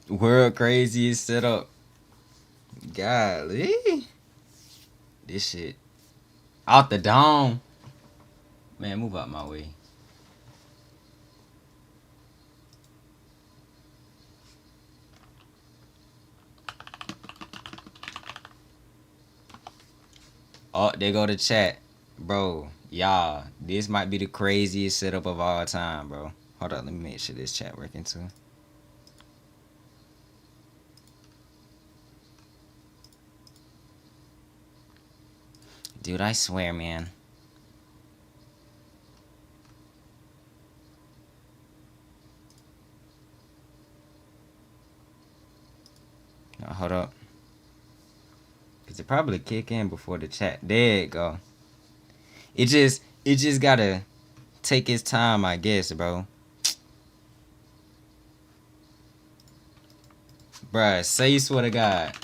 World craziest setup. Golly. This shit. Out the dome. Man, move out my way. Oh, there go the chat. Bro, y'all, this might be the craziest setup of all time, bro. Hold up, let me make sure this chat working too. Dude, I swear, man. No, hold up. Cause it probably kick in before the chat. There it go. It just gotta take its time, I guess, bro. Bruh, say you swear to God.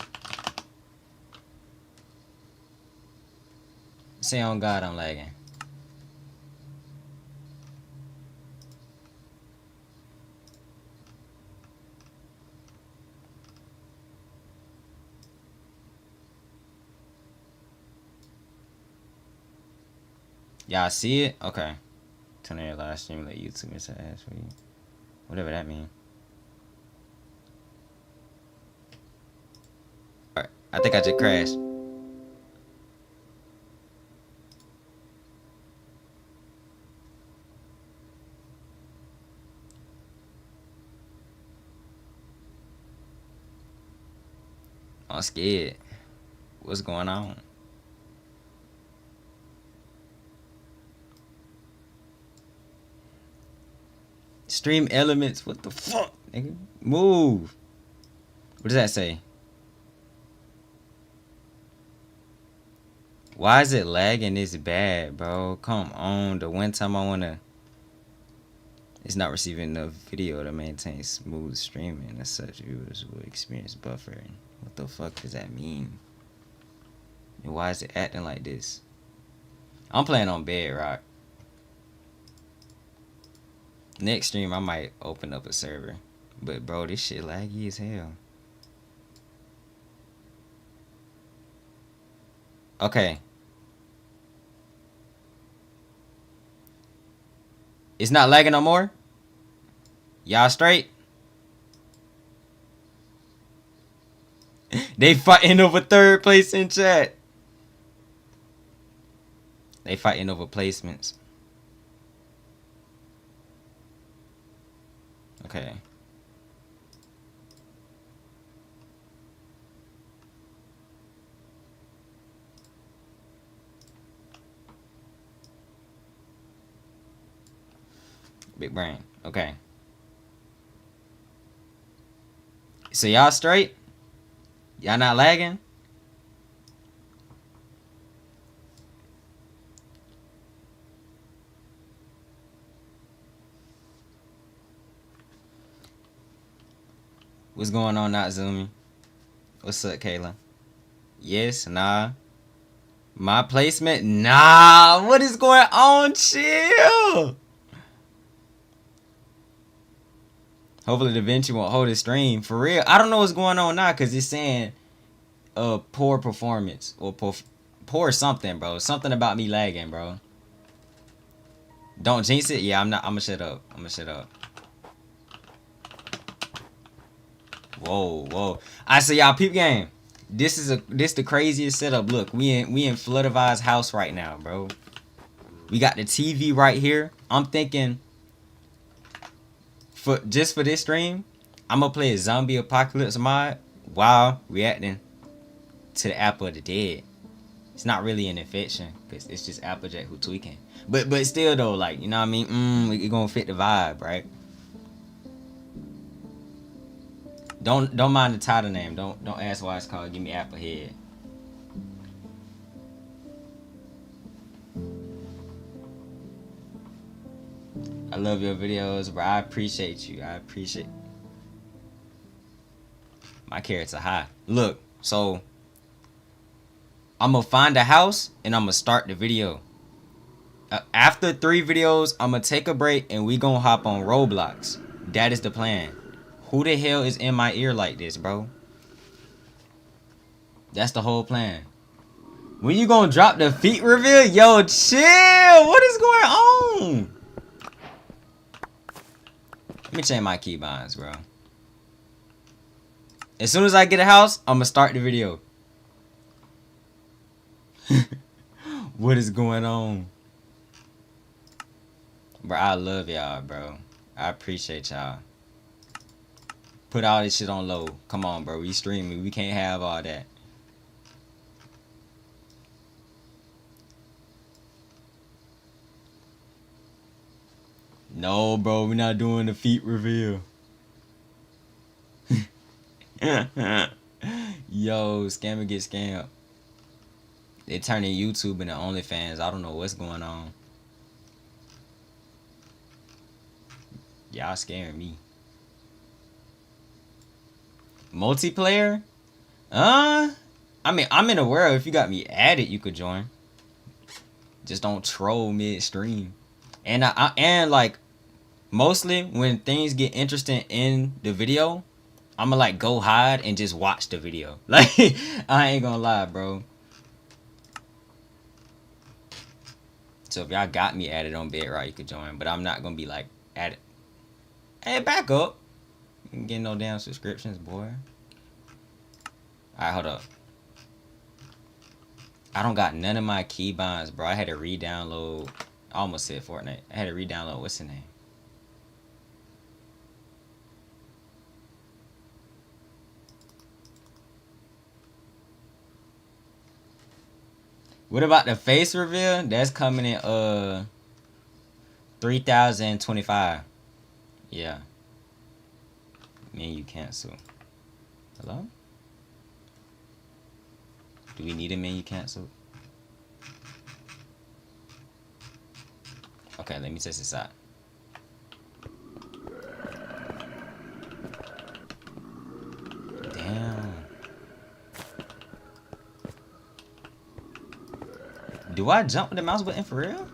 Say on God I'm lagging. Y'all see it? Okay. Turn on your live stream, let YouTube miss ass for you. Whatever that means. Alright, I think I just crashed. I'm scared. What's going on? Stream elements. What the fuck, nigga? Move. What does that say? Why is it lagging this bad, bro? Come on. The one time I wanna... It's not receiving enough video to maintain smooth streaming. As such, viewers will experience buffering. What the fuck does that mean? And why is it acting like this? I'm playing on Bedrock. Next stream, I might open up a server. But bro, this shit laggy as hell. Okay. It's not lagging no more? Y'all straight? They fighting over third place in chat. They fighting over placements. Okay. Big brain. Okay. So y'all straight? Y'all not lagging? What's going on, not zooming? What's up, Kayla? Yes, nah. My placement? Nah. What is going on? Chill. Hopefully Da Vinci won't hold his stream. For real. I don't know what's going on now because it's saying poor performance or poor something, bro. Something about me lagging, bro. Don't jinx it. Yeah, I'm not. I'm gonna shut up. I'm gonna shut up. Whoa, whoa. I say y'all peep game. This the craziest setup. Look, we in Fluttervi's house right now, bro. We got the TV right here. I'm thinking for this stream, I'm gonna play a zombie apocalypse mod while reacting to the Apple of the Dead. It's not really an infection because it's just Applejack who tweaking. But still though, like, you know what I mean? It gonna fit the vibe, right? Don't mind the title name. Don't ask why it's called Give Me Apple Head. I love your videos, bro. I appreciate you. I appreciate my carrots are high. Look, so I'm gonna find a house and I'm gonna start the video. After 3 videos, I'm gonna take a break and we gonna hop on Roblox. That is the plan. Who the hell is in my ear like this, bro? That's the whole plan. When you gonna drop the feet reveal? Yo, chill. What is going on? Let me change my keybinds, bro. As soon as I get a house, I'm gonna start the video. What is going on? Bro, I love y'all, bro. I appreciate y'all. Put all this shit on low. Come on, bro. We streaming. We can't have all that. No, bro. We're not doing the feet reveal. Yo, scammer get scammed. They turning YouTube into OnlyFans. I don't know what's going on. Y'all scaring me. Multiplayer? I mean, I'm in a world. If you got me added, you could join. Just don't troll midstream. And and like mostly when things get interesting in the video, I'ma like go hide and just watch the video. Like I ain't gonna lie, bro. So if y'all got me added on Bedrock, you could join. But I'm not gonna be like added. Hey, back up. You ain't getting no damn subscriptions, boy. Alright, hold up. I don't got none of my keybinds, bro. I had to re-download. I almost said Fortnite. I had to re-download. What's the name? What about the face reveal? That's coming in 3025. Yeah. Menu cancel. Hello? Do we need a menu cancel? Okay, let me test this out. Damn. Do I jump with the mouse button for real?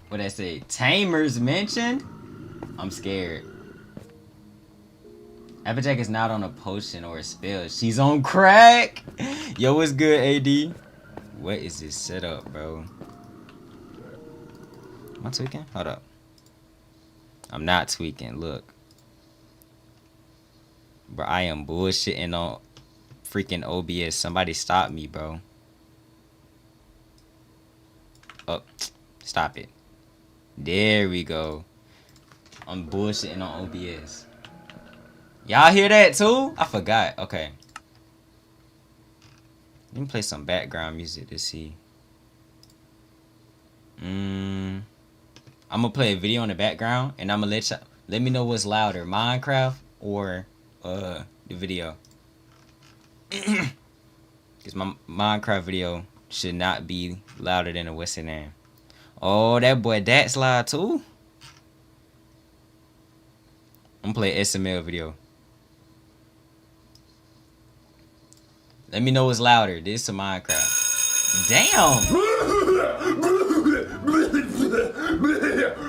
What I say? Tamers mentioned? I'm scared. Applejack is not on a potion or a spell. She's on crack. Yo, what's good, AD? What is this setup, bro? Am I tweaking? Hold up. I'm not tweaking. Look. Bro, I am bullshitting on freaking OBS. Somebody stop me, bro. Oh, stop it. There we go. I'm bullshitting on OBS. Y'all hear that too? I forgot. Okay. Let me play some background music to see. I'm gonna play a video in the background and I'm gonna let me know what's louder, Minecraft or the video. Cause my Minecraft video should not be louder than a Western name. Oh, that boy that's loud too. I'm gonna play SML video. Let me know what's louder. This or Minecraft. Damn.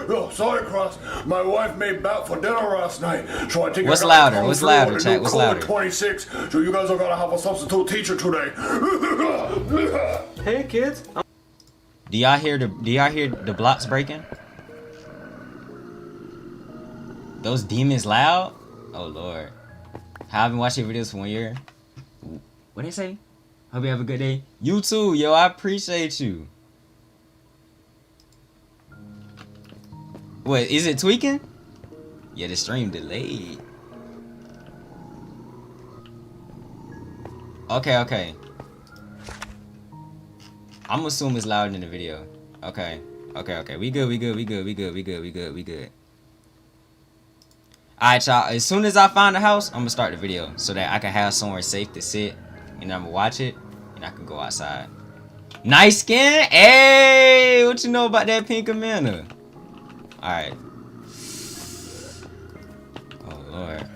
Oh, sorry, Cross. My wife made back for dinner last night, so I think What's I louder? What's louder, chat? What's louder? 26. So you guys are gonna have a substitute teacher today. Hey kids. Do y'all hear the blocks breaking? Those demons loud? Oh lord. I've been watching videos for 1 year. What they say? Hope you have a good day. You too, yo. I appreciate you. What, is it tweaking? Yeah, the stream delayed. Okay. I'm assuming it's louder than the video. Okay. We good. Alright, y'all. As soon as I find the house, I'm gonna start the video so that I can have somewhere safe to sit. And I'm gonna watch it. And I can go outside. Nice skin? Hey! What you know about that pink Amanda? Alright. Oh, Lord.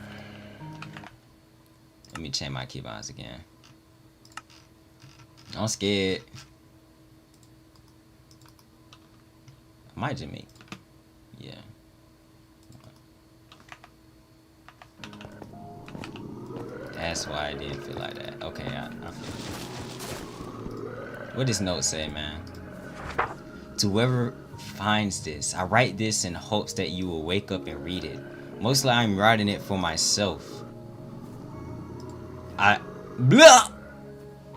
Let me change my keybinds again. I'm scared. might just make. Yeah. That's why I didn't feel like that. Okay, I feel it. What does note say, man? To whoever finds this, I write this in hopes that you will wake up and read it. Mostly I'm writing it for myself.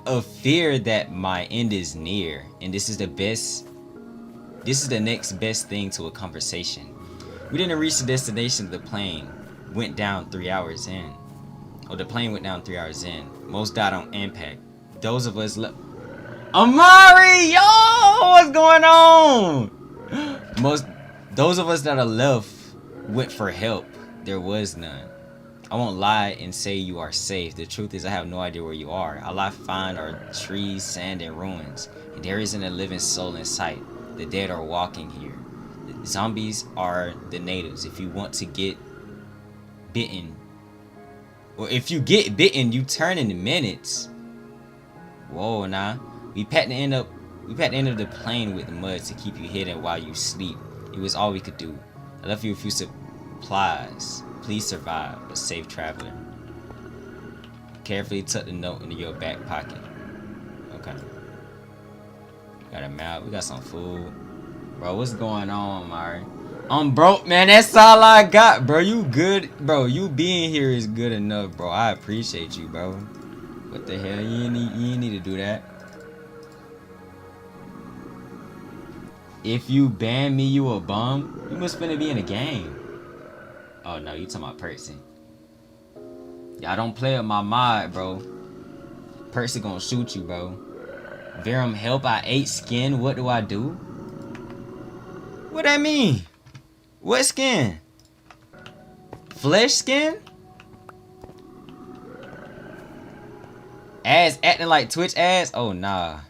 Of fear that my end is near, and this is the next best thing to a conversation. We didn't reach the destination of the plane. Went down 3 hours in. Oh, the plane went down 3 hours in. Most died on impact. Those of us left. Amari, yo, what's going on? Those of us that are left went for help. There was none. I won't lie and say you are safe. The truth is I have no idea where you are. All I find are trees, sand, and ruins. And there isn't a living soul in sight. The dead are walking here. The zombies are the natives. If you want to get bitten, or if you get bitten, you turn in minutes. Whoa, nah. We packed the end of the plane with mud to keep you hidden while you sleep. It was all we could do. I left you a few supplies. Please survive, a safe traveler. Carefully tuck the note into your back pocket. Okay. Got a map. We got some food. Bro, what's going on, Mari? I'm broke, man. That's all I got, bro. You good? Bro, you being here is good enough, bro. I appreciate you, bro. What the hell? You ain't need to do that. If you ban me, you a bum? You must finna be in a game. Oh no, you talking about Percy. Y'all don't play with my mod, bro. Percy gonna shoot you, bro. Verum, help, I ate skin. What do I do? What that mean? What skin? Flesh skin? Ads acting like Twitch ads? Oh nah.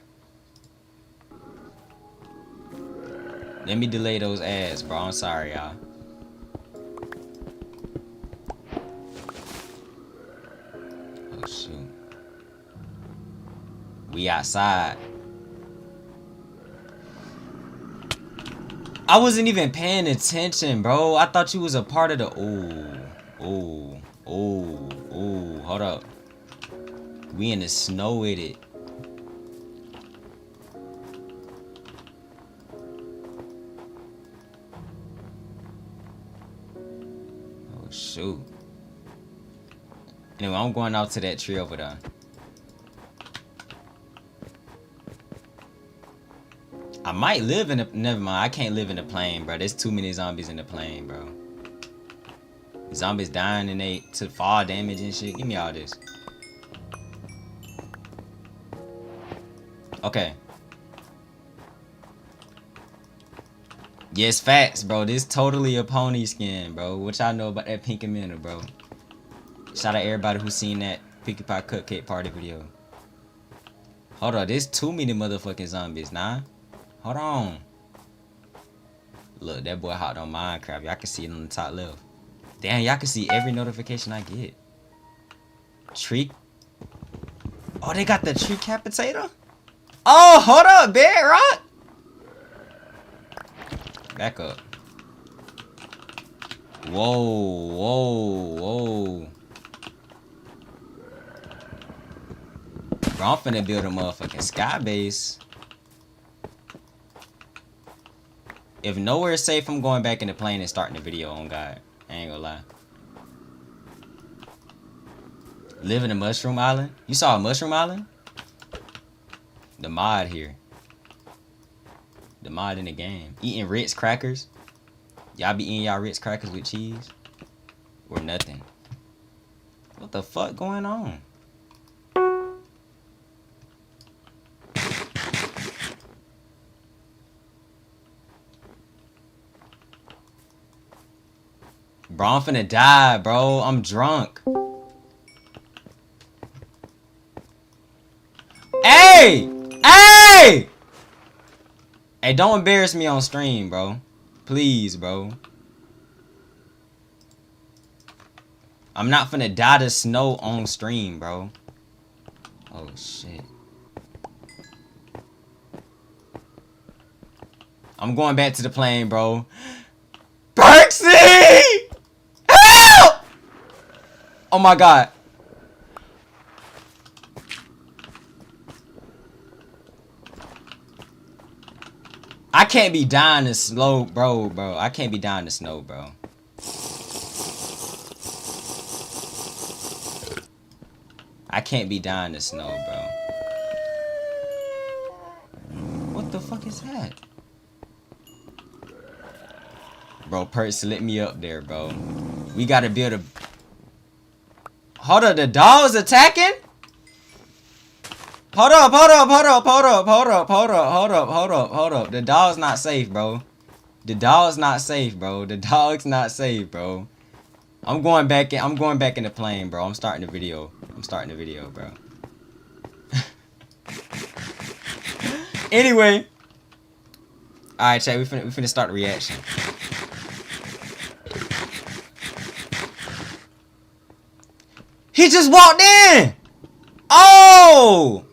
Let me delay those ads, bro. I'm sorry, y'all. Oh shoot. We outside. I wasn't even paying attention, bro. I thought you was a part of the. Ooh. Hold up. We in the snow with it. Oh shoot. Anyway, I'm going out to that tree over there. I might live in a. Never mind. I can't live in the plane, bro. There's too many zombies in the plane, bro. Zombies dying and they to fall damage and shit. Give me all this. Okay. Yes, facts, bro. This totally a pony skin, bro. What y'all know about that pink and minute, bro? Shout out everybody who's seen that Pinkie Pie Cupcake Party video. Hold on, there's too many motherfucking zombies, nah? Hold on. Look, that boy hopped on Minecraft. Y'all can see it on the top left. Damn, y'all can see every notification I get. Tree. Oh, they got the tree capitator? Oh, hold up, Bedrock. Back up. Whoa. Bro, I'm finna build a motherfucking sky base. If nowhere is safe, I'm going back in the plane and starting the video on God. I ain't gonna lie. Live in a mushroom island? You saw a mushroom island? The mod here. The mod in the game. Eating Ritz crackers? Y'all be eating y'all Ritz crackers with cheese? Or nothing? What the fuck going on? Bro, I'm finna die, bro. I'm drunk. Hey! Hey! Hey, don't embarrass me on stream, bro. Please, bro. I'm not finna die to snow on stream, bro. Oh, shit. I'm going back to the plane, bro. Perksy! Help! Oh my god. I can't be dying in snow, bro. I can't be dying in snow, bro. I can't be dying in snow, bro. What the fuck is that? Bro, Perks, let me up there, bro. We gotta build a... Hold up, the dog's attacking? Hold up. The dog's not safe, bro. The dog's not safe, bro. I'm going back in the plane, bro. I'm starting the video, bro. Anyway. Alright, chat, we finna start the reaction. He just walked in! Oh!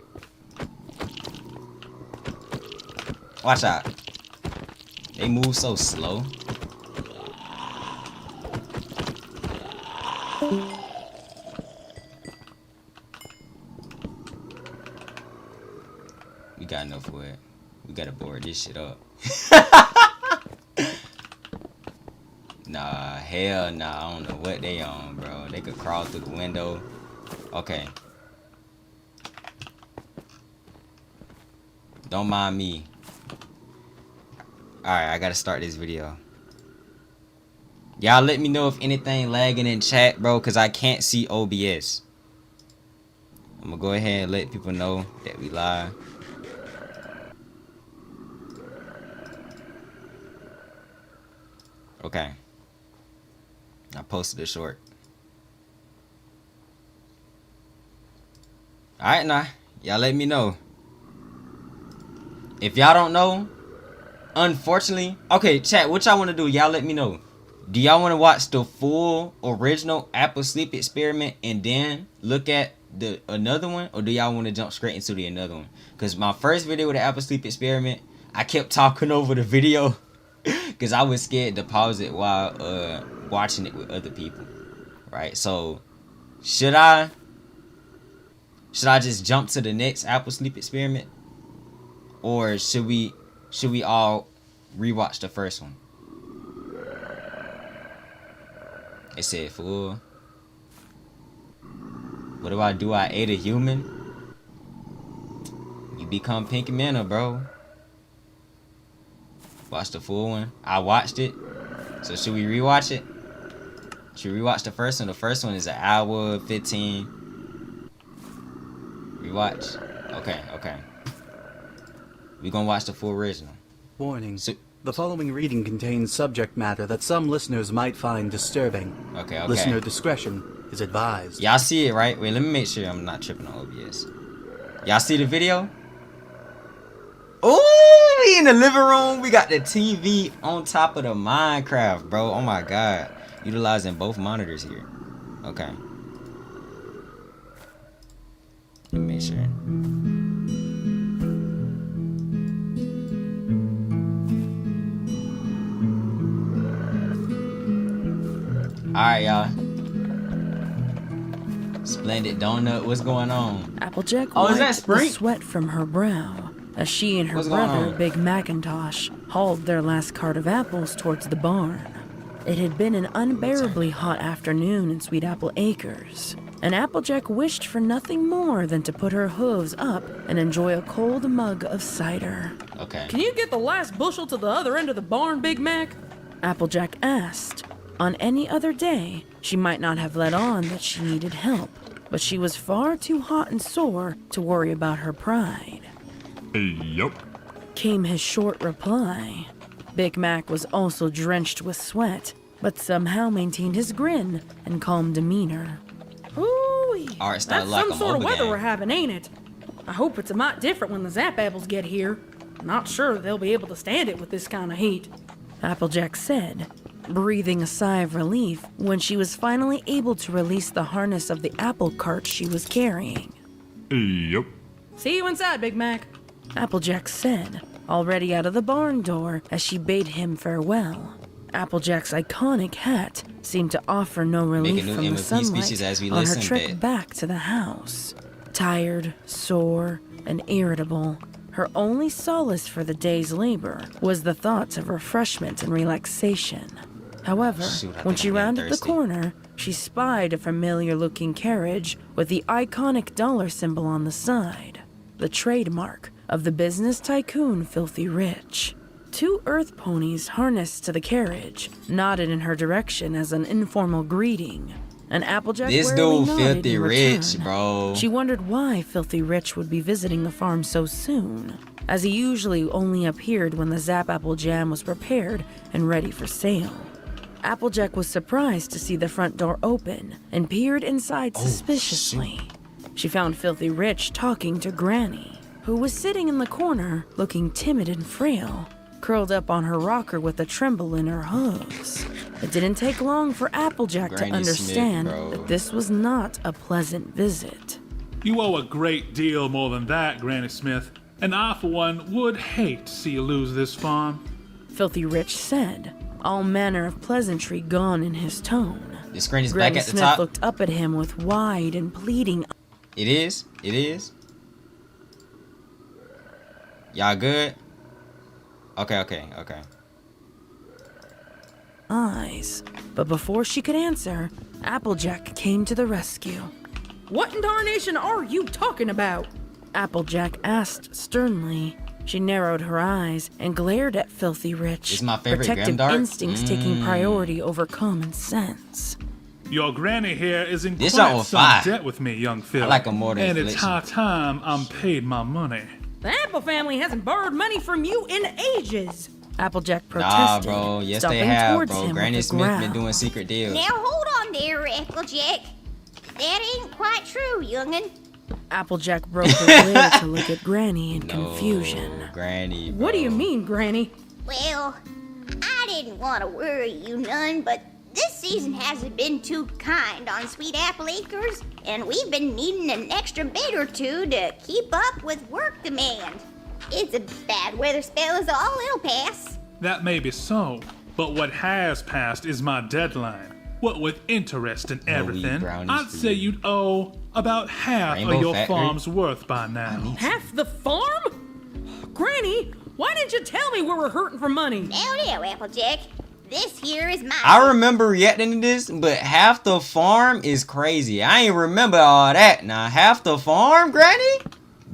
Watch out. They move so slow. We got enough for it. We gotta board this shit up. Nah, hell nah. I don't know what they on, bro. They could crawl through the window. Okay. Don't mind me. Alright, I gotta start this video. Y'all let me know if anything lagging in chat, bro, because I can't see OBS. I'm gonna go ahead and let people know that we live. Okay. I posted a short. Alright, now. Y'all let me know. If y'all don't know, unfortunately... Okay, chat, what y'all want to do? Y'all let me know. Do y'all want to watch the full original Apple Sleep Experiment and then look at the another one? Or do y'all want to jump straight into the another one? Because my first video with the Apple Sleep Experiment, I kept talking over the video. Because I was scared to pause it while watching it with other people. Right? So, should I just jump to the next Apple Sleep Experiment? Or should we all rewatch the first one? It said full. What do? I ate a human? You become Pinky Manna, bro. Watch the full one. I watched it. So should we rewatch it? Should we rewatch the first one? The first one is an hour 15. Rewatch. Okay. We're gonna watch the full original. Warning. The following reading contains subject matter that some listeners might find disturbing. Okay. Listener discretion is advised. Y'all see it, right? Wait, let me make sure I'm not tripping on OBS. Y'all see the video? Ooh, we in the living room. We got the TV on top of the Minecraft, bro. Oh my god. Utilizing both monitors here. Okay. Let me make sure. Alright, y'all. Splendid Donut, what's going on? Applejack is that wiped Spring? the sweat from her brow as she and her What's going brother, on? Big Macintosh, hauled their last cart of apples towards the barn. It had been an unbearably hot afternoon in Sweet Apple Acres, and Applejack wished for nothing more than to put her hooves up and enjoy a cold mug of cider. Okay. Can you get the last bushel to the other end of the barn, Big Mac? Applejack asked. On any other day, she might not have let on that she needed help, but she was far too hot and sore to worry about her pride. Yup. Came his short reply. Big Mac was also drenched with sweat, but somehow maintained his grin and calm demeanor. Ooh, Alright, started that's like some a sort of MOBA weather game. we're having, ain't it? I hope it's a mite different when the Zap Apples get here. Not sure they'll be able to stand it with this kind of heat. Applejack said, breathing a sigh of relief when she was finally able to release the harness of the apple cart she was carrying. Yup. See you inside, Big Mac. Applejack said, already out of the barn door as she bade him farewell. Applejack's iconic hat seemed to offer no relief new from the MVP sunlight species as we on her listen, trek babe. back to the house. Tired, sore, and irritable, her only solace for the day's labor was the thoughts of refreshment and relaxation. However, Shoot, I when think she I'm getting rounded the thirsty. corner, she spied a familiar-looking carriage with the iconic dollar symbol on the side, the trademark of the business tycoon Filthy Rich. 2 earth ponies harnessed to the carriage nodded in her direction as an informal greeting. And Applejack This warily dude nodded Filthy in Rich, return. bro. She wondered why Filthy Rich would be visiting the farm so soon, as he usually only appeared when the Zap Apple Jam was prepared and ready for sale. Applejack was surprised to see the front door open and peered inside suspiciously. She found Filthy Rich talking to Granny, who was sitting in the corner looking timid and frail, curled up on her rocker with a tremble in her hooves. It didn't take long for Applejack Granny to understand Smith, bro. that this was not a pleasant visit. You owe a great deal more than that, Granny Smith, and I, for one, would hate to see you lose this farm. Filthy Rich said, all manner of pleasantry gone in his tone. The screen is back Granny at the Smith top. looked up at him with wide and pleading It is. It is. Y'all good? Okay. eyes. But before she could answer, Applejack came to the rescue. What in darnation are you talking about? Applejack asked sternly. She narrowed her eyes and glared at Filthy Rich, It's my favorite protective Grimdark. instincts taking priority over common sense. Your granny here is in This quite one was some fire. debt with me, young Phil. I like 'em more than And it's Affliction. high time I'm paid my money. The Apple family hasn't borrowed money from you in ages. Applejack Nah, protested, bro. Yes, stomping they have, towards bro. him Granny with a Smith growl. been doing secret deals. Now hold on there, Applejack. That ain't quite true, young'un. Applejack broke his way to look at Granny in confusion. Granny, What do you bro. mean, Granny? Well, I didn't want to worry you none, but this season hasn't been too kind on Sweet Apple Acres, and we've been needing an extra bit or two to keep up with work demand. It's a bad weather spell is all, it'll pass. That may be so, but what has passed is my deadline. What with interest and everything, brownies I'd for say you. you'd owe about half Rainbow of your Factory? farm's worth by now. Half the farm? Granny, why didn't you tell me we were hurting for money? Now, Applejack, this here is mine. I remember reacting to this, but half the farm is crazy. I ain't remember all that. Now, half the farm, Granny?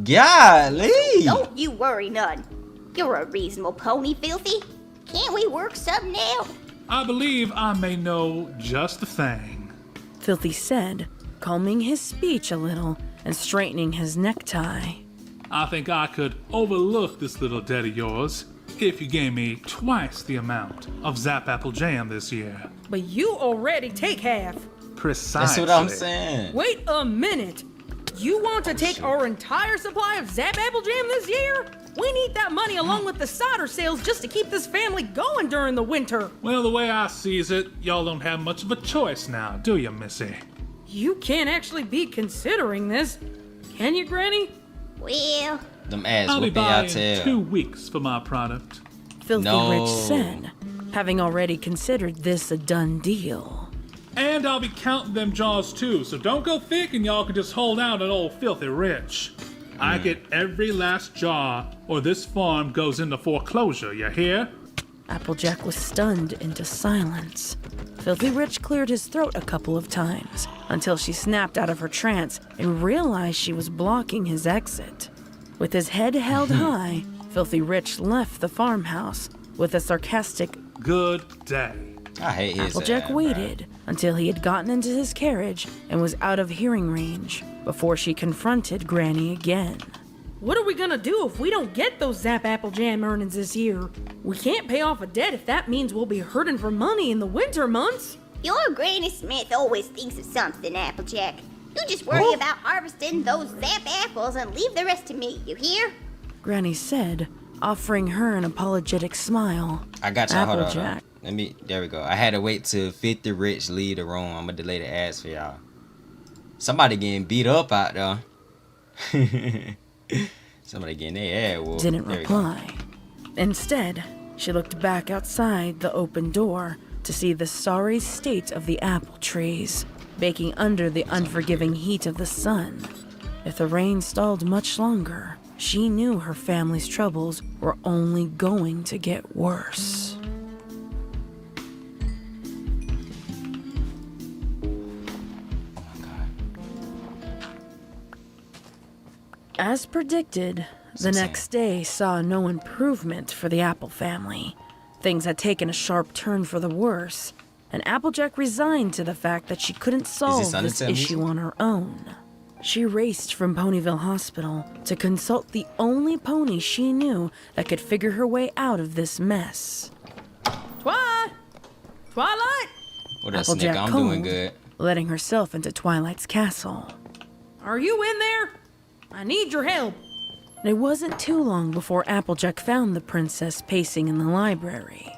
Golly. Don't you worry none. You're a reasonable pony, Filthy. Can't we work something out? I believe I may know just the thing. Filthy said, calming his speech a little and straightening his necktie. I think I could overlook this little debt of yours if you gave me twice the amount of Zap Apple Jam this year. But you already take half. Precisely. That's what I'm saying. Wait a minute. You want to take our entire supply of Zap Apple Jam this year? We need that money along with the solder sales just to keep this family going during the winter. Well, the way I sees it, y'all don't have much of a choice now, do you, Missy? You can't actually be considering this, can you, Granny? Well, Them ass I'll be whooping y'all buying tail. 2 weeks for my product. Filthy No. Rich said, having already considered this a done deal. And I'll be counting them jaws too, so don't go thinking y'all can just hold out on old Filthy Rich. I get every last jar, or this farm goes into foreclosure, you hear? Applejack was stunned into silence. Filthy Rich cleared his throat a couple of times until she snapped out of her trance and realized she was blocking his exit. With his head held high, Filthy Rich left the farmhouse with a sarcastic Good day. I hate his Applejack ass, bro. waited until he had gotten into his carriage and was out of hearing range before she confronted Granny again. What are we gonna do if we don't get those Zap Apple Jam earnings this year? We can't pay off a debt if that means we'll be hurting for money in the winter months. your Granny Smith always thinks of something, Applejack. You just worry about harvesting those Zap apples and leave the rest to me, you hear? Granny said, offering her an apologetic smile. I got y'all. Hold on. Applejack. There we go. I had to wait till 50 Rich leave the room. I'm gonna delay the ads for y'all. Somebody getting beat up out there. Somebody getting their ass whooped. Didn't There we go. reply. Instead, she looked back outside the open door to see the sorry state of the apple trees, baking under the unforgiving heat of the sun. If the rain stalled much longer, she knew her family's troubles were only going to get worse. As predicted, the next day saw no improvement for the Apple family. Things had taken a sharp turn for the worse, and Applejack resigned to the fact that she couldn't solve this issue on her own. She raced from Ponyville Hospital to consult the only pony she knew that could figure her way out of this mess. Twilight! What up, Applejack Snicker? I'm called, doing good. letting herself into Twilight's castle. Are you in there? I need your help. It wasn't too long before Applejack found the princess pacing in the library.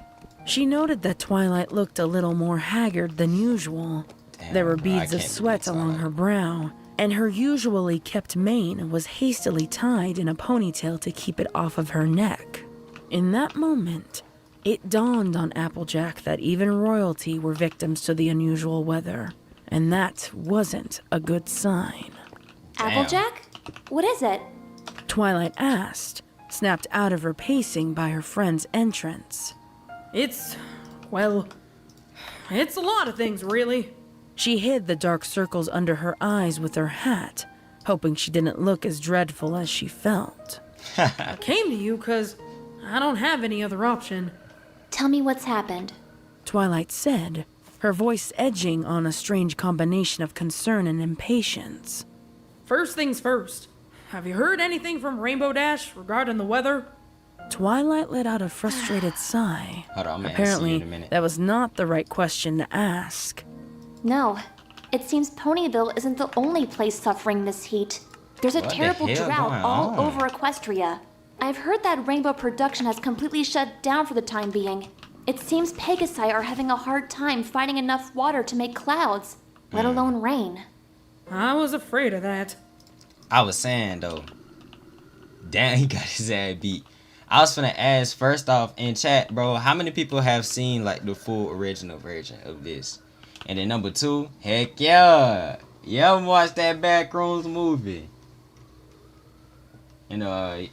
She noted that Twilight looked a little more haggard than usual. Damn, There were bro, I beads of can't sweat believe along her brow, and her usually kept mane was hastily tied in a ponytail to keep it off of her neck. In that moment, it dawned on Applejack that even royalty were victims to the unusual weather, and that wasn't a good sign. Applejack? What is it? Twilight asked, snapped out of her pacing by her friend's entrance. It's a lot of things, really. She hid the dark circles under her eyes with her hat, hoping she didn't look as dreadful as she felt. I came to you because I don't have any other option. Tell me what's happened. Twilight said, her voice edging on a strange combination of concern and impatience. First things first. Have you heard anything from Rainbow Dash regarding the weather? Twilight let out a frustrated sigh. Hold on, I'm gonna answer you Apparently, in a minute. that was not the right question to ask. No. It seems Ponyville isn't the only place suffering this heat. There's a What the terrible hell drought going all on? over Equestria. I've heard that Rainbow production has completely shut down for the time being. It seems Pegasi are having a hard time finding enough water to make clouds, let alone rain. I was afraid of that. I was saying though, damn, he got his ass beat. I was finna ask first off in chat, bro, how many people have seen like the full original version of this? And then number two, heck yeah, watch that Backrooms movie. And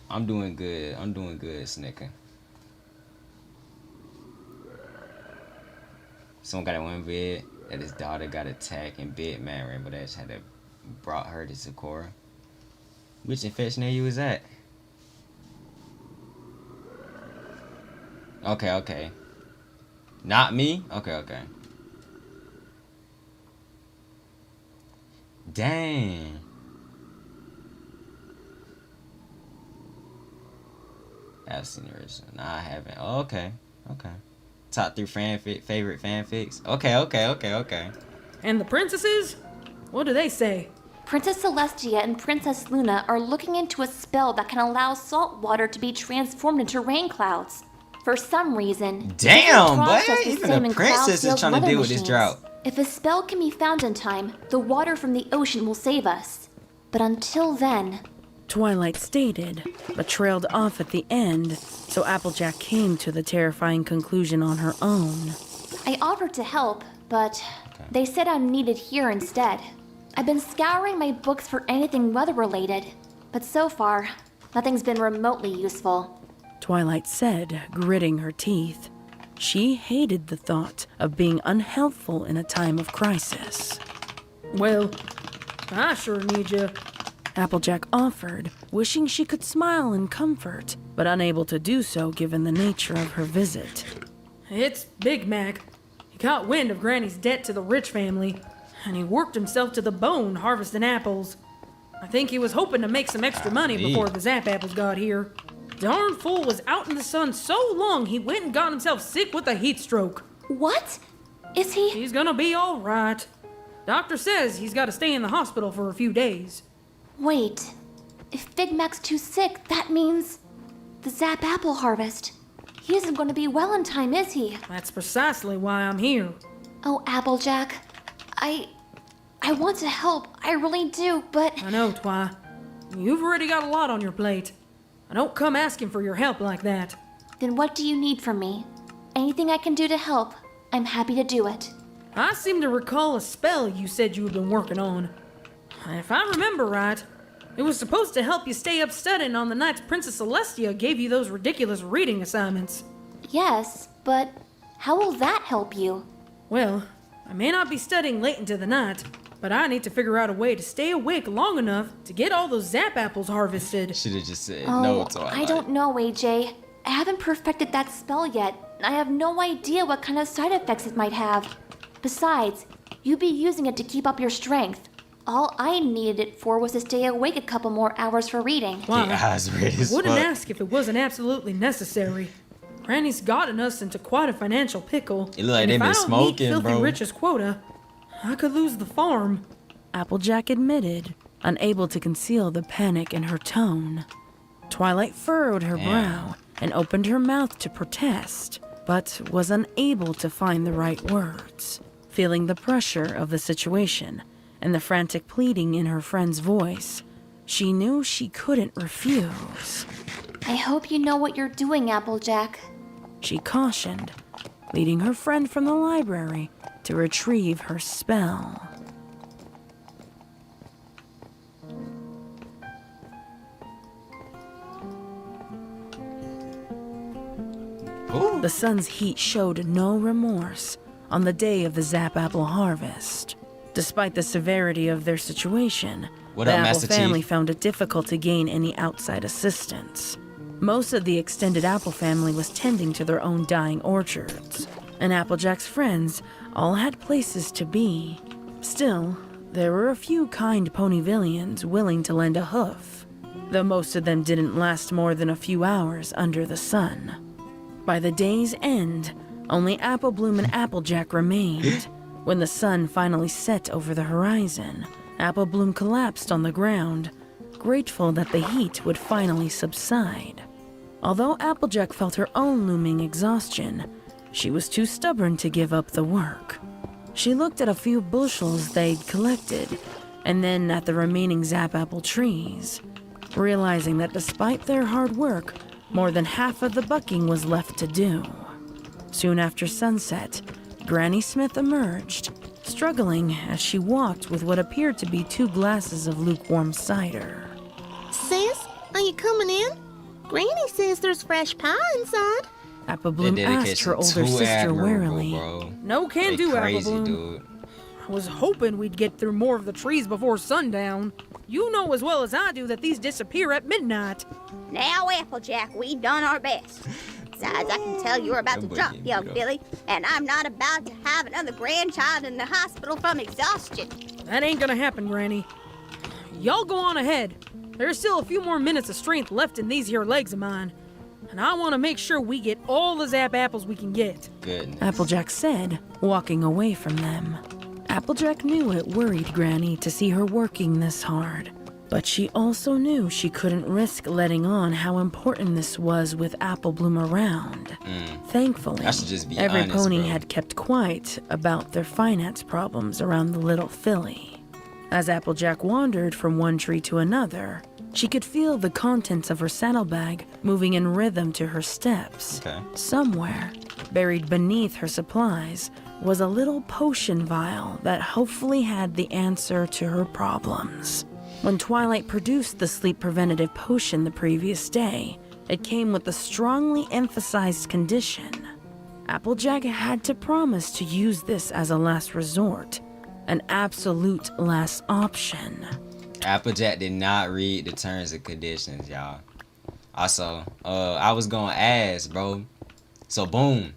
I'm doing good, Snicker. Someone got in one bed that his daughter got attacked in bed, man. Rainbow Dash had to brought her to Sakura. Which infection area was that? Okay. Not me? Okay. Dang. I've seen the original. No, I haven't. Oh, okay. Top 3 favorite fanfics. Okay. And the princesses? What do they say? Princess Celestia and Princess Luna are looking into a spell that can allow salt water to be transformed into rain clouds. For some reason, Damn, the boy, process is even same the in princess is cloud-filled trying to weather deal with this machines. drought. If a spell can be found in time, the water from the ocean will save us. But until then, Twilight stated, but trailed off at the end, so Applejack came to the terrifying conclusion on her own. I offered to help, but they said I'm needed here instead. I've been scouring my books for anything weather-related, but so far, nothing's been remotely useful. Twilight said, gritting her teeth. She hated the thought of being unhelpful in a time of crisis. Well, I sure need you. Applejack offered, wishing she could smile in comfort, but unable to do so given the nature of her visit. It's Big Mac. He got wind of Granny's debt to the rich family, and he worked himself to the bone harvesting apples. I think he was hoping to make some extra money before the Zap apples got here. Darn fool was out in the sun so long he went and got himself sick with a heat stroke. What? Is he? He's gonna be all right. Doctor says he's got to stay in the hospital for a few days. Wait. If Big Mac's too sick, that means the Zap apple harvest. He isn't going to be well in time, is he? That's precisely why I'm here. Oh, Applejack. I want to help. I really do, but... I know, Twi. You've already got a lot on your plate. I don't come asking for your help like that. Then what do you need from me? Anything I can do to help, I'm happy to do it. I seem to recall a spell you said you had been working on. If I remember right, it was supposed to help you stay up studying on the nights Princess Celestia gave you those ridiculous reading assignments. Yes, but how will that help you? Well, I may not be studying late into the night, but I need to figure out a way to stay awake long enough to get all those zap apples harvested. Should have just said Oh, no to I don't know, AJ. I haven't perfected that spell yet. I have no idea what kind of side effects it might have. Besides, you'd be using it to keep up your strength. All I needed it for was to stay awake a couple more hours for reading. Why? Your eyes red as Wouldn't fuck. ask if it wasn't absolutely necessary. Granny's gotten us into quite a financial pickle. It look like and they if been I don't smoking, meet Filthy bro. Rich's quota, I could lose the farm. Applejack admitted, unable to conceal the panic in her tone. Twilight furrowed her brow and opened her mouth to protest, but was unable to find the right words. Feeling the pressure of the situation and the frantic pleading in her friend's voice, she knew she couldn't refuse. I hope you know what you're doing, Applejack. She cautioned, leading her friend from the library to retrieve her spell. Ooh. The sun's heat showed no remorse on the day of the Zap Apple harvest. Despite the severity of their situation, What the up, Apple Master family Chief? found it difficult to gain any outside assistance. Most of the extended Apple family was tending to their own dying orchards, and Applejack's friends all had places to be. Still, there were a few kind Ponyvillians willing to lend a hoof, though most of them didn't last more than a few hours under the sun. By the day's end, only Apple Bloom and Applejack remained. When the sun finally set over the horizon, Apple Bloom collapsed on the ground, grateful that the heat would finally subside. Although Applejack felt her own looming exhaustion, she was too stubborn to give up the work. She looked at a few bushels they'd collected, and then at the remaining Zap Apple trees, realizing that despite their hard work, more than half of the bucking was left to do. Soon after sunset, Granny Smith emerged, struggling as she walked with what appeared to be 2 glasses of lukewarm cider. Sis, are you coming in? Granny says there's fresh pie inside. Apple Bloom asked her older sister warily. No can do, Apple Crazy, Bloom. dude. I was hoping we'd get through more of the trees before sundown. You know as well as I do that these disappear at midnight. Now, Applejack, we done our best. Besides, I can tell you're about to That boy drop, getting young beat up. Billy, and I'm not about to have another grandchild in the hospital from exhaustion. That ain't gonna happen, Granny. Y'all go on ahead. There's still a few more minutes of strength left in these here legs of mine. And I want to make sure we get all the Zap Apples we can get. Goodness. Applejack said, walking away from them. Applejack knew it worried Granny to see her working this hard, but she also knew she couldn't risk letting on how important this was with Apple Bloom around. Thankfully, I should just be every honest, pony bro. had kept quiet about their finance problems around the little filly. As Applejack wandered from one tree to another, she could feel the contents of her saddlebag moving in rhythm to her steps. Okay. Somewhere, buried beneath her supplies, was a little potion vial that hopefully had the answer to her problems. When Twilight produced the sleep preventative potion the previous day, it came with a strongly emphasized condition. Applejack had to promise to use this as a last resort, an absolute last option. Applejack did not read the terms and conditions, y'all. Also, I was gonna ask, bro. So boom,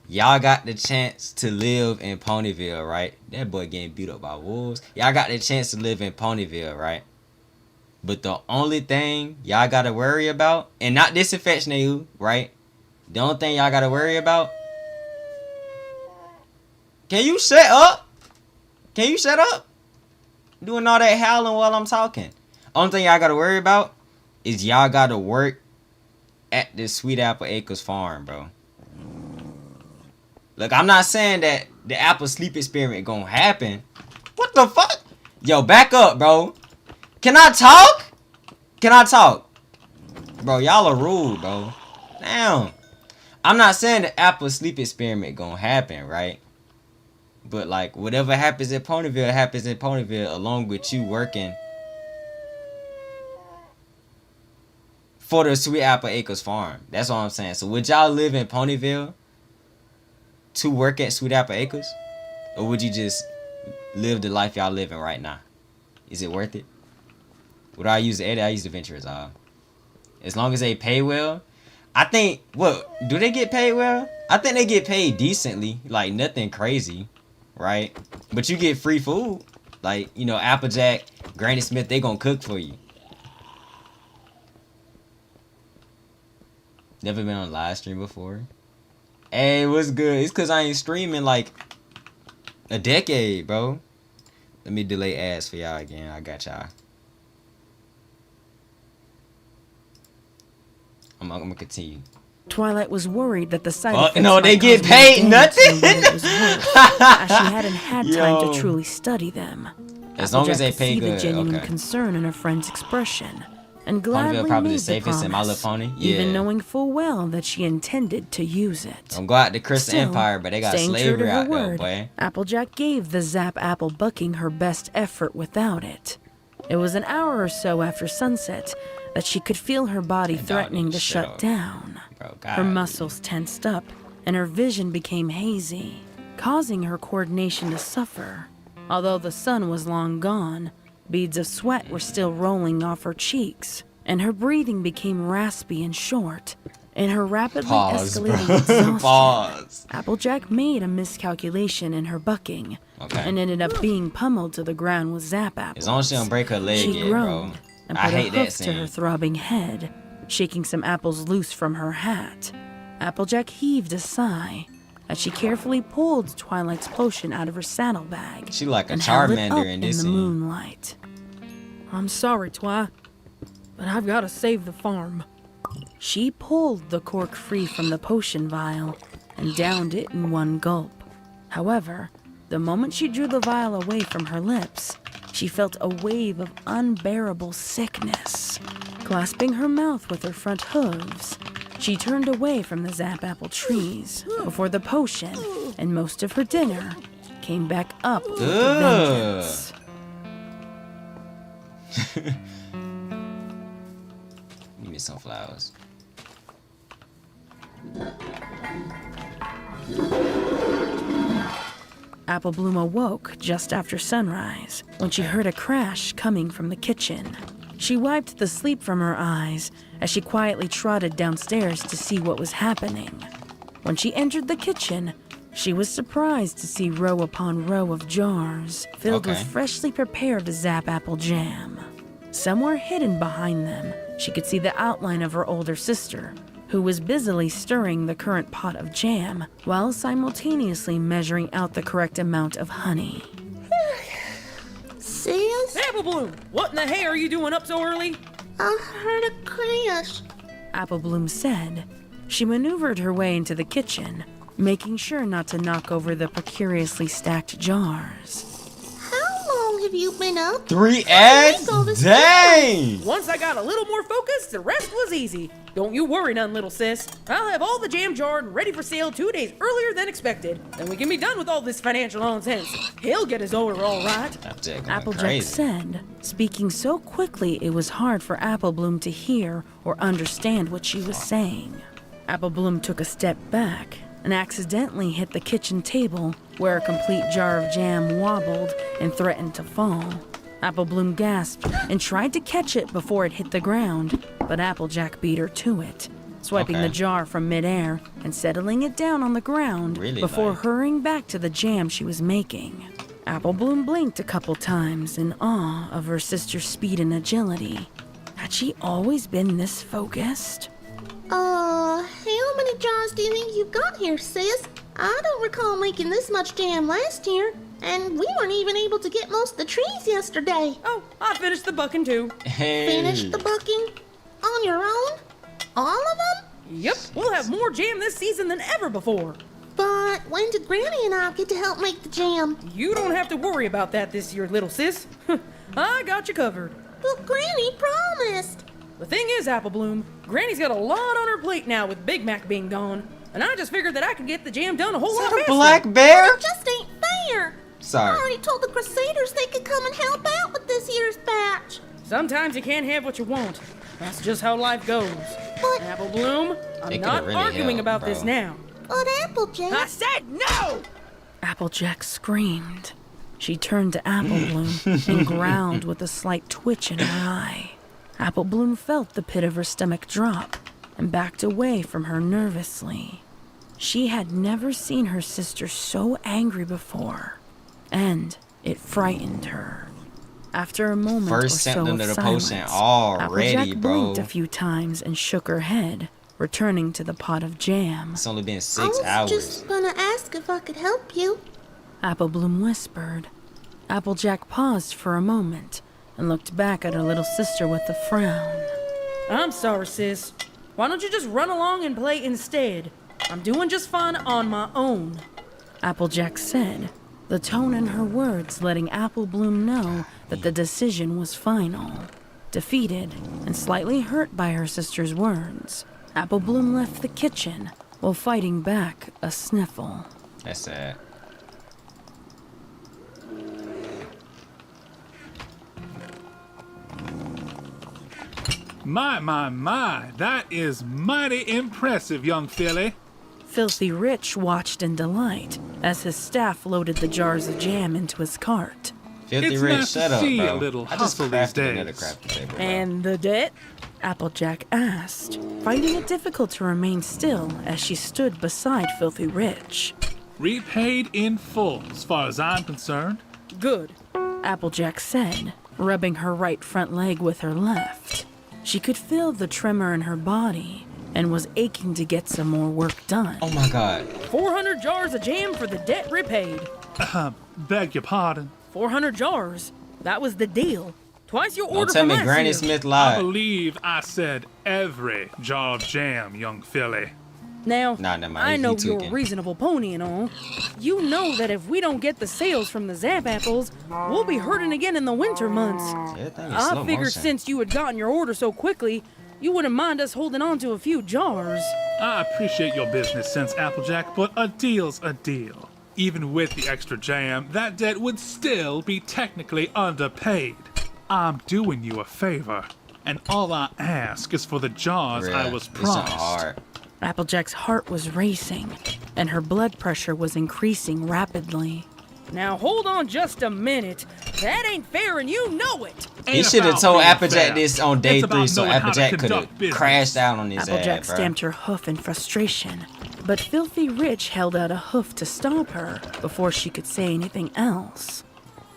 y'all got the chance to live in Ponyville, right? That boy getting beat up by wolves. Y'all got the chance to live in Ponyville, right? But the only thing y'all gotta worry about, and not disaffection you, right? The only thing y'all gotta worry about. Can you shut up? Can you shut up? Doing all that howling while I'm talking. Only thing y'all gotta worry about is y'all gotta work at the Sweet Apple Acres farm, bro. Look, I'm not saying that the apple sleep experiment gonna happen. What the fuck? Yo, back up, bro. Can I talk? Can I talk? Bro, y'all are rude, bro. Damn. I'm not saying the apple sleep experiment gonna happen, right? But like whatever happens in Ponyville happens in Ponyville, along with you working for the Sweet Apple Acres farm. That's all I'm saying. So would y'all live in Ponyville to work at Sweet Apple Acres? Or would you just live the life y'all living right now? Is it worth it? Would I use the edit? I use the Ventures all. As long as they pay well. I think, what, do they get paid well? I think they get paid decently. Like, nothing crazy, right? But you get free food. Like, you know, Applejack, Granny Smith, they gonna cook for you. Never been on a live stream before. Hey, what's good? It's because I ain't streaming, like, a decade, bro. Let me delay ads for y'all again. I got y'all. I'm gonna continue. Twilight was worried that the side effects no, they might get cause paid more damage nothing. than what it was worth, as she hadn't had time Yo. to truly study them. As long as they Applejack could pay see good, the genuine okay. concern in her friend's expression, and Ponyville gladly probably made the safest the in My promise, Little Pony. even Yeah. knowing full well that she intended to use it. Don't go out to Crystal Still, Empire, but they got staying true to slavery her out there, word, boy. Applejack gave the Zap Apple bucking her best effort without it. It was an hour or so after sunset that she could feel her body That dog threatening need to to shut shut up. down. Bro, Her God. muscles tensed up, and her vision became hazy, causing her coordination to suffer. Although the sun was long gone, beads of sweat were still rolling off her cheeks, and her breathing became raspy and short. In her rapidly Pause, bro. escalating exhaustion, Pause. Applejack made a miscalculation in her bucking, Okay. and ended up being pummeled to the ground with Zap Apples. As long as she don't break her leg She yet, bro. groaned and I put hate a that hoof to her scene. throbbing head, shaking some apples loose from her hat. Applejack heaved a sigh as she carefully pulled Twilight's potion out of her saddlebag. She like a and held it Charmander up in this the scene. moonlight. I'm sorry, Twi, but I've got to save the farm. She pulled the cork free from the potion vial and downed it in one gulp. However, the moment she drew the vial away from her lips, she felt a wave of unbearable sickness. Clasping her mouth with her front hooves, she turned away from the Zap Apple trees before the potion and most of her dinner came back up with a vengeance. Give me some flowers. Apple Bloom awoke just after sunrise when she heard a crash coming from the kitchen. She wiped the sleep from her eyes as she quietly trotted downstairs to see what was happening. When she entered the kitchen, she was surprised to see row upon row of jars filled with Okay. freshly prepared Zap Apple jam. Somewhere hidden behind them, she could see the outline of her older sister, who was busily stirring the current pot of jam while simultaneously measuring out the correct amount of honey. Sis, Apple Bloom, what in the hay are you doing up so early? I heard a crash. Apple Bloom said. She maneuvered her way into the kitchen, making sure not to knock over the precariously stacked jars. How long have you been up? 3 eggs? all this Dang! Once I got a little more focused, the rest was easy. Don't you worry none, little sis. I'll have all the jam jarred and ready for sale 2 days earlier than expected. Then we can be done with all this financial nonsense. He'll get his order all right. Applejack going Applejack crazy. said, speaking so quickly it was hard for Apple Bloom to hear or understand what she was saying. Apple Bloom took a step back and accidentally hit the kitchen table where a complete jar of jam wobbled and threatened to fall. Apple Bloom gasped and tried to catch it before it hit the ground, but Applejack beat her to it, swiping Okay. the jar from midair and settling it down on the ground Really, before like- hurrying back to the jam she was making. Apple Bloom blinked a couple times in awe of her sister's speed and agility. Had she always been this focused? How many jars do you think you got here, sis? I don't recall making this much jam last year, and we weren't even able to get most of the trees yesterday. Oh, I finished the bucking too. Hey. Finished the bucking? On your own? All of them? Yep, we'll have more jam this season than ever before. But when did Granny and I get to help make the jam? You don't have to worry about that this year, little sis. I got you covered. But Granny promised. The thing is, Apple Bloom, Granny's got a lot on her plate now with Big Mac being gone. And I just figured that I could get the jam done a whole lot faster. Black bear? It just ain't fair. Sorry. I already told the Crusaders they could come and help out with this year's batch. Sometimes you can't have what you want. That's just how life goes. But, Apple Bloom, They I'm coulda not really arguing helped, about bro. this now. but Applejack. I said no! Applejack screamed. She turned to Apple Bloom and growled with a slight twitch in her eye. Apple Bloom felt the pit of her stomach drop and backed away from her nervously. She had never seen her sister so angry before, and it frightened her. After a moment First or so symptom of of the silence, potion already, Applejack bro. blinked a few times and shook her head, returning to the pot of jam. It's only been I 6 was hours. just gonna ask if I could help you. Apple Bloom whispered. Applejack paused for a moment and looked back at her little sister with a frown. I'm sorry, sis. Why don't you just run along and play instead? I'm doing just fine on my own. Applejack said, the tone in her words letting Apple Bloom know that the decision was final. Defeated and slightly hurt by her sister's words, Apple Bloom left the kitchen while fighting back a sniffle. That's sad. My, that is mighty impressive, young filly. Filthy Rich watched in delight as his staff loaded the jars of jam into his cart. Filthy It's Rich, nice to shut up, see bro. a little I just hustle these crafted another days. crafting table, bro. And the debt? Applejack asked, finding it difficult to remain still as she stood beside Filthy Rich. Repaid in full, as far as I'm concerned. Good. Applejack said, rubbing her right front leg with her left. She could feel the tremor in her body and was aching to get some more work done. Oh my god. 400 jars of jam for the debt repaid. Beg your pardon. 400 jars. That was the deal. Twice your Don't order tell from me last Granny year. Smith I lied. believe I said every jar of jam, young filly. Now, Nah, never mind. I He know you're a tweaking. reasonable pony and all. You know that if we don't get the sales from the Zap apples, we'll be hurting again in the winter months. Everything is I slow figured motion. since you had gotten your order so quickly, you wouldn't mind us holding on to a few jars. I appreciate your business sense, Applejack, but a deal's a deal. Even with the extra jam, that debt would still be technically underpaid. I'm doing you a favor, and all I ask is for the jars I Bruh, was this shit promised. hard. Applejack's heart was racing, and her blood pressure was increasing rapidly. Now hold on just a minute. That ain't fair and you know it. He Ain't should have about told being Applejack fair. this on day It's about 3 so knowing how to Applejack could conduct have business. crashed out on his Applejack ass, bro. stamped her hoof in frustration, but Filthy Rich held out a hoof to stop her before she could say anything else.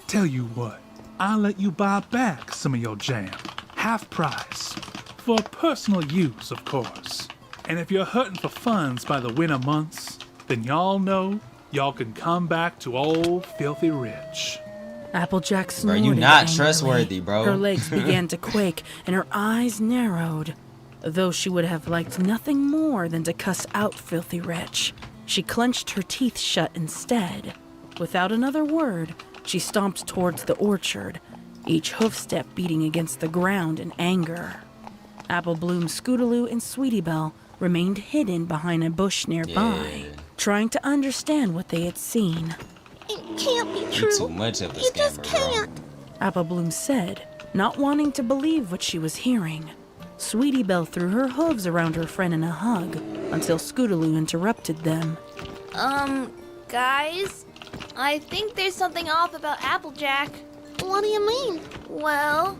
Tell you what, I'll let you buy back some of your jam. Half price. For personal use, of course. And if you're hurting for funds by the winter months, then y'all know y'all can come back to old Filthy Rich. Applejack Bro, snorted you not angrily. trustworthy, bro. Her legs began to quake and her eyes narrowed. Though she would have liked nothing more than to cuss out Filthy Rich, she clenched her teeth shut instead. Without another word, she stomped towards the orchard, each hoof step beating against the ground in anger. Apple Bloom, Scootaloo, and Sweetie Belle remained hidden behind a bush nearby, Yeah. trying to understand what they had seen. It can't be You true. too much of a You just scammer, bro. can't. Apple Bloom said, not wanting to believe what she was hearing. Sweetie Belle threw her hooves around her friend in a hug until Scootaloo interrupted them. Guys, I think there's something off about Applejack. What do you mean? Well,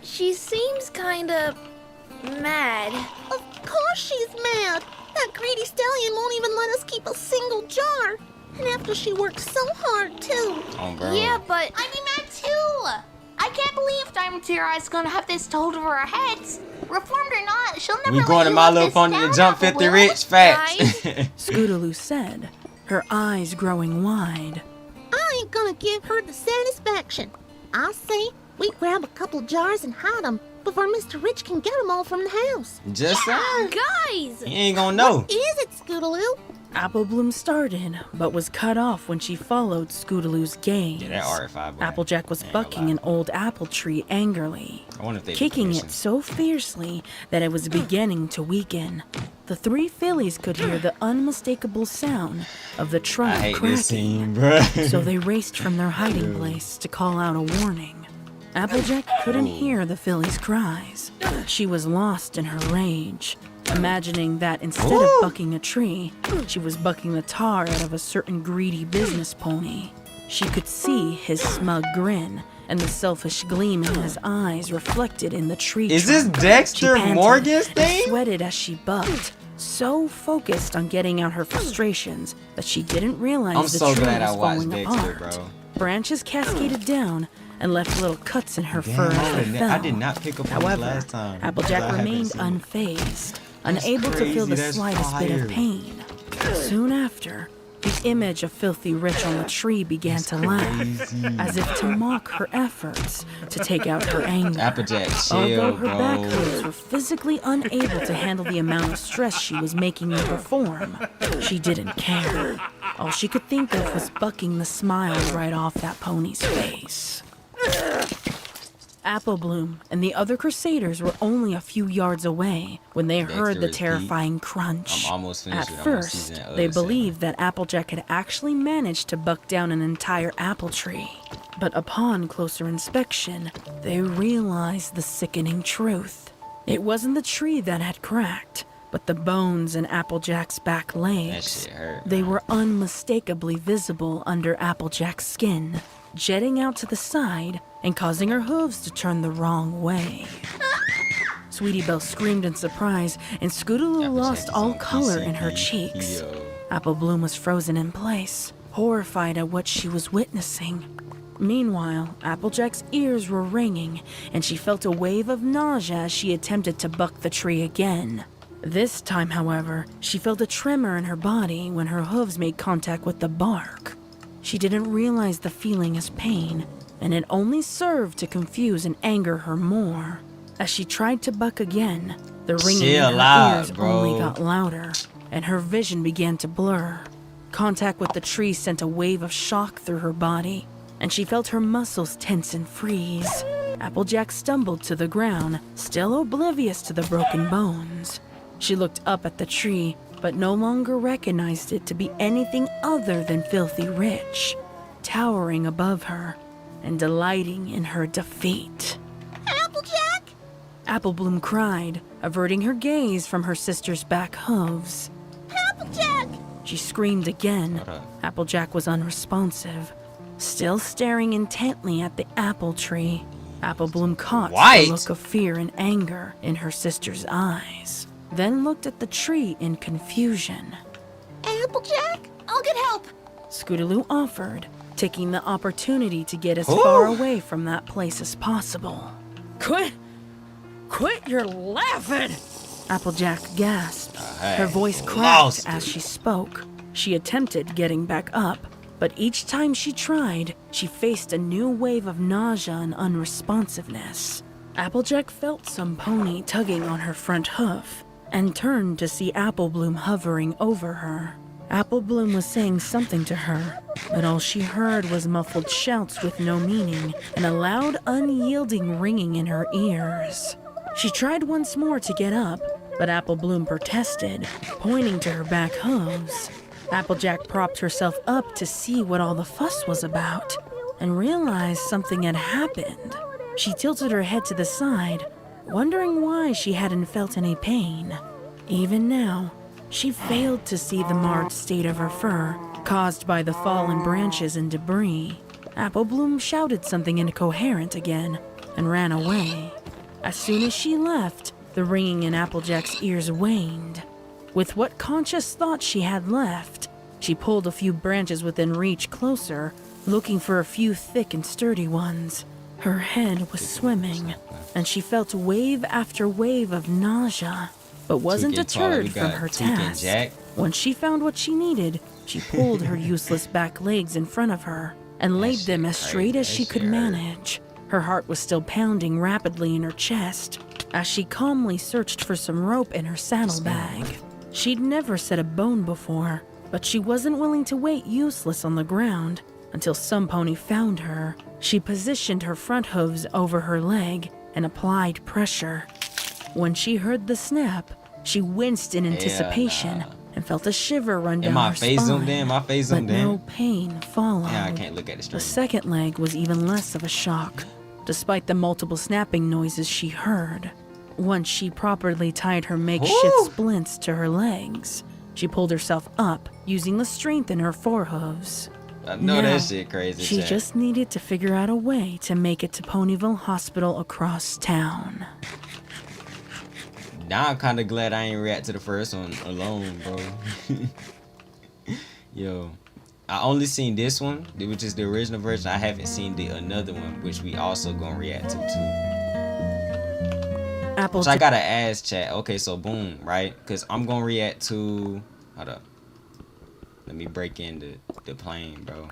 she seems kinda mad. Of course she's mad. That greedy stallion won't even let us keep a single jar. And after she worked so hard, too. Oh, bro. Yeah, but I'd be mad too. I can't believe Diamond Tiara is gonna have this told over our heads. Reformed or not, she'll never We let going to you My live Little this Pony to down, jump Apple 50 Bloom. rich facts. Scootaloo said, her eyes growing wide. I ain't gonna give her the satisfaction. I say we grab a couple jars and hide them before Mr. Rich can get them all from the house. Just saying. guys, He ain't gonna know. Is it, Scootaloo? Apple Bloom started, but was cut off when she followed Scootaloo's gaze. Yeah, that R5 boy. Applejack was Ain't bucking gonna an old apple tree angrily, I wonder if they kicking it permission. so fiercely that it was beginning to weaken. The three fillies could hear the unmistakable sound of the I trunk hate cracking, this scene, bro. so they raced from their hiding place to call out a warning. Applejack couldn't hear the filly's cries. She was lost in her rage, imagining that instead of bucking a tree, she was bucking the tar out of a certain greedy business pony. She could see his smug grin and the selfish gleam in his eyes reflected in the tree Is this trunk. Dexter She panted Morgan's and thing? sweated as she bucked, so focused on getting out her frustrations that she didn't realize I'm the so tree glad I was watched falling Dexter, apart. bro. Branches cascaded down and left little cuts in her Damn, fur as they fell. I did not pick up on However, this last time. Applejack I haven't remained seen it. unfazed, unable to feel crazy, the that's slightest bit fire. of pain. Soon after, the image of Filthy Rich on the tree began to laugh, as if to mock her efforts to take out her anger. Applejack, Although chill, her back bro. hooves were physically unable to handle the amount of stress she was making them perform, she didn't care. All she could think of was bucking the smile right off that pony's face. Apple Bloom and the other Crusaders were only a few yards away when they heard the is terrifying crunch. I'm almost finished At with almost first, season they 11. believed that Applejack had actually managed to buck down an entire apple tree. But upon closer inspection, they realized the sickening truth. It wasn't the tree that had cracked, but the bones in Applejack's back legs. shit hurt. They were unmistakably visible under Applejack's skin, jetting out to the side and causing her hooves to turn the wrong way. Sweetie Belle screamed in surprise, and Scootaloo Applejack lost is all on color in her PCP, cheeks. yo. Apple Bloom was frozen in place, horrified at what she was witnessing. Meanwhile, Applejack's ears were ringing, and she felt a wave of nausea as she attempted to buck the tree again. This time, however, she felt a tremor in her body when her hooves made contact with the bark. She didn't realize the feeling as pain, and it only served to confuse and anger her more. As she tried to buck again, the ringing in her Chill out, ears bro. only got louder, and her vision began to blur. Contact with the tree sent a wave of shock through her body, and she felt her muscles tense and freeze. Applejack stumbled to the ground, still oblivious to the broken bones. She looked up at the tree, but no longer recognized it to be anything other than Filthy Rich, towering above her and delighting in her defeat. Applejack? Apple Bloom cried, averting her gaze from her sister's back hooves. Applejack! She screamed again. What up? Applejack was unresponsive, still staring intently at the apple tree. Apple Bloom caught White? the look of fear and anger in her sister's eyes, then looked at the tree in confusion. Applejack? I'll get help. Scootaloo offered, taking the opportunity to get as far away from that place as possible. Quit your laughing! Applejack gasped. Her voice lost cracked as she spoke. She attempted getting back up, but each time she tried, she faced a new wave of nausea and unresponsiveness. Applejack felt some pony tugging on her front hoof and turned to see Apple Bloom hovering over her. Apple Bloom was saying something to her, but all she heard was muffled shouts with no meaning and a loud, unyielding ringing in her ears. She tried once more to get up, but Apple Bloom protested, pointing to her back hooves. Applejack propped herself up to see what all the fuss was about and realized something had happened. She tilted her head to the side, wondering why she hadn't felt any pain. Even now, she failed to see the marred state of her fur, caused by the fallen branches and debris. Apple Bloom shouted something incoherent again and ran away. As soon as she left, the ringing in Applejack's ears waned. With what conscious thought she had left, she pulled a few branches within reach closer, looking for a few thick and sturdy ones. Her head was swimming, and she felt wave after wave of nausea, but wasn't Tweaking Taller, deterred we from got her Tweaking task. Jack. Once she found what she needed, she pulled her useless back legs in front of her and laid them as straight as she could manage. Her heart was still pounding rapidly in her chest as she calmly searched for some rope in her saddlebag. She'd never set a bone before, But she wasn't willing to wait useless on the ground until some pony found her. She positioned her front hooves over her leg and applied pressure. When she heard the snap, she winced in anticipation and felt a shiver run down her spine. Zoomed in? My face zoomed but in? no pain followed. Yeah, I can't look at the The stream. second leg was even less of a shock, despite the multiple snapping noises she heard. Once she properly tied her makeshift splints to her legs, she pulled herself up using the strength in her forehooves. I know Now, that shit crazy. she chat. just needed to figure out a way to make it to Ponyville Hospital across town. Now I'm kind of glad I ain't react to the first one alone, bro. Yo, I only seen this one, which is the original version. I haven't seen the another one, which we also gonna react to too. So I gotta ask chat. Okay, so boom, right? Cause I'm gonna react to. Hold up. Let me break in the plane, bro.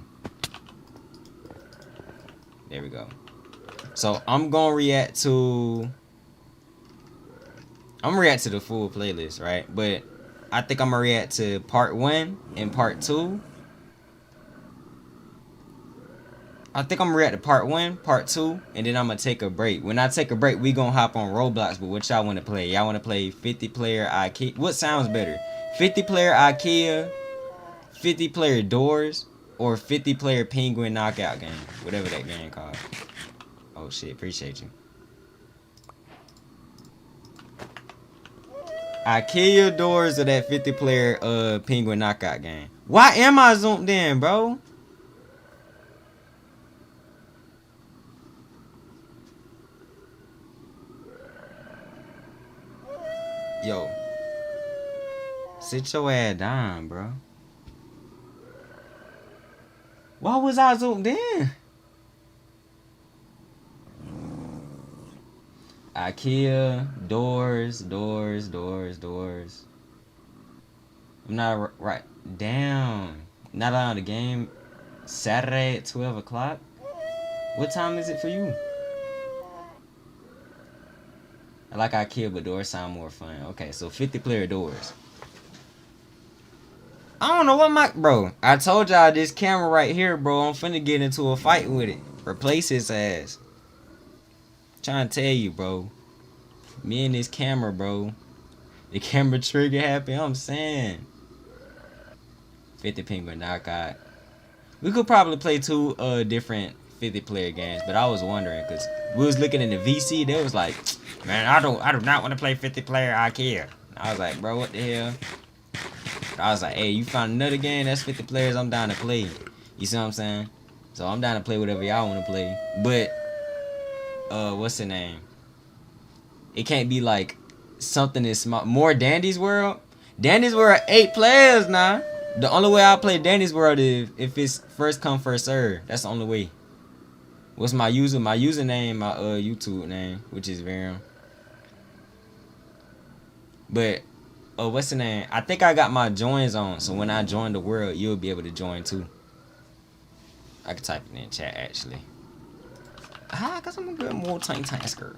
There we go. So I'm gonna react to. I'm gonna react to the full playlist, right? But I think I'm gonna react to part 1 and part 2. I think I'm gonna react to part 1, part 2, and then I'm gonna take a break. When I take a break, we gonna hop on Roblox. But what y'all wanna play? Y'all wanna play 50-player IKEA? What sounds better? 50-player IKEA, 50-player Doors, or 50-player Penguin Knockout game? Whatever that game called. Oh shit, appreciate you. IKEA, Doors, or that 50-player Penguin Knockout game? Why am I zoomed in, bro? Yo, sit your ass down, bro. Why was I zoomed in? IKEA, Doors. I'm not right. Damn. Not on the game. Saturday at 12 o'clock? What time is it for you? I like IKEA, but Doors sound more fun. Okay, so 50-player Doors. I don't know what bro, I told y'all this camera right here, bro. I'm finna get into a fight with it. Replace his ass. Trying to tell you, bro. Me and this camera, bro. The camera trigger happy, I'm saying. 50 Penguin Knockout. We could probably play 2 different 50-player games, but I was wondering, because we was looking in the VC, they was like, man, I do not want to play 50-player IKEA. I was like, bro, what the hell? I was like, hey, you found another game that's 50 players, I'm down to play. You see what I'm saying? So I'm down to play whatever y'all want to play. But, what's the name? It can't be like something that's small. More Dandy's World? Dandy's World 8 players now. The only way I play Dandy's World is if it's first come, first serve. That's the only way. What's my user? My username, my YouTube name, which is Verum. But what's the name? I think I got my joins on, so when I join the world, you'll be able to join too. I can type it in chat actually. Cause I'm a good multitasker.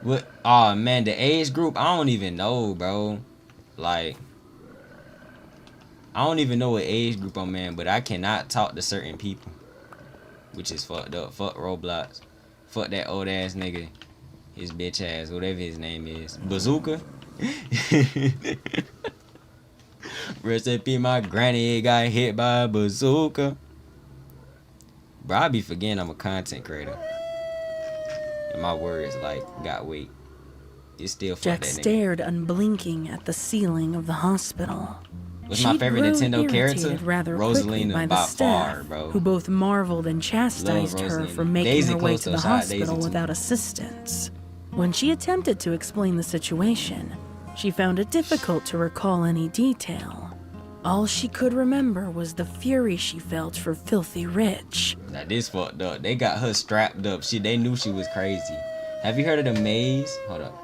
What? Oh man, the age group, I don't even know, bro. Like, I don't even know what age group I'm in, but I cannot talk to certain people, which is fucked up. Fuck Roblox. Fuck that old ass nigga. His bitch ass, whatever his name is. Bazooka? Recipe, my granny got hit by a bazooka. Bro, I be forgetting I'm a content creator. And my words, like, got weight. It's still fuck Jack that nigga. stared unblinking at the ceiling of the hospital. What's my She'd favorite grown Nintendo character? irritated rather quickly Rosalina by the by staff, far, bro. who both marveled and chastised Love her Rosalina. for making Daisy her way close to to the a shot, Daisy hospital too. without assistance. When she attempted to explain the situation, she found it difficult to recall any detail. All she could remember was the fury she felt for Filthy Rich. Now this fucked up. They got her strapped up. They knew she was crazy. Have you heard of the Maze? Hold up.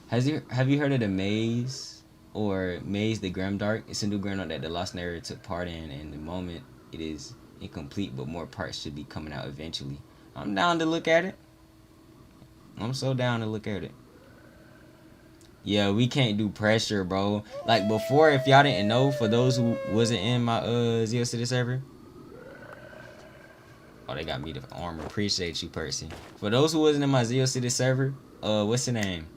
Have you heard of the Maze or Maze the Grimdark? It's a new Grimdark that the Lost Narrator took part in, and the moment it is incomplete, but more parts should be coming out eventually. I'm down to look at it. I'm so down to look at it. Yeah, we can't do pressure, bro. Like before, if y'all didn't know, for those who wasn't in my Zero City server. Oh, they got me the armor. Appreciate you, Percy. For those who wasn't in my Zero City server, what's the name?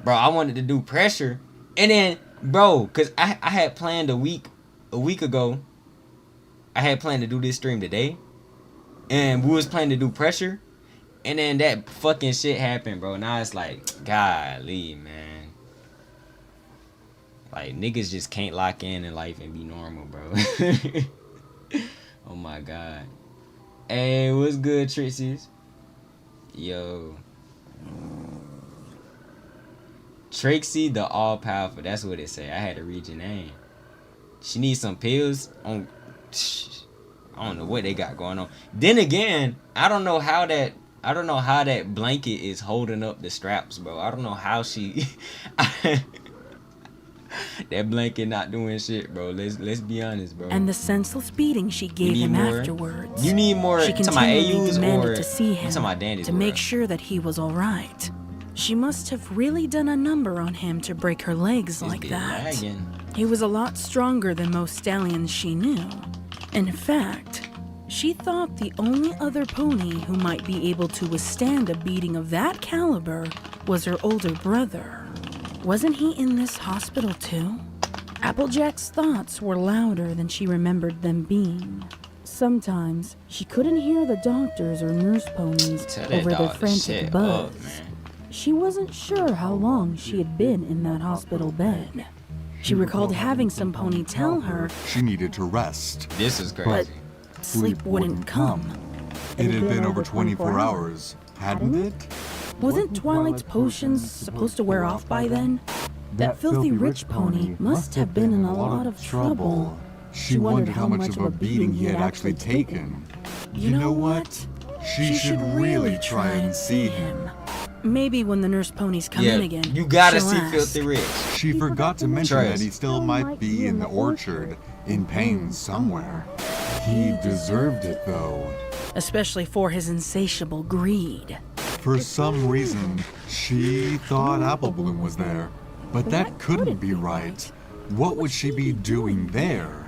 Bro, I wanted to do pressure. And then, bro, cause I had planned a week ago. I had planned to do this stream today. And we was planning to do pressure. And then that fucking shit happened, bro. Now it's like, golly, man. Like, niggas just can't lock in life and be normal, bro. Oh, my God. Hey, what's good, Trixies? Yo. Trixie the all-powerful. That's what it say. I had to read your name. She needs some pills. I don't know what they got going on. Then again, I don't know how that blanket is holding up the straps, bro. I don't know how she that blanket not doing shit, bro. Let's be honest, bro. And the senseless beating she gave him afterwards. You need more. She continually demanded to see him to make sure that he was all right. She must have really done a number on him to break her legs like that. Lagging. He was a lot stronger than most stallions she knew. In fact, she thought the only other pony who might be able to withstand a beating of that caliber was her older brother. Wasn't he in this hospital too? Applejack's thoughts were louder than she remembered them being. Sometimes she couldn't hear the doctors or nurse ponies over their frantic buzz. She wasn't sure how long she had been in that hospital bed. She recalled having some pony tell her she needed to rest. This is crazy. But sleep wouldn't come. It had been over 24 hours, hadn't it? Wasn't Twilight's potions supposed to wear off by then? That filthy rich pony must have been in a lot of trouble. She wondered how much of a beating he had actually taken. You know what? She should really try and see him. Maybe when the nurse ponies come in again. You gotta she'll see ask. Filthy Rich. She forgot to mention that he still might be in the orchard, in pain somewhere. He deserved it, though. Especially for his insatiable greed. For some reason, she thought Apple Bloom was there. But that couldn't be right. What would she be doing there?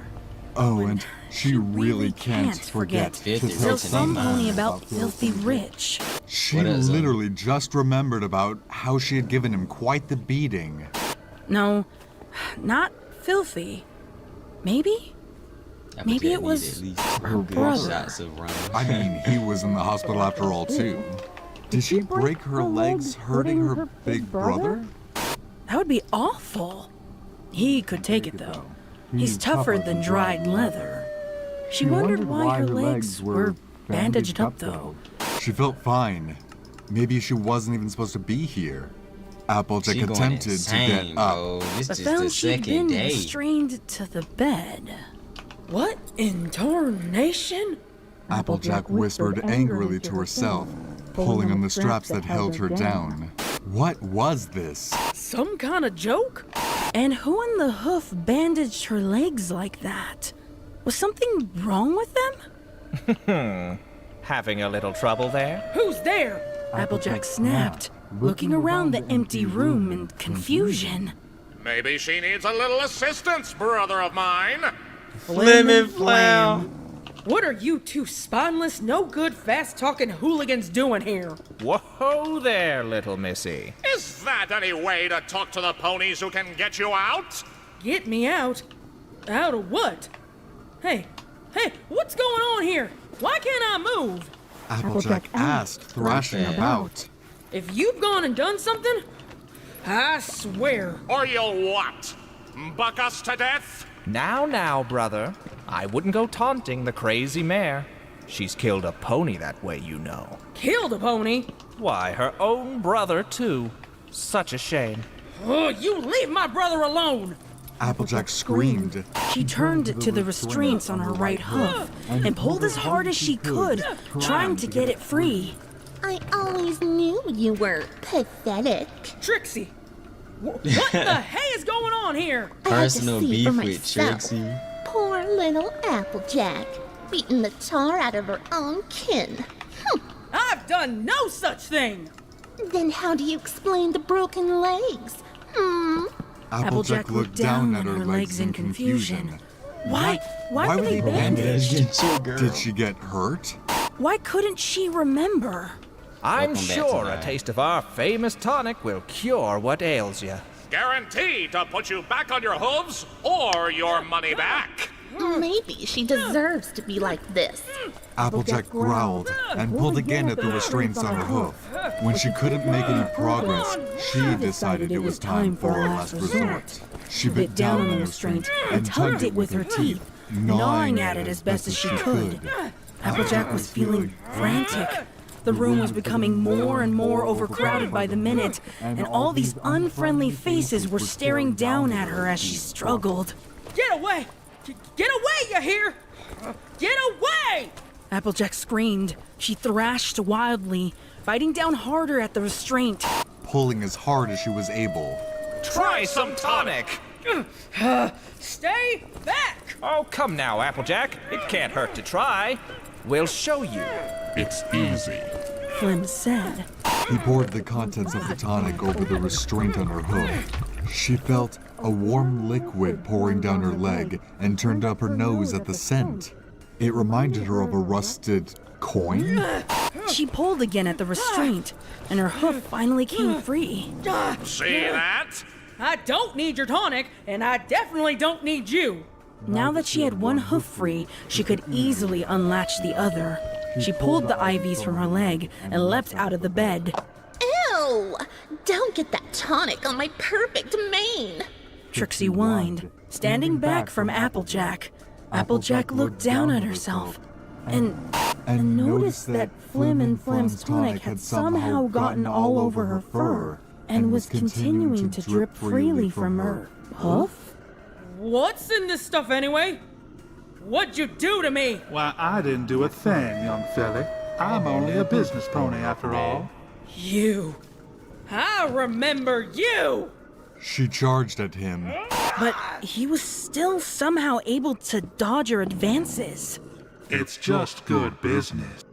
Oh, and she really can't forget to tell some pony someone about Filthy Rich. She literally just remembered about how she had given him quite the beating. No, not Filthy. Maybe? Maybe it was her brother. I mean, he was in the hospital after all, too. Did she break her legs hurting her big brother? That would be awful. He could take it, though. He's tougher than dried leather. She wondered why her legs were bandaged up, though. She felt fine. Maybe she wasn't even supposed to be here. Applejack attempted to get up. But found she'd been restrained to the bed. What in tarnation? Applejack whispered angrily to herself, pulling on the straps that held her down. What was this? Some kind of joke? And who in the hoof bandaged her legs like that? Was something wrong with them? Having a little trouble there? Who's there? Applejack snapped, looking around the empty room in confusion. Maybe she needs a little assistance, brother of mine. Flim and Flam. What are you two spineless, no-good, fast-talking hooligans doing here? Whoa there, little missy. Is that any way to talk to the ponies who can get you out? Get me out? Out of what? Hey, what's going on here? Why can't I move? Applejack asked, thrashing about. If you've gone and done something, I swear. Or you'll what? Buck us to death? Now, brother. I wouldn't go taunting the crazy mare. She's killed a pony that way, you know. Killed a pony? Why, her own brother, too. Such a shame. Oh, you leave my brother alone! Applejack screamed. She turned to the restraints on her right hoof and pulled as hard as she could, trying to get it free. I always knew you were pathetic. Trixie! What the hey is going on here? Personal beef with Trixie. Poor little Applejack, beating the tar out of her own kin. I've done no such thing! Then how do you explain the broken legs? Applejack looked down at her legs in confusion. Why were they bandaged? bandaged? Did she get hurt? Why couldn't she remember? I'm Welcome back sure to a life. taste of our famous tonic will cure what ails you. Guaranteed to put you back on your hooves or your money back. Maybe she deserves to be like this. Applejack growled and pulled again at the restraints on her hoof. When she couldn't make any progress, she decided it was time for a last resort. She bit down on the restraint and tugged it with her teeth, gnawing at it as best as she could. Applejack was feeling frantic. The room was becoming more and more overcrowded by the minute, and all these unfriendly faces were staring down at her as she struggled. Get away! Get away, you hear? Get away! Applejack screamed. She thrashed wildly, biting down harder at the restraint. Pulling as hard as she was able. Try some tonic! Stay back! Oh, come now, Applejack. It can't hurt to try. We'll show you. It's easy. Flim said. He poured the contents of the tonic over the restraint on her hoof. She felt a warm liquid pouring down her leg and turned up her nose at the scent. It reminded her of a rusted coin? She pulled again at the restraint, and her hoof finally came free. See that? I don't need your tonic, and I definitely don't need you. Now that she had one hoof free, she could easily unlatch the other. She pulled the IVs from her leg and leapt out of the bed. Ew! Don't get that tonic on my perfect mane! Trixie whined, standing back from Applejack. Applejack looked down at herself and noticed that Flim and Flim's tonic had somehow gotten all over her fur and was continuing to drip freely from her hoof. What's in this stuff anyway? What'd you do to me? Why, I didn't do a thing, young filly. I'm only a business pony after all. You. I remember you! She charged at him. But he was still somehow able to dodge her advances. It's just good business.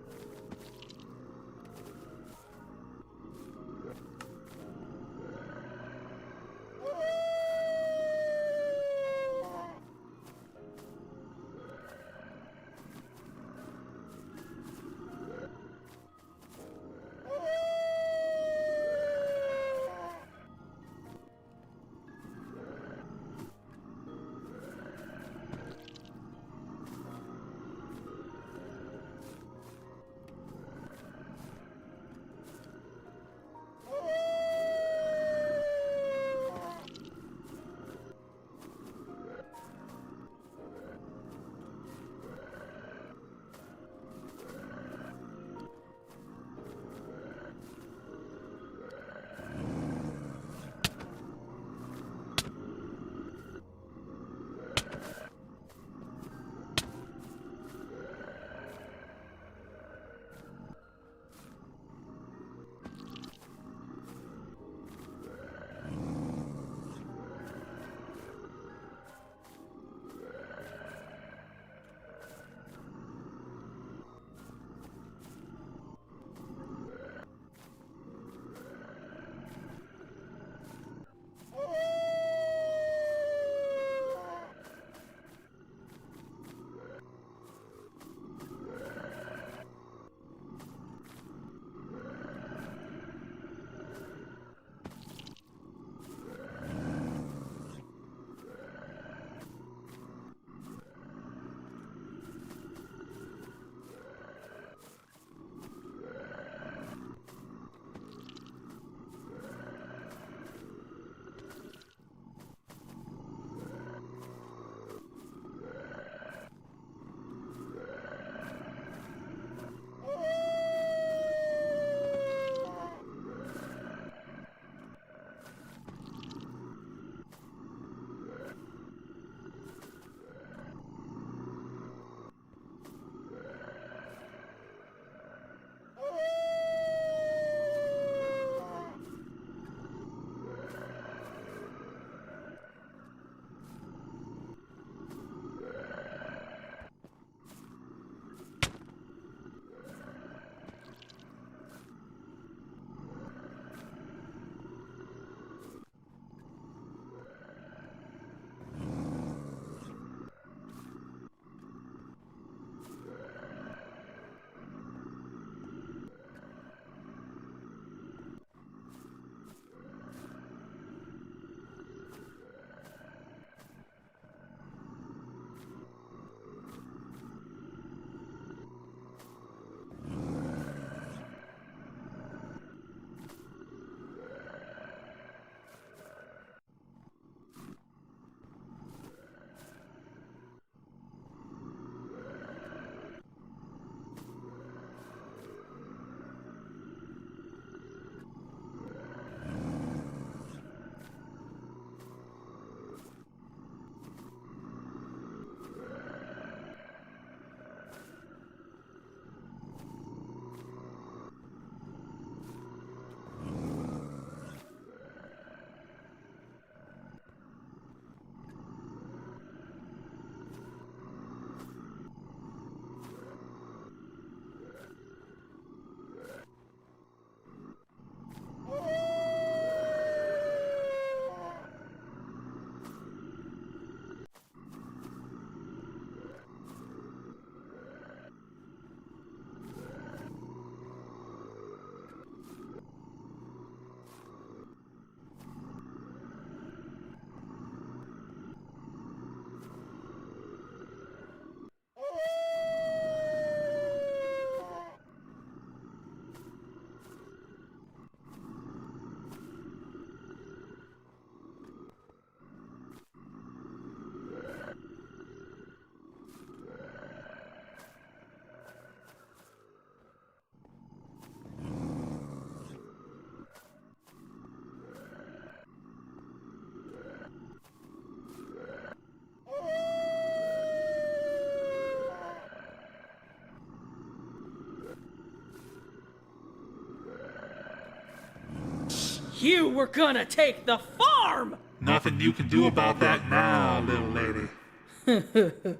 You were gonna take the farm! Nothing you can do about that now, little lady.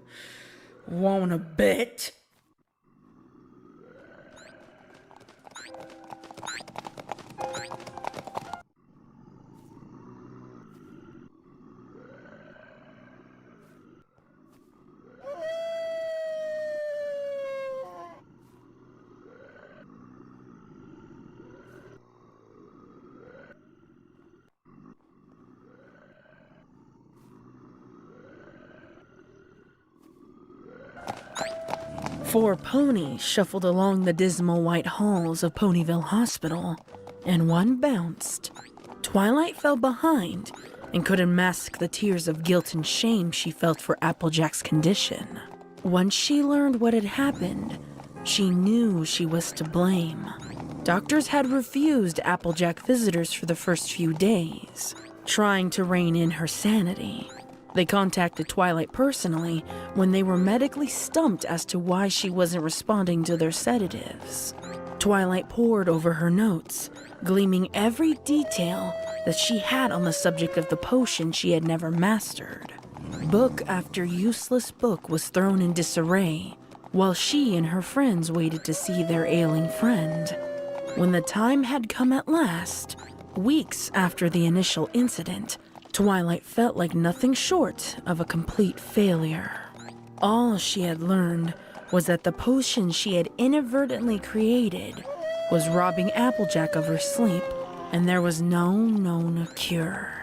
Wanna bet? Four ponies shuffled along the dismal white halls of Ponyville Hospital, and one bounced. Twilight fell behind and couldn't mask the tears of guilt and shame she felt for Applejack's condition. Once she learned what had happened, she knew she was to blame. Doctors had refused Applejack visitors for the first few days, trying to rein in her sanity. They contacted Twilight personally when they were medically stumped as to why she wasn't responding to their sedatives. Twilight pored over her notes, gleaming every detail that she had on the subject of the potion she had never mastered. Book after useless book was thrown in disarray, while she and her friends waited to see their ailing friend. When the time had come at last, weeks after the initial incident, Twilight felt like nothing short of a complete failure. All she had learned was that the potion she had inadvertently created was robbing Applejack of her sleep, and there was no known cure.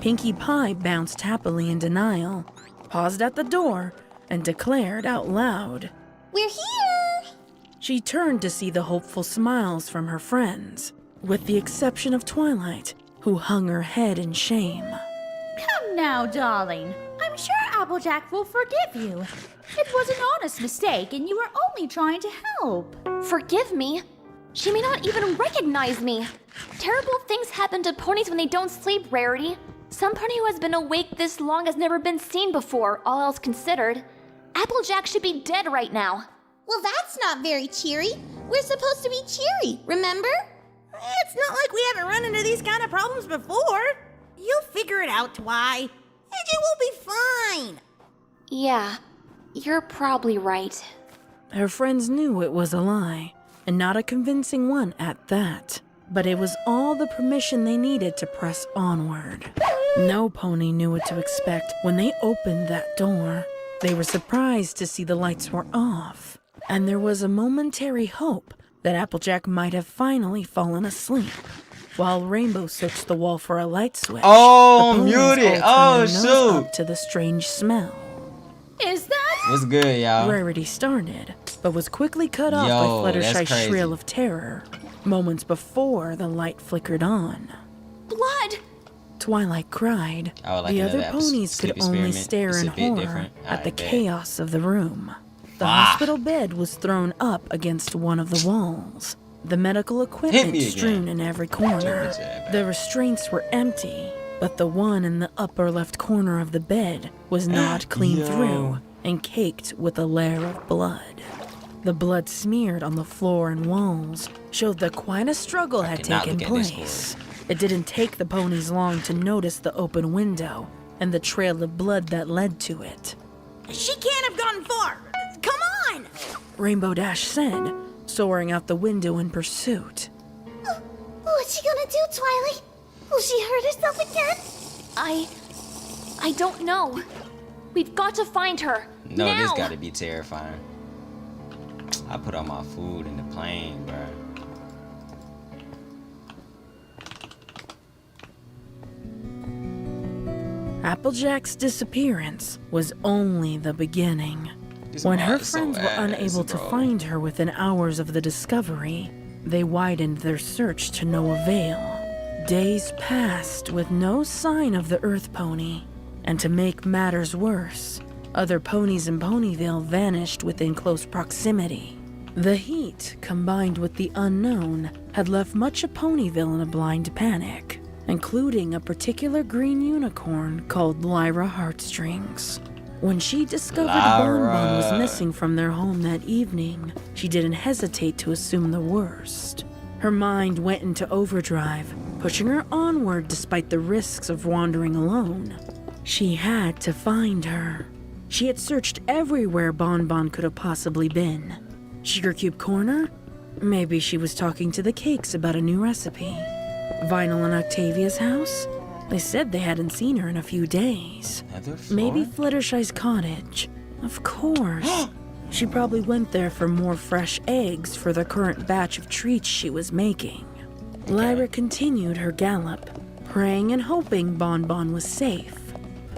Pinkie Pie bounced happily in denial, paused at the door, and declared out loud, "We're here!" She turned to see the hopeful smiles from her friends, with the exception of Twilight, who hung her head in shame. Come now, darling. I'm sure Applejack will forgive you. It was an honest mistake, and you were only trying to help. Forgive me? She may not even recognize me. Terrible things happen to ponies when they don't sleep, Rarity. Some pony who has been awake this long has never been seen before, all else considered. Applejack should be dead right now. Well, that's not very cheery. We're supposed to be cheery, remember? It's not like we haven't run into these kind of problems before. You'll figure it out, Twi. And you will be fine. Yeah, you're probably right. Her friends knew it was a lie, and not a convincing one at that. But it was all the permission they needed to press onward. No pony knew what to expect when they opened that door. They were surprised to see the lights were off, and there was a momentary hope that Applejack might have finally fallen asleep. While Rainbow searched the wall for a light switch, Oh, the ponies muted. all Oh, turned their nose shoot. up to the strange smell. Is that? What's good, y'all? Rarity started, but was quickly cut off Yo, by that's Fluttershy's crazy. shrill of terror, moments before the light flickered on. Blood! Twilight cried. I would like The to know other that ponies sleep could only experiment stare is in a bit horror different. at the I bet. chaos of the room. The Ah. hospital bed was thrown up against one of the walls. The medical equipment again. strewn in every corner. The restraints were empty, but the one in the upper left corner of the bed was gnawed clean Yo. through and caked with a layer of blood. The blood smeared on the floor and walls showed that quite a struggle had cannot taken look at this place. It didn't take the ponies long to notice the open window and the trail of blood that led to it. She can't have gotten far. Come on! Rainbow Dash said, soaring out the window in pursuit. What's she gonna do, Twilight? Will she hurt herself again? I don't know. We've got to find her. No, now. this gotta be terrifying. I put all my food in the plane, bro. Applejack's disappearance was only the beginning. This When her mod is so friends were ass, unable to bro. find her within hours of the discovery, they widened their search to no avail. Days passed with no sign of the Earth Pony, and to make matters worse, other ponies in Ponyville vanished within close proximity. The heat, combined with the unknown, had left much of Ponyville in a blind panic, including a particular green unicorn called Lyra Heartstrings. When she discovered Bonbon was Lyra. missing from their home that evening, she didn't hesitate to assume the worst. Her mind went into overdrive pushing her onward despite the risks of wandering alone. She had to find her. She had searched everywhere Bon Bon could have possibly been. Sugar Cube Corner? Maybe she was talking to the cakes about a new recipe. Vinyl and Octavia's house? They said they hadn't seen her in a few days. Maybe Fluttershy's cottage. Of course. She probably went there for more fresh eggs for the current batch of treats she was making. Lyra continued her gallop, praying and hoping Bon Bon was safe.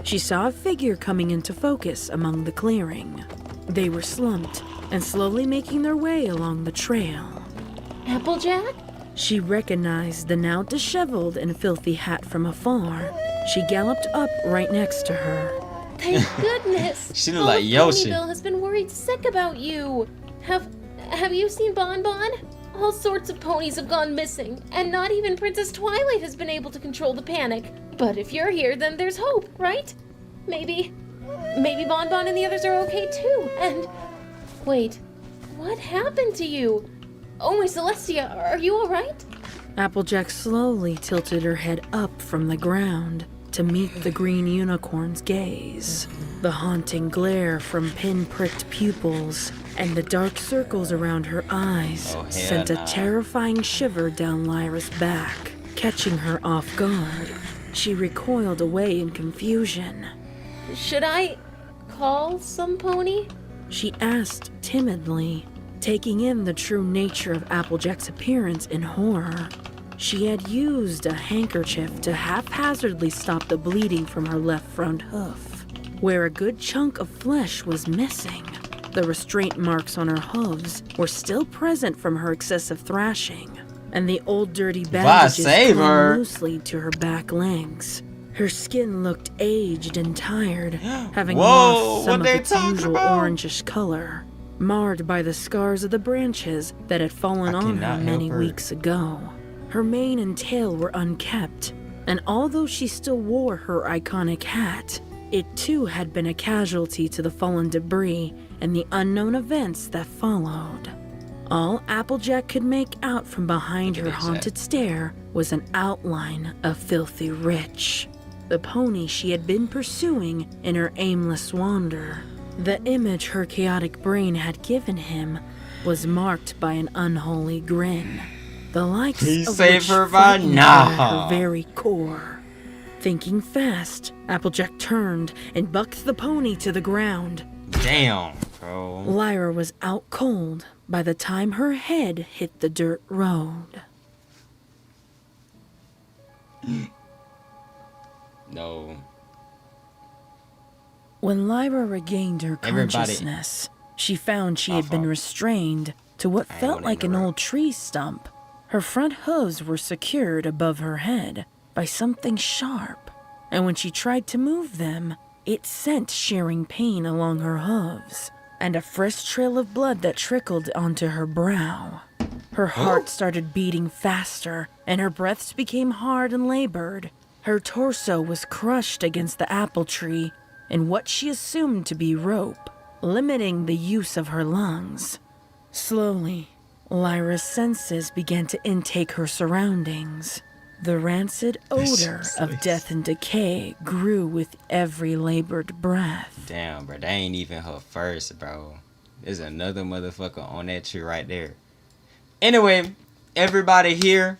She saw a figure coming into focus among the clearing. They were slumped and slowly making their way along the trail. Applejack? She recognized the now disheveled and filthy hat from afar. She galloped up right next to her. Thank goodness! She looked like Yoshi. Ponyville has been worried sick about you. Have you seen Bon Bon? All sorts of ponies have gone missing, and not even Princess Twilight has been able to control the panic. But if you're here, then there's hope, right? Maybe Bon Bon and the others are okay too. And wait, what happened to you? Oh, my Celestia, are you all right? Applejack slowly tilted her head up from the ground to meet the green unicorn's gaze. The haunting glare from pin-pricked pupils and the dark circles around her eyes sent a terrifying shiver down Lyra's back, catching her off guard. She recoiled away in confusion. Should I call some pony? She asked timidly, taking in the true nature of Applejack's appearance in horror. She had used a handkerchief to haphazardly stop the bleeding from her left front hoof, where a good chunk of flesh was missing. The restraint marks on her hooves were still present from her excessive thrashing, and the old dirty bandages clung loosely to her back legs. Her skin looked aged and tired, having lost some of its usual orangish color, marred by the scars of the branches that had fallen on her many weeks ago. Her mane and tail were unkept, and although she still wore her iconic hat, it too had been a casualty to the fallen debris and the unknown events that followed. All Applejack could make out from behind her haunted stare was an outline of Filthy Rich, the pony she had been pursuing in her aimless wander. The image her chaotic brain had given him was marked by an unholy grin, the likes of which frightened her at her very core. Thinking fast, Applejack turned and bucked the pony to the ground. Damn, bro. Lyra was out cold by the time her head hit the dirt road. No. When Lyra regained her consciousness, she found she had been restrained to what felt like an old tree stump. Her front hooves were secured above her head by something sharp, and when she tried to move them, it sent shearing pain along her hooves, and a fresh trail of blood that trickled onto her brow. Her heart started beating faster, and her breaths became hard and labored. Her torso was crushed against the apple tree in what she assumed to be rope, limiting the use of her lungs. Slowly, Lyra's senses began to intake her surroundings. The rancid odor of death and decay grew with every labored breath. Damn, bro, that ain't even her first, bro. There's another motherfucker on that tree right there. Anyway, everybody here,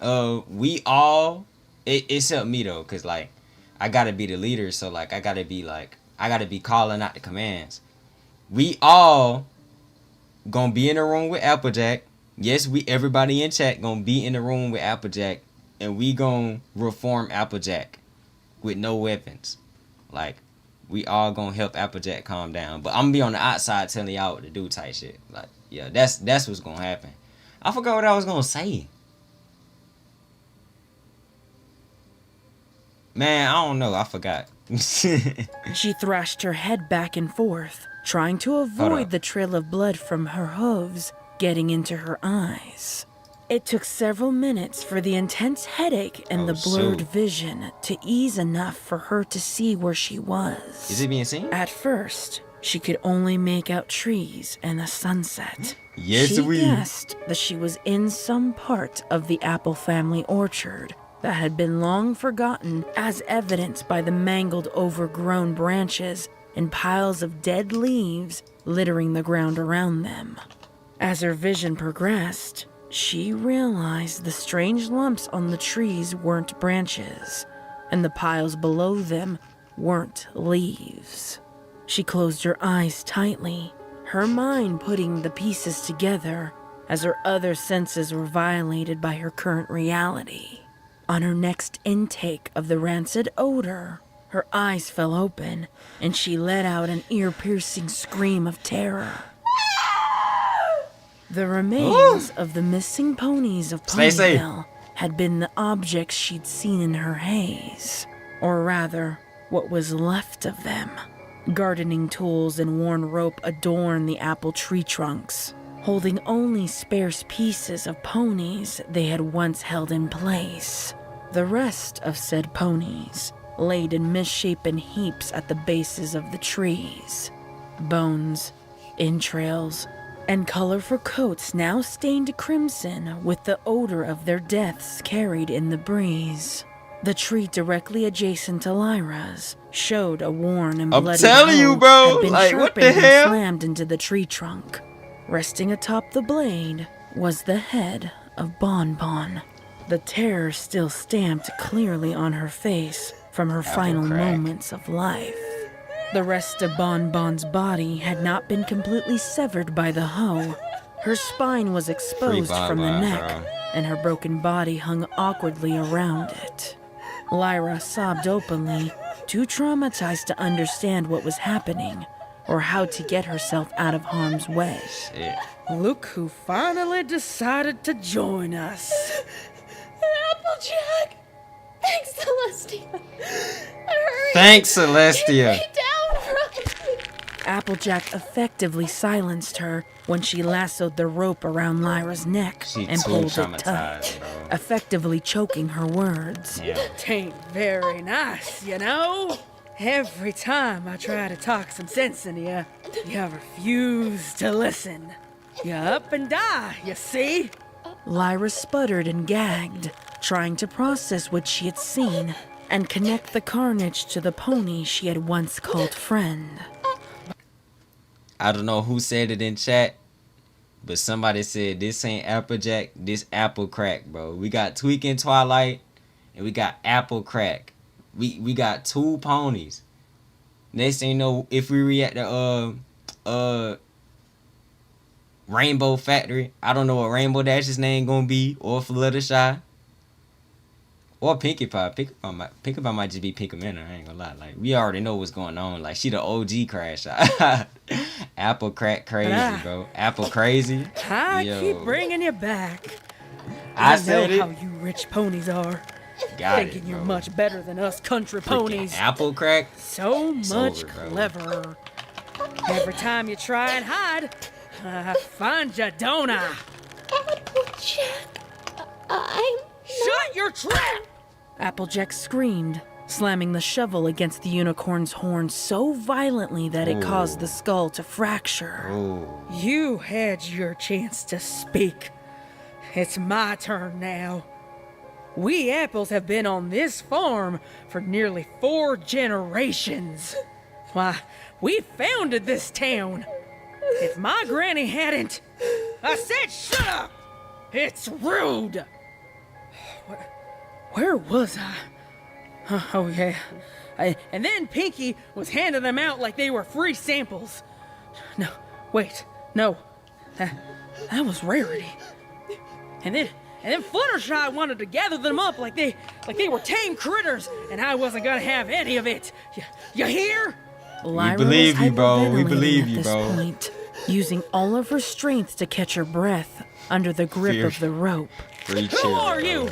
we all, except me though, cause like, I gotta be the leader, so like, I gotta be calling out the commands. We all gonna be in the room with Applejack. Yes, everybody in chat gonna be in the room with Applejack, and we gonna reform Applejack with no weapons. Like, we all gonna help Applejack calm down. But I'm gonna be on the outside telling y'all what to do type shit. Like, yeah, that's what's gonna happen. I forgot what I was gonna say. Man, I don't know. I forgot. She thrashed her head back and forth, trying to avoid the trail of blood from her hooves getting into her eyes. It took several minutes for the intense headache and the blurred vision to ease enough for her to see where she was. Is it being seen? At first, She could only make out trees and the sunset. Yes, she we. guessed that she was in some part of the apple family orchard that had been long forgotten, as evidenced by the mangled, overgrown branches and piles of dead leaves littering the ground around them. As her vision progressed, she realized the strange lumps on the trees weren't branches, and the piles below them weren't leaves. She closed her eyes tightly, her mind putting the pieces together as her other senses were violated by her current reality. On her next intake of the rancid odor, her eyes fell open, and she let out an ear-piercing scream of terror. The remains of the missing ponies of Ponyville had been the objects she'd seen in her haze, or rather, what was left of them. Gardening tools and worn rope adorned the apple tree trunks, holding only sparse pieces of ponies they had once held in place. The rest of said ponies laid in misshapen heaps at the bases of the trees. Bones, entrails, and colorful coats now stained crimson with the odor of their deaths carried in the breeze. The tree directly adjacent to Lyra's showed a worn and bloody telling you, hoe bro, had been like, what sharpened the and hell? slammed into the tree trunk. Resting atop the blade was the head of Bon Bon. The terror still stamped clearly on her face from her final moments of life. The rest of Bon Bon's body had not been completely severed by the hoe. Her spine was exposed Bon from the Bon, neck, bro. and her broken body hung awkwardly around it. Lyra sobbed openly, too traumatized to understand what was happening or how to get herself out of harm's way. Look who finally decided to join us. Applejack! Thanks, Celestia. Hurry! Thanks, Celestia. Get me down from... Applejack effectively silenced her when she lassoed the rope around Lyra's neck She and too pulled it traumatized, tight, bro. effectively choking her words. Tain't very nice, you know? Every time I try to talk some sense into you, you refuse to listen. You up and die, you see? Lyra sputtered and gagged, trying to process what she had seen and connect the carnage to the pony she had once called friend. I don't know who said it in chat, but somebody said this ain't Applejack, this Apple Crack, bro. We got Tweaking Twilight and we got Apple Crack. We got two ponies. Next thing you know, if we react to Rainbow Factory, I don't know what Rainbow Dash's name gonna be, or Fluttershy, or Pinkie Pie. Pinkie Pie might just be Pinkamena. I ain't gonna lie. Like, we already know what's going on. Like, she the OG crash. Apple Crack crazy, bro. Apple crazy. I Yo. keep bringing you back. I know said it. how you rich ponies are. Got Thinking it, you're bro. much better than us country ponies. Apple Crack. So It's much over, bro. cleverer. Every time you try and hide, I find you, don't I? Applejack, I'm... Shut your trap! Applejack screamed, slamming the shovel against the unicorn's horn so violently that it caused the skull to fracture. You had your chance to speak. It's my turn now. We apples have been on this farm for nearly 4 generations. Why, we founded this town. If my granny hadn't... I said shut up! It's rude! Where was I? Oh, yeah. And then Pinkie was handing them out like they were free samples. No, wait, no. That was Rarity. And then Fluttershy wanted to gather them up like they were tame critters, and I wasn't gonna have any of it. You hear? Lyra believe was you, bro. We hyperventilating believe at you, this bro. point, using all of her strength to catch her breath under the grip Fear. of the rope. Who are you?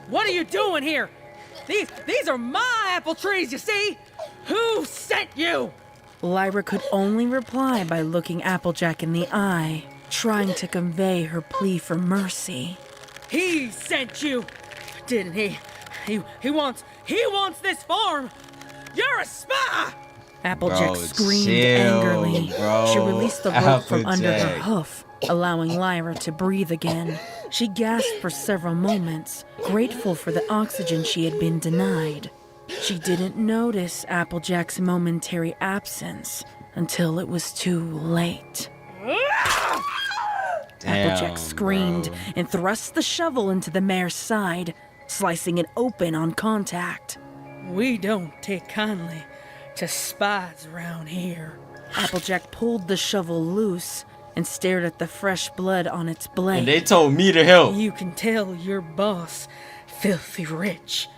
What are you doing here? These are my apple trees, you see? Who sent you? Lyra could only reply by looking Applejack in the eye, trying to convey her plea for mercy. He sent you, didn't he? He wants this farm. You're a spy. Applejack Bro, screamed chill, angrily. bro. She released the rope from under her Applejack. hoof, allowing Lyra to breathe again. She gasped for several moments, grateful for the oxygen she had been denied. She didn't notice Applejack's momentary absence until it was too late. Applejack screamed bro. and thrust the shovel into the mare's side, slicing it open on contact. We don't take kindly to spies around here. Applejack pulled the shovel loose and stared at the fresh blood on its blade. And they told me to help. You can tell your boss, filthy rich.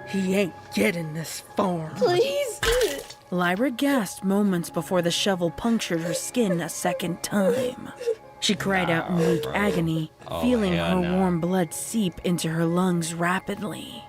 He ain't getting this farm. Please. Lyra gasped moments before the shovel punctured her skin a second time. She cried out in weak agony, feeling her warm blood seep into her lungs rapidly.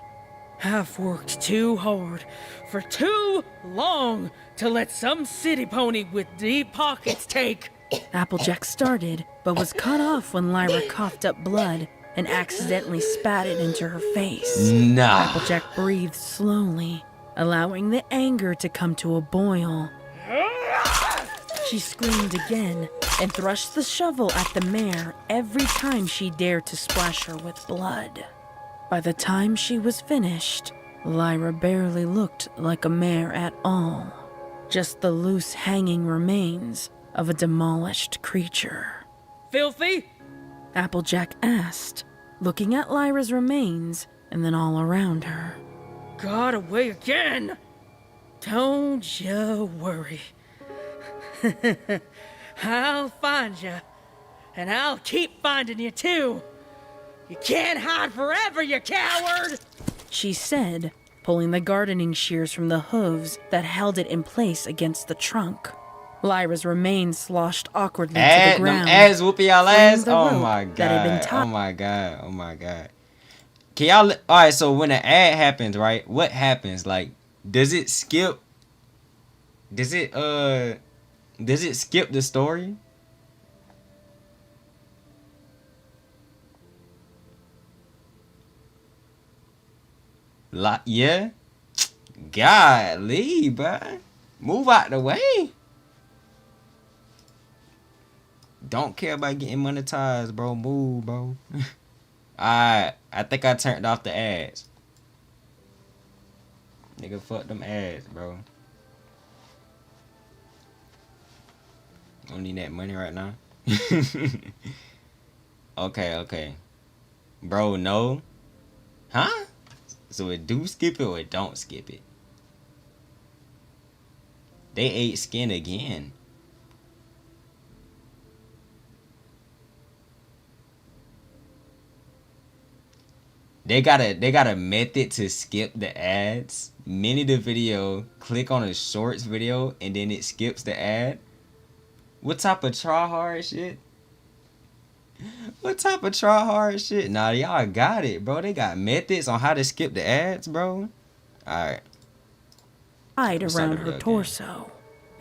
I've worked too hard for too long to let some city pony with deep pockets take. Applejack started, but was cut off when Lyra coughed up blood and accidentally spat it into her face. Nah. Applejack breathed slowly, allowing the anger to come to a boil. She screamed again and thrust the shovel at the mare every time she dared to splash her with blood. By the time she was finished, Lyra barely looked like a mare at all. Just the loose hanging remains of a demolished creature. Filthy? Applejack asked, looking at Lyra's remains and then all around her. Got away again. Don't you worry. I'll find you, and I'll keep finding you too. You can't hide forever, you coward! She said, pulling the gardening shears from the hooves that held it in place against the trunk. Lyra's remains sloshed awkwardly to the ground. Ass whooping y'all ass? the Oh rope my that had been god. tied- Oh my god. Oh my god. Can y'all alright, so when an ad happens, right? What happens? Like, does it skip the story? Yeah? Golly, bruh. Move out the way. Don't care about getting monetized, bro. Move, bro. I think I turned off the ads. Nigga, fuck them ads, bro. Don't need that money right now. Okay. Bro, no. Huh? So it do skip it or it don't skip it? They ate skin again. They got a method to skip the ads. Mini the video, click on a shorts video, and then it skips the ad. What type of try hard shit? What type of try hard shit? Nah, y'all got it, bro. They got methods on how to skip the ads, bro. Alright. Around her torso.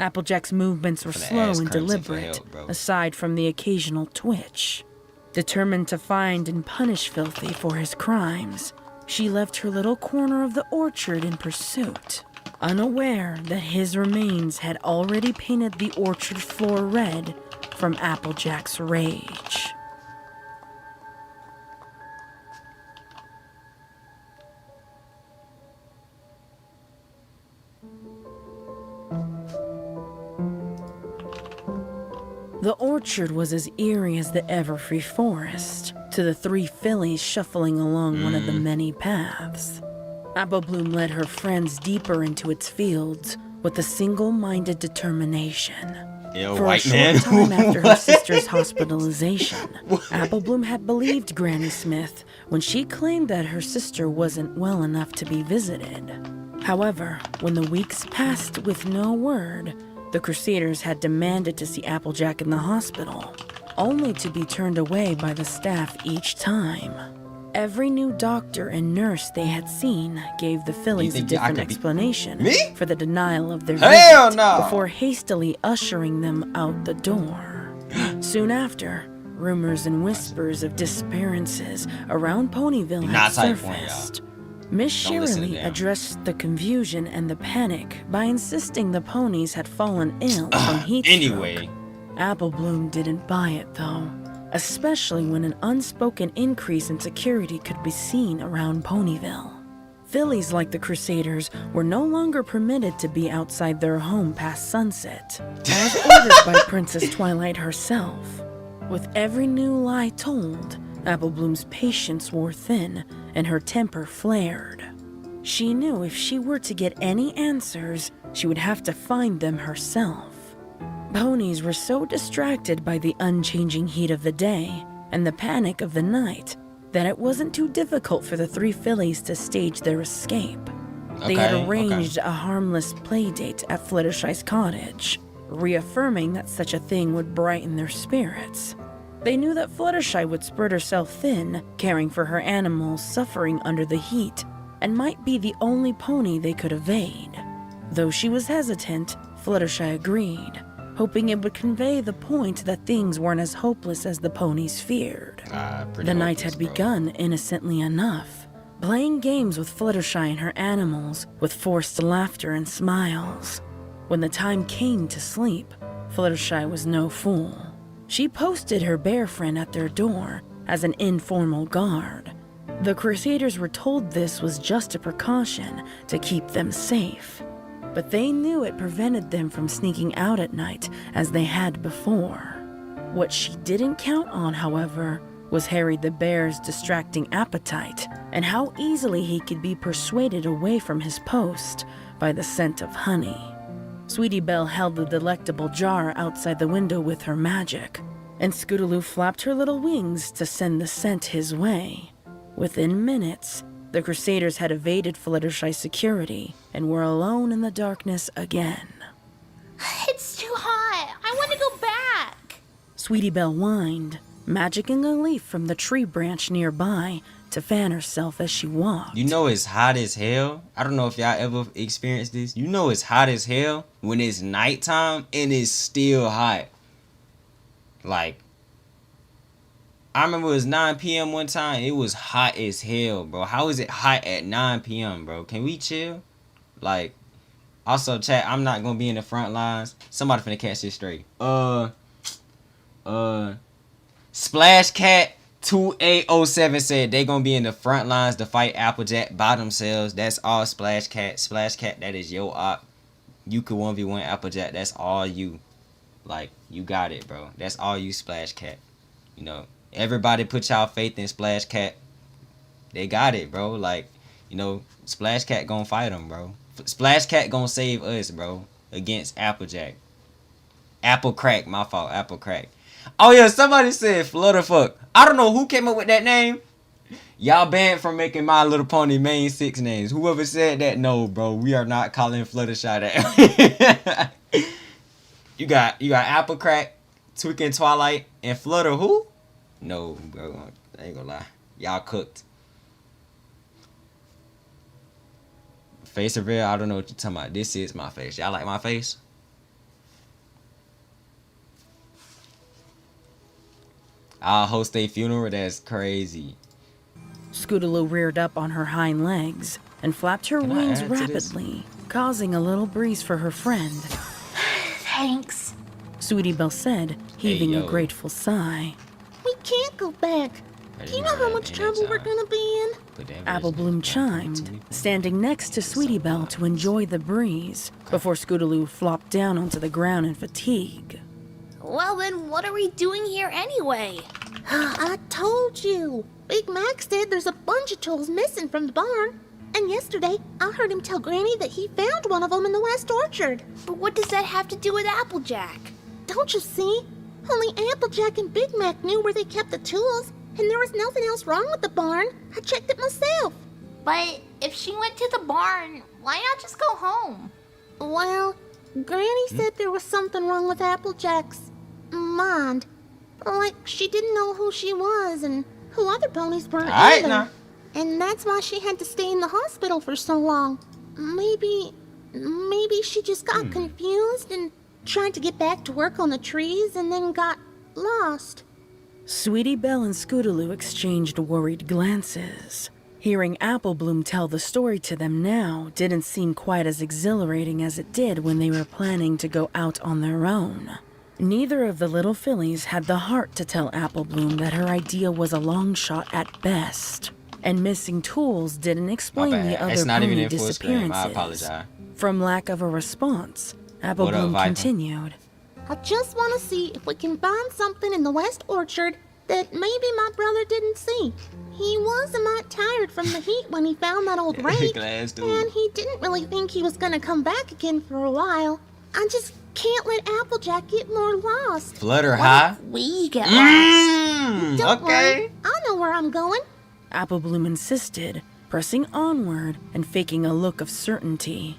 Applejack's movements were For the slow ass and currency for deliberate, help, bro. aside from the occasional twitch. Determined to find and punish Filthy for his crimes, she left her little corner of the orchard in pursuit, unaware that his remains had already painted the orchard floor red from Applejack's rage. The orchard was as eerie as the Everfree forest, to the three fillies shuffling along one of the many paths. Apple Bloom led her friends deeper into its fields with a single-minded determination. Yo, For a white short man. time after her What? sister's hospitalization, Apple Bloom had believed Granny Smith when she claimed that her sister wasn't well enough to be visited. However, when the weeks passed with no word, the Crusaders had demanded to see Applejack in the hospital, only to be turned away by the staff each time. Every new doctor and nurse they had seen gave the fillies a think I different could be- explanation Me? for the denial of their Hell visit no! before hastily ushering them out the door. Soon after, rumors and whispers of disappearances around Ponyville had Not type one, y'all. surfaced. Miss Don't listen to Shirley them. addressed the confusion and the panic by insisting the ponies had fallen ill from heat stroke. Anyway. Apple Bloom didn't buy it though, especially when an unspoken increase in security could be seen around Ponyville. Fillies like the Crusaders were no longer permitted to be outside their home past sunset, as ordered by Princess Twilight herself. With every new lie told, Apple Bloom's patience wore thin and her temper flared. She knew if she were to get any answers, she would have to find them herself. Ponies were so distracted by the unchanging heat of the day and the panic of the night that it wasn't too difficult for the three fillies to stage their escape. They had arranged a harmless play date at Fluttershy's cottage, reaffirming that such a thing would brighten their spirits. They knew that Fluttershy would spread herself thin, caring for her animals suffering under the heat, and might be the only pony they could evade. Though she was hesitant, Fluttershy agreed, hoping it would convey the point that things weren't as hopeless as the ponies feared. The night had begun innocently enough, playing games with Fluttershy and her animals with forced laughter and smiles. When the time came to sleep, Fluttershy was no fool. She posted her bear friend at their door as an informal guard. The Crusaders were told this was just a precaution to keep them safe, but they knew it prevented them from sneaking out at night as they had before. What she didn't count on, however, was Harry the Bear's distracting appetite and how easily he could be persuaded away from his post by the scent of honey. Sweetie Belle held the delectable jar outside the window with her magic, and Scootaloo flapped her little wings to send the scent his way. Within minutes, the Crusaders had evaded Fluttershy's security and were alone in the darkness again. It's too hot. I want to go back. Sweetie Belle whined, magicking a leaf from the tree branch nearby to fan herself as she walked. You know it's hot as hell. I don't know if y'all ever experienced this. You know it's hot as hell when it's nighttime and it's still hot. Like, I remember it was 9 p.m. one time. It was hot as hell, bro. How is it hot at 9 p.m., bro? Can we chill? Like, also, chat, I'm not gonna be in the front lines. Somebody finna catch this straight. Splash Cat 2807 said they gonna be in the front lines to fight Applejack by themselves. That's all Splash Cat. Splash Cat, that is your op. You could 1v1 Applejack. That's all you. Like, you got it, bro. That's all you, Splash Cat. You know, everybody put y'all faith in Splash Cat. They got it, bro. Like, you know, Splash Cat gonna fight them, bro. Splash Cat gonna save us, bro, against Applejack. Apple Crack, my fault, Apple Crack. Oh yeah, somebody said Flutterfuck. I don't know who came up with that name. Y'all banned from making My Little Pony main 6 names. Whoever said that, no, bro. We are not calling Fluttershy that. You got Apple Crack, Tweaking Twilight, and Flutter who? No, bro. I ain't gonna lie. Y'all cooked. Face reveal, I don't know what you're talking about. This is my face. Y'all like my face? I'll host a funeral. That's crazy. Scootaloo reared up on her hind legs and flapped her wings rapidly, causing a little breeze for her friend. Thanks. Sweetie Belle said, heaving a grateful sigh. We can't go back. Do you know how much trouble we're gonna be in? Apple Bloom chimed, standing next to Sweetie Belle to enjoy the breeze, before Scootaloo flopped down onto the ground in fatigue. Well then, what are we doing here anyway? I told you. Big Mac said there's a bunch of tools missing from the barn. And yesterday, I heard him tell Granny that he found one of them in the West Orchard. But what does that have to do with Applejack? Don't you see? Only Applejack and Big Mac knew where they kept the tools, and there was nothing else wrong with the barn. I checked it myself. But if she went to the barn, why not just go home? Well, Granny said there was something wrong with Applejack's mind. Like she didn't know who she was and who other ponies were either. Now. And that's why she had to stay in the hospital for so long. Maybe she just got confused and tried to get back to work on the trees and then got lost. Sweetie Belle and Scootaloo exchanged worried glances. Hearing Apple Bloom tell the story to them now didn't seem quite as exhilarating as it did when they were planning to go out on their own. Neither of the little fillies had the heart to tell Apple Bloom that her idea was a long shot at best. And missing tools didn't explain the other It's not even pony in full screen. I disappearances. apologize. From lack of a response, Apple What up, Bloom Viper? continued. I just want to see if we can find something in the West Orchard that maybe my brother didn't see. He was a mite tired from the heat when he found that old rake, Glass dude. and he didn't really think he was gonna come back again for a while. I just can't let Applejack get more lost. Flutter high. We get lost. Don't okay. worry, I know where I'm going. Apple Bloom insisted, pressing onward and faking a look of certainty.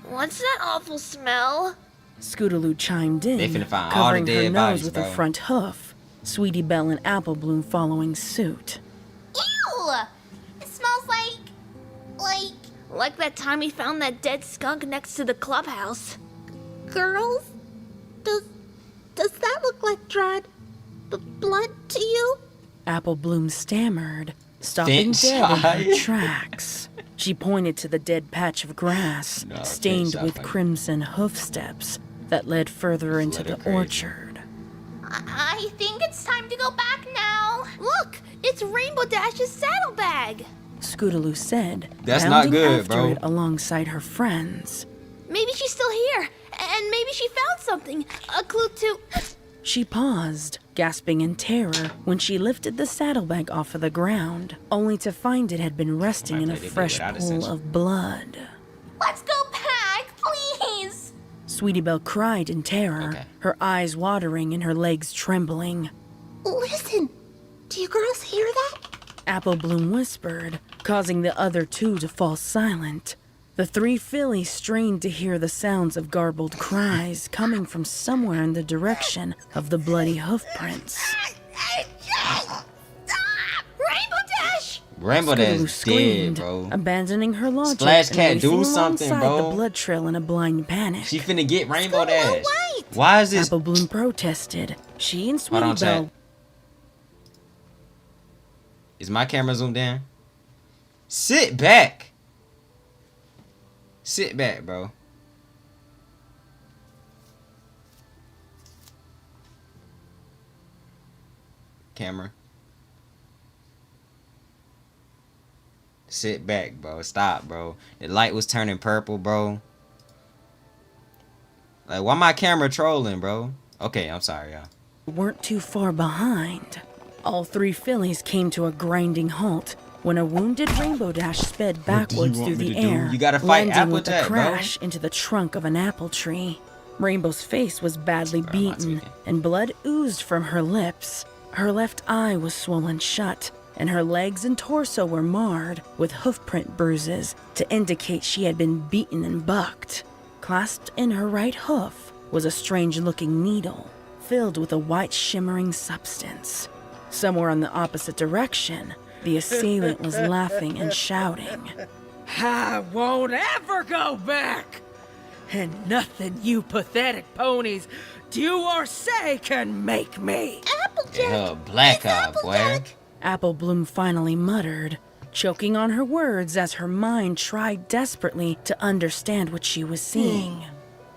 What's that awful smell? Scootaloo chimed in, They finna find all the covering her dead nose bodies, with bro. her front hoof, Sweetie Belle and Apple Bloom following suit. Ew! It smells like that time we found that dead skunk next to the clubhouse. Girls, does that look like dried blood to you? Apple Bloom stammered, stopping dead in her tracks. She pointed to the dead patch of grass, stained with crimson hoof steps, that led further into the orchard. I think it's time to go back now. Look, it's Rainbow Dash's saddlebag. Scootaloo said, That's not bounding good, after bro. it alongside her friends. Maybe she's still here, and maybe she found something. A clue to... She paused, gasping in terror when she lifted the saddlebag off of the ground, only to find it had been resting in a fresh pool of blood. Let's go back, please. Sweetie Belle cried in terror, her eyes watering and her legs trembling. Listen, do you girls hear that? Apple Bloom whispered, causing the other two to fall silent. The three fillies strained to hear the sounds of garbled cries coming from somewhere in the direction of the bloody hoofprints. Rainbow Dash! Rainbow Scootaloo Dash dead, screamed, bro. abandoning her logic Splash and Cat, do racing something, alongside bro. the blood trail in a blind panic. She finna get Rainbow Dash. Why is this? Apple Bloom protested. She and Hold on, Sweetie Belle. chat. Is my camera zoomed in? Sit back. Sit back, bro. Camera. Sit back, bro. Stop, bro. The light was turning purple, bro. Like, why my camera trolling, bro? Okay, I'm sorry, y'all. Weren't too far behind. All three fillies came to a grinding halt when a wounded Rainbow Dash sped backwards through the air, You gotta fight landing with a Applejack, bro. crash into the trunk of an apple tree. Rainbow's face was badly beaten, and blood oozed from her lips. Her left eye was swollen shut, and her legs and torso were marred with hoofprint bruises to indicate she had been beaten and bucked. Clasped in her right hoof was a strange-looking needle, filled with a white shimmering substance. Somewhere in the opposite direction, the assailant was laughing and shouting. I won't ever go back! And nothing you pathetic ponies do or say can make me! Yeah, black eye, boy. Apple Bloom finally muttered, choking on her words as her mind tried desperately to understand what she was seeing.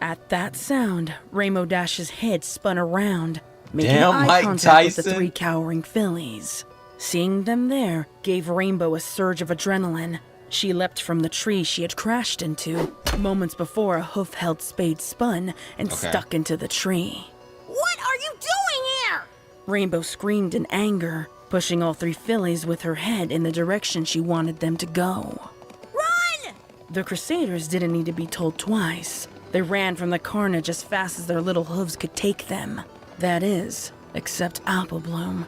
At that sound, Rainbow Dash's head spun around, making Damn, eye Mike contact with the Tyson. three cowering fillies. Seeing them there gave Rainbow a surge of adrenaline. She leapt from the tree she had crashed into, moments before a hoof-held spade spun and stuck into the tree. What are you doing here? Rainbow screamed in anger, pushing all three fillies with her head in the direction she wanted them to go. Run! The Crusaders didn't need to be told twice. They ran from the carnage as fast as their little hooves could take them. That is, except Apple Bloom.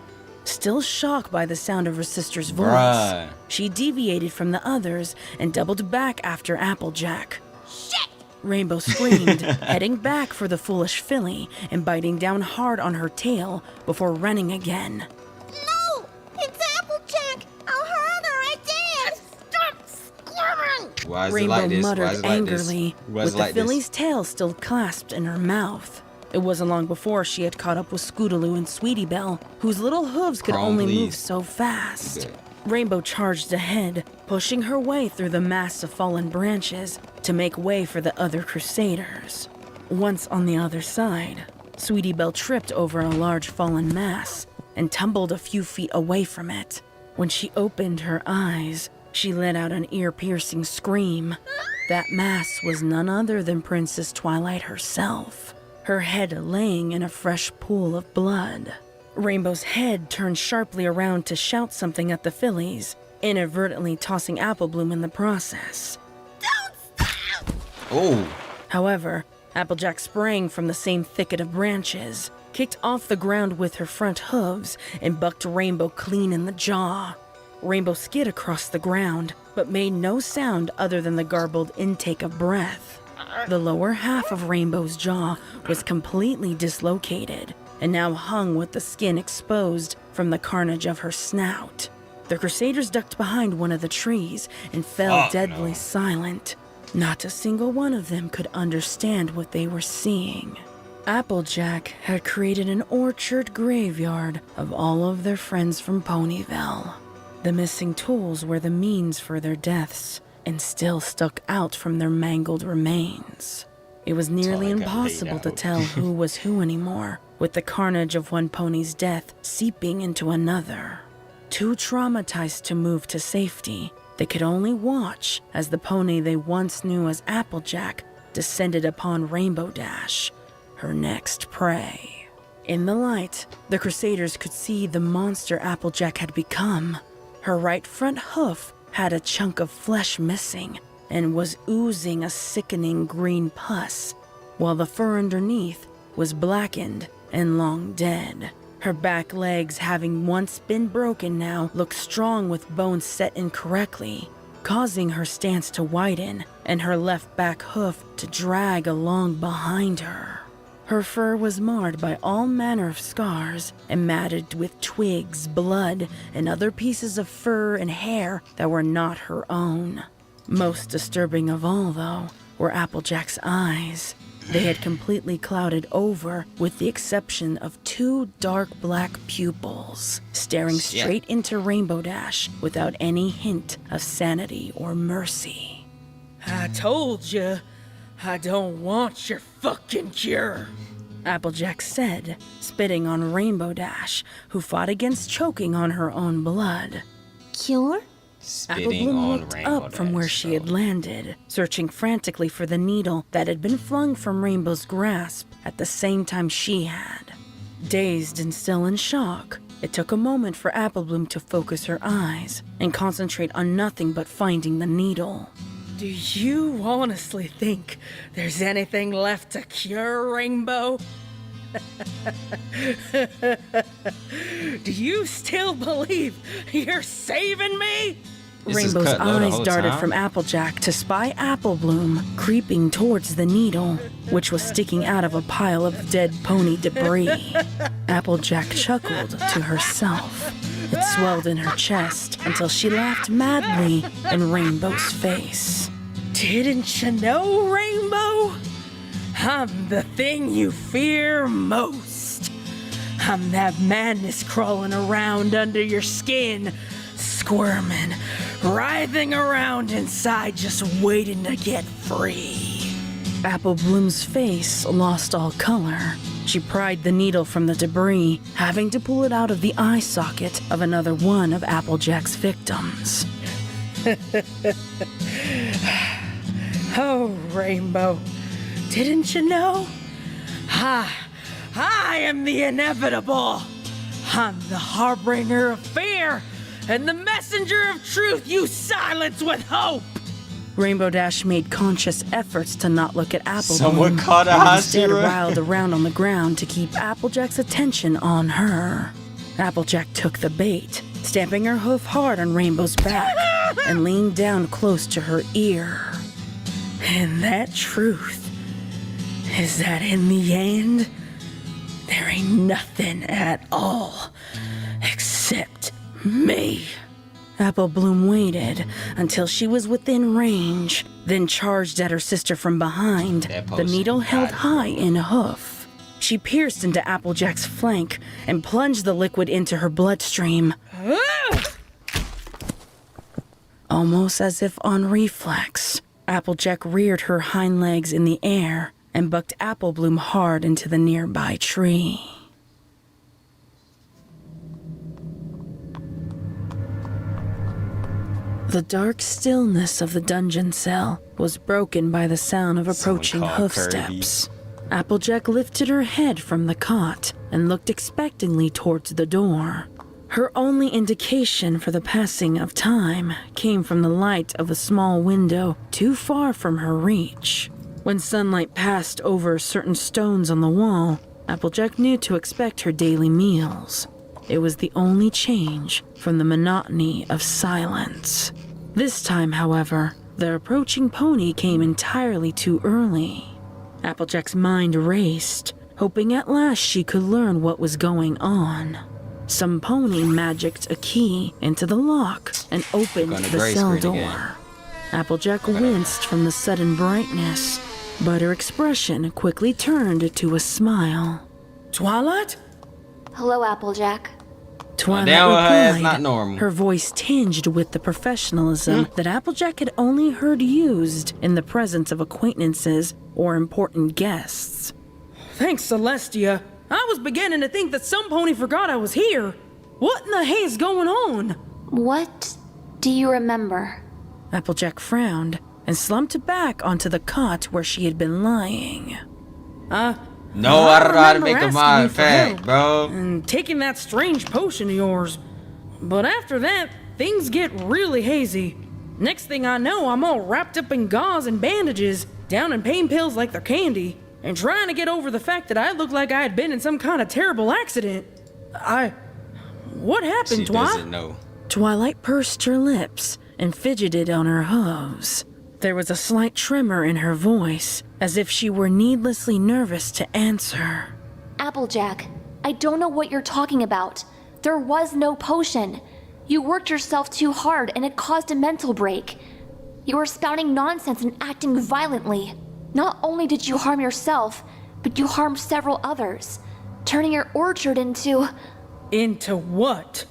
Still shocked by the sound of her sister's voice, Bruh. she deviated from the others and doubled back after Applejack. Shit! Rainbow screamed, heading back for the foolish filly and biting down hard on her tail before running again. No! It's Applejack! I'll hurt her, I did! Stop squirming! Why is Rainbow it like this? Why muttered is it like angrily, this? Why is with it the like this? filly's tail still clasped in her mouth. It wasn't long before she had caught up with Scootaloo and Sweetie Belle, whose little hooves could Chrome, only move please. so fast. Rainbow charged ahead, pushing her way through the mass of fallen branches to make way for the other Crusaders. Once on the other side, Sweetie Belle tripped over a large fallen mass and tumbled a few feet away from it. When she opened her eyes, she let out an ear-piercing scream. That mass was none other than Princess Twilight herself, her head laying in a fresh pool of blood. Rainbow's head turned sharply around to shout something at the fillies, inadvertently tossing Apple Bloom in the process. Oh. However, Applejack sprang from the same thicket of branches, kicked off the ground with her front hooves, and bucked Rainbow clean in the jaw. Rainbow skid across the ground, but made no sound other than the garbled intake of breath. The lower half of Rainbow's jaw was completely dislocated, and now hung with the skin exposed from the carnage of her snout. The Crusaders ducked behind one of the trees and fell deadly silent. Not a single one of them could understand what they were seeing. Applejack had created an orchard graveyard of all of their friends from Ponyville. The missing tools were the means for their deaths and still stuck out from their mangled remains. It was nearly impossible to tell who was who anymore, with the carnage of one pony's death seeping into another. Too traumatized to move to safety, they could only watch as the pony they once knew as Applejack descended upon Rainbow Dash, her next prey. In the light, the Crusaders could see the monster Applejack had become. Her right front hoof had a chunk of flesh missing and was oozing a sickening green pus, while the fur underneath was blackened and long dead. Her back legs, having once been broken now, looked strong with bones set incorrectly, causing her stance to widen and her left back hoof to drag along behind her. Her fur was marred by all manner of scars and matted with twigs, blood, and other pieces of fur and hair that were not her own. Most disturbing of all, though, were Applejack's eyes. They had completely clouded over, with the exception of two dark black pupils, staring straight into Rainbow Dash without any hint of sanity or mercy. I told you, I don't want your fucking cure, Applejack said, spitting on Rainbow Dash, who fought against choking on her own blood. Cure? Apple Bloom looked up from where she had landed, searching frantically for the needle that had been flung from Rainbow's grasp at the same time she had. Dazed and still in shock, it took a moment for Apple Bloom to focus her eyes and concentrate on nothing but finding the needle. Do you honestly think there's anything left to cure, Rainbow? Do you still believe you're saving me? Rainbow's eyes darted from Applejack to spy Apple Bloom creeping towards the needle, which was sticking out of a pile of dead pony debris. Applejack chuckled to herself. It swelled in her chest until she laughed madly in Rainbow's face. Didn't you know, Rainbow? I'm the thing you fear most. I'm that madness crawling around under your skin, squirming, writhing around inside, just waiting to get free. Apple Bloom's face lost all color. She pried the needle from the debris, having to pull it out of the eye socket of another one of Applejack's victims. Oh, Rainbow, didn't you know? I am the inevitable. I'm the harbinger of fear and the messenger of truth you silence with hope. Rainbow Dash made conscious efforts to not look at Apple Someone Bloom, caught a and hot instead zero. riled around on the ground to keep Applejack's attention on her. Applejack took the bait, stamping her hoof hard on Rainbow's back and leaned down close to her ear. And that truth is that in the end, there ain't nothing at all except me. Apple Bloom waited until she was within range, then charged at her sister from behind, the needle held high in a hoof. She pierced into Applejack's flank and plunged the liquid into her bloodstream. Almost as if on reflex, Applejack reared her hind legs in the air and bucked Apple Bloom hard into the nearby tree. The dark stillness of the dungeon cell was broken by the sound of approaching hoofsteps. Applejack lifted her head from the cot and looked expectantly towards the door. Her only indication for the passing of time came from the light of a small window too far from her reach. When sunlight passed over certain stones on the wall, Applejack knew to expect her daily meals. It was the only change from the monotony of silence. This time, however, the approaching pony came entirely too early. Applejack's mind raced, hoping at last she could learn what was going on. Some pony magicked a key into the lock and opened the cell door. Applejack winced from the sudden brightness, but her expression quickly turned to a smile. Twilight? Hello, Applejack. Twilight replied, not normal. Her voice tinged with the professionalism that Applejack had only heard used in the presence of acquaintances or important guests. Thanks, Celestia. I was beginning to think that some pony forgot I was here. What in the hay is going on? What do you remember? Applejack frowned and slumped back onto the cot where she had been lying. No, I don't know how to make a mind fat, bro. And taking that strange potion of yours. But after that, things get really hazy. Next thing I know, I'm all wrapped up in gauze and bandages, down in pain pills like they're candy, and trying to get over the fact that I looked like I had been in some kind of terrible accident. What happened, She doesn't know. Twilight pursed her lips and fidgeted on her hooves. There was a slight tremor in her voice, as if she were needlessly nervous to answer. Applejack, I don't know what you're talking about. There was no potion. You worked yourself too hard and it caused a mental break. You were spouting nonsense and acting violently. Not only did you harm yourself, but you harmed several others, turning your orchard into... Into what?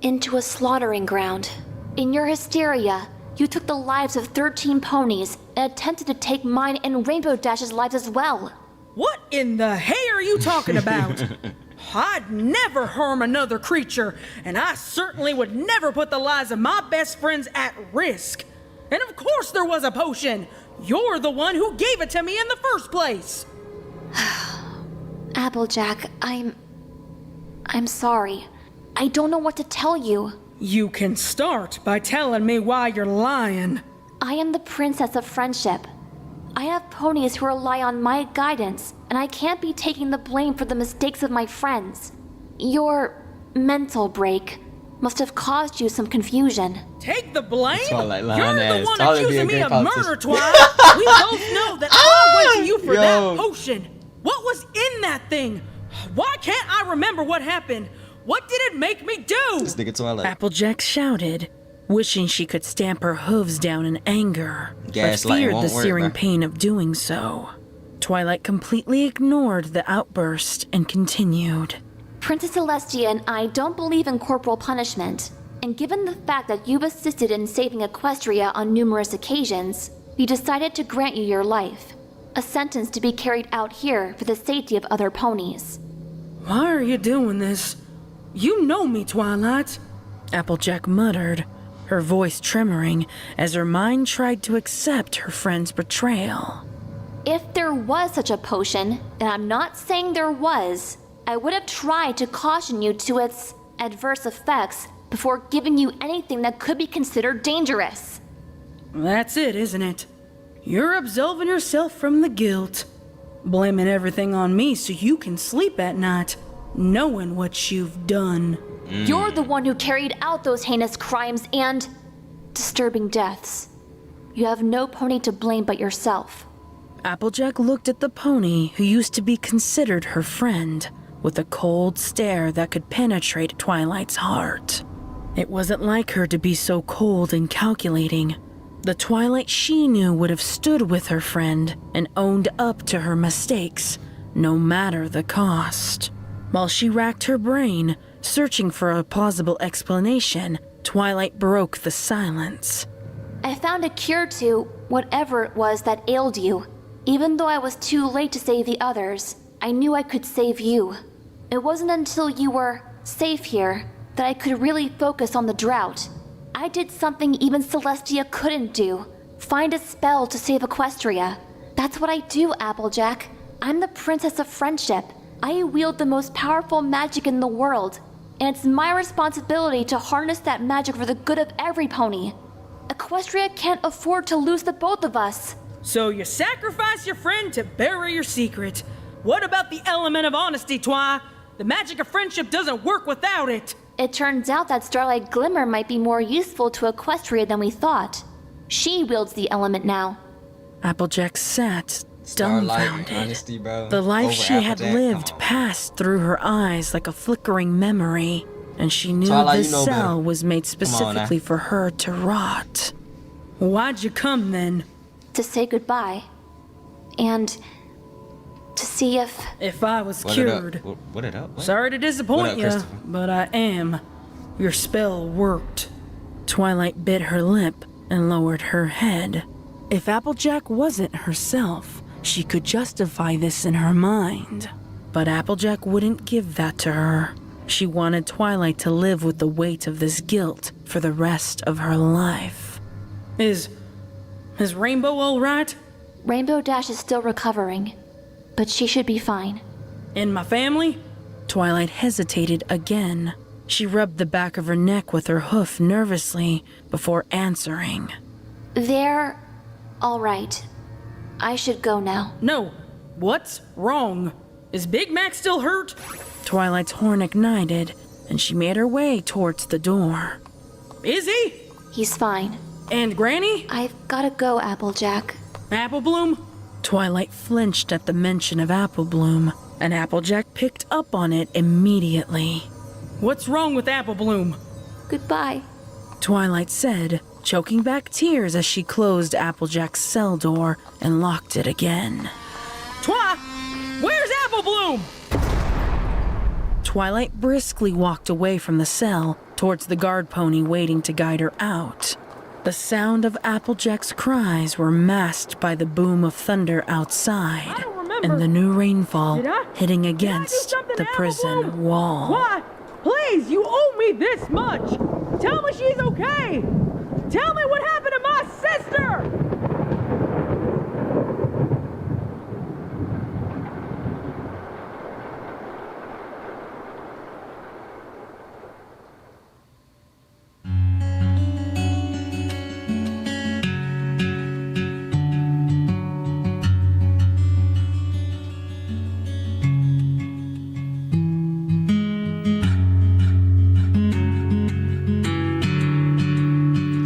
Into a slaughtering ground. In your hysteria, you took the lives of 13 ponies and attempted to take mine and Rainbow Dash's lives as well. What in the hay are you talking about? I'd never harm another creature, and I certainly would never put the lives of my best friends at risk. And of course there was a potion. You're the one who gave it to me in the first place. Applejack, I'm sorry. I don't know what to tell you. You can start by telling me why you're lying. I am the princess of friendship. I have ponies who rely on my guidance, and I can't be taking the blame for the mistakes of my friends. Your mental break must have caused you some confusion. Take the blame? Twilight You're lying the ass. one Twilight accusing be a me of great murder, politician. Twilight. We both know that I went to you for Yo. that potion. What was in that thing? Why can't I remember what happened? What did it make me do? This nigga Twilight. Applejack shouted, wishing she could stamp her hooves down in anger, but Gaslighting feared the won't work, searing bro. pain of doing so. Twilight completely ignored the outburst and continued. Princess Celestia and I don't believe in corporal punishment, and given the fact that you've assisted in saving Equestria on numerous occasions, we decided to grant you your life, a sentence to be carried out here for the safety of other ponies. Why are you doing this? You know me, Twilight. Applejack muttered, her voice tremoring as her mind tried to accept her friend's betrayal. If there was such a potion, and I'm not saying there was, I would have tried to caution you to its adverse effects before giving you anything that could be considered dangerous. That's it, isn't it? You're absolving yourself from the guilt, blaming everything on me so you can sleep at night, knowing what you've done. You're the one who carried out those heinous crimes and disturbing deaths. You have no pony to blame but yourself. Applejack looked at the pony who used to be considered her friend with a cold stare that could penetrate Twilight's heart. It wasn't like her to be so cold and calculating. The Twilight she knew would have stood with her friend and owned up to her mistakes, no matter the cost. While she racked her brain, searching for a plausible explanation, Twilight broke the silence. I found a cure to whatever it was that ailed you. Even though I was too late to save the others, I knew I could save you. It wasn't until you were safe here that I could really focus on the drought. I did something even Celestia couldn't do. Find a spell to save Equestria. That's what I do, Applejack. I'm the Princess of Friendship. I wield the most powerful magic in the world, and it's my responsibility to harness that magic for the good of every pony. Equestria can't afford to lose the both of us. So you sacrifice your friend to bury your secret. What about the element of honesty, Twi? The magic of friendship doesn't work without it. It turns out that Starlight Glimmer might be more useful to Equestria than we thought. She wields the element now. Applejack sat, Starlight, dumbfounded. honesty, bro. The life Over she had Applejack? lived Come on. passed through her eyes like a flickering memory, and she knew Twilight, this you know cell better. was made Come on now. specifically for her to rot. Why'd you come then? To say goodbye. And to see if... If I was What it up? cured. What it up? What? Sorry to What disappoint up, you, Christopher? but I am. Your spell worked. Twilight bit her lip and lowered her head. If Applejack wasn't herself, she could justify this in her mind. But Applejack wouldn't give that to her. She wanted Twilight to live with the weight of this guilt for the rest of her life. Is Rainbow all right? Rainbow Dash is still recovering, but she should be fine. And my family? Twilight hesitated again. She rubbed the back of her neck with her hoof nervously before answering. They're all right. I should go now. No. What's wrong? Is Big Mac still hurt? Twilight's horn ignited, and she made her way towards the door. Is he? He's fine. And Granny? I've gotta go, Applejack. Apple Bloom? Twilight flinched at the mention of Apple Bloom, and Applejack picked up on it immediately. What's wrong with Apple Bloom? Goodbye. Twilight said, choking back tears as she closed Applejack's cell door and locked it again. Twi! Where's Apple Bloom? Twilight briskly walked away from the cell towards the guard pony waiting to guide her out. The sound of Applejack's cries were masked by the boom of thunder outside and the new rainfall hitting against the prison wall. Twi, please, you owe me this much. Tell me she's okay. Tell me what happened to my sister.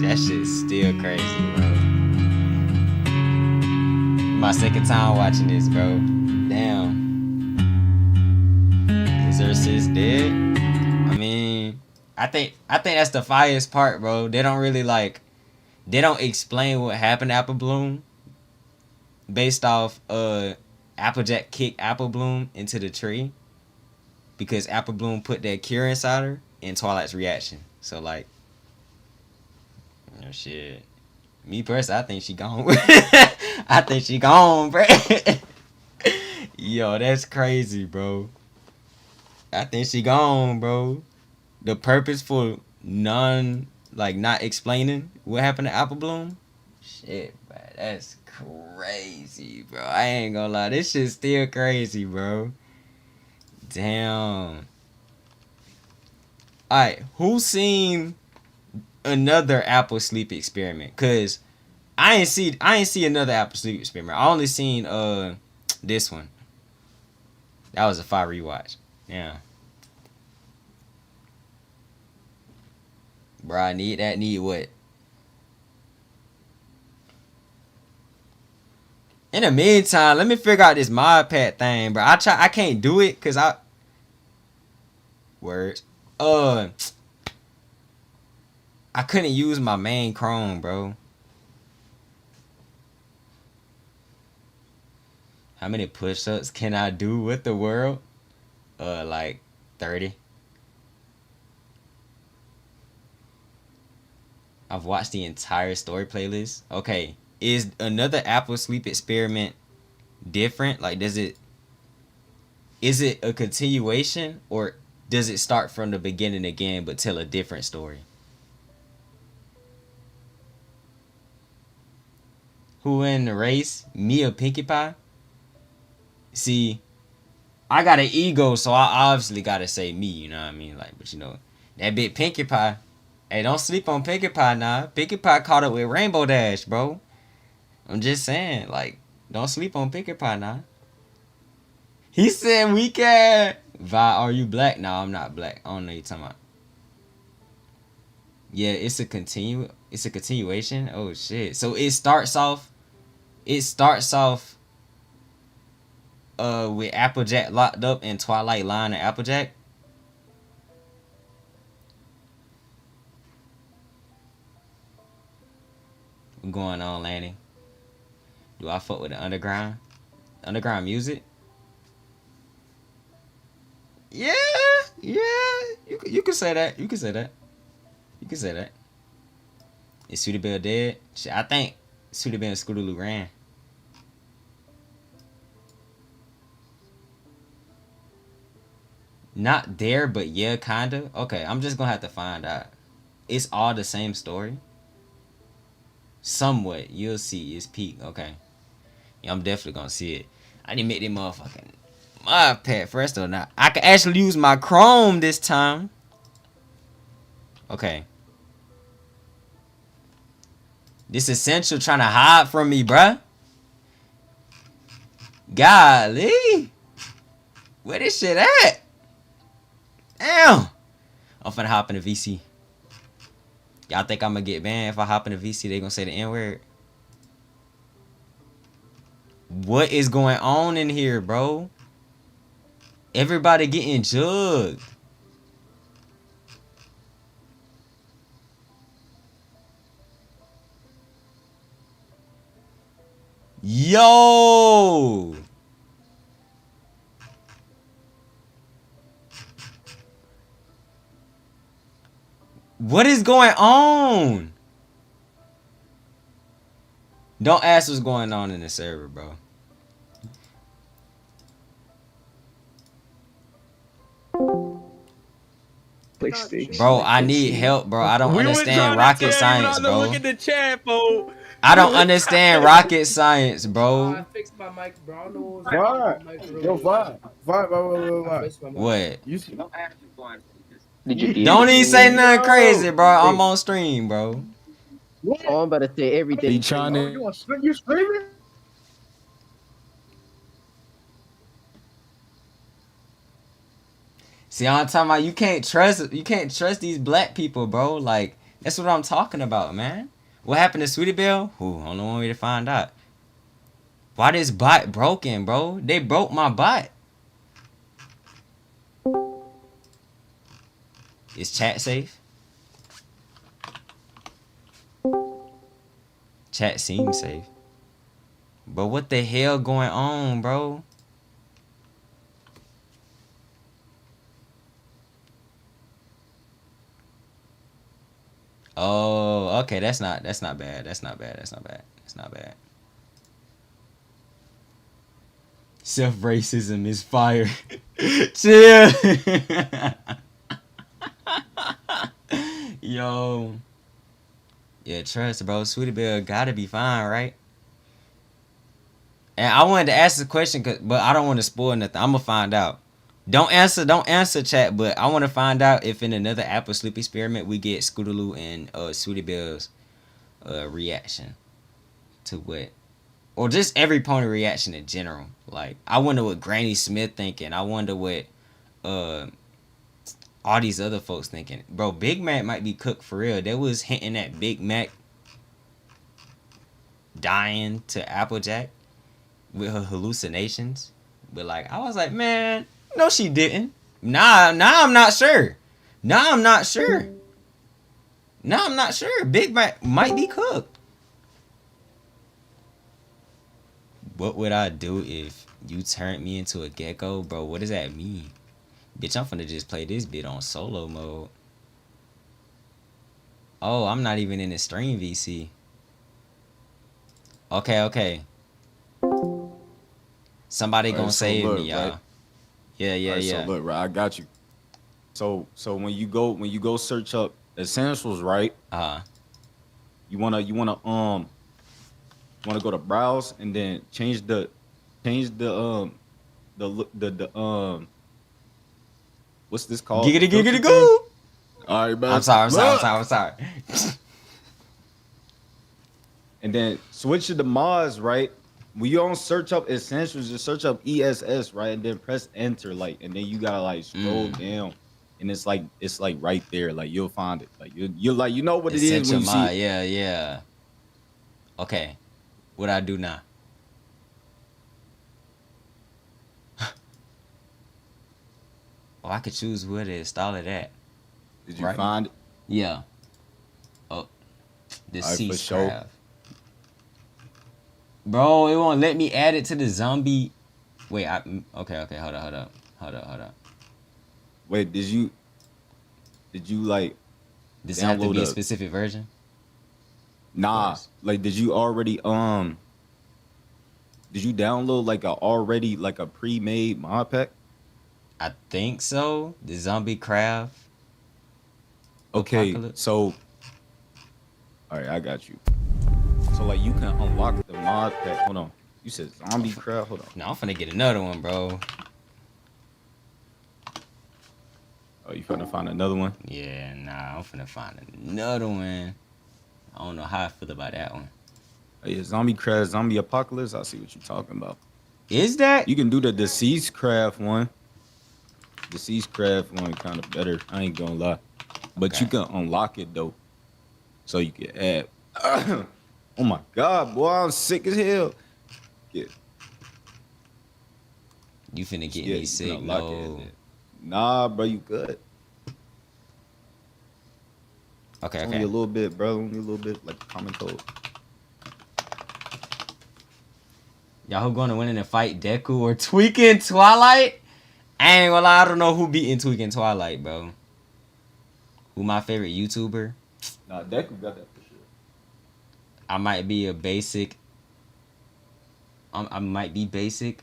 That shit's still crazy, bro. My second time watching this, bro. Damn. Is her sis dead? I mean, I think that's the fireest part, bro. They don't really they don't explain what happened to Apple Bloom based off Applejack kicked Apple Bloom into the tree because Apple Bloom put that cure inside her and Twilight's reaction. So like, oh shit. Me personally, I think she gone. I think she gone, bro. Yo, that's crazy, bro. I think she gone, bro. The purpose for not explaining what happened to Apple Bloom? Shit, bro. That's crazy, bro. I ain't gonna lie. This shit's still crazy, bro. Damn. Alright, who seen another Apple Sleep Experiment? Cause I ain't see another Apple Sleep Experiment. I only seen this one. That was a fire rewatch. Yeah. Bro, I need what? In the meantime, let me figure out this mod pad thing, bro. I can't do it cause words. I couldn't use my main Chrome, bro. How many push-ups can I do with the world? Like 30. I've watched the entire story playlist. Okay, is another Apple Sleep Experiment different? Like, is it a continuation, or does it start from the beginning again but tell a different story? Who in the race? Me or Pinkie Pie? See, I got an ego, so I obviously gotta say me, you know what I mean? Like, but you know, that bit Pinkie Pie. Hey, don't sleep on Pinkie Pie now. Pinkie Pie caught up with Rainbow Dash, bro. I'm just saying, like, don't sleep on Pinkie Pie now. He said we can. Vi, are you black? No, I'm not black. I don't know what you're talking about. Yeah, it's a continuation. Oh shit. So it starts off with Applejack locked up in Twilight Line and Applejack. What's going on, Lanny? Do I fuck with the underground music? Yeah. You can say that. You can say that. Is Sweetie Belle dead? Shit, I think Sweetie Belle and Scootaloo ran. Not there, but yeah, kinda. Okay, I'm just gonna have to find out. It's all the same story. Somewhat, you'll see. It's peak. Okay, yeah, I'm definitely gonna see it. I didn't make that motherfucking my pad first or not. I can actually use my Chrome this time. Okay. This Essential trying to hide from me, bruh. Golly. Where this shit at? Damn. I'm finna hop in the VC. Y'all think I'm gonna get banned if I hop in the VC? They gonna say the N-word? What is going on in here, bro? Everybody getting jugged. Yo! What is going on? Don't ask what's going on in the server, bro. Bro, I need help, bro. I don't understand rocket science, bro. Look at the chat, bro. I don't understand rocket science, bro. I fixed my mic, bro. I don't know what Vibe. Yo, vibe. What? Did you Don't even say nothing crazy, bro. I'm on stream, bro. Oh, I'm about to say everything. You screaming? See, I'm talking about you can't trust these black people, bro. Like, that's what I'm talking about, man. What happened to Sweetie Belle? Ooh, only one way to find out. Why this bot broken, bro? They broke my bot. Is chat safe? Chat seems safe. But what the hell going on, bro? Oh, okay, that's not bad. Self-racism is fire. Chill. Yo. Yeah, trust, bro. Sweetie Belle gotta be fine, right? And I wanted to ask the question, but I don't want to spoil nothing. I'm gonna find out. Don't answer, chat. But I want to find out if in another Apple Sleep Experiment we get Scootaloo and Sweetie Belle's reaction to what, or just every pony reaction in general. Like, I wonder what Granny Smith thinking. I wonder what all these other folks thinking. Bro, Big Mac might be cooked for real. They was hinting at Big Mac dying to Applejack with her hallucinations. But like, I was like, man, no, she didn't. Nah, I'm not sure. Big Mac might be cooked. What would I do if you turned me into a gecko? Bro, what does that mean? Bitch, I'm finna just play this bit on solo mode. Oh, I'm not even in the stream VC. Okay. Somebody gonna save me, y'all. Right? Yeah. So look, right, I got you. So when you go search up essentials, right? You wanna go to browse and then change the what's this called? Giggity Filter giggity thing? goo. All right, man. I'm sorry. Look. And then switch to the mods, right? When you don't search up essentials, just search up ESS, right? And then press enter, like, and then you gotta like scroll down, and it's like right there, like you'll find it, like you're like you know what it is Essential when you mod. see it. Yeah. Okay, what I do now? Oh, I could choose where to install it at. Did you find it? Yeah. Oh, the All right, for cease sure. craft. Bro, it won't let me add it to the zombie. Wait, okay, hold up. Wait, did you like Does it have to download be a specific version? Nah, like did you already did you download like a pre-made mod pack? I think so. The zombie craft. Okay, Apocalypse. so all right, I got you. So like you can unlock the mod pack. Hold on. You said zombie craft. Hold on. No, I'm finna get another one, bro. Oh, you finna find another one? Yeah, nah, I'm finna find another one. I don't know how I feel about that one. Oh, yeah, zombie craft, zombie apocalypse. I see what you're talking about. Is that? You can do the deceased craft one. Deceased craft one kind of better. I ain't gonna lie, but you can unlock it though, so you can add. Oh my god, boy, I'm sick as hell. Yeah. You finna get Yeah, me you sick, can unlock no. it. Nah, bro, you good. Okay. Only a little bit, bro. Only a little bit, like common code. Y'all who gonna win in a fight, Deku or Tweaking Twilight? I ain't gonna lie, I don't know who beating Tweaking Twilight, bro. Who my favorite YouTuber? Nah, Deku got that for sure. I might be a basic. I might be basic,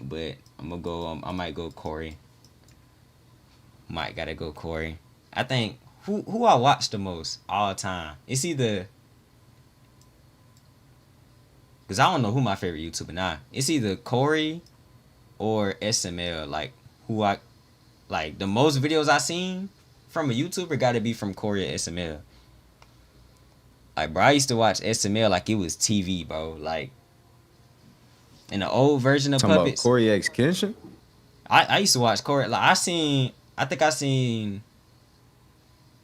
but I'm gonna go. I might go Corey. Might gotta go Corey. I think who I watch the most all time. It's either. Cause I don't know who my favorite YouTuber now. It's either Corey or SML. Like who I like the most videos I seen from a YouTuber gotta be from Corey or SML. Like bro, I used to watch SML like it was TV, bro. Like in the old version of Talking Puppets. about Corey X Kenshin? I used to watch Corey. Like I think I seen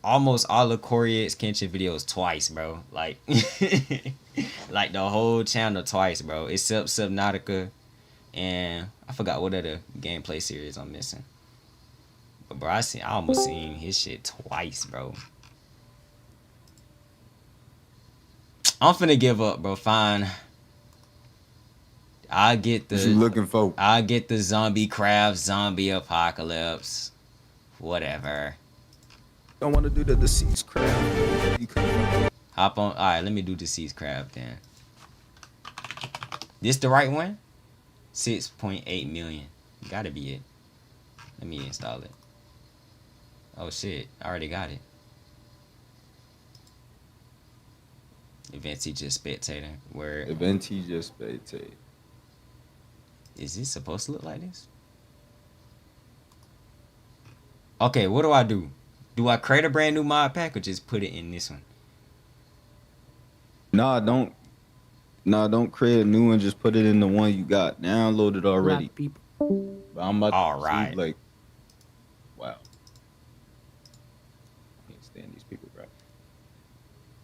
almost all of Corey X Kenshin videos twice, bro. Like like the whole channel twice, bro. Except Subnautica and I forgot what other gameplay series I'm missing. But bro, I almost seen his shit twice, bro. I'm finna give up, bro. Fine. I get the. What you looking for? I get the zombie craft, zombie apocalypse, whatever. Don't want to do the deceased craft. You can. Hop on. All right, let me do deceased craft then. This the right one? 6.8 million. Gotta be it. Let me install it. Oh shit! I already got it. Events just spectator. Where Events just spectator. Is this supposed to look like this? Okay, what do I do? Do I create a brand new mod pack or just put it in this one? Nah, don't create a new one. Just put it in the one you got downloaded already. But I'm about to see, like, wow. Can't stand these people, bro.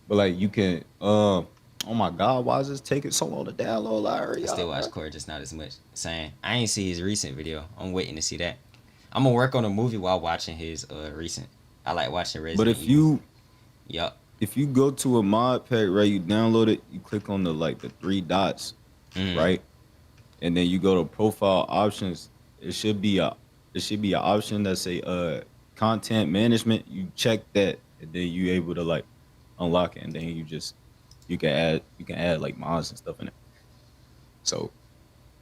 But like, you can. Oh my God, why is this taking so long to download, Larry? I still watch Corey, just not as much. Saying I ain't see his recent video. I'm waiting to see that. I'm gonna work on a movie while watching his recent. I like watching Resident But if Evil. if you go to a mod pack, right, you download it, you click on the 3 dots, right, and then you go to profile options. It should be an option that say content management. You check that, and then you able to unlock it, and then you can add like mods and stuff in it. So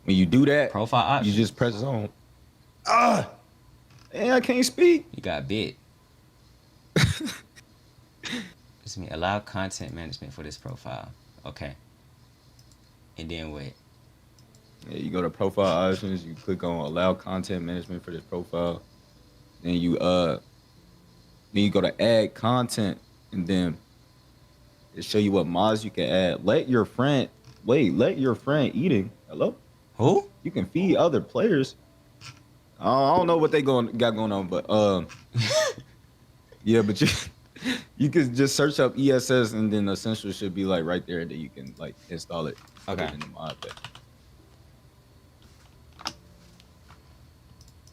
when you do that, profile options, you just press it on. And I can't speak. You got bit. It's me. Allow content management for this profile. Okay. And then what? Yeah, you go to profile options. You click on allow content management for this profile. Then you go to add content, and then it show you what mods you can add. Let your friend eating. Hello? Who? You can feed other players. I don't know what they got going on, but yeah, but you can just search up ESS, and then Essential should be like right there, and then you can like install it. Okay. In the mod pack.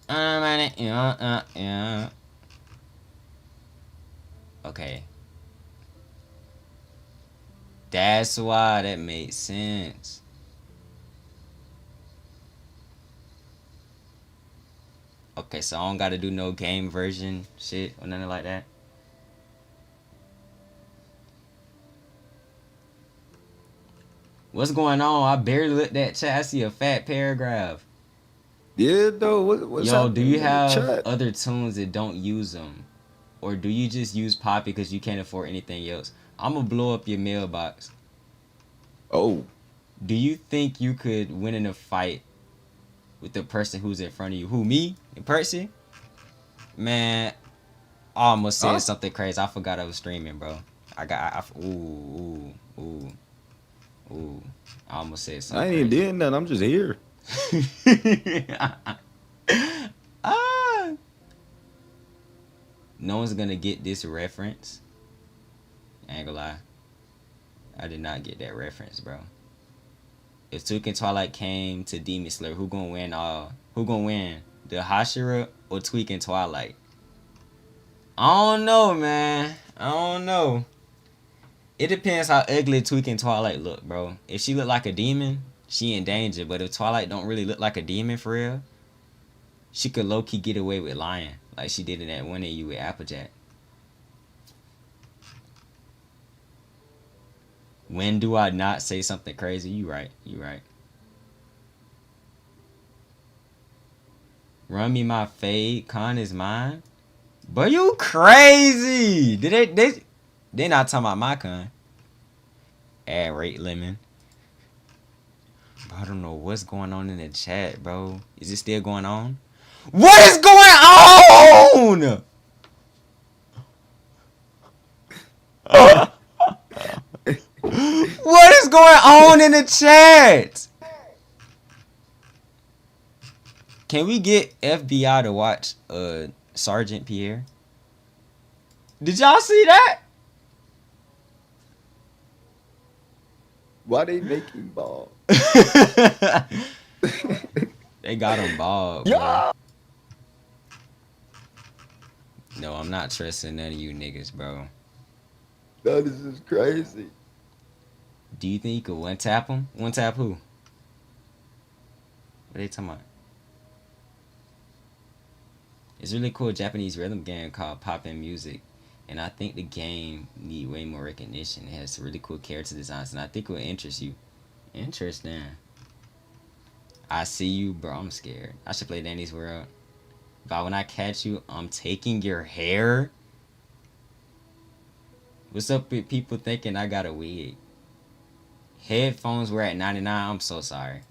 Yeah. Okay. That's why that made sense. Okay, so I don't gotta do no game version shit or nothing like that. What's going on? I barely looked at chat. I see a fat paragraph. Yeah, though. What's Yo, do you happening in the have chat? other tunes that don't use them? Or do you just use Poppy because you can't afford anything else? I'm gonna blow up your mailbox. Oh. Do you think you could win in a fight with the person who's in front of you? Who, me? In person? Man, I almost said something crazy. I forgot I was streaming, bro. Ooh. I almost said something I ain't even did nothing. I'm just here. No one's gonna get this reference. I ain't gonna lie. I did not get that reference, bro. If Tweak and Twilight came to Demon Slayer, who gonna win? Who gonna win? The Hashira or Tweak and Twilight? I don't know, man. I don't know. It depends how ugly Tweak and Twilight look, bro. If she look like a demon, she in danger. But if Twilight don't really look like a demon for real, she could low-key get away with lying. Like she did in that one of you with Applejack. When do I not say something crazy? You right. Run me my fade. Con is mine. But you crazy. They not talking about my con. Add rate lemon. Bro, I don't know what's going on in the chat, bro. Is it still going on? What is going on? What is going on in the chat? Can we get FBI to watch Sergeant Pierre? Did y'all see that? Why they making ball? They got him bald, bro. No, I'm not trusting none of you niggas, bro. No, this is crazy. Do you think you could one tap him? One tap who? What are they talking about? It's a really cool Japanese rhythm game called Poppin' Music. And I think the game need way more recognition. It has really cool character designs, and I think it will interest you. Interesting. I see you, bro. I'm scared. I should play Danny's World. But when I catch you, I'm taking your hair. What's up with people thinking I got a wig? Headphones were at 99. I'm so sorry.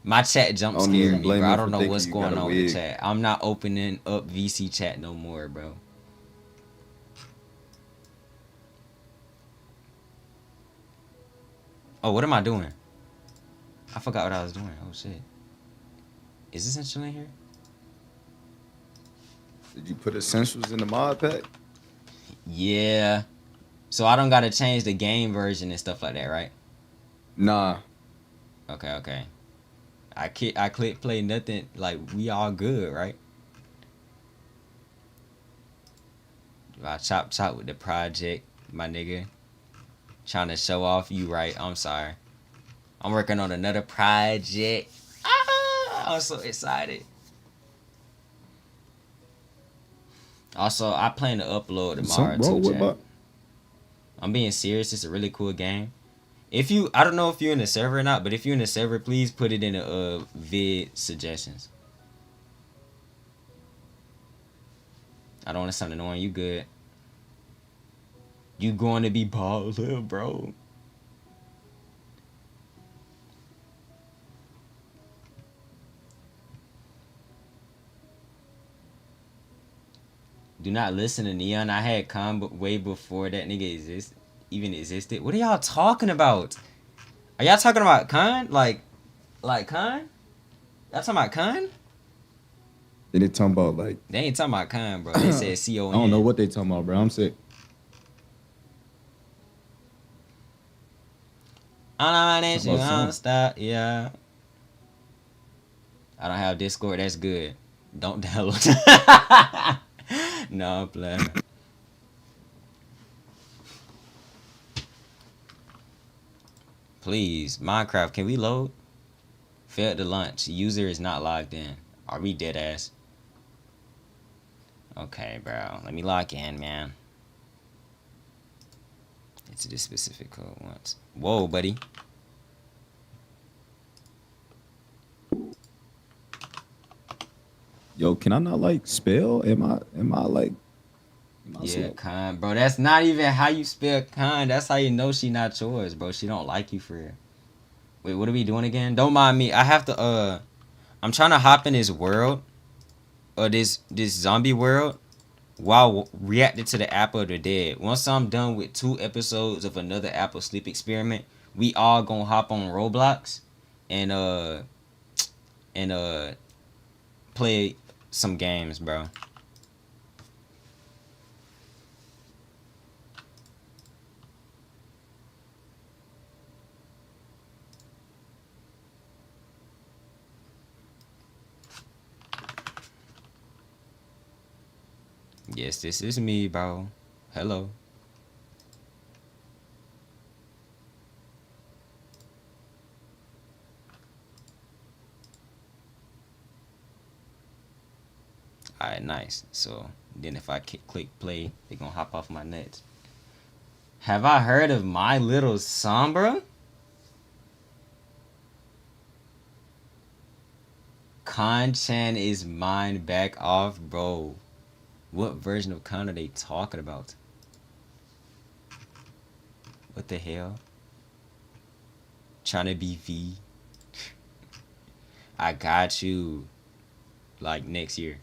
My chat jump scared me, bro. I don't know what's going on with the chat. I'm not opening up VC chat no more, bro. Oh, what am I doing? I forgot what I was doing. Oh, shit. Is this Essential in here? Did you put Essentials in the mod pack? Yeah. So I don't gotta change the game version and stuff like that, right? Nah. Okay. I click play, nothing. Like, we all good, right? I chop with the project, my nigga. Trying to show off. You right. I'm sorry. I'm working on another project. I'm so excited. Also, I plan to upload tomorrow too, Jack. I'm being serious. It's a really cool game. If you, I don't know if you're in the server or not, but if you're in the server, please put it in the vid suggestions. I don't want to sound annoying. You good? You going to be bald, little bro? Do not listen to Neon. I had Khan way before that nigga even existed. What are y'all talking about? Are y'all talking about Khan? Like Khan? Y'all talking about Khan? They talking about like. They ain't talking about Khan, bro. They said C-O-N. I don't know what they talking about, bro. I'm sick. Stop. Yeah. I don't have Discord. That's good. Don't download. No, I'm playing. Please, Minecraft, can we load? Failed to launch. User is not logged in. Are we dead ass? Okay, bro. Let me log in, man. It's this specific code once. Whoa, buddy. Yo, can I not like spell? Am I like? Yeah, Khan, bro. That's not even how you spell Khan. That's how you know she not yours, bro. She don't like you for real. Wait, what are we doing again? Don't mind me. I have to I'm trying to hop in this world, or this zombie world, while reacting to the Apple of the Dead. Once I'm done with 2 episodes of another Apple Sleep Experiment, we all gonna hop on Roblox and play some games, bro. Yes, this is me, bro. Hello. Alright, nice. So then if I click play, they're gonna hop off my nuts. Have I heard of My Little Sombra? Khan-chan is mine, back off, bro. What version of Khan are they talking about? What the hell? Trying to be V. I got you. Like next year.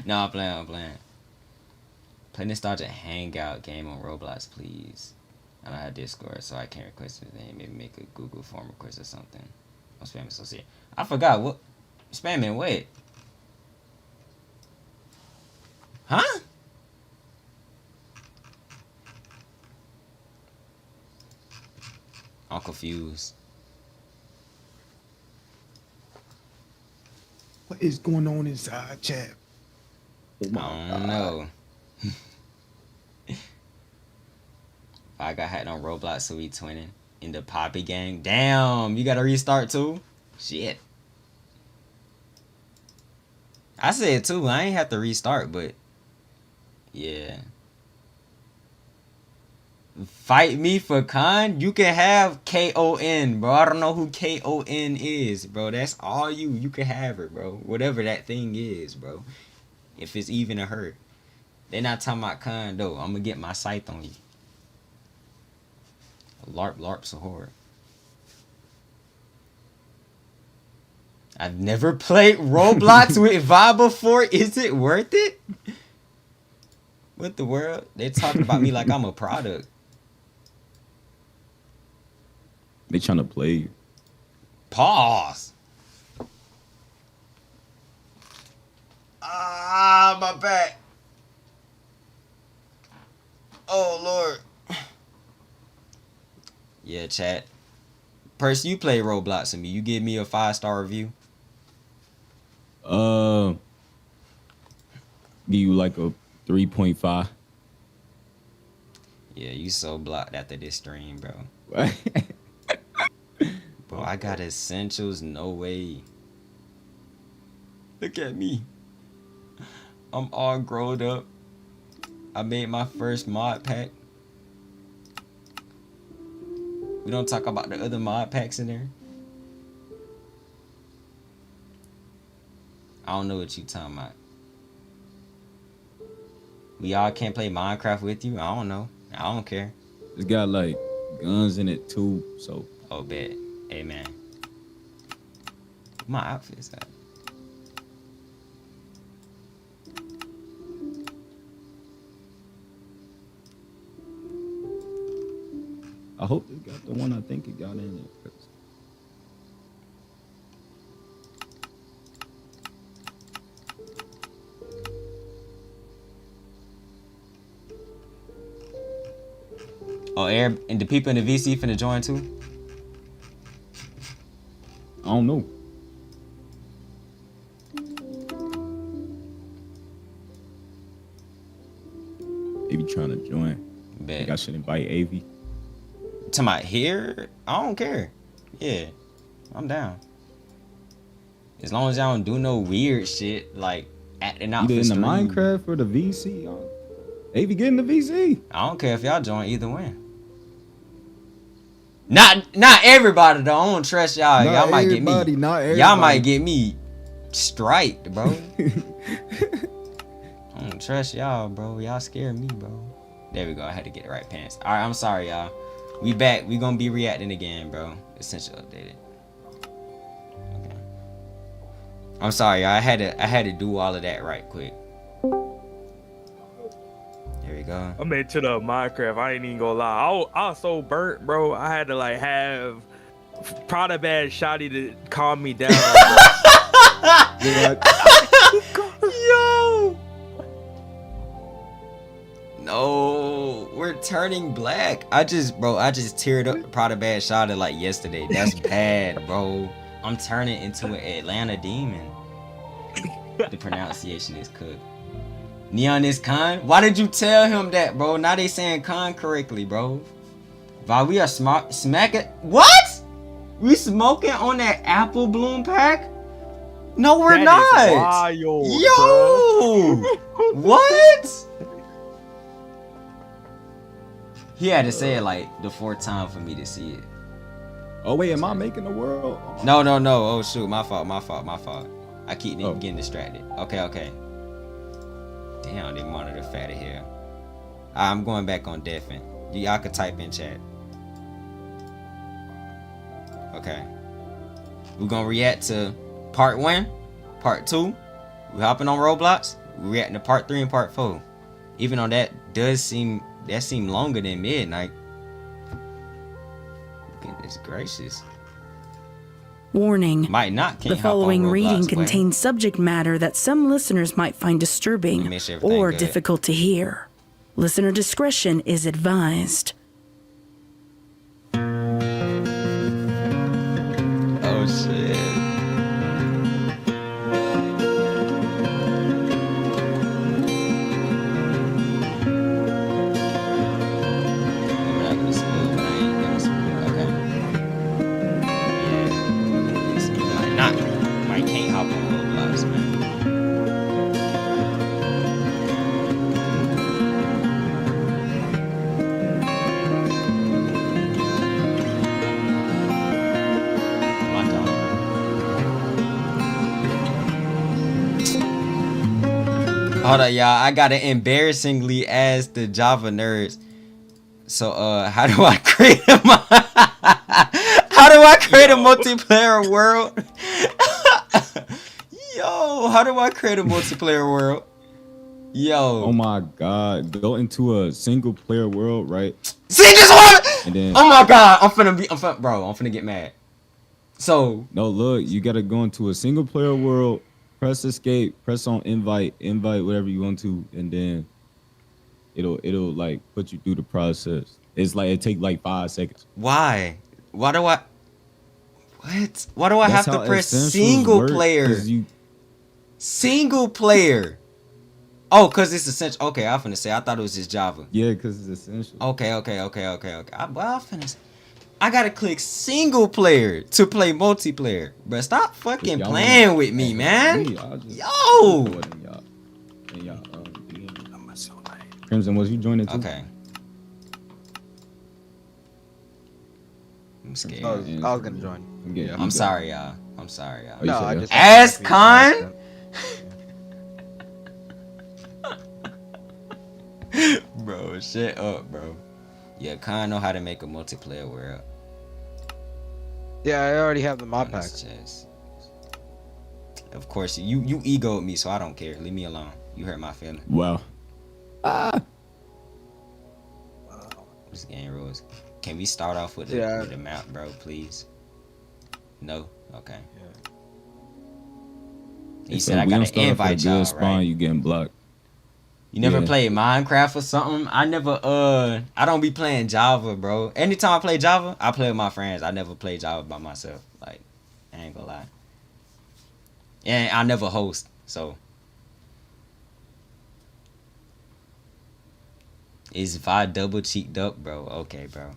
No, I'm playing. Play nostalgia hangout game on Roblox, please. I don't have Discord, so I can't request anything. Maybe make a Google form request or something. I'm spamming so serious. I forgot what spamming what? Huh? I'm confused. What is going on inside chat? I don't know. I got hacked on Roblox, so we twinning in the Poppy gang. Damn, you gotta restart too? Shit. I said too, I ain't have to restart, but yeah. Fight me for Khan? You can have K-O-N, bro. I don't know who K-O-N is, bro. That's all you. You can have her, bro. Whatever that thing is, bro. If it's even a her. They're not talking about Khan, though. I'm gonna get my sight on you. LARP's a horror. I've never played Roblox with Vi before. Is it worth it? What the world? They're talking about me like I'm a product. They trying to play you. Pause. Ah, my back. Oh, Lord. Yeah, chat. Percy, you play Roblox with me. You give me a 5-star review. Give you like a 3.5. Yeah, you so blocked after this stream, bro. Bro, I got essentials. No way. Look at me. I'm all grown up. I made my first mod pack. We don't talk about the other mod packs in there. I don't know what you talking about. We all can't play Minecraft with you? I don't know. I don't care. It's got like guns in it too, so. Oh, bet. Amen. My outfit's at. I hope it got the one I think it got in it. Oh, and the people in the VC finna join too? I don't know. They be trying to join. Bet. Think I should invite Avi. To my here? I don't care. Yeah, I'm down. As long as y'all don't do no weird shit like acting out Either for in the stream. Minecraft or the VC. Avi getting the VC. I don't care if y'all join either way. Not everybody though. I don't trust y'all. Not Y'all might get everybody, me. not Y'all everybody. might get me striked, bro. I don't trust y'all, bro. Y'all scare me, bro. There we go. I had to get the right pants. All right, I'm sorry, y'all. We back. We gonna be reacting again, bro. Essential updated. Okay. I'm sorry, y'all. I had to do all of that right quick. There we go. I'm into the Minecraft. I ain't even gonna lie. I was so burnt, bro. I had to like have Prada Bad Shotty to calm me down. Yo. No, we're turning black. I just teared up Prada Bad Shotty like yesterday. That's bad, bro. I'm turning into an Atlanta demon. The pronunciation is cooked. Neon is Khan? Why did you tell him that, bro? Now they saying Khan correctly, bro. Wow, we are smacking. What? We smoking on that apple bloom pack? No, we're That not. is wild, Yo, what? He had to say it like the fourth time for me to see it. Oh wait, am I making the world? No. Oh shoot, my fault. I keep getting distracted. Okay. Damn, they monitor fatty here. I'm going back on Deafin. Y'all could type in chat. Okay. We're gonna react to part 1, part 2. We hopping on Roblox. We reacting to part 3 and part 4. Even though that seem longer than midnight. Goodness gracious. Warning. Might not. The following reading contains subject matter that some listeners might find disturbing or difficult to hear. Listener discretion is advised. Oh shit. Hold on, y'all. I gotta embarrassingly ask the Java nerds. So, how do I create a multiplayer world? Yo, how do I create a multiplayer world? Yo. Oh my God. Go into a single player world, right? See this one? And then. Oh my God. I'm finna get mad. So. No, look, you gotta go into a single player world. Press escape, press on invite whatever you want to, and then it'll like put you through the process. It's like it take like 5 seconds. Why? Why do I have to press single player? Single player. Oh, cause it's essential. Okay, I'm finna say I thought it was just Java. Yeah, cause it's essential. Okay. I gotta click single player to play multiplayer. But stop fucking playing with me, man. Yo. Crimson, was you joining too? Okay. I'm scared. I was gonna join. Yeah. I'm sorry, y'all. I'm sorry, y'all. No, I just Ask Con. Bro, shut up, bro. Yeah, Con know how to make a multiplayer world. Yeah, I already have the mod pack. Of course, you egoed me, so I don't care. Leave me alone. You hurt my feeling. Wow. This game rules. Can we start off with the map, bro, please? No? Okay. You said I gotta invite y'all, spawn, right? You getting blocked. You never played Minecraft or something? I never, I don't be playing Java, bro. Anytime I play Java, I play with my friends. I never play Java by myself. Like, I ain't gonna lie. And I never host, so. Is Vi double cheeked up, bro? Okay, bro.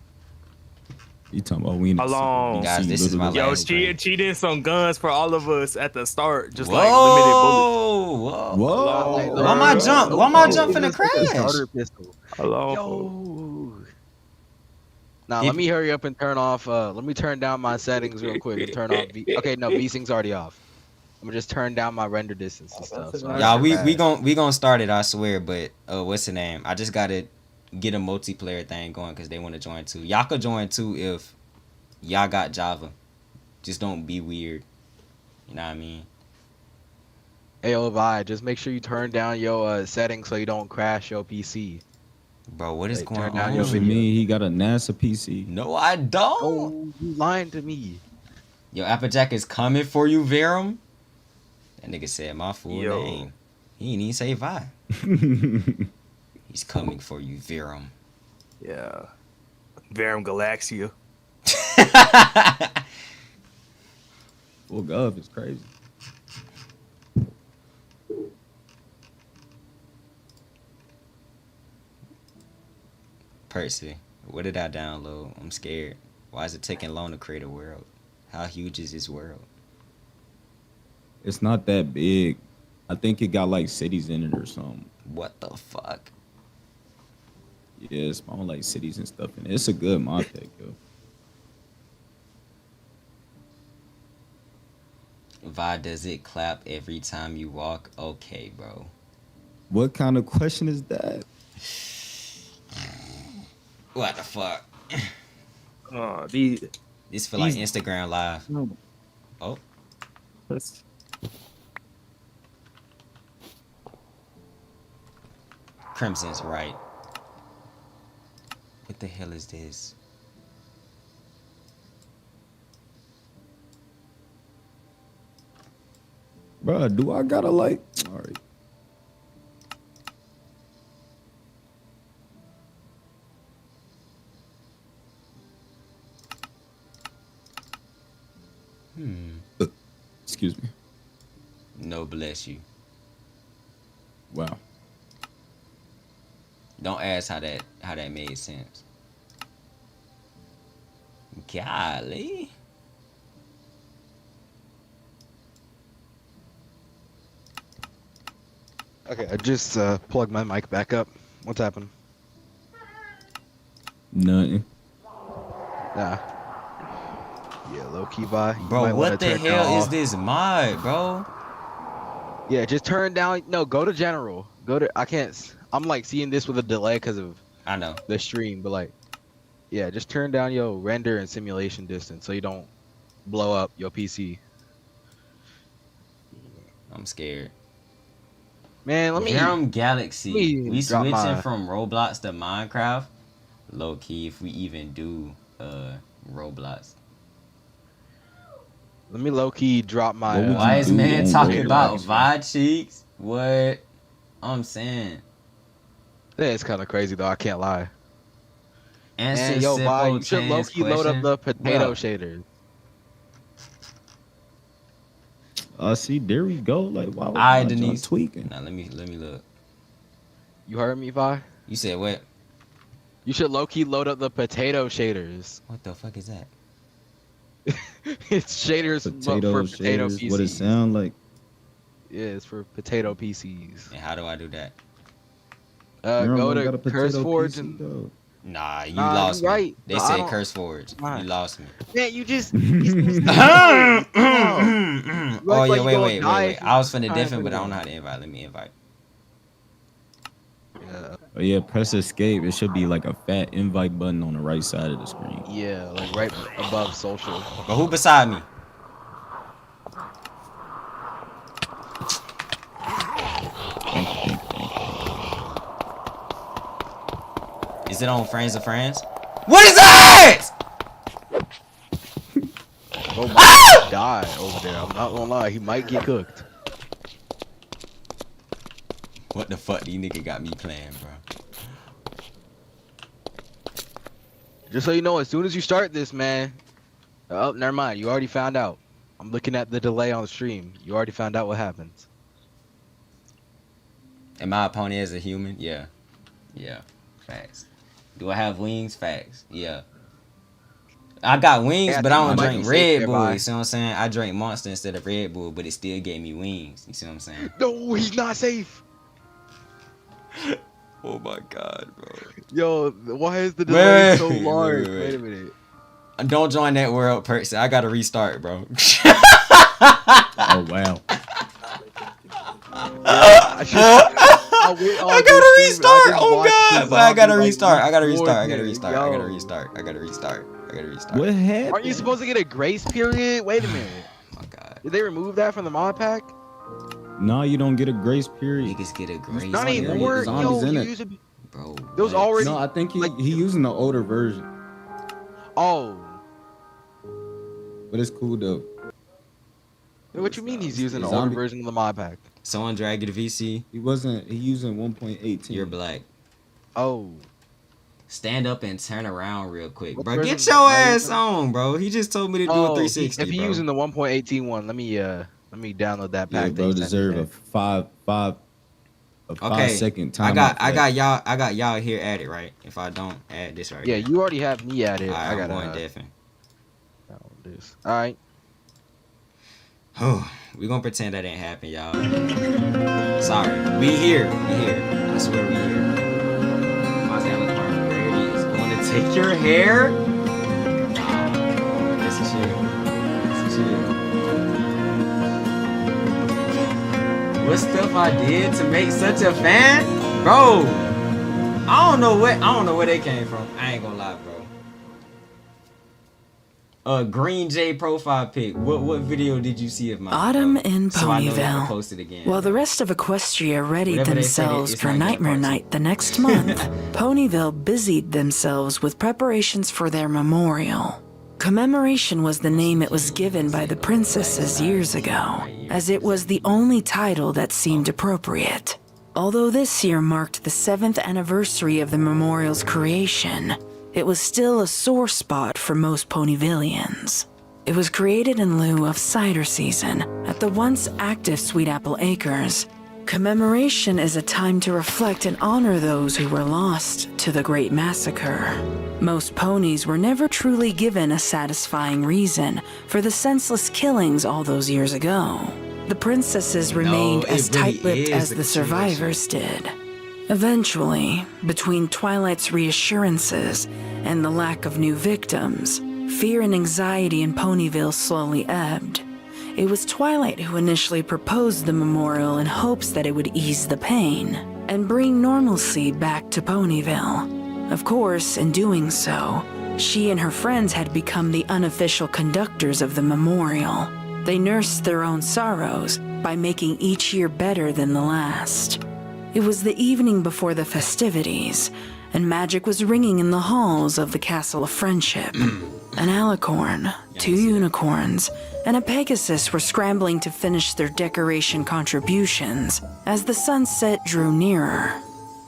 You talking about we in Alone. Guys, this is my last cheating some guns for all of us at the start. Just whoa, like limited bullets. Whoa. Why my jump? Why my jump finna crash? Starter pistol. Yo. Now let me hurry up and turn off. Let me turn down my settings real quick and turn off. Okay, no, V-Sync's already off. I'm gonna just turn down my render distance and stuff. So y'all, we gonna start it, I swear. But what's the name? I just gotta get a multiplayer thing going because they want to join too. Y'all could join too if y'all got Java. Just don't be weird. You know what I mean? Hey, Vi, just make sure you turn down your settings so you don't crash your PC. Bro, what is going What on? you mean he got a NASA PC? No, I don't. Oh, you lying to me. Yo, Applejack is coming for you, Verum. That nigga said my full name. He ain't even say Vi. He's coming for you, Verum. Yeah. Verum Galaxia. Full Gov is crazy. Percy, what did I download? I'm scared. Why is it taking long to create a world? How huge is this world? It's not that big. I think it got like cities in it or something. What the fuck? Yeah, it's spawned like cities and stuff in it. It's a good mod pack, yo. Vi, does it clap every time you walk? Okay, bro. What kind of question is that? What the fuck? This feel like Instagram Live. Oh. Crimson's right. What the hell is this? Bruh, do I gotta like... Alright. Excuse me. No, bless you. Wow. Don't ask how that made sense. Golly. Okay, I just plugged my mic back up. What's happened? Nothing. Nah. Yeah, low key Vi. Bro, what the hell is this mod, bro? Yeah, just turn down. No, go to general. Go to. I can't. I'm like seeing this with a delay because of. I know the stream, but like, yeah, just turn down your render and simulation distance so you don't blow up your PC. I'm scared. Man, let me. Verum Galaxy. We switching my... from Roblox to Minecraft. Low key, if we even do Roblox. Let me low key drop my. Wise man talking about Vi cheeks. What? I'm saying. Yeah, it's kind of crazy though. I can't lie. Answer yo, Vi, you should should low key load up the potato shaders. See, there we go. Like, why was I Denise tweaking? Now let me look. You heard me, Vi? You said what? You should low key load up the potato shaders. What the fuck is that? It's shaders for potato PCs. What it sound like? Yeah, it's for potato PCs. And how do I do that? Go to CurseForge and Nah, you lost me. Right. They No, I said don't- curse words. You lost me. Man, you just. Oh yeah, wait. I was finna different, but I don't know how to invite. Let me invite. Oh yeah, press escape. It should be like a fat invite button on the right side of the screen. Yeah, like right above social. But who beside me? Is it on Friends of Friends? What is that? Bro might die over there. I'm not gonna lie, he might get cooked. What the fuck these nigga got me playing, bro? Just so you know, as soon as you start this, man. Oh, never mind. You already found out. I'm looking at the delay on the stream. You already found out what happens. Am I a pony as a human? Yeah. Yeah. Facts. Do I have wings? Facts. Yeah. I got wings, but I don't drink Red Bull. You see what I'm saying? I drink Monster instead of Red Bull, but it still gave me wings. You see what I'm saying? No, he's not safe. Oh my god, bro. Yo, why is the delay so large? Wait a minute. Don't join that world, person. I gotta restart, bro. Oh wow. I gotta restart. Oh god, but I gotta restart. I gotta restart. What happened? Aren't you supposed to get a grace period? Wait a minute. Oh my god. Did they remove that from the mod pack? No, you don't get a grace period. Niggas get a grace Not period. anymore. Zombies Yo, in you it. used to be... Bro. Those already. No, I think he using the older version, Oh. but it's cool though. What you mean he's using the Zombie- older version of the mod pack? Someone drag it to VC. He using 1.18. You're black. Oh. Stand up and turn around real quick, What bro. version Get of your the ass mod on, bro. He just told me to do a 360. If you're bro. using the 1.18 one, let me download that Yeah, Ah, pack. bro, deserve a 5 second time. I got y'all here at it, right? If I don't add this right Yeah, here. you already have me at it. Alright, I got I'm going different. this. All right. We gonna pretend that didn't happen, y'all. Sorry. We here. I swear we here. My family Brady is going to take your hair. This is you. What stuff I did to make such a fan, bro? I don't know where they came from. I ain't gonna lie, bro. Green J profile pic. What video did you see of mine? Autumn in So I know not to Ponyville. post it again. While the rest of Equestria readied Whatever they said, themselves it's for not gonna Nightmare post it. Night the next month, Ponyville busied themselves with preparations for their memorial. Commemoration was the name it was given by the princesses years ago, as it was the only title that seemed appropriate. Although this year marked the 7th anniversary of the memorial's creation, it was still a sore spot for most Ponyvillians. It was created in lieu of cider season at the once active Sweet Apple Acres. Commemoration is a time to reflect and honor those who were lost to the Great Massacre. Most ponies were never truly given a satisfying reason for the senseless killings all those years ago. The princesses remained it as really tight-lipped is as the the survivors did. Eventually, between Twilight's reassurances and the lack of new victims, fear and anxiety in Ponyville slowly ebbed. It was Twilight who initially proposed the memorial in hopes that it would ease the pain and bring normalcy back to Ponyville. Of course, in doing so, she and her friends had become the unofficial conductors of the memorial. They nursed their own sorrows by making each year better than the last. It was the evening before the festivities, and magic was ringing in the halls of the Castle of Friendship. An alicorn, 2 unicorns, and a Pegasus were scrambling to finish their decoration contributions as the sunset drew nearer.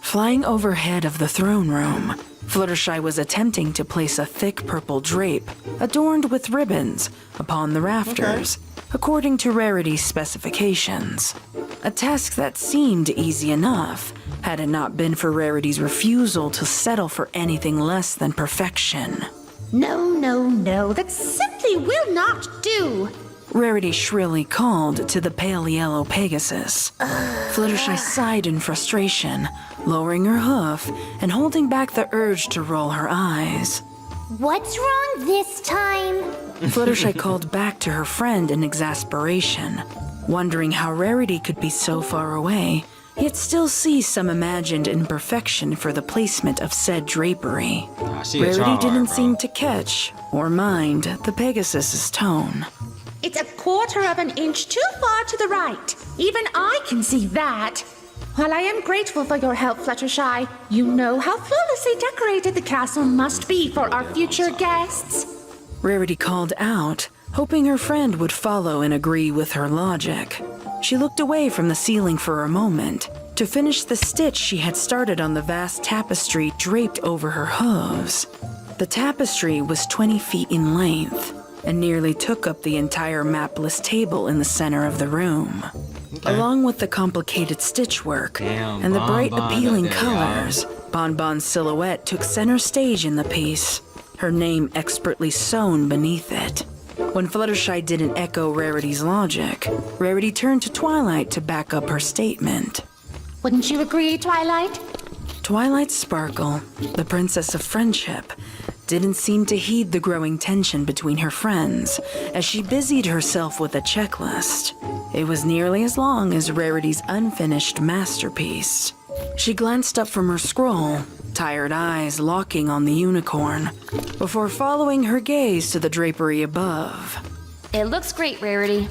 Flying overhead of the throne room, Fluttershy was attempting to place a thick purple drape, adorned with ribbons, upon the rafters, according to Rarity's specifications. A task that seemed easy enough, had it not been for Rarity's refusal to settle for anything less than perfection. No, that simply will not do. Rarity shrilly called to the pale yellow Pegasus. Fluttershy sighed in frustration, lowering her hoof and holding back the urge to roll her eyes. What's wrong this time? Fluttershy called back to her friend in exasperation, wondering how Rarity could be so far away, yet still see some imagined imperfection for the placement of said drapery. Rarity didn't seem to catch or mind the Pegasus's tone. It's a quarter of an inch too far to the right. Even I can see that. While I am grateful for your help, Fluttershy, you know how flawlessly decorated the castle must be for our future guests. Rarity called out, hoping her friend would follow and agree with her logic. She looked away from the ceiling for a moment to finish the stitch she had started on the vast tapestry draped over her hooves. The tapestry was 20 feet in length and nearly took up the entire mapless table in the center of the room. Along with the complicated stitchwork and the bright, appealing colors, Bonbon's silhouette took center stage in the piece, her name expertly sewn beneath it. When Fluttershy didn't echo Rarity's logic, Rarity turned to Twilight to back up her statement. Wouldn't you agree, Twilight? Twilight Sparkle, the princess of friendship, didn't seem to heed the growing tension between her friends as she busied herself with a checklist. It was nearly as long as Rarity's unfinished masterpiece. She glanced up from her scroll, tired eyes locking on the unicorn, before following her gaze to the drapery above. It looks great, Rarity.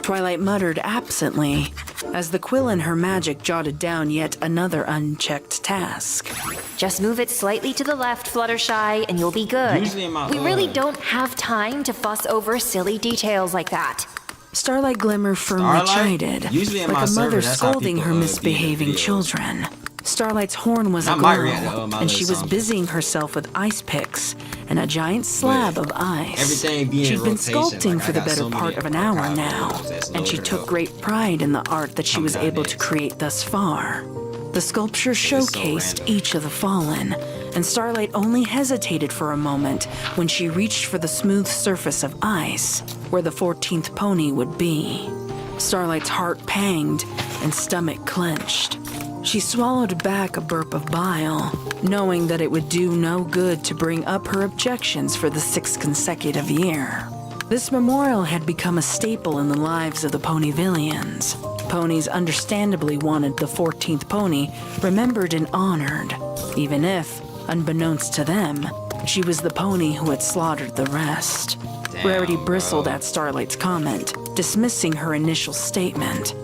Twilight muttered absently as the quill in her magic jotted down yet another unchecked task. Just move it slightly to the left, Fluttershy, and you'll be good. We really don't have time to fuss over silly details like that. Starlight Glimmer firmly chided, like a mother scolding her misbehaving children. Starlight's horn was aglow, and she was busying herself with ice picks and a giant slab of ice. She'd been sculpting for the better part of an hour now, and she took great pride in the art that she was able to create thus far. The sculpture showcased each of the fallen, and Starlight only hesitated for a moment when she reached for the smooth surface of ice, where the 14th pony would be. Starlight's heart panged and stomach clenched. She swallowed back a burp of bile, knowing that it would do no good to bring up her objections for the 6th consecutive year. This memorial had become a staple in the lives of the Ponyvillians. Ponies understandably wanted the 14th pony remembered and honored, even if, unbeknownst to them, she was the pony who had slaughtered the rest. Rarity bristled at Starlight's comment, dismissing her initial statement.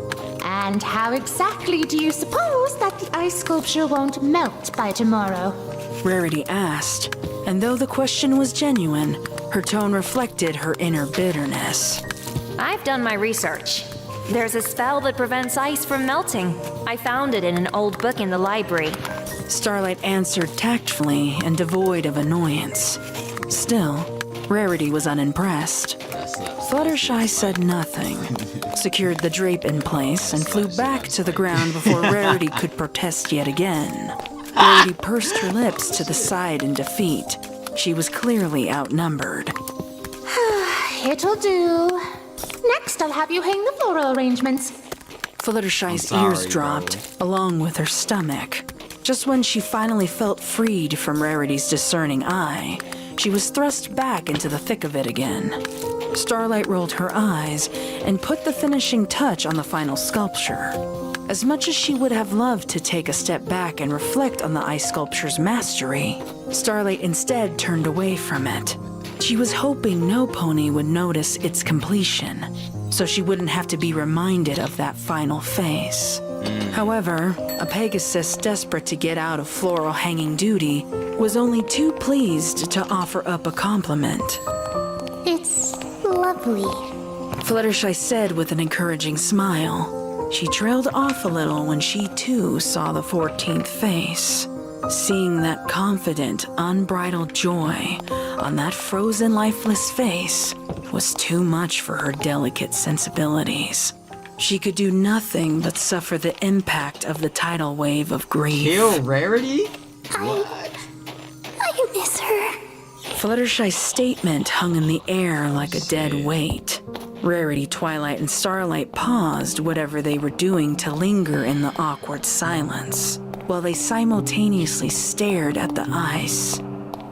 And how exactly do you suppose that the ice sculpture won't melt by tomorrow? Rarity asked, and though the question was genuine, her tone reflected her inner bitterness. I've done my research. There's a spell that prevents ice from melting. I found it in an old book in the library. Starlight answered tactfully and devoid of annoyance. Still, Rarity was unimpressed. Fluttershy said nothing, secured the drape in place, and flew back to the ground before Rarity could protest yet again. Rarity pursed her lips to the side in defeat. She was clearly outnumbered. It'll do. Next, I'll have you hang the floral arrangements. Fluttershy's ears dropped, along with her stomach. Just when she finally felt freed from Rarity's discerning eye, she was thrust back into the thick of it again. Starlight rolled her eyes and put the finishing touch on the final sculpture. As much as she would have loved to take a step back and reflect on the ice sculpture's mastery, Starlight instead turned away from it. She was hoping no pony would notice its completion, so she wouldn't have to be reminded of that final face. However, a Pegasus desperate to get out of floral hanging duty was only too pleased to offer up a compliment. It's lovely, Fluttershy said with an encouraging smile. She trailed off a little when she too saw the 14th face. Seeing that confident, unbridled joy on that frozen, lifeless face was too much for her delicate sensibilities. She could do nothing but suffer the impact of the tidal wave of grief. Kill Rarity? I miss her. Fluttershy's statement hung in the air like a dead weight. Rarity, Twilight, and Starlight paused whatever they were doing to linger in the awkward silence, while they simultaneously stared at the ice.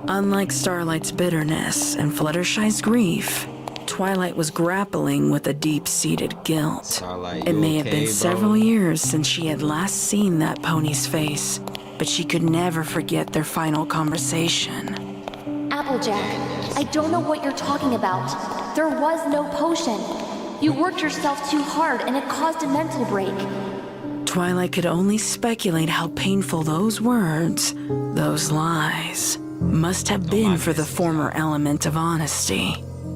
Unlike Starlight's bitterness and Fluttershy's grief, Twilight was grappling with a deep-seated guilt. Starlight, It may you have been okay, several bro? years since she had last seen that pony's face, but she could never forget their final conversation. Applejack, I don't know what you're talking about. There was no potion. You worked yourself too hard and it caused a mental break. Twilight could only speculate how painful those words, those lies, must have been for the former element of honesty.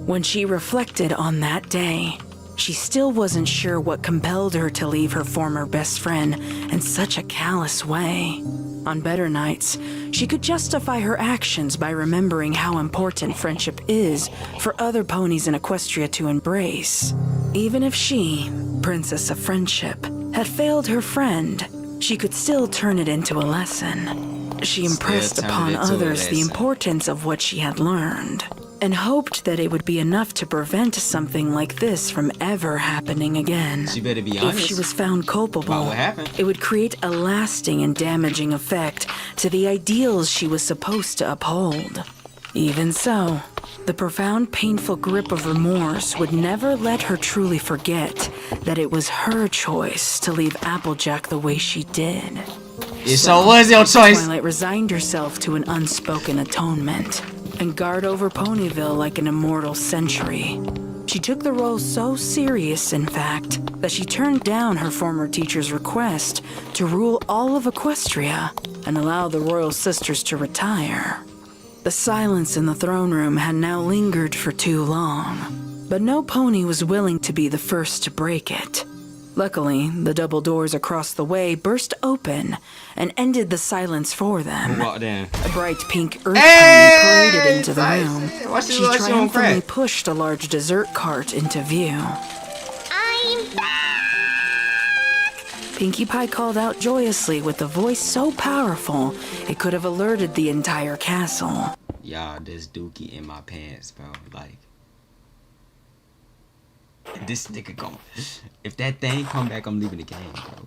When she reflected on that day, she still wasn't sure what compelled her to leave her former best friend in such a callous way. On better nights, she could justify her actions by remembering how important friendship is for other ponies in Equestria to embrace. Even if she, Princess of Friendship, had failed her friend, she could still turn it into a lesson. She impressed upon others the importance of what she had learned, and hoped that it would be enough to prevent something like this from ever happening again. She better be honest. If she was found culpable, about what happened. it would create a lasting and damaging effect to the ideals she was supposed to uphold. Even so, the profound, painful grip of remorse would never let her truly forget that it was her choice to leave Applejack the way she did. It so was your choice. Twilight resigned herself to an unspoken atonement and guard over Ponyville like an immortal century. She took the role so serious, in fact, that she turned down her former teacher's request to rule all of Equestria and allow the royal sisters to retire. The silence in the throne room had now lingered for too long, but no pony was willing to be the first to break it. Luckily, the double doors across the way burst open and ended the silence for them. Who walked in? A bright pink earth pony paraded into the room. Watch this, She watch it on triumphantly crack. pushed a large dessert cart into view. I'm back! Pinkie Pie called out joyously with a voice so powerful it could have alerted the entire castle. Y'all, this dookie in my pants, bro. Like, this nigga gon' if that thing come back, I'm leaving the game, bro.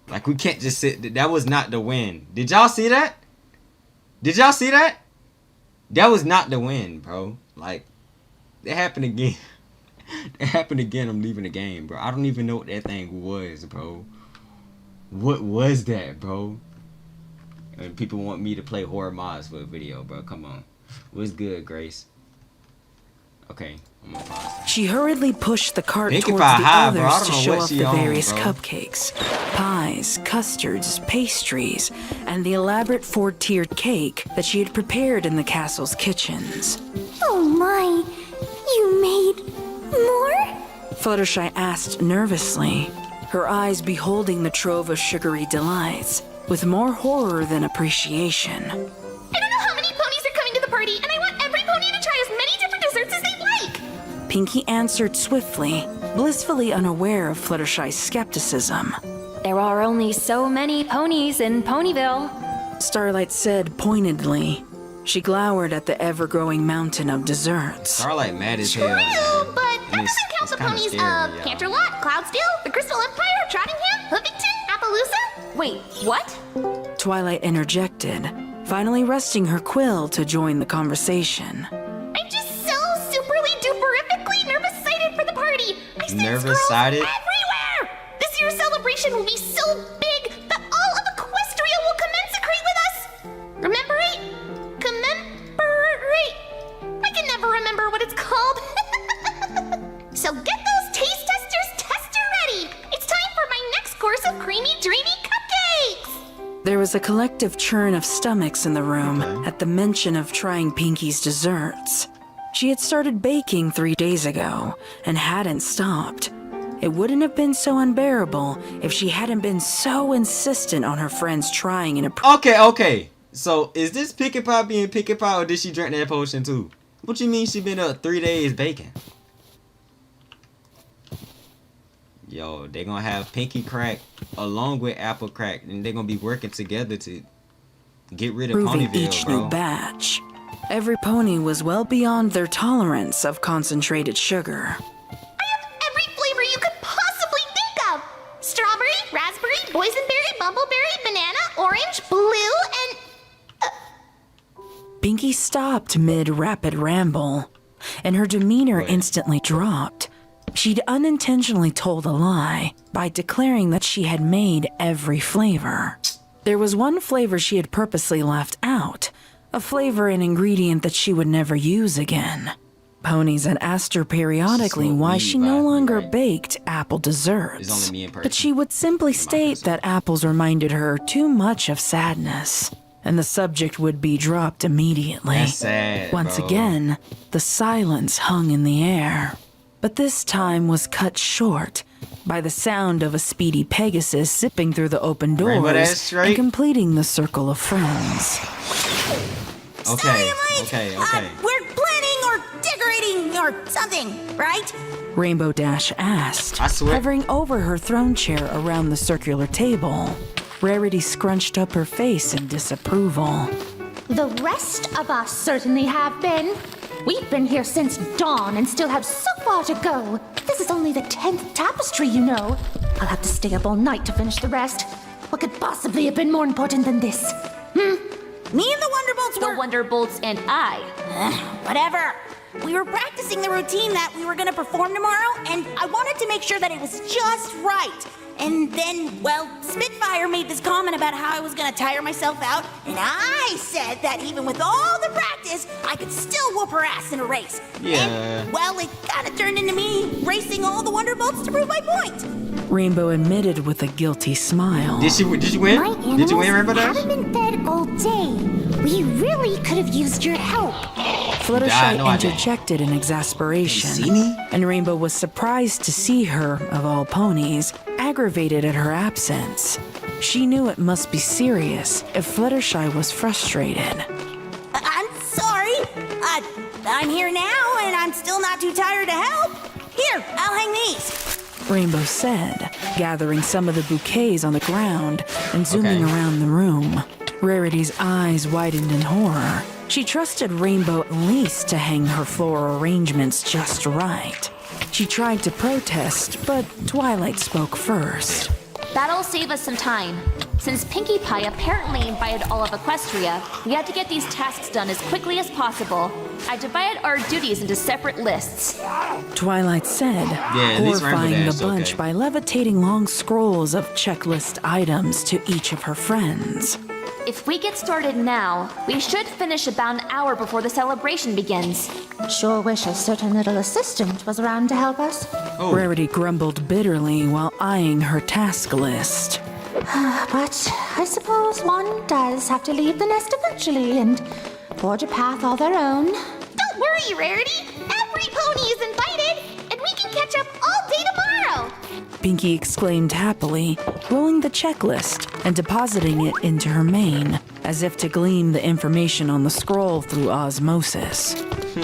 Like, we can't just sit. That was not the win. Did y'all see that? Did y'all see that? That was not the win, bro. Like, that happened again. That happened again. I'm leaving the game, bro. I don't even know what that thing was, bro. What was that, bro? And people want me to play horror mods for a video, bro. Come on. What's good, Grace? Okay, I'm gonna pause. She hurriedly pushed the cart Pinkie towards Pie the high, bro. I others don't to know show what off she the on, various bro. cupcakes, pies, custards, pastries, and the elaborate four-tiered cake that she had prepared in the castle's kitchens. Oh my, you made more? Fluttershy asked nervously, her eyes beholding the trove of sugary delights, with more horror than appreciation. I don't know how many ponies are coming to the party, and I want every pony to try as many different desserts as they'd like. Pinkie answered swiftly, blissfully unaware of Fluttershy's skepticism. There are only so many ponies in Ponyville. Starlight said pointedly. She glowered at the ever-growing mountain of desserts. Starlight mad as hell. True, but that And it's- doesn't count it's the kinda ponies scary, of y'all. Canterlot, Cloudsdale, the Crystal Empire, Trottingham, Hoovington, Appaloosa. Wait, what? Twilight interjected, finally resting her quill to join the conversation. I'm just so superly duperifically nervous-sighted for the party. I sense Nervous girls sighted? everywhere. This year's celebration will be so big that all of Equestria will commensecrate with us. Commemorate? I can never remember what it's called. So get those taste testers tester ready. It's time for my next course of creamy, dreamy cupcakes. There was a collective churn of stomachs in the room at the mention of trying Pinkie's desserts. She had started baking 3 days ago and hadn't stopped. It wouldn't have been so unbearable if she hadn't been so insistent on her friends trying and Okay. So, is this Pinkie Pie being Pinkie Pie, or did she drink that potion too? What you mean she been up 3 days baking? Yo, they gonna have Pinkie Crack along with Apple Crack, and they're gonna be working together to get rid of proving Ponyville, each bro. new batch. Every pony was well beyond their tolerance of concentrated sugar. I Pinky stopped mid-rapid ramble, and her demeanor instantly dropped. She'd unintentionally told a lie by declaring that she had made every flavor. There was one flavor she had purposely left out, a flavor and ingredient that she would never use again. Ponies had asked her periodically why she no longer baked apple desserts, but she would simply state that apples reminded her too much of sadness, and the subject would be dropped immediately. That's sad, Once bro. again, the silence hung in the air, but this time was cut short by the sound of a speedy Pegasus zipping through the open Rainbow Dash doors straight? and completing the circle of friends. Okay. We're planning or decorating or something, right? Rainbow Dash asked, I swear. hovering over her throne chair around the circular table. Rarity scrunched up her face in disapproval. The rest of us certainly have been. We've been here since dawn and still have so far to go. This is only the 10th tapestry, you know. I'll have to stay up all night to finish the rest. What could possibly have been more important than this? Me and the Wonderbolts were... The Wonderbolts and I. Whatever. We were practicing the routine that we were going to perform tomorrow, and I wanted to make sure that it was just right. And then, well, Spitfire made this comment about how I was going to tire myself out, and I said that even with all the practice, I could still whoop her ass in a race. Yeah. And, well, it kind of turned into me racing all the Wonderbolts to prove my point. Rainbow admitted with a guilty smile. Did you win? Did you win, Rainbow Dash? Haven't been fed all day. We really could have used your help. Fluttershy no, I didn't. interjected in exasperation, You see me? and Rainbow was surprised to see her, of all ponies, aggravated at her absence. She knew it must be serious if Fluttershy was frustrated. I'm sorry. I'm here now, and I'm still not too tired to help. Here, I'll hang these. Rainbow said, gathering some of the bouquets on the ground and zooming Okay. around the room. Rarity's eyes widened in horror. She trusted Rainbow at least to hang her floral arrangements just right. She tried to protest, but Twilight spoke first. That'll save us some time. Since Pinkie Pie apparently invited all of Equestria, we had to get these tasks done as quickly as possible. I divided our duties into separate lists. Twilight said, at least Rainbow horrifying Dash, the bunch okay. by levitating long scrolls of checklist items to each of her friends. If we get started now, we should finish about an hour before the celebration begins. Sure wish a certain little assistant was around to help us. Rarity grumbled bitterly while eyeing her task list. But I suppose one does have to leave the nest eventually and forge a path all their own. Don't worry, Rarity. Every pony is invited, and we can catch up all day tomorrow. Pinkie exclaimed happily, rolling the checklist and depositing it into her mane, as if to glean the information on the scroll through osmosis.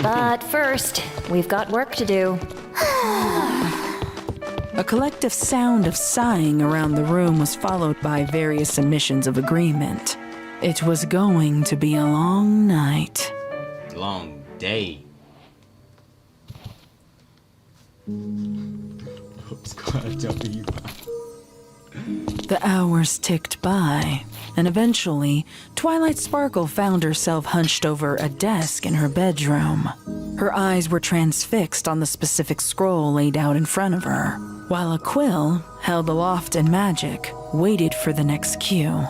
But first, we've got work to do. A collective sound of sighing around the room was followed by various admissions of agreement. It was going to be a long night. Long day. The hours ticked by, and eventually, Twilight Sparkle found herself hunched over a desk in her bedroom. Her eyes were transfixed on the specific scroll laid out in front of her, while a quill, held aloft in magic, waited for the next cue.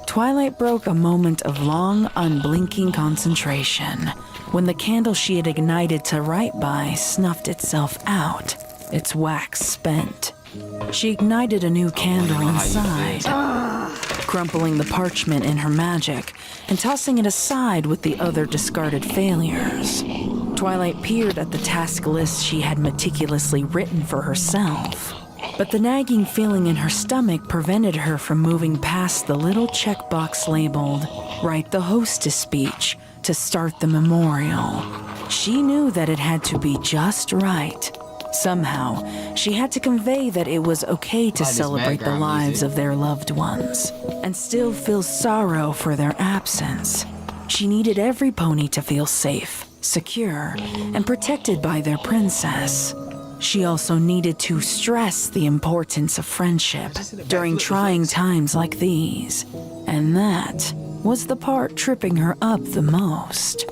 Twilight broke a moment of long, unblinking concentration when the candle she had ignited to write by snuffed itself out, its wax spent. She ignited a new candle inside, crumpling the parchment in her magic and tossing it aside with the other discarded failures. Twilight peered at the task list she had meticulously written for herself, but the nagging feeling in her stomach prevented her from moving past the little checkbox labeled, "Write the hostess speech" to start the memorial. She knew that it had to be just right. Somehow, she had to convey that it was okay to celebrate the lives of their loved ones and still feel sorrow for their absence. She needed every pony to feel safe, secure, and protected by their princess. She also needed to stress the importance of friendship during trying times like these, and that was the part tripping her up the most.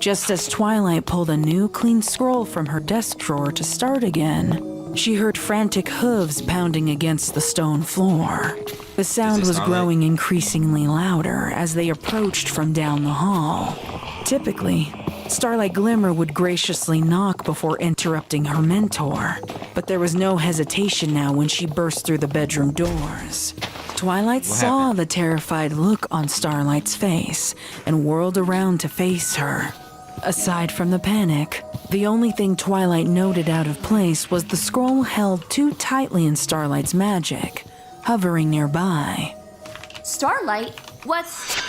Just as Twilight pulled a new clean scroll from her desk drawer to start again, she heard frantic hooves pounding against the stone floor. The sound was growing increasingly louder as they approached from down the hall. Typically, Starlight Glimmer would graciously knock before interrupting her mentor, but there was no hesitation now when she burst through the bedroom doors. Twilight saw the terrified look on Starlight's face and whirled around to face her. Aside from the panic, the only thing Twilight noted out of place was the scroll held too tightly in Starlight's magic, hovering nearby. Starlight? What's...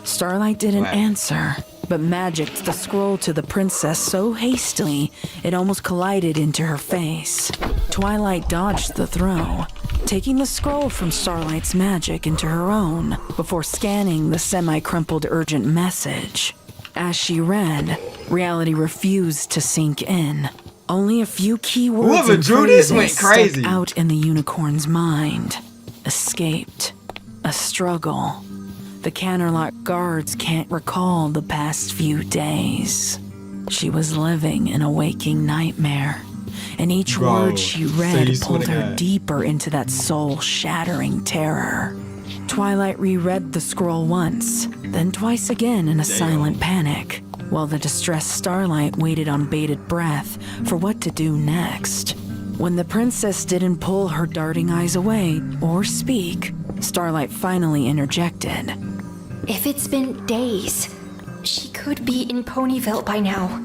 Starlight didn't answer, but magicked the scroll to the princess so hastily it almost collided into her face. Twilight dodged the throw, taking the scroll from Starlight's magic into her own before scanning the semi-crumpled urgent message. As she read, reality refused to sink in. Only a few key words and phrases stuck out in the unicorn's mind. Escaped. A struggle. The Canterlot guards can't recall the past few days. She was living in a waking nightmare, and each word she read pulled her deeper into that soul-shattering terror. Twilight reread the scroll once, then twice again in a silent panic, while the distressed Starlight waited on bated breath for what to do next. When the princess didn't pull her darting eyes away or speak, Starlight finally interjected. If it's been days, she could be in Ponyville by now.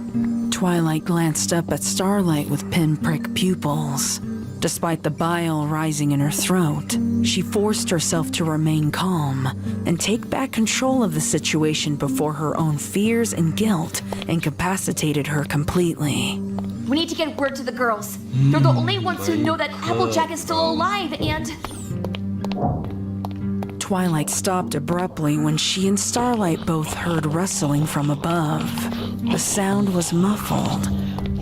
Twilight glanced up at Starlight with pinprick pupils. Despite the bile rising in her throat, she forced herself to remain calm and take back control of the situation before her own fears and guilt incapacitated her completely. We need to get word to the girls. They're the only ones who know that Applejack is still alive and... Twilight stopped abruptly when she and Starlight both heard rustling from above. The sound was muffled,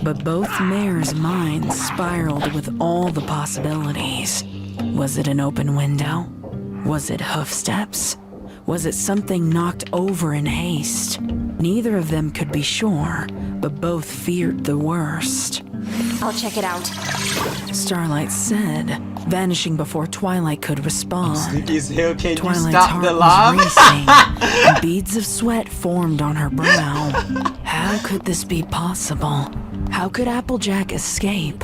but both mares' minds spiraled with all the possibilities. Was it an open window? Was it hoofsteps? Was it something knocked over in haste? Neither of them could be sure, but both feared the worst. I'll check it out. Starlight said, vanishing before Twilight could respond. Sleepy as hell, can't Twilight's you stop heart the was lava? racing, and beads of sweat formed on her brow. How could this be possible? How could Applejack escape?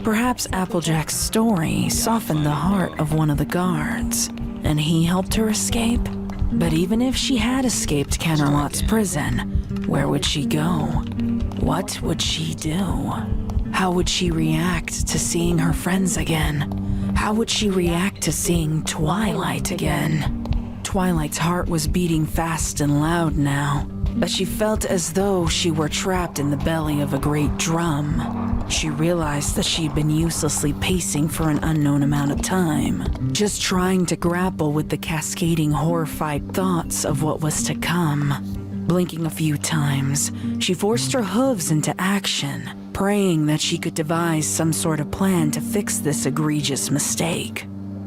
Perhaps Applejack's story softened the heart of one of the guards, and he helped her escape? But even if she had escaped Canterlot's prison, where would she go? What would she do? How would she react to seeing her friends again? How would she react to seeing Twilight again? Twilight's heart was beating fast and loud now, but she felt as though she were trapped in the belly of a great drum. She realized that she'd been uselessly pacing for an unknown amount of time, just trying to grapple with the cascading horrified thoughts of what was to come. Blinking a few times, she forced her hooves into action, praying that she could devise some sort of plan to fix this egregious mistake.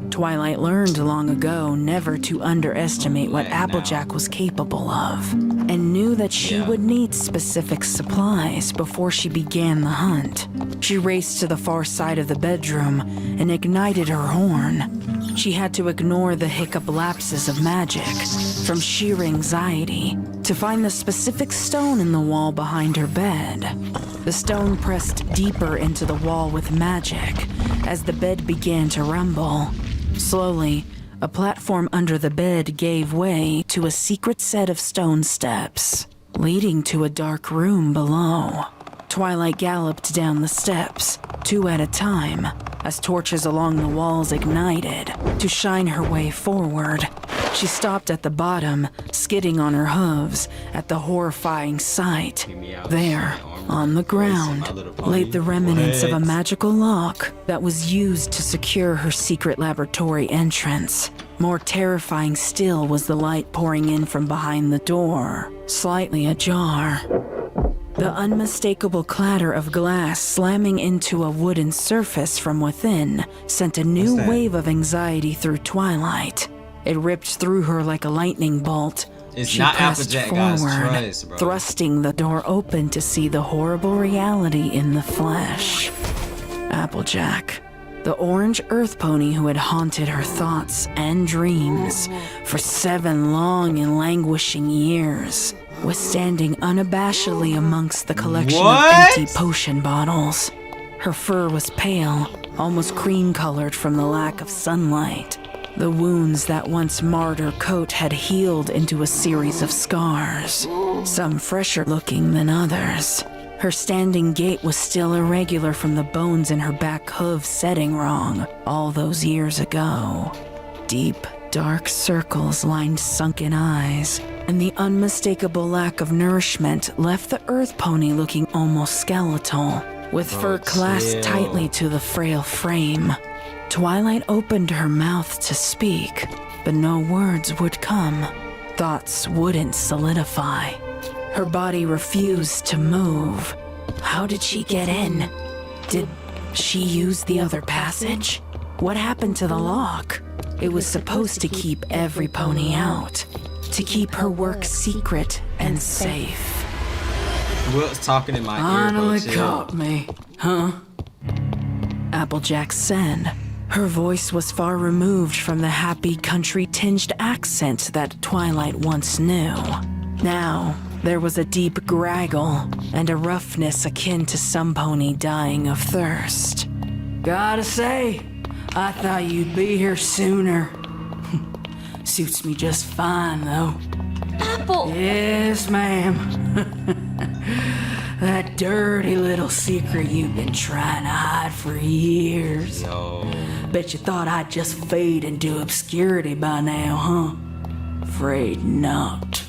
Twilight learned long ago never to underestimate what Applejack was capable of, and knew that she would need specific supplies before she began the hunt. She raced to the far side of the bedroom and ignited her horn. She had to ignore the hiccup lapses of magic from sheer anxiety to find the specific stone in the wall behind her bed. The stone pressed deeper into the wall with magic as the bed began to rumble. Slowly, a platform under the bed gave way to a secret set of stone steps, leading to a dark room below. Twilight galloped down the steps, 2 at a time, as torches along the walls ignited to shine her way forward. She stopped at the bottom, skidding on her hooves at the horrifying sight. There, on the ground, laid the remnants of a magical lock that was used to secure her secret laboratory entrance. More terrifying still was the light pouring in from behind the door, slightly ajar. The unmistakable clatter of glass slamming into a wooden surface from within sent a new wave of anxiety through Twilight. It ripped through her like a lightning bolt. It's She not pressed Applejack, guys. forward, Trust, bro. thrusting the door open to see the horrible reality in the flesh. Applejack, the orange earth pony who had haunted her thoughts and dreams for 7 long and languishing years, was standing unabashedly amongst the collection of empty potion bottles. Her fur was pale, almost cream-colored from the lack of sunlight. The wounds that once marred her coat had healed into a series of scars, some fresher looking than others. Her standing gait was still irregular from the bones in her back hooves setting wrong all those years ago. Deep, dark circles lined sunken eyes, and the unmistakable lack of nourishment left the earth pony looking almost skeletal, with fur clasped tightly to the frail frame. Twilight opened her mouth to speak, but no words would come. Thoughts wouldn't solidify. Her body refused to move. How did she get in? Did she use the other passage? What happened to the lock? It was supposed to keep every pony out, to keep her work secret and safe. Will's talking in my ear. Finally Chill. caught me, huh? Applejack said. Her voice was far removed from the happy country-tinged accent that Twilight once knew. Now, there was a deep graggle and a roughness akin to some pony dying of thirst. Gotta say, I thought you'd be here sooner. Suits me just fine, though. Apple! Yes, ma'am. That dirty little secret you've been trying to hide for years. Bet you thought I'd just fade into obscurity by now, huh? Afraid not.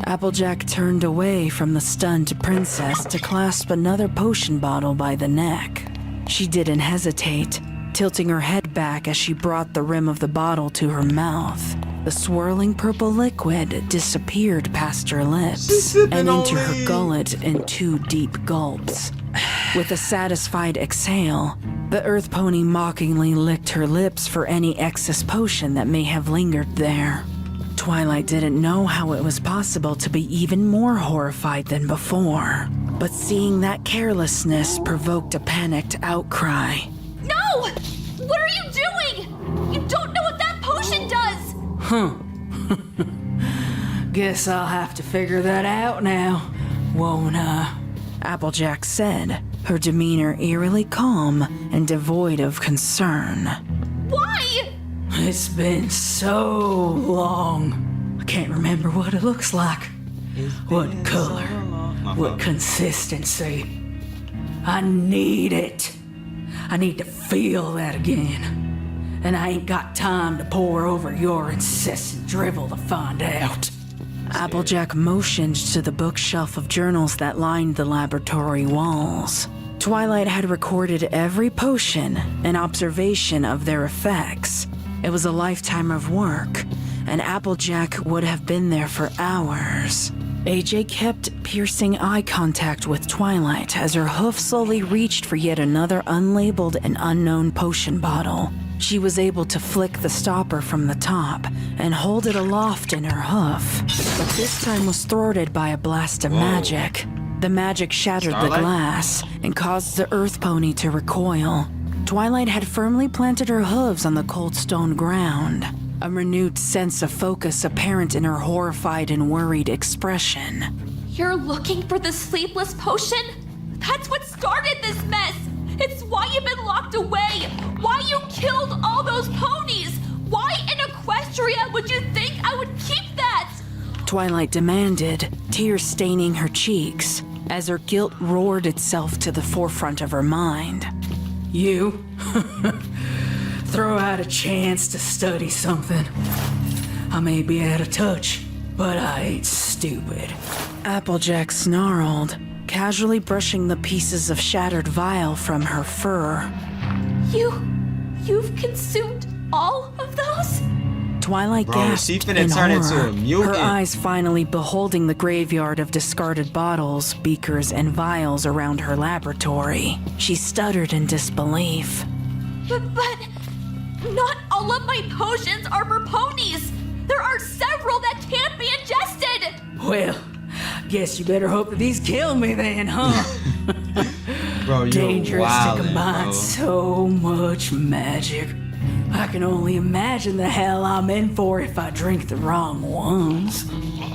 Applejack turned away from the stunned princess to clasp another potion bottle by the neck. She didn't hesitate, tilting her head back as she brought the rim of the bottle to her mouth. The swirling purple liquid disappeared past her lips and into her gullet in 2 deep gulps. With a satisfied exhale, the earth pony mockingly licked her lips for any excess potion that may have lingered there. Twilight didn't know how it was possible to be even more horrified than before, but seeing that carelessness provoked a panicked outcry. No! What are you doing? You don't know what that potion does! Huh. Guess I'll have to figure that out now, won't I? Applejack said, her demeanor eerily calm and devoid of concern. Why? It's been so long. I can't remember what it looks like. What color? What consistency? I need it. I need to feel that again. And I ain't got time to pore over your incessant drivel to find out. Applejack motioned to the bookshelf of journals that lined the laboratory walls. Twilight had recorded every potion and observation of their effects. It was a lifetime of work, and Applejack would have been there for hours. AJ kept piercing eye contact with Twilight as her hoof slowly reached for yet another unlabeled and unknown potion bottle. She was able to flick the stopper from the top and hold it aloft in her hoof, but this time was thwarted by a blast of magic. The magic shattered the glass and caused the earth pony to recoil. Twilight had firmly planted her hooves on the cold stone ground, a renewed sense of focus apparent in her horrified and worried expression. You're looking for the sleepless potion? That's what started this mess! It's why you've been locked away! Why you killed all those ponies! Why in Equestria would you think I would keep that? Twilight demanded, tears staining her cheeks, as her guilt roared itself to the forefront of her mind. You? Throw out a chance to study something. I may be out of touch, but I ain't stupid. Applejack snarled, casually brushing the pieces of shattered vial from her fur. You've consumed all of those? Twilight gasped she finna in turn horror, into a mutant. her eyes finally beholding the graveyard of discarded bottles, beakers, and vials around her laboratory. She stuttered in disbelief. But not all of my potions are for ponies! There are several that can't be ingested! Well, guess you better hope that these kill me then, huh? Bro, you're Dangerous to wildin', combine bro. so much magic. I can only imagine the hell I'm in for if I drink the wrong ones.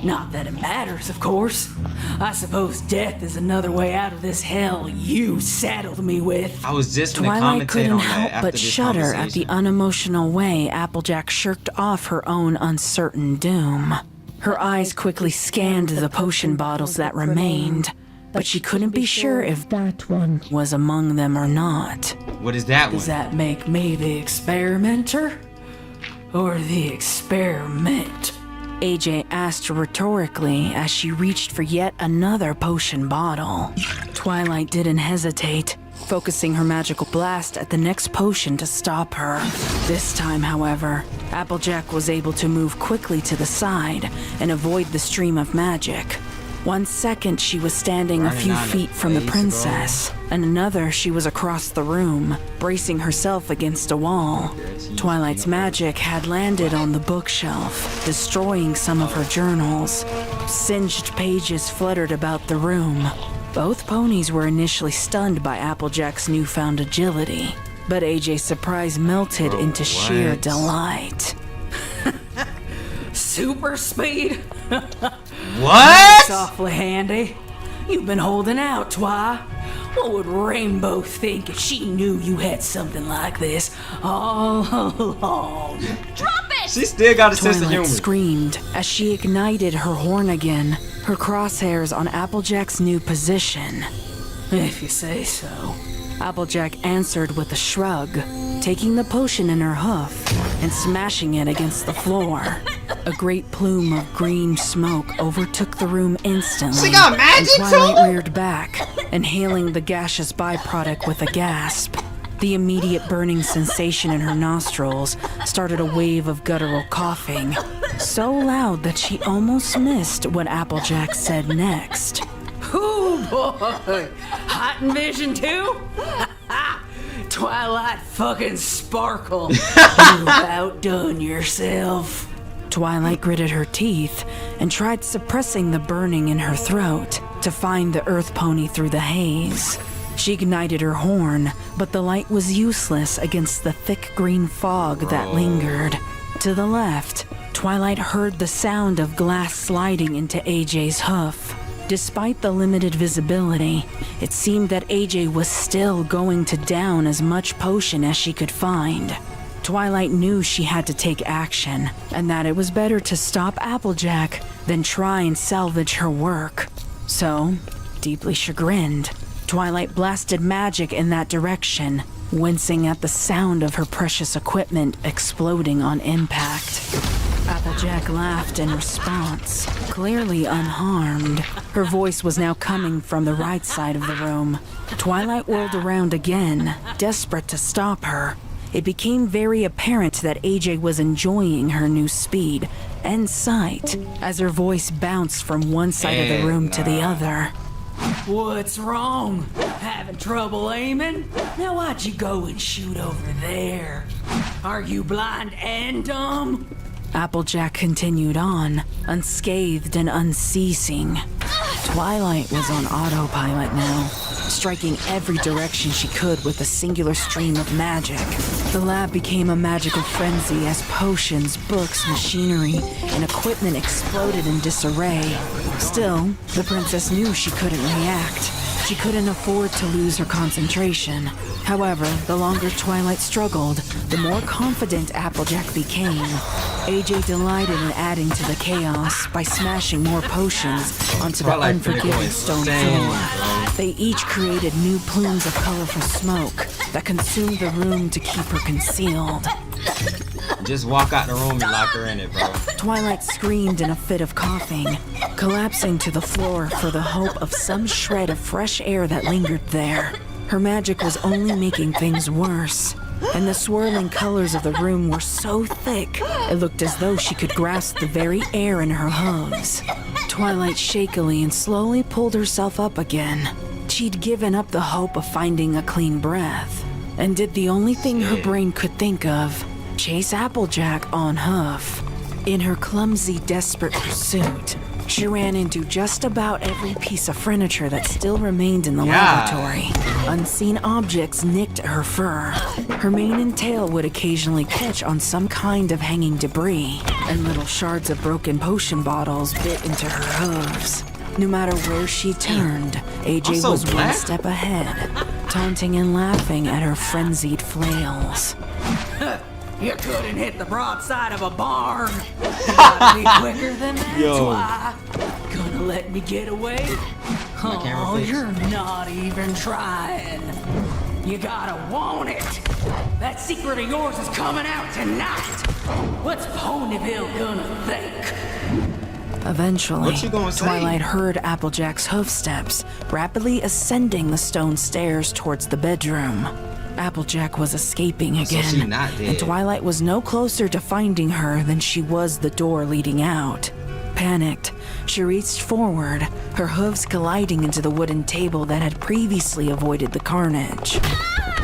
Not that it matters, of course. I suppose death is another way out of this hell you saddled me with. I was just gonna Twilight commentate couldn't on help that after but this shudder at the conversation. unemotional way Applejack shirked off her own uncertain doom. Her eyes quickly scanned the potion bottles that remained, but she couldn't be sure if that one was among them or not. What is that Does one? that make me the experimenter? Or the experiment? AJ asked rhetorically as she reached for yet another potion bottle. Twilight didn't hesitate, focusing her magical blast at the next potion to stop her. This time, however, Applejack was able to move quickly to the side and avoid the stream of magic. 1 second she was standing a few feet from the princess, and another she was across the room, bracing herself against a wall. Twilight's magic had landed on the bookshelf, destroying some of her journals. Singed pages fluttered about the room. Both ponies were initially stunned by Applejack's newfound agility, but AJ's surprise melted into sheer what? delight. Super speed? What? That's awfully handy. You've been holding out, Twi. What would Rainbow think if she knew you had something like this all along? Drop it! She still got a sense of Twilight humor. screamed as she ignited her horn again, her crosshairs on Applejack's new position. If you say so. Applejack answered with a shrug, taking the potion in her hoof and smashing it against the floor. A great plume of green smoke overtook the room instantly. She got magic and Twilight too? reared back, inhaling the gaseous byproduct with a gasp. The immediate burning sensation in her nostrils started a wave of guttural coughing, so loud that she almost missed what Applejack said next. Ooh, boy! Hot and vision too? Twilight fucking sparkle. You've outdone yourself. Twilight gritted her teeth and tried suppressing the burning in her throat to find the earth pony through the haze. She ignited her horn, but the light was useless against the thick green fog that lingered. To the left, Twilight heard the sound of glass sliding into AJ's hoof. Despite the limited visibility, it seemed that AJ was still going to down as much potion as she could find. Twilight knew she had to take action, and that it was better to stop Applejack than try and salvage her work. So, deeply chagrined, Twilight blasted magic in that direction, wincing at the sound of her precious equipment exploding on impact. Applejack laughed in response, clearly unharmed. Her voice was now coming from the right side of the room. Twilight whirled around again, desperate to stop her. It became very apparent that AJ was enjoying her new speed and sight as her voice bounced from one side of the room to the other. What's wrong? Having trouble aiming? Now why'd you go and shoot over there? Are you blind and dumb? Applejack continued on, unscathed and unceasing. Twilight was on autopilot now, striking every direction she could with a singular stream of magic. The lab became a magical frenzy as potions, books, machinery, and equipment exploded in disarray. Still, the princess knew she couldn't react. She couldn't afford to lose her concentration. However, the longer Twilight struggled, the more confident Applejack became. AJ delighted in adding to the chaos by smashing more potions onto the Twilight finna go unforgiving stone insane, floor. They each created new plumes of colorful smoke that consumed the room to keep her concealed. Just walk out the room and lock her in it, bro. Twilight screamed in a fit of coughing, collapsing to the floor for the hope of some shred of fresh air that lingered there. Her magic was only making things worse, and the swirling colors of the room were so thick, it looked as though she could grasp the very air in her hooves. Twilight shakily and slowly pulled herself up again. She'd given up the hope of finding a clean breath, and did the only thing her brain could think of: chase Applejack on hoof. In her clumsy, desperate pursuit, she ran into just about every piece of furniture that still remained in the lavatory. Unseen objects nicked her fur. Her mane and tail would occasionally catch on some kind of hanging debris, and little shards of broken potion bottles bit into her hooves. No matter where she turned, AJ was one step ahead, taunting and laughing at her frenzied flails. You couldn't hit the broadside of a barn. You gotta be quicker than that. Why? Gonna let me get away? Oh, you're not even trying. You gotta want it. That secret of yours is coming out tonight. What's Ponyville gonna think? Eventually, Twilight heard Applejack's hoofsteps rapidly ascending the stone stairs towards the bedroom. Applejack was escaping again, and Twilight was no closer to finding her than she was the door leading out. Panicked, she reached forward, her hooves colliding into the wooden table that had previously avoided the carnage.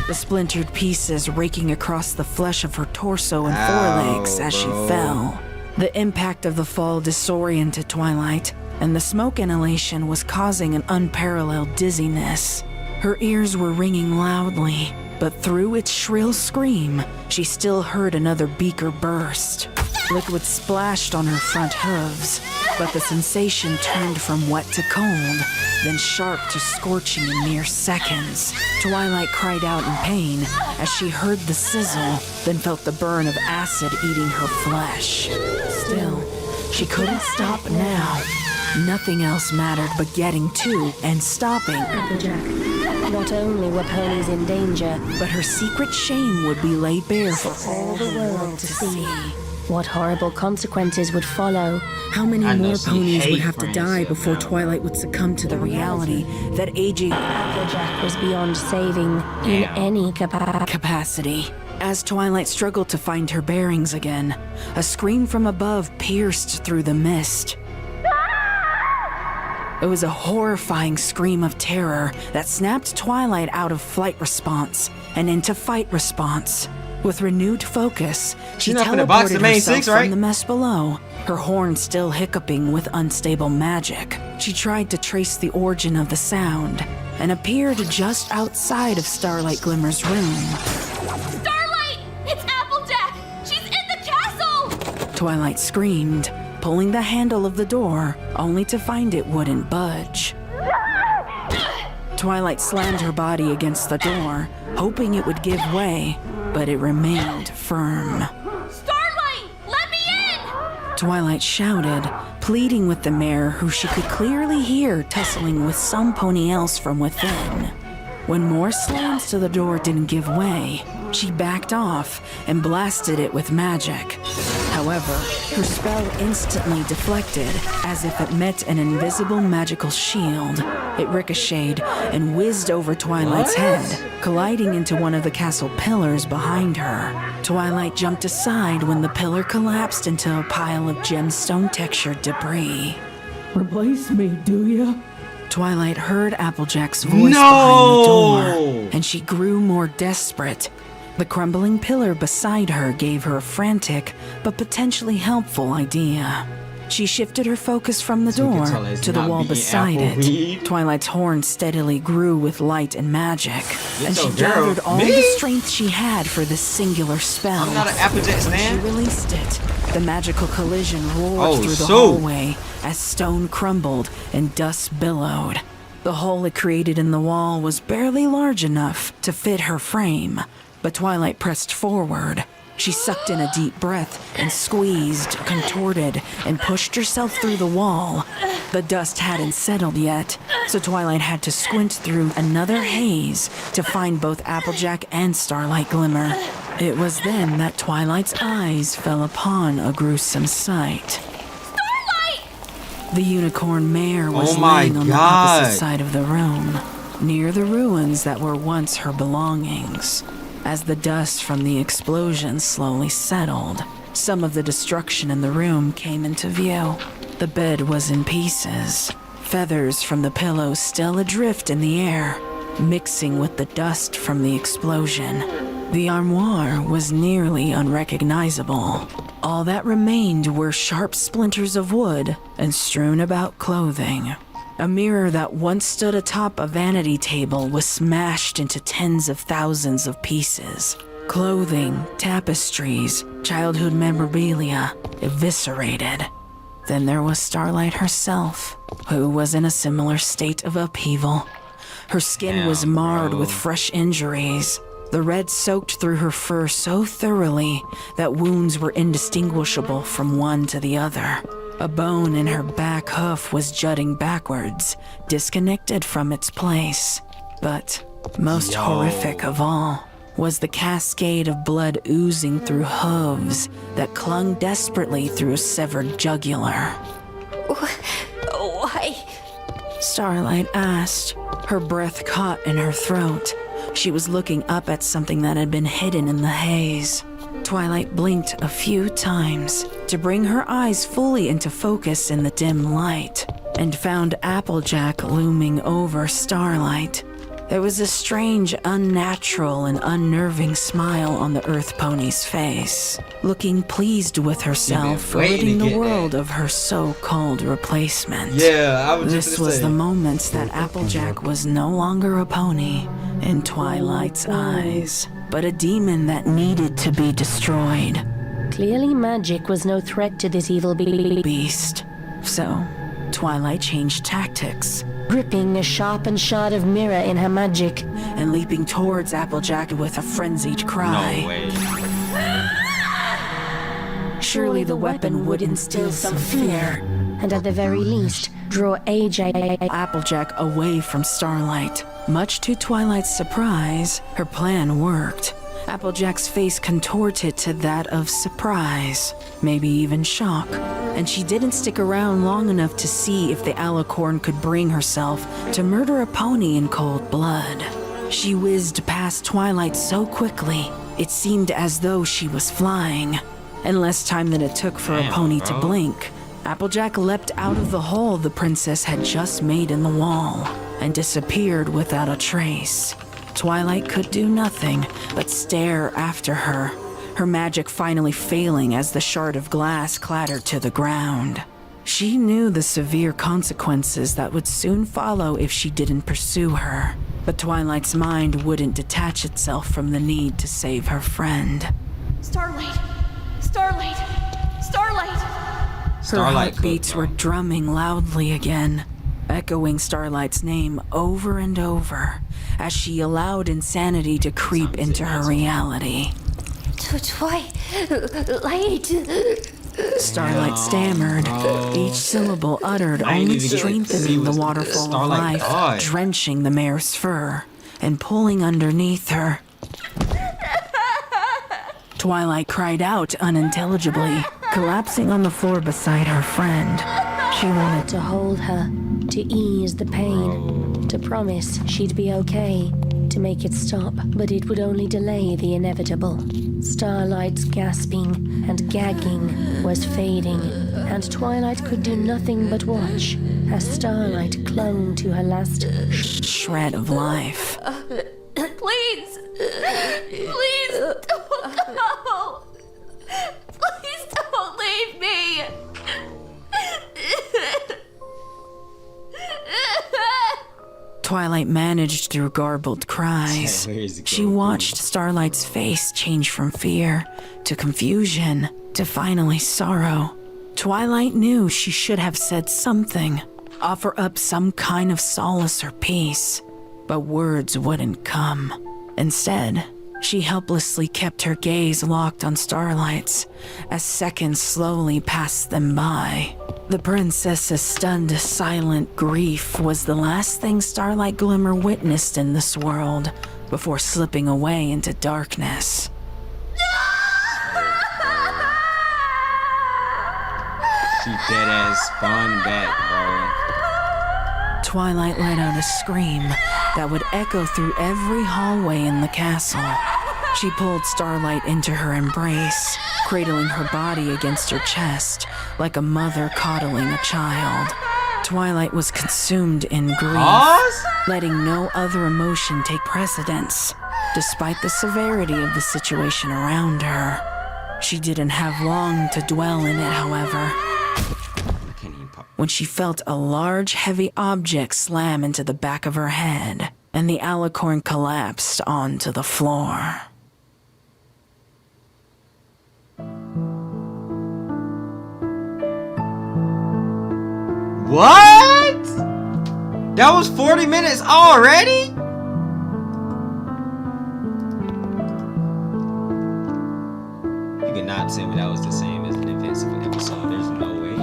The splintered pieces raking across the flesh of her torso and forelegs as she fell. The impact of the fall disoriented Twilight, and the smoke inhalation was causing an unparalleled dizziness. Her ears were ringing loudly, but through its shrill scream, she still heard another beaker burst. Liquid splashed on her front hooves, but the sensation turned from wet to cold, then sharp to scorching in mere seconds. Twilight cried out in pain as she heard the sizzle, then felt the burn of acid eating her flesh. Still, she couldn't stop now. Nothing else mattered but getting to and stopping Applejack. Not only were ponies in danger, but her secret shame would be laid bare for all the world to see. What horrible consequences would follow? How many more ponies would have to die before Twilight would succumb to the reality that AJ Applejack was beyond saving in any capacity? As Twilight struggled to find her bearings again, a scream from above pierced through the mist. It was a horrifying scream of terror that snapped Twilight out of flight response and into fight response. With renewed focus, she teleported herself from the mess below, her horn still hiccuping with unstable magic. She tried to trace the origin of the sound and appeared just outside of Starlight Glimmer's room. Starlight! It's Applejack! She's in the castle! Twilight screamed, pulling the handle of the door, only to find it wouldn't budge. Twilight slammed her body against the door, hoping it would give way, but it remained firm. Starlight! Let me in! Twilight shouted, pleading with the mare who she could clearly hear tussling with some pony else from within. When more slams to the door didn't give way, she backed off and blasted it with magic. However, her spell instantly deflected, as if it met an invisible magical shield. It ricocheted and whizzed over Twilight's head, colliding into one of the castle pillars behind her. Twilight jumped aside when the pillar collapsed into a pile of gemstone-textured debris. Replace me, do ya? Twilight heard Applejack's voice behind the door, and she grew more desperate. The crumbling pillar beside her gave her a frantic but potentially helpful idea. She shifted her focus from the door to the wall beside it. Twilight's horn steadily grew with light and magic, and she gathered all the strength she had for this singular spell. I'm not an Applejack fan. She released it. The magical collision roared through the hallway as stone crumbled and dust billowed. The hole it created in the wall was barely large enough to fit her frame, but Twilight pressed forward. She sucked in a deep breath and squeezed, contorted, and pushed herself through the wall. The dust hadn't settled yet, so Twilight had to squint through another haze to find both Applejack and Starlight Glimmer. It was then that Twilight's eyes fell upon a gruesome sight. Starlight! The unicorn mare was laying on the opposite side of the room, near the ruins that were once her belongings. As the dust from the explosion slowly settled, some of the destruction in the room came into view. The bed was in pieces, feathers from the pillows still adrift in the air, mixing with the dust from the explosion. The armoire was nearly unrecognizable. All that remained were sharp splinters of wood and strewn about clothing. A mirror that once stood atop a vanity table was smashed into tens of thousands of pieces. Clothing, tapestries, childhood memorabilia, eviscerated. Then there was Starlight herself, who was in a similar state of upheaval. Her skin was marred with fresh injuries. The red soaked through her fur so thoroughly that wounds were indistinguishable from one to the other. A bone in her back hoof was jutting backwards, disconnected from its place. But most horrific of all was the cascade of blood oozing through hooves that clung desperately through a severed jugular. Why? Starlight asked, her breath caught in her throat. She was looking up at something that had been hidden in the haze. Twilight blinked a few times to bring her eyes fully into focus in the dim light, and found Applejack looming over Starlight. There was a strange, unnatural, and unnerving smile on the Earth Pony's face, looking pleased with herself for ridding the world of her so-called replacement. Yeah, I was just This gonna was say. the moment that Applejack was no longer a pony in Twilight's eyes, but a demon that needed to be destroyed. Clearly magic was no threat to this evil beast. So, Twilight changed tactics, gripping a sharpened shard of mirror in her magic and leaping towards Applejack with a frenzied cry. No way. Surely the weapon would instill some fear, and at the very least, draw Applejack away from Starlight. Much to Twilight's surprise, her plan worked. Applejack's face contorted to that of surprise, maybe even shock, and she didn't stick around long enough to see if the alicorn could bring herself to murder a pony in cold blood. She whizzed past Twilight so quickly, it seemed as though she was flying. In less time than it took for a pony to blink, Applejack leapt out of the hole the princess had just made in the wall and disappeared without a trace. Twilight could do nothing but stare after her, her magic finally failing as the shard of glass clattered to the ground. She knew the severe consequences that would soon follow if she didn't pursue her, but Twilight's mind wouldn't detach itself from the need to save her friend. Starlight! Starlight! Starlight! Her heartbeats were drumming loudly again, echoing Starlight's name over and over as she allowed insanity to creep into her reality. Twilight! Starlight stammered, each syllable uttered only strengthening the waterfall of life, drenching the mare's fur and pulling underneath her. Twilight cried out unintelligibly, collapsing on the floor beside her friend. She wanted to hold her, to ease the pain, to promise she'd be okay, to make it stop, but it would only delay the inevitable. Starlight's gasping and gagging was fading, and Twilight could do nothing but watch as Starlight clung to her last shred of life. Please! Please don't go! Please don't leave me! Twilight managed through garbled cries. She watched Starlight's face change from fear to confusion to finally sorrow. Twilight knew she should have said something, offer up some kind of solace or peace, but words wouldn't come. Instead, she helplessly kept her gaze locked on Starlight's as seconds slowly passed them by. The princess's stunned, silent grief was the last thing Starlight Glimmer witnessed in this world before slipping away into darkness. She dead ass spawned back, bro. Twilight let out a scream that would echo through every hallway in the castle. She pulled Starlight into her embrace, cradling her body against her chest like a mother coddling a child. Twilight was consumed in grief, letting no other emotion take precedence, despite the severity of the situation around her. She didn't have long to dwell in it, however. When she felt a large, heavy object slam into the back of her head, and the alicorn collapsed onto the floor. What? That was 40 minutes already? You cannot tell me that was the same as the Invincible episode. There's no way.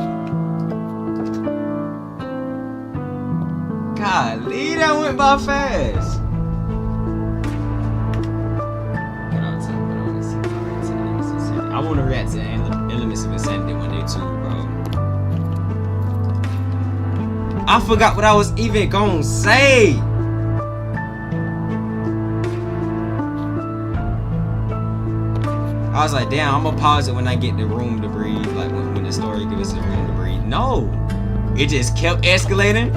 Golly, that went by fast. I want to react to Elements of Insanity one day too, bro. I forgot what I was even gonna say. I was like, damn, I'm gonna pause it when I get the room to breathe. Like when the story gives us the room to breathe. No, it just kept escalating,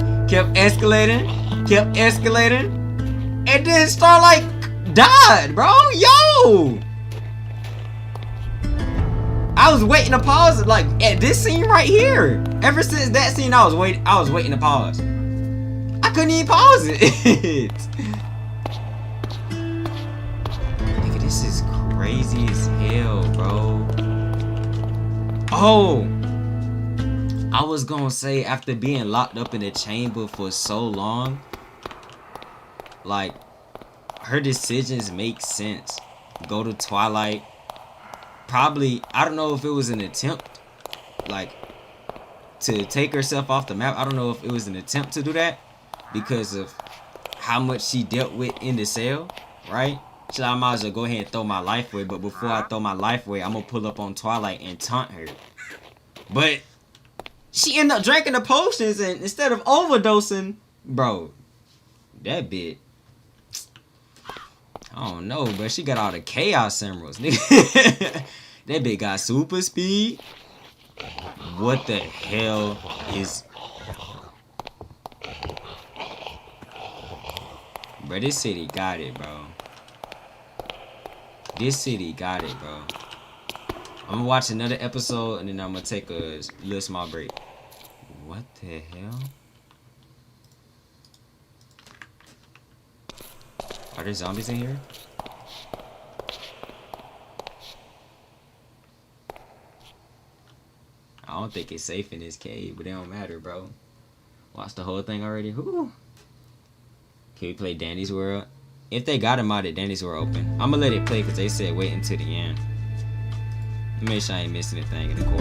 and then Starlight died, bro. Yo, I was waiting to pause it, like at this scene right here. Ever since that scene, I was waiting to pause. I couldn't even pause it. Nigga, this is crazy as hell, bro. Oh, I was gonna say, after being locked up in the chamber for so long, like, her decisions make sense. Go to Twilight. Probably, I don't know if it was an attempt, like, to take herself off the map. I don't know if it was an attempt to do that because of how much she dealt with in the cell, right? So I might as well go ahead and throw my life away. But before I throw my life away, I'm gonna pull up on Twilight and taunt her. But she ended up drinking the potions, and instead of overdosing, bro, that bit, I don't know, but she got all the chaos emeralds, nigga. That bitch got super speed. What the hell is... Bro, this city got it, bro. This city got it, bro. I'm gonna watch another episode, and then I'm gonna take a little small break. What the hell? Are there zombies in here? I don't think it's safe in this cave, but it don't matter, bro. Watch the whole thing already. Whew. Can we play Danny's World? If they got a modded Danny's World open, I'm gonna let it play because they said wait until the end. Let me make sure I ain't missing anything in the core.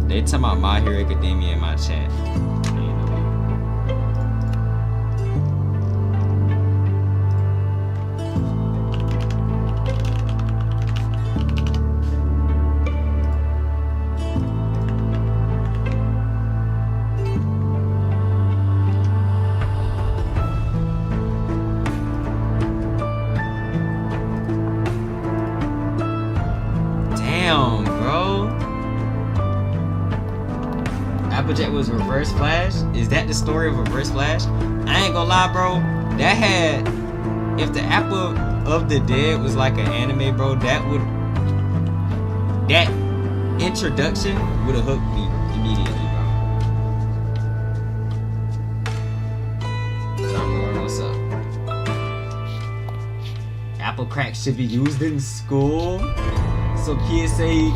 They talking about My Hero Academia in my chat. Damn, bro. Applejack was Reverse Flash? Is that the story of Reverse Flash? I ain't gonna lie, bro. That had... If the Apple of the Dead was like an anime, bro, that would... That introduction would have hooked me immediately, bro. John, what's up? Apple crack should be used in school? So kids say...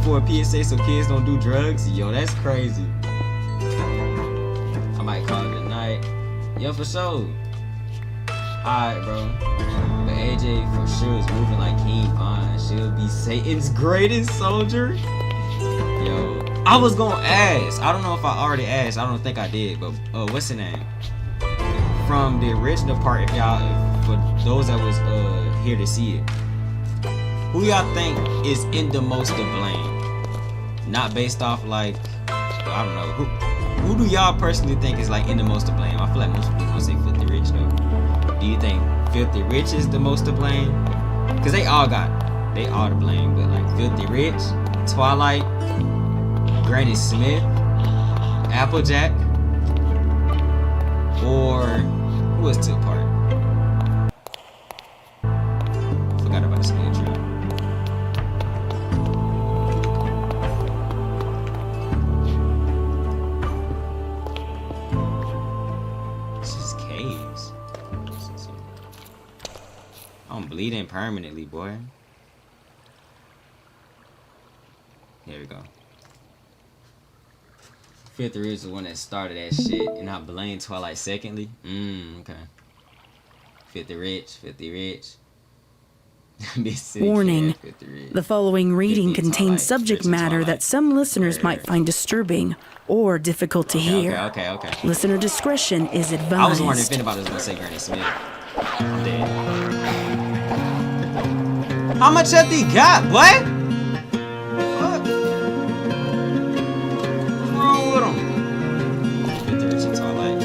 For a PSA so kids don't do drugs? Yo, that's crazy. I might call it a night. Yo, for sure. Alright, bro. But AJ for sure is moving like King Von. She'll be Satan's greatest soldier. Yo, I was gonna ask. I don't know if I already asked. I don't think I did. But what's the name? From the original part, if for those that was here to see it. Who y'all think is in the most to blame? Not based off like, I don't know. Who do y'all personally think is like in the most to blame? I feel like most people gonna say Filthy Rich though. Do you think Filthy Rich is the most to blame? Cause they all got They all to blame, but like Filthy Rich, Twilight, Granny Smith, Applejack, or who else took part? Forgot about the skin trip. This is caves. I'm bleeding permanently, boy. Here we go. Filthy Rich is the one that started that shit, and I blame Twilight secondly. Okay. Filthy Rich. Warning. The following reading contains subject matter that some listeners might find disturbing or difficult to hear. Okay. Listener discretion is advised. I was wondering if anybody was gonna say Granny Smith. Dead. How much have they got, boy? What's wrong with him? Filthy Rich and Twilight.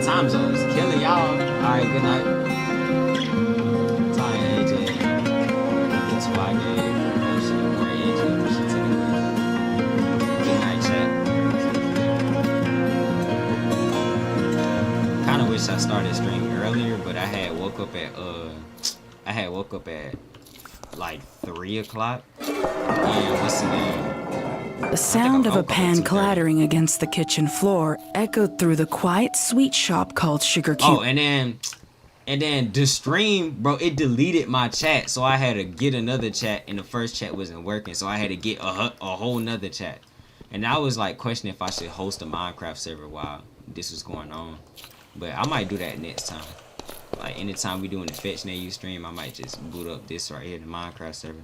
Time zones killing y'all. Alright, good night. Ty and AJ. That's why I gave more AJ. Good night, chat. Kinda wish I started streaming earlier, but I had woke up at like 3 o'clock. And what's the name? The sound of a pan clattering against the kitchen floor echoed through the quiet sweet shop called Sugar Cube. Oh, and then the stream, bro, it deleted my chat, so I had to get another chat, and the first chat wasn't working, so I had to get a whole nother chat. And I was like questioning if I should host a Minecraft server while this was going on. But I might do that next time. Like anytime we doing the Fetch Name stream, I might just boot up this right here, the Minecraft server.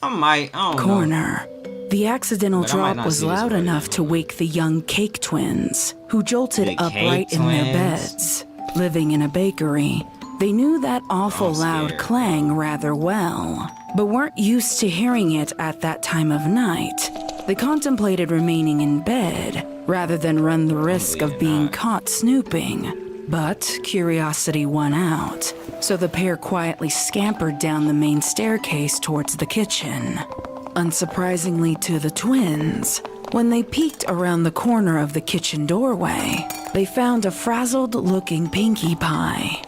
I don't Corner. know. The accidental But I might drop not was see this loud right enough to wake the young Cake Twins, who jolted The upright Cake in their Twins? beds. Living in a bakery, they knew that awful loud clang rather well, but weren't used to hearing it at that time of night. They contemplated remaining in bed rather than run the risk of being caught snooping. But curiosity won out, so the pair quietly scampered down the main staircase towards the kitchen. Unsurprisingly to the twins, when they peeked around the corner of the kitchen doorway, they found a frazzled-looking Pinkie Pie.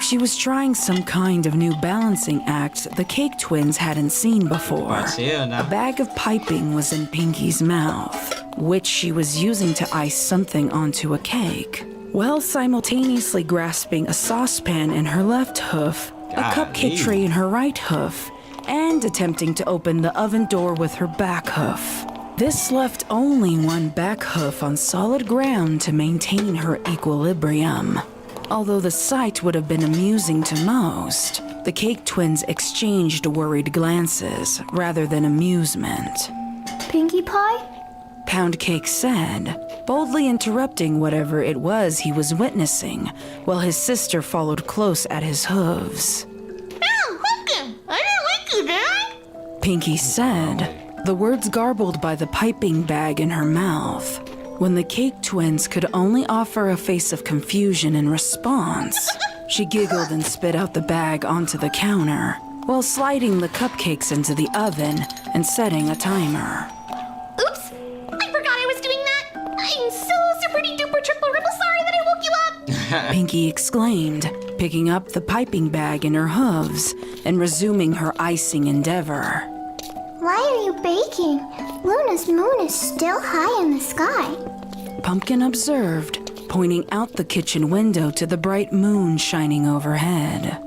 She was trying some kind of new balancing act the Cake Twins hadn't seen before. A bag of piping was in Pinkie's mouth, which she was using to ice something onto a cake, while simultaneously grasping a saucepan in her left hoof, a cupcake tray in her right hoof, and attempting to open the oven door with her back hoof. This left only one back hoof on solid ground to maintain her equilibrium. Although the sight would have been amusing to most, the Cake Twins exchanged worried glances rather than amusement. Pinkie Pie? Pound Cake said, boldly interrupting whatever it was he was witnessing, while his sister followed close at his hooves. I didn't like you, Dad. Pinkie said, the words garbled by the piping bag in her mouth, when the Cake Twins could only offer a face of confusion in response. She giggled and spit out the bag onto the counter, while sliding the cupcakes into the oven and setting a timer. Oops, I forgot I was doing that. I'm so super-duper triple-ripple sorry that I woke you up. Pinkie exclaimed, picking up the piping bag in her hooves and resuming her icing endeavor. Why are you baking? Luna's moon is still high in the sky. Pumpkin observed, pointing out the kitchen window to the bright moon shining overhead.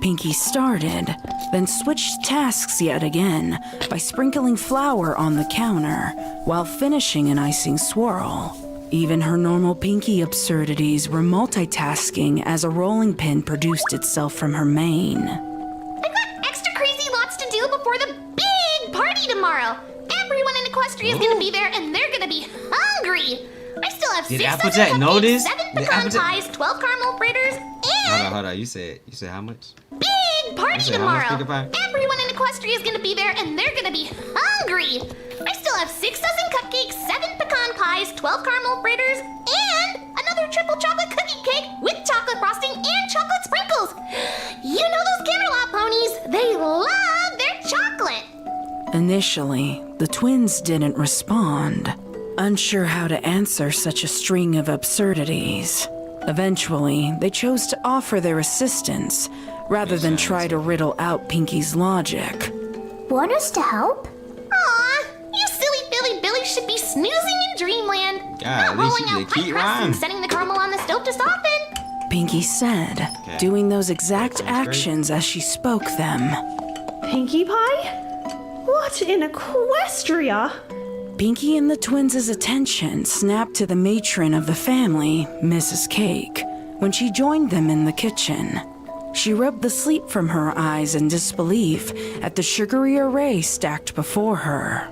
Pinkie started, then switched tasks yet again by sprinkling flour on the counter while finishing an icing swirl. Even her normal Pinky absurdities were multitasking as a rolling pin produced itself from her mane. I've got extra crazy lots to do before the big party tomorrow. Everyone in Equestria is gonna be there, and they're gonna be hungry. I still have Did 6 Applejack dozen know cupcakes, this? 7 Did pecan Applejack- pies, 12 caramel fritters, and Hold on. You said how much? big party You said how much tomorrow. pecan pie? Everyone in Equestria is gonna be there, and they're gonna be hungry. I still have 6 dozen cupcakes, 7 pecan pies, 12 caramel fritters, and another triple chocolate cookie cake with chocolate frosting and chocolate sprinkles. You know those Camelot ponies? They love their chocolate. Initially, the twins didn't respond, unsure how to answer such a string of absurdities. Eventually, they chose to offer their assistance rather than try to riddle out Pinky's logic. Want us to help? Aw, you silly Billy Billy should be snoozing in dreamland. at Not least rolling you out did keep pie crusts and rhyme. setting the caramel on the stove to soften. Pinky said, doing those exact actions as she spoke them. Pinkie Pie? What in Equestria? Pinky and the twins' attention snapped to the matron of the family, Mrs. Cake, when she joined them in the kitchen. She rubbed the sleep from her eyes in disbelief at the sugary array stacked before her.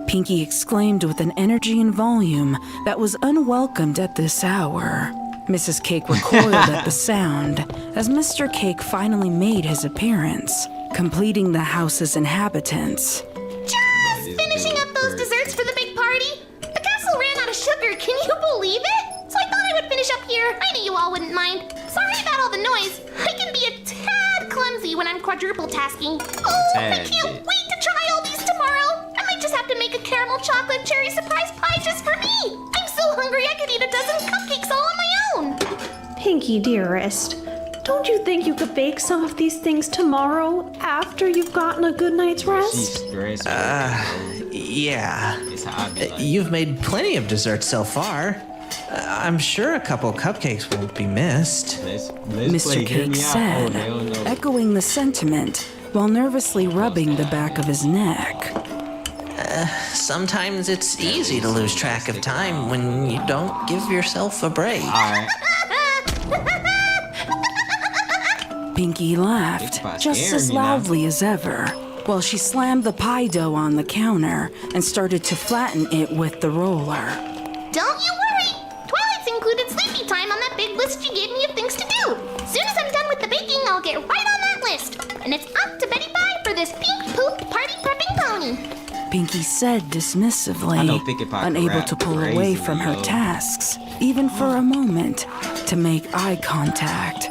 Pinky exclaimed with an energy and volume that was unwelcomed at this hour. Mrs. Cake recoiled at the sound as Mr. Cake finally made his appearance, completing the house's inhabitants. Just finishing up those desserts for the big party. The castle ran out of sugar, can you believe it? So I thought I would finish up here. I knew you all wouldn't mind. Sorry about all the noise. I can be a tad clumsy when I'm quadruple tasking. Oh, I can't wait to try all these tomorrow. I might just have to make a caramel chocolate cherry surprise pie just for me. I'm so hungry I could eat a dozen cupcakes all on my own. Pinkie, dearest, don't you think you could bake some of these things tomorrow after you've gotten a good night's rest? Yeah. You've made plenty of desserts so far. I'm sure a couple cupcakes won't be missed. Mr. Cake said, echoing the sentiment while nervously rubbing the back of his neck. Sometimes it's easy to lose track of time when you don't give yourself a break. Pinky laughed just as loudly as ever, while she slammed the pie dough on the counter and started to flatten it with the roller. Don't you worry. Twilight's included sleepy time on that big list you gave me of things to do. Soon as I'm done with the baking, I'll get right on that list. And it's up to Betty Pie for this pink poop party prepping pony. Pinky said dismissively, I know Pinkie Pie can unable rap to pull crazy, away from her yo. tasks, even for a moment, to make eye contact.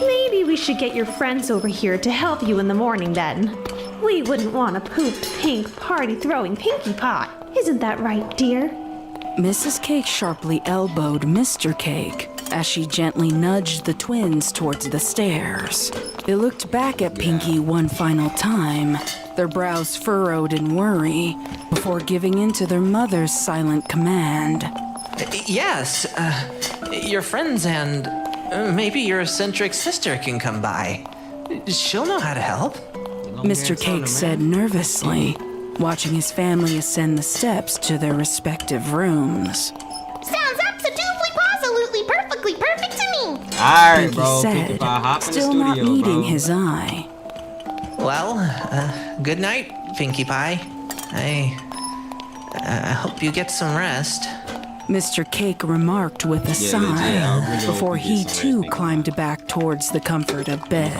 Maybe we should get your friends over here to help you in the morning then. We wouldn't want a pooped pink party throwing Pinkie Pie. Isn't that right, dear? Mrs. Cake sharply elbowed Mr. Cake as she gently nudged the twins towards the stairs. They looked back at Pinky one final time, their brows furrowed in worry, before giving in to their mother's silent command. Yes, your friends and maybe your eccentric sister can come by. She'll know how to help. Mr. Cake said nervously, watching his family ascend the steps to their respective rooms. Sounds absolutely perfectly perfect to me. Alright, Pinky bro. said, Pinkie Pie, hop in the still studio, not meeting bro. his eye. Well, good night, Pinkie Pie. I hope you get some rest. Mr. Cake remarked with a sigh before he too climbed back towards the comfort of bed.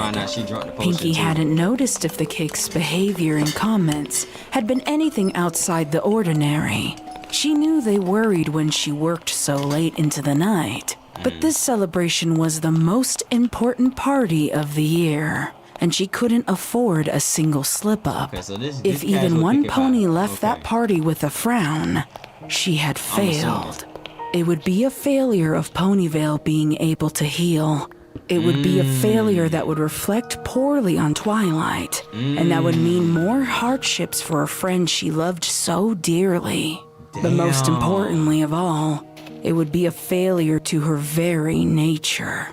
Pinky hadn't noticed if the cake's behavior and comments had been anything outside the ordinary. She knew they worried when she worked so late into the night. But this celebration was the most important party of the year, and she couldn't afford a single slip-up. If even one pony left that party with a frown, she had failed. It would be a failure of Ponyvale being able to heal. It would be a failure that would reflect poorly on Twilight, and that would mean more hardships for a friend she loved so dearly. But most importantly of all, it would be a failure to her very nature.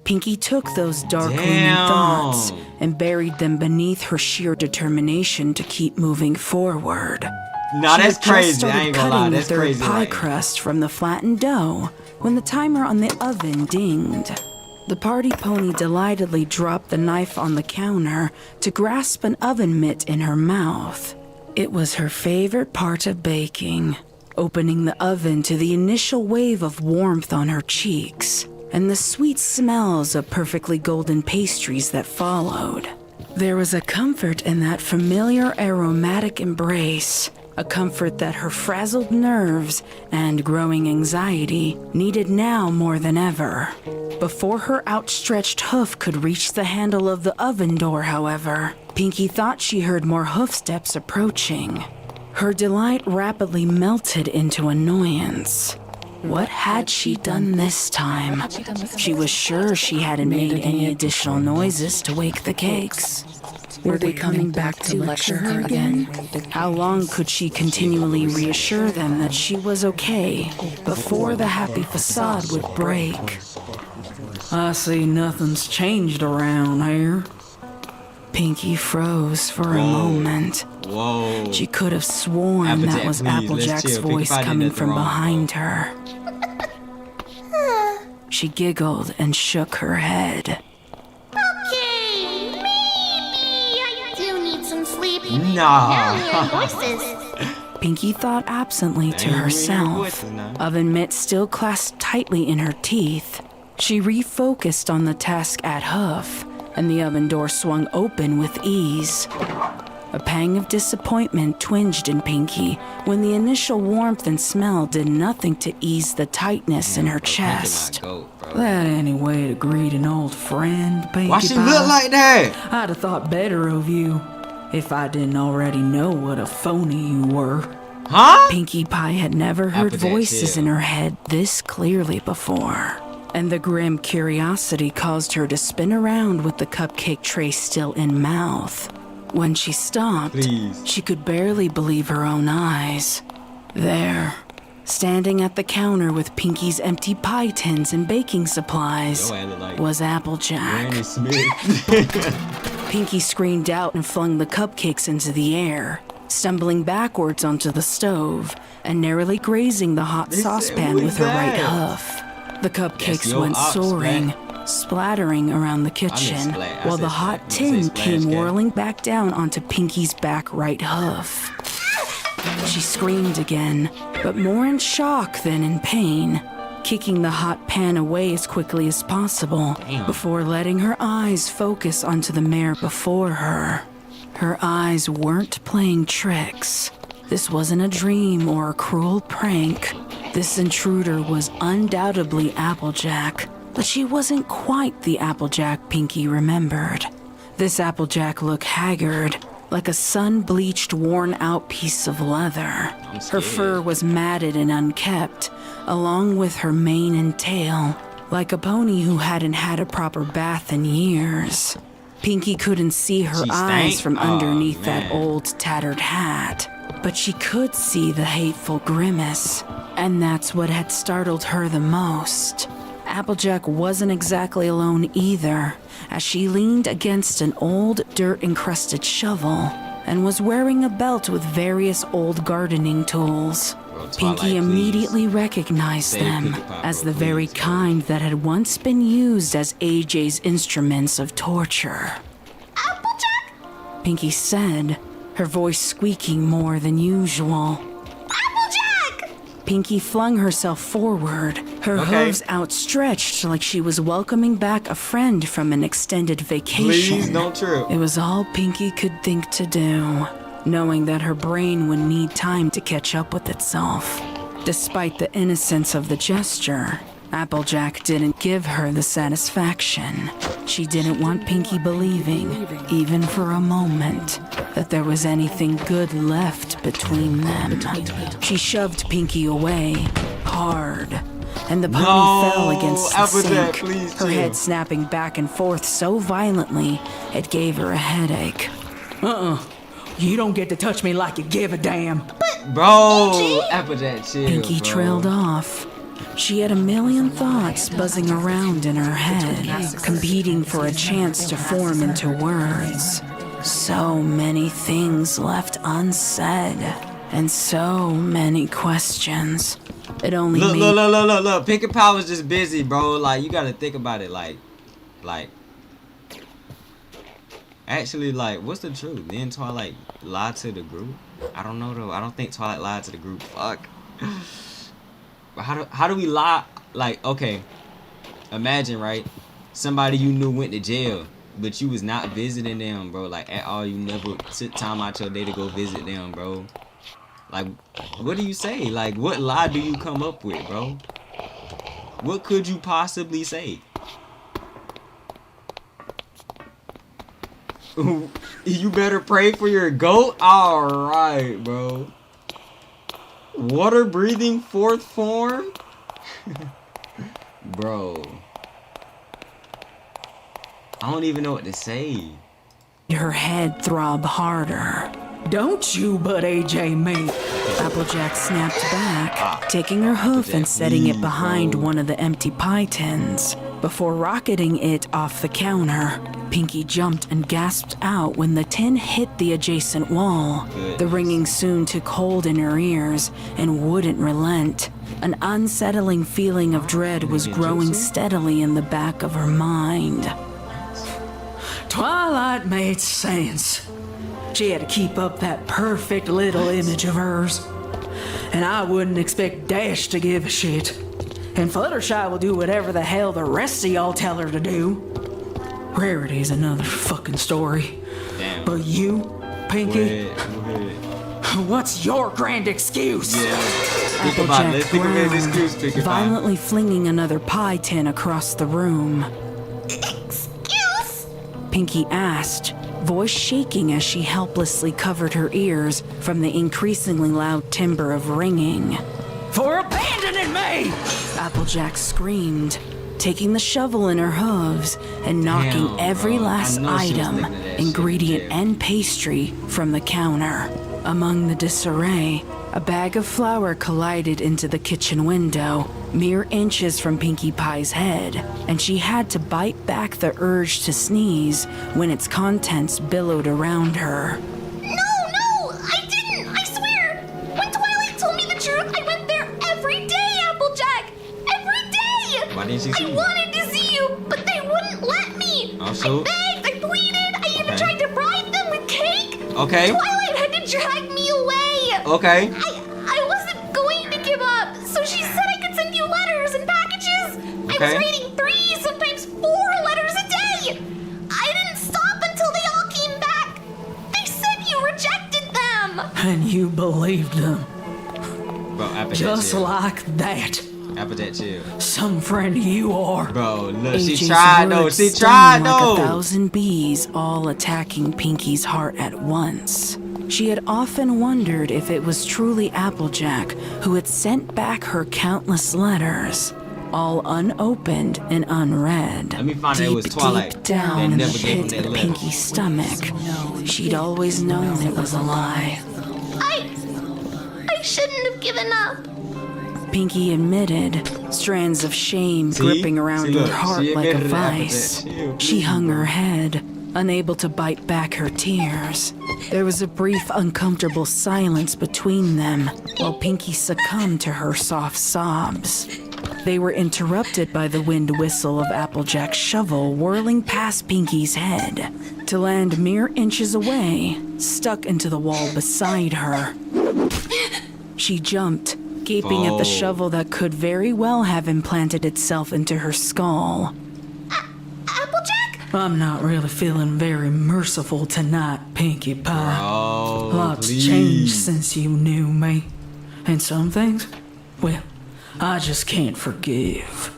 Pinky took those dark looming thoughts and buried them beneath her sheer determination to keep moving forward. Nah, She that's had just crazy. I started ain't gonna lie. cutting That's the third crazy. pie Like, crust from the flattened dough when the timer on the oven dinged. The party pony delightedly dropped the knife on the counter to grasp an oven mitt in her mouth. It was her favorite part of baking, opening the oven to the initial wave of warmth on her cheeks and the sweet smells of perfectly golden pastries that followed. There was a comfort in that familiar aromatic embrace, a comfort that her frazzled nerves and growing anxiety needed now more than ever. Before her outstretched hoof could reach the handle of the oven door, however, Pinky thought she heard more hoofsteps approaching. Her delight rapidly melted into annoyance. What had she done this time? She was sure she hadn't made any additional noises to wake the cakes. Were they coming back to lecture her again? How long could she continually reassure them that she was okay before the happy facade would break? I see nothing's changed around here. Pinky froze for a moment. Whoa. She could have sworn that was Applejack's voice coming from behind her. She giggled and shook her head. Okay, maybe I do need some sleep. Nah. Now I'm hearing voices. Pinky thought absently to herself, oven mitt still clasped tightly in her teeth. She refocused on the task at hoof, and the oven door swung open with ease. A pang of disappointment twinged in Pinky when the initial warmth and smell did nothing to ease the tightness in her chest. That any way to greet an old friend, Pinkie Why she Pie? look like that? I'd have thought better of you if I didn't already know what a phony you were. Huh? Pinkie Pie had never heard Applejack voices chill. in her head this clearly before, and the grim curiosity caused her to spin around with the cupcake tray still in mouth. When she stopped, she could barely believe her own eyes. There, standing at the counter with Pinky's empty pie tins and baking supplies, was Applejack. Pinky screamed out and flung the cupcakes into the air, stumbling backwards onto the stove and narrowly grazing the hot saucepan with her right hoof. The cupcakes went soaring, splattering around the kitchen, while the hot tin came whirling back down onto Pinky's back right hoof. She screamed again, but more in shock than in pain, kicking the hot pan away as quickly as possible before letting her eyes focus onto the mare before her. Her eyes weren't playing tricks. This wasn't a dream or a cruel prank. This intruder was undoubtedly Applejack, but she wasn't quite the Applejack Pinky remembered. This Applejack looked haggard, like a sun-bleached, worn-out piece of leather. Her fur was matted and unkempt, along with her mane and tail, like a pony who hadn't had a proper bath in years. Pinky couldn't see her eyes from underneath that old, tattered hat, but she could see the hateful grimace, and that's what had startled her the most. Applejack wasn't exactly alone either, as she leaned against an old, dirt-encrusted shovel and was wearing a belt with various old gardening tools. Pinky immediately recognized them as the very kind that had once been used as AJ's instruments of torture. Applejack? Pinky said, her voice squeaking more than usual. Applejack! Pinky flung herself forward, her hooves outstretched like she was welcoming back a friend from an extended vacation. Please don't trip. It was all Pinky could think to do, knowing that her brain would need time to catch up with itself. Despite the innocence of the gesture, Applejack didn't give her the satisfaction. She didn't want Pinky believing, even for a moment, that there was anything good left between them. She shoved Pinky away, hard, and the pony fell against the Applejack, sink, please her chill. head snapping back and forth so violently it gave her a headache. You don't get to touch me like you give a damn. Bro, Applejack, chill, Pinky bro. trailed off. She had a million thoughts buzzing around in her head, competing for a chance to form into words. So many things left unsaid. and so many questions. It only Look, made... look. Pinkie Pie was just busy, bro. Like, you gotta think about it. Like, actually, like, what's the truth? Didn't Twilight lie to the group? I don't know, though. I don't think Twilight lied to the group. Fuck. But how do we lie? Like, okay. Imagine, right? Somebody you knew went to jail, but you was not visiting them, bro. Like, at all. You never took time out your day to go visit them, bro. Like, what do you say? Like, what lie do you come up with, bro? What could you possibly say? You better pray for your goat? Alright, bro. Water breathing fourth form? Bro. I don't even know what to say. Her head throbbed harder. Don't you but AJ me. Applejack snapped back, taking her hoof and setting it behind one of the empty pie tins. Before rocketing it off the counter, Pinkie jumped and gasped out when the tin hit the adjacent wall. The ringing soon took hold in her ears and wouldn't relent. An unsettling feeling of dread was growing steadily in the back of her mind. Twilight made sense. She had to keep up that perfect little image of hers. And I wouldn't expect Dash to give a shit. And Fluttershy will do whatever the hell the rest of y'all tell her to do. Rarity's another fucking story. Damn. But you, Pinkie, what's your grand excuse? Yeah. Think about it. Think of his excuse, Pinkie Pie. Violently flinging another pie tin across the room. Excuse? Pinkie asked, voice shaking as she helplessly covered her ears from the increasingly loud timbre of ringing. For abandoning me! Applejack screamed, taking the shovel in her hooves and knocking every last item, ingredient and pastry from the counter. Among the disarray, a bag of flour collided into the kitchen window, mere inches from Pinkie Pie's head, and she had to bite back the urge to sneeze when its contents billowed around her. No, I didn't, I swear! When Twilight told me the truth, I went there every day, Applejack! Every day! Why didn't you see I me? wanted to see you, but they wouldn't let me! Also? I begged, I pleaded, I even tried to bribe them with cake! Okay. Twilight had to drag me away! Okay. I wasn't going to give up, so she said I could send you letters and packages! I was writing 3, sometimes 4 letters a day! I didn't stop until they all came back! They said you rejected them! And you believed them. Bro, Applejack Just chill. like that. Applejack chill. Some friend you are. Bro, look, she AJ's tried though. words She stung tried like though. 1,000 bees all attacking Pinkie's heart at once. She had often wondered if it was truly Applejack who had sent back her countless letters, all unopened and unread. Let me find out it was Twilight. Deep down That in the never gave him pit that of letter. Pinkie's stomach, she'd always known it was a lie. I shouldn't have given up. Pinkie admitted, strands of shame gripping around See, look, her heart she like a admitted it after vice. that. She hung her head, unable to bite back her tears. There was a brief, uncomfortable silence between them while Pinkie succumbed to her soft sobs. They were interrupted by the wind whistle of Applejack's shovel whirling past Pinkie's head to land mere inches away, stuck into the wall beside her. She jumped, gaping at the shovel that could very well have implanted itself into her skull. Applejack? I'm not really feeling very merciful tonight, Pinkie Pie. Oh, Lots please. changed since you knew me. And some things, well, I just can't forgive.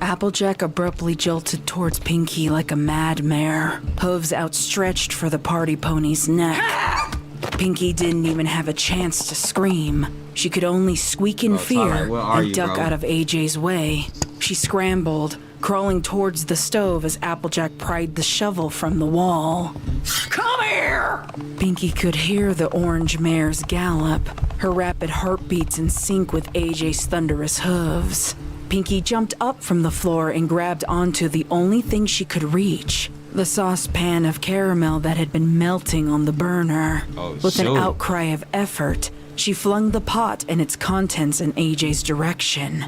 Applejack abruptly jolted towards Pinkie like a mad mare, hooves outstretched for the party pony's neck. Pinkie didn't even have a chance to scream. She could only squeak in Bro, fear Twilight, where are and you, duck bro? out of AJ's way. She scrambled, crawling towards the stove as Applejack pried the shovel from the wall. Come here! Pinkie could hear the orange mare's gallop, her rapid heartbeats in sync with AJ's thunderous hooves. Pinkie jumped up from the floor and grabbed onto the only thing she could reach, the saucepan of caramel that had been melting on the burner. Oh, With an shoot. outcry of effort, She flung the pot and its contents in AJ's direction.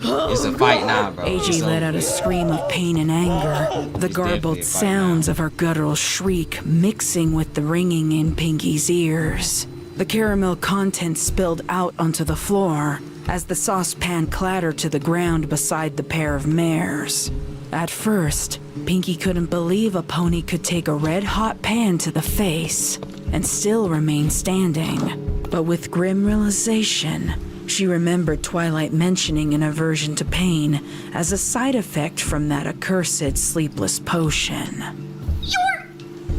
It's a fight now, bro. AJ let out a scream of pain and anger, the garbled sounds of her guttural shriek mixing with the ringing in Pinky's ears. The caramel contents spilled out onto the floor as the saucepan clattered to the ground beside the pair of mares. At first, Pinky couldn't believe a pony could take a red-hot pan to the face and still remain standing. But with grim realization, she remembered Twilight mentioning an aversion to pain as a side effect from that accursed sleepless potion.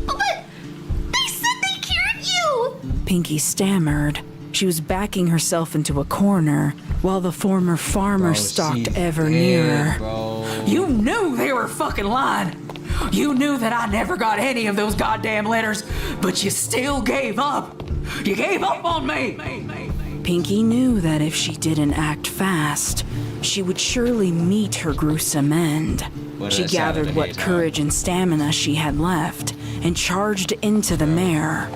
But they said they cured you! Pinky stammered. She was backing herself into a corner while the former farmer stalked ever nearer. You knew they were fucking lying. You knew that I never got any of those goddamn letters, but you still gave up. You gave up on me. Pinky knew that if she didn't act fast, she would surely meet her gruesome end. She gathered what courage and stamina she had left and charged into the mare,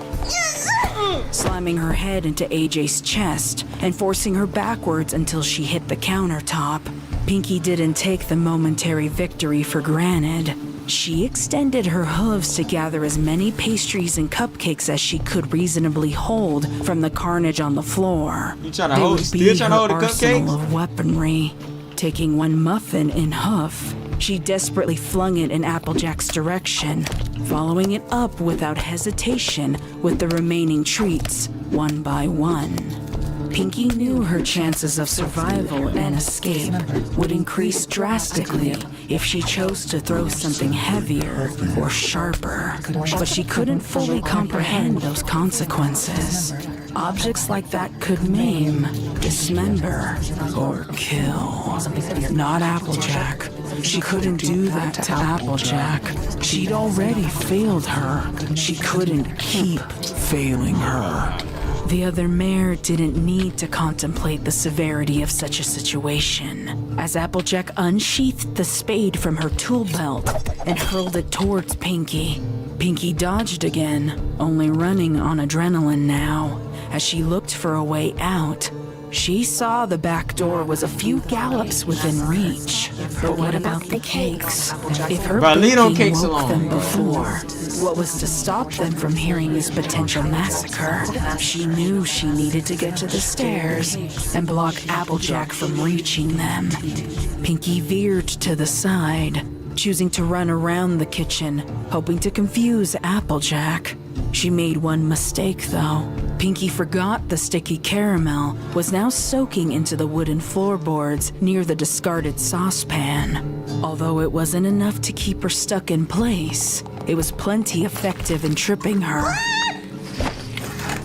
slamming her head into AJ's chest and forcing her backwards until she hit the countertop. Pinky didn't take the momentary victory for granted. She extended her hooves to gather as many pastries and cupcakes as she could reasonably hold from the carnage on the floor. You trying to hold? Still trying to hold the cupcakes? Of weaponry. Taking one muffin in hoof, she desperately flung it in Applejack's direction, following it up without hesitation with the remaining treats, one by one. Pinky knew her chances of survival and escape would increase drastically if she chose to throw something heavier or sharper, but she couldn't fully comprehend those consequences. Objects like that could maim, dismember, or kill. Not Applejack. She couldn't do that to Applejack. She'd already failed her. She couldn't keep failing her. The other mare didn't need to contemplate the severity of such a situation, as Applejack unsheathed the spade from her tool belt and hurled it towards Pinky. Pinky dodged again, only running on adrenaline now. As she looked for a way out, she saw the back door was a few gallops within reach. But what about the cakes? If her baking woke them before, what was to stop them from hearing this potential massacre? She knew she needed to get to the stairs and block Applejack from reaching them. Pinky veered to the side, choosing to run around the kitchen, hoping to confuse Applejack. She made one mistake, though. Pinky forgot the sticky caramel was now soaking into the wooden floorboards near the discarded saucepan. Although it wasn't enough to keep her stuck in place, it was plenty effective in tripping her.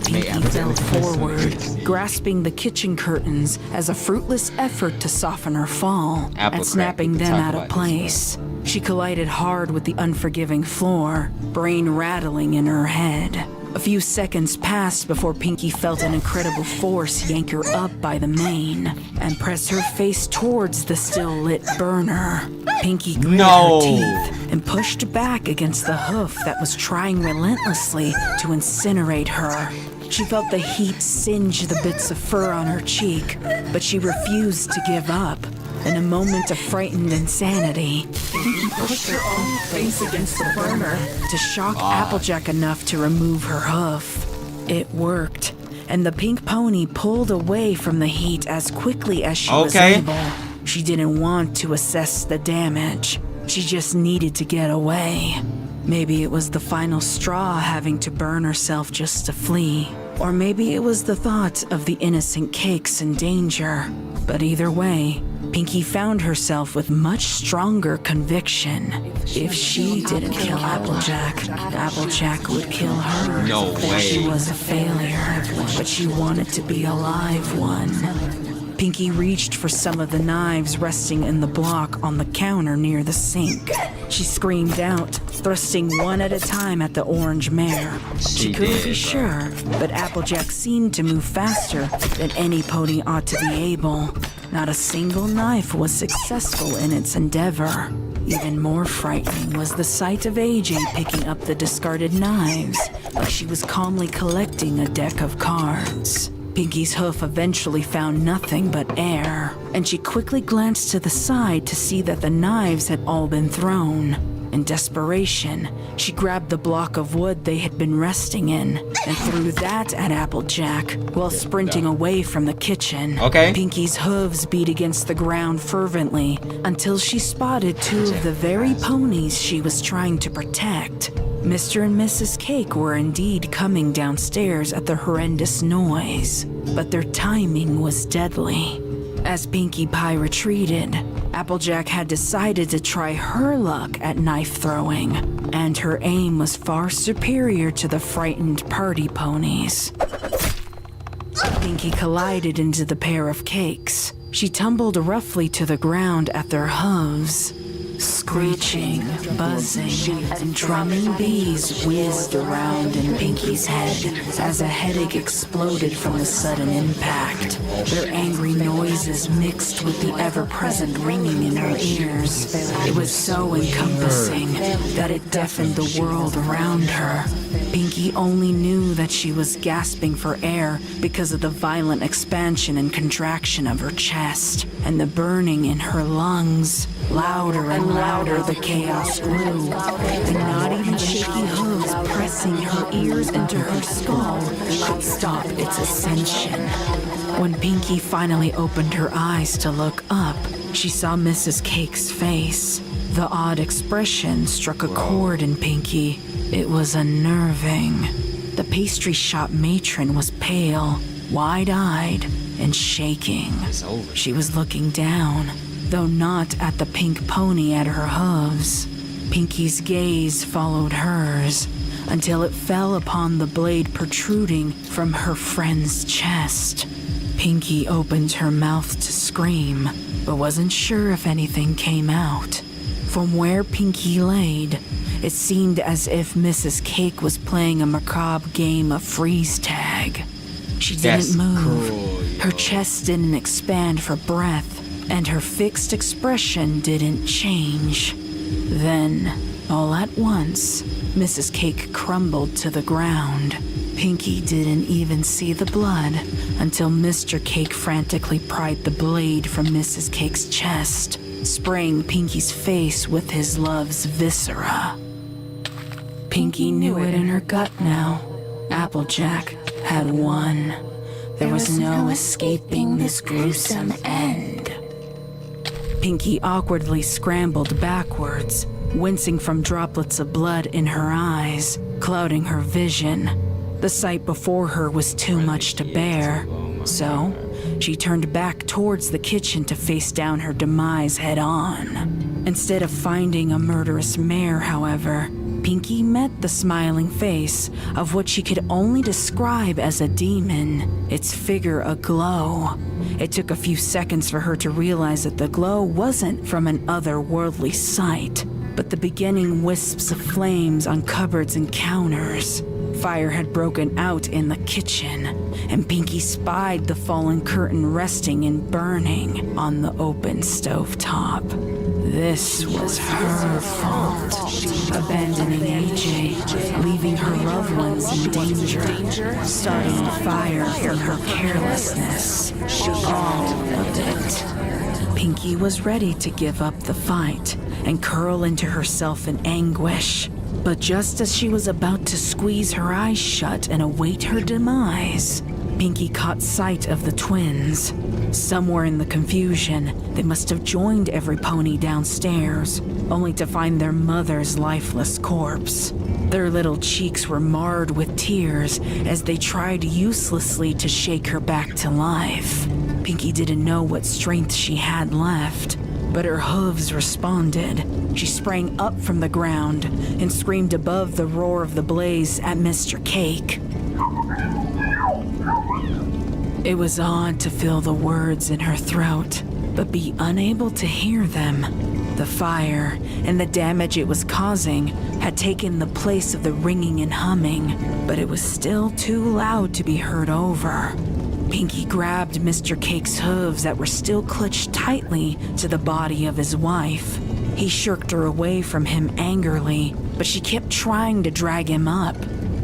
Pinky fell forward, grasping the kitchen curtains as a fruitless effort to soften her fall and snapping them out of place. She collided hard with the unforgiving floor, brain rattling in her head. A few seconds passed before Pinky felt an incredible force yank her up by the mane and press her face towards the still lit burner. Pinky gritted her teeth and pushed back against the hoof that was trying relentlessly to incinerate her. She felt the heat singe the bits of fur on her cheek, but she refused to give up. In a moment of frightened insanity, Pinky pushed her own face against the burner to shock Applejack enough to remove her hoof. It worked, and the pink pony pulled away from the heat as quickly as she was able. She didn't want to assess the damage. She just needed to get away. Maybe it was the final straw having to burn herself just to flee. Or maybe it was the thought of the innocent cakes in danger. But either way, Pinky found herself with much stronger conviction. If she didn't kill Applejack, Applejack would kill her. No way. She was a failure, but she wanted to be a live one. Pinky reached for some of the knives resting in the block on the counter near the sink. She screamed out, thrusting one at a time at the orange mare. She couldn't be sure, but Applejack seemed to move faster than any pony ought to be able. Not a single knife was successful in its endeavor. Even more frightening was the sight of AJ picking up the discarded knives, like she was calmly collecting a deck of cards. Pinky's hoof eventually found nothing but air, and she quickly glanced to the side to see that the knives had all been thrown. In desperation, she grabbed the block of wood they had been resting in and threw that at Applejack while sprinting away from the kitchen. Okay. Pinky's hooves beat against the ground fervently until she spotted two of the very ponies she was trying to protect. Mr. and Mrs. Cake were indeed coming downstairs at the horrendous noise, but their timing was deadly. As Pinkie Pie retreated, Applejack had decided to try her luck at knife throwing, and her aim was far superior to the frightened party ponies. Pinkie collided into the pair of cakes. She tumbled roughly to the ground at their hooves. Screeching, buzzing, and drumming bees whizzed around in Pinkie's head as a headache exploded from the sudden impact. Their angry noises mixed with the ever-present ringing in her ears. It was so encompassing that it deafened the world around her. Pinkie only knew that she was gasping for air because of the violent expansion and contraction of her chest and the burning in her lungs. Louder and louder the chaos grew, and not even shaky hooves pressing her ears into her skull could stop its ascension. When Pinkie finally opened her eyes to look up, she saw Mrs. Cake's face. The odd expression struck a chord in Pinkie. It was unnerving. The pastry shop matron was pale, wide-eyed, and shaking. She was looking down, though not at the pink pony at her hooves. Pinkie's gaze followed hers until it fell upon the blade protruding from her friend's chest. Pinkie opened her mouth to scream, but wasn't sure if anything came out. From where Pinkie laid, it seemed as if Mrs. Cake was playing a macabre game of freeze tag. She didn't move. Her chest didn't expand for breath, and her fixed expression didn't change. Then, all at once, Mrs. Cake crumbled to the ground. Pinkie didn't even see the blood until Mr. Cake frantically pried the blade from Mrs. Cake's chest, spraying Pinkie's face with his love's viscera. Pinkie knew it in her gut now. Applejack had won. There was no escaping this gruesome end. Pinkie awkwardly scrambled backwards, wincing from droplets of blood in her eyes, clouding her vision. The sight before her was too much to bear, so she turned back towards the kitchen to face down her demise head-on. Instead of finding a murderous mare, however, Pinkie met the smiling face of what she could only describe as a demon, its figure aglow. It took a few seconds for her to realize that the glow wasn't from an otherworldly sight, but the beginning wisps of flames on cupboards and counters. Fire had broken out in the kitchen, and Pinkie spied the fallen curtain resting and burning on the open stovetop. This was her fault. Abandoning AJ, leaving her loved ones in danger, starting a fire for her carelessness. All of it. Pinkie was ready to give up the fight and curl into herself in anguish. But just as she was about to squeeze her eyes shut and await her demise, Pinkie caught sight of the twins. Somewhere in the confusion, they must have joined every pony downstairs, only to find their mother's lifeless corpse. Their little cheeks were marred with tears as they tried uselessly to shake her back to life. Pinkie didn't know what strength she had left, but her hooves responded. She sprang up from the ground and screamed above the roar of the blaze at Mr. Cake. It was odd to feel the words in her throat, but be unable to hear them. The fire and the damage it was causing had taken the place of the ringing and humming, but it was still too loud to be heard over. Pinkie grabbed Mr. Cake's hooves that were still clutched tightly to the body of his wife. He shirked her away from him angrily, but she kept trying to drag him up.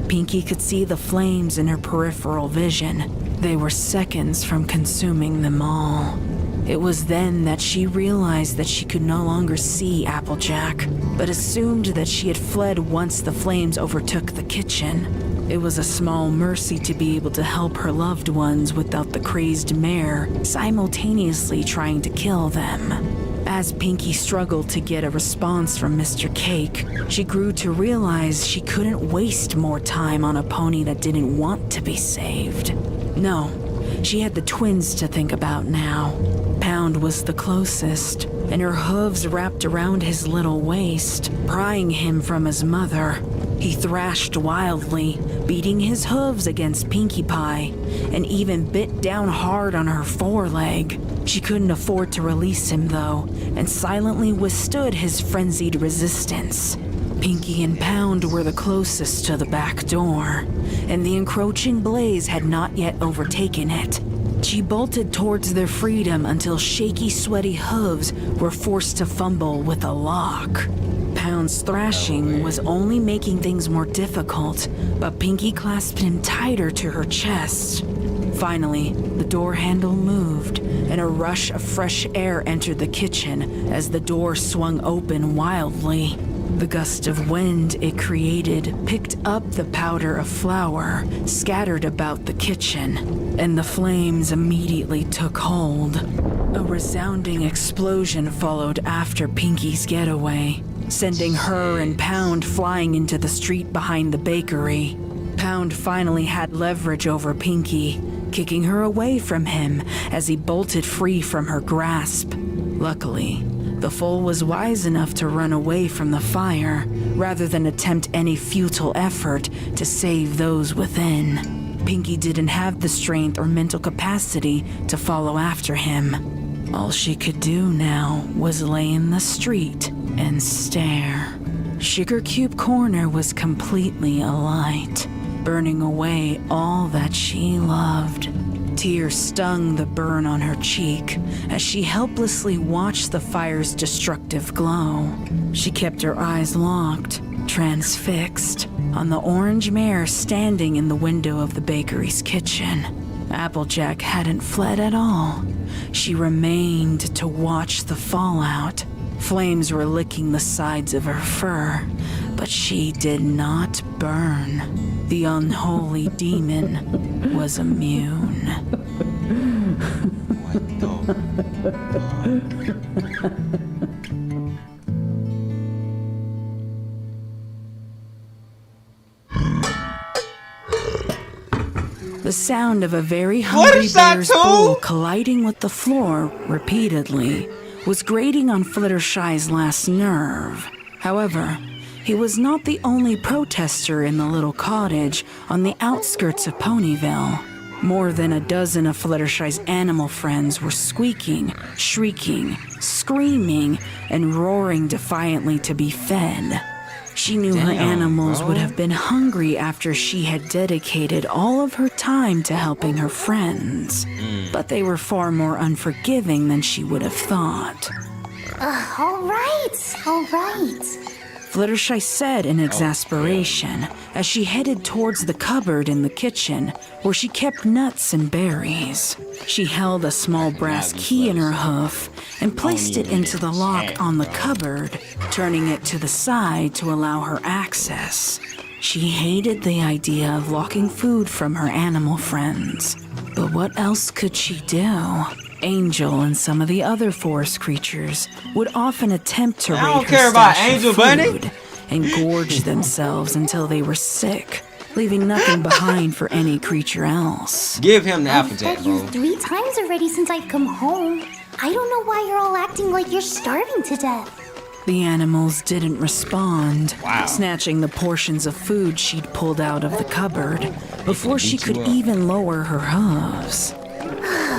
Pinky could see the flames in her peripheral vision. They were seconds from consuming them all. It was then that she realized that she could no longer see Applejack, but assumed that she had fled once the flames overtook the kitchen. It was a small mercy to be able to help her loved ones without the crazed mare simultaneously trying to kill them. As Pinky struggled to get a response from Mr. Cake, she grew to realize she couldn't waste more time on a pony that didn't want to be saved. No, she had the twins to think about now. Pound was the closest, and her hooves wrapped around his little waist, prying him from his mother. He thrashed wildly, beating his hooves against Pinkie Pie, and even bit down hard on her foreleg. She couldn't afford to release him, though, and silently withstood his frenzied resistance. Pinky and Pound were the closest to the back door, and the encroaching blaze had not yet overtaken it. She bolted towards their freedom until shaky, sweaty hooves were forced to fumble with a lock. Pound's thrashing was only making things more difficult, but Pinky clasped him tighter to her chest. Finally, the door handle moved, and a rush of fresh air entered the kitchen as the door swung open wildly. The gust of wind it created picked up the powder of flour scattered about the kitchen, and the flames immediately took hold. A resounding explosion followed after Pinky's getaway, sending her and Pound flying into the street behind the bakery. Pound finally had leverage over Pinky, kicking her away from him as he bolted free from her grasp. Luckily, the foal was wise enough to run away from the fire, rather than attempt any futile effort to save those within. Pinky didn't have the strength or mental capacity to follow after him. All she could do now was lay in the street and stare. Sugar Cube Corner was completely alight, burning away all that she loved. Tears stung the burn on her cheek as she helplessly watched the fire's destructive glow. She kept her eyes locked, transfixed, on the orange mare standing in the window of the bakery's kitchen. Applejack hadn't fled at all. She remained to watch the fallout. Flames were licking the sides of her fur, but she did not burn. The unholy demon was immune. The sound of a very hungry bear's bowl colliding with the floor repeatedly was grating on Fluttershy's last nerve. However, he was not the only protester in the little cottage on the outskirts of Ponyville. More than a dozen of Fluttershy's animal friends were squeaking, shrieking, screaming, and roaring defiantly to be fed. She knew her animals would have been hungry after she had dedicated all of her time to helping her friends, but they were far more unforgiving than she would have thought. All right. Fluttershy said in exasperation as she headed towards the cupboard in the kitchen where she kept nuts and berries. She held a small brass key in her hoof and placed it into the lock on the cupboard, turning it to the side to allow her access. She hated the idea of locking food from her animal friends, but what else could she do? Angel and some of the other forest creatures would often attempt to raid her stash of food and gorge themselves until they were sick, leaving nothing behind for any creature else. Give him the Applejack, I've fed you 3 times already since I've come home. I don't know why you're all acting like you're starving to death. The animals didn't respond, snatching the portions of food she'd pulled out of the cupboard before she could even lower her hooves.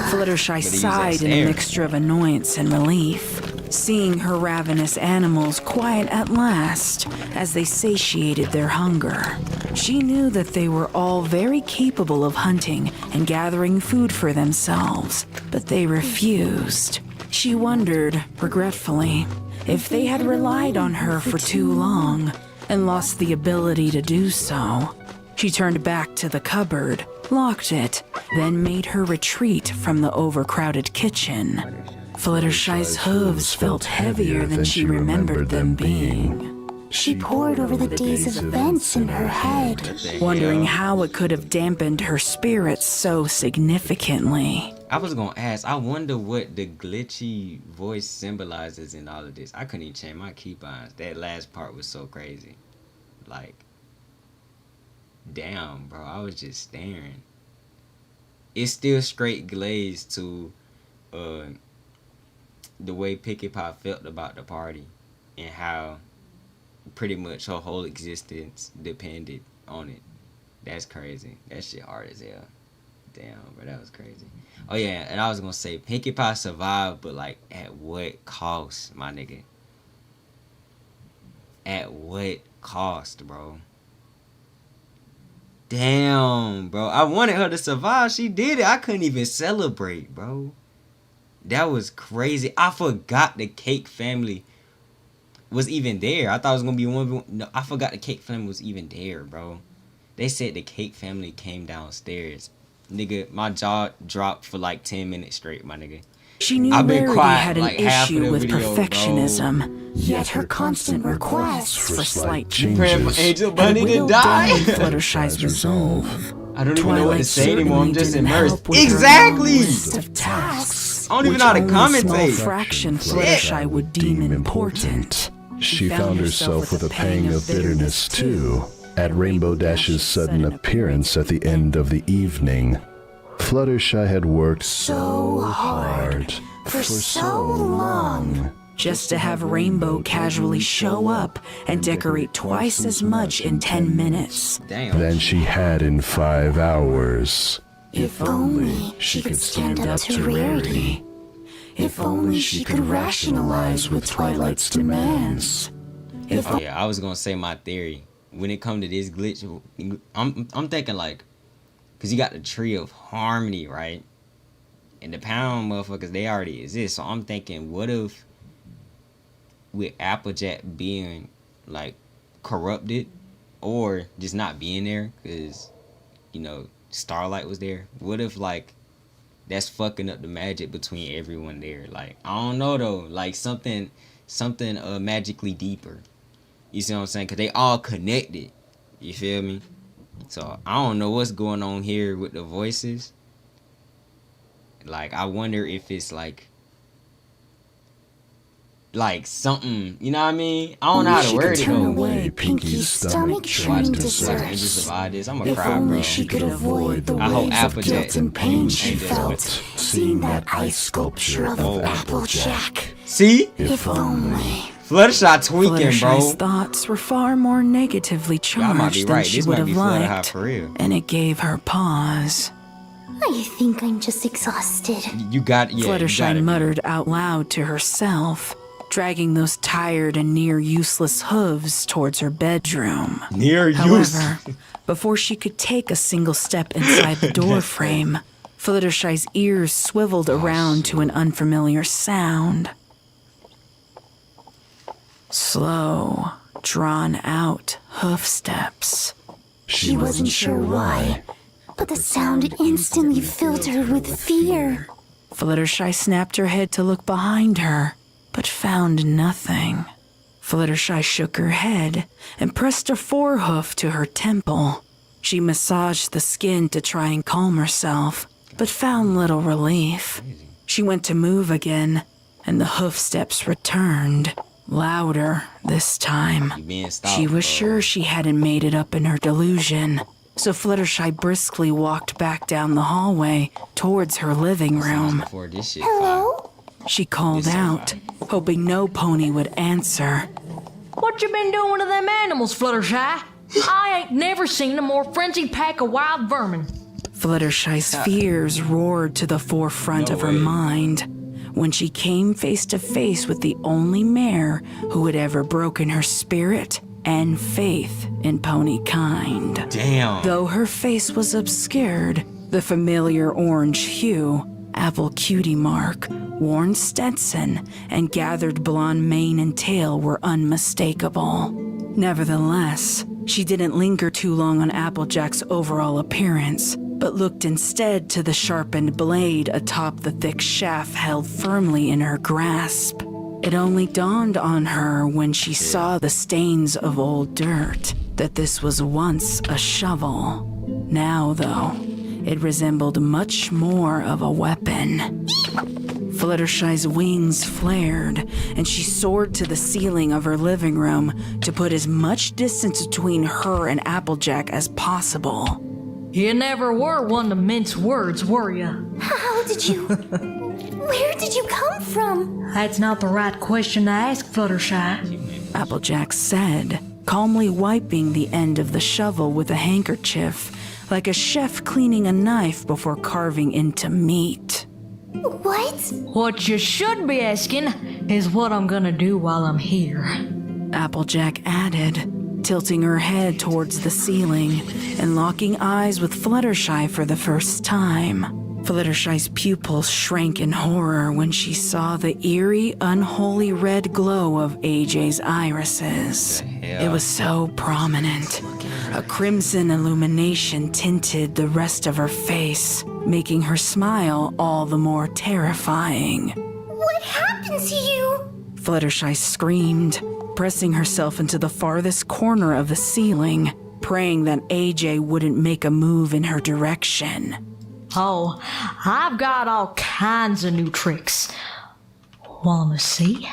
Fluttershy sighed in a mixture of annoyance and relief, seeing her ravenous animals quiet at last as they satiated their hunger. She knew that they were all very capable of hunting and gathering food for themselves, but they refused. She wondered, regretfully, if they had relied on her for too long and lost the ability to do so. She turned back to the cupboard, locked it, then made her retreat from the overcrowded kitchen. Fluttershy's hooves felt heavier than she remembered them being. She pored over the days of events in her head, wondering how it could have dampened her spirits so significantly. I was gonna ask, I wonder what the glitchy voice symbolizes in all of this. I couldn't even change my keybinds. That last part was so crazy. Like, damn, bro, I was just staring. It's still straight glaze to the way Pinkie Pie felt about the party and how pretty much her whole existence depended on it. That's crazy. That shit hard as hell. Damn, bro, that was crazy. Oh yeah, and I was gonna say Pinkie Pie survived, but like at what cost, my nigga? At what cost, bro? Damn, bro. I wanted her to survive. She did it. I couldn't even celebrate, bro. That was crazy. I forgot the Cake family was even there. I thought it was gonna be one. No, I forgot the Cake family was even there, bro. They said the Cake family came downstairs. Nigga, my jaw dropped for like 10 minutes straight, my nigga. She knew Rarity had an issue with perfectionism, yet her constant requests for slight changes praying for Angel Bunny to die. Fluttershy's resolve. I don't even know what to say anymore. I'm just immersed. Exactly. Of tasks, I don't even know how to commentate. Small fraction Fluttershy would deem important. She found herself with a pang of bitterness too at Rainbow Dash's sudden appearance at the end of the evening. Fluttershy had worked so hard for so long just to have Rainbow casually show up and decorate twice as much in 10 minutes. than she had in 5 hours. If only she could stand up to Rarity. If only she could rationalize with Twilight's demands. Oh yeah, I was gonna say my theory. When it comes to this glitch, I'm thinking like, cause you got the Tree of Harmony, right? And the Pound motherfuckers, they already exist. So I'm thinking, what if with Applejack being like corrupted or just not being there, cause you know Starlight was there. What if like that's fucking up the magic between everyone there? Like, I don't know though. Like something magically deeper. You see what I'm saying? Cause they all connected. You feel me? So I don't know what's going on here with the voices. Like, I wonder if it's like something, you know what I mean? I don't know how to word it though. Away Pinkie's stomach churning desserts. I'm gonna If cry, only bro. she could avoid the I hope waves of Applejack guilt and pain she ain't felt, seeing that ice sculpture of Applejack. See? If only. Fluttershy tweaking, Fluttershy's bro. thoughts were far more negatively Y'all might be charged than right. she This would might have be Fluttershy liked, for real. and it gave her pause. I think I'm just exhausted. You got, yeah. Fluttershy muttered out loud to herself, dragging those tired and near useless hooves towards her bedroom. Near However, before she could take a single step inside the door frame, Fluttershy's ears swiveled around to an unfamiliar sound. Slow, drawn-out hoof steps. She wasn't sure why, but the sound instantly filled her with fear. Fluttershy snapped her head to look behind her, but found nothing. Fluttershy shook her head and pressed a forehoof to her temple. She massaged the skin to try and calm herself, but found little relief. She went to move again, and the hoof steps returned. Louder this time. She was sure she hadn't made it up in her delusion, so Fluttershy briskly walked back down the hallway towards her living room. Hello? She called out, hoping no pony would answer. What you been doing to them animals, Fluttershy? I ain't never seen a more frenzied pack of wild vermin. Fluttershy's fears roared to the forefront of her mind when she came face to face with the only mare who had ever broken her spirit and faith in pony kind. Damn. Though her face was obscured, the familiar orange hue, apple cutie mark, worn Stetson, and gathered blonde mane and tail were unmistakable. Nevertheless, she didn't linger too long on Applejack's overall appearance, but looked instead to the sharpened blade atop the thick shaft held firmly in her grasp. It only dawned on her when she saw the stains of old dirt that this was once a shovel. Now, though, it resembled much more of a weapon. Fluttershy's wings flared, and she soared to the ceiling of her living room to put as much distance between her and Applejack as possible. You never were one to mince words, were you? How did you... Where did you come from? That's not the right question to ask, Fluttershy. Applejack said, calmly wiping the end of the shovel with a handkerchief, like a chef cleaning a knife before carving into meat. What? What you should be asking is what I'm gonna do while I'm here. Applejack added, tilting her head towards the ceiling and locking eyes with Fluttershy for the first time. Fluttershy's pupils shrank in horror when she saw the eerie, unholy red glow of AJ's irises. It was so prominent. A crimson illumination tinted the rest of her face, making her smile all the more terrifying. What happened to you? Fluttershy screamed, pressing herself into the farthest corner of the ceiling, praying that AJ wouldn't make a move in her direction. Oh, I've got all kinds of new tricks. Wanna see?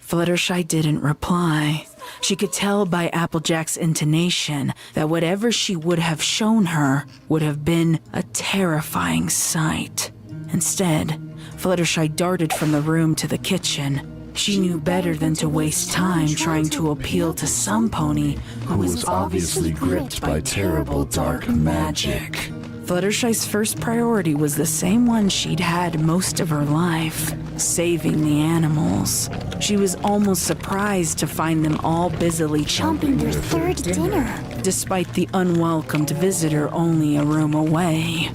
Fluttershy didn't reply. She could tell by Applejack's intonation that whatever she would have shown her would have been a terrifying sight. Instead, Fluttershy darted from the room to the kitchen. She knew better than to waste time trying to appeal to some pony who was obviously gripped by terrible dark magic. Fluttershy's first priority was the same one she'd had most of her life, saving the animals. She was almost surprised to find them all busily Chomping their third dinner. Despite the unwelcomed visitor only a room away.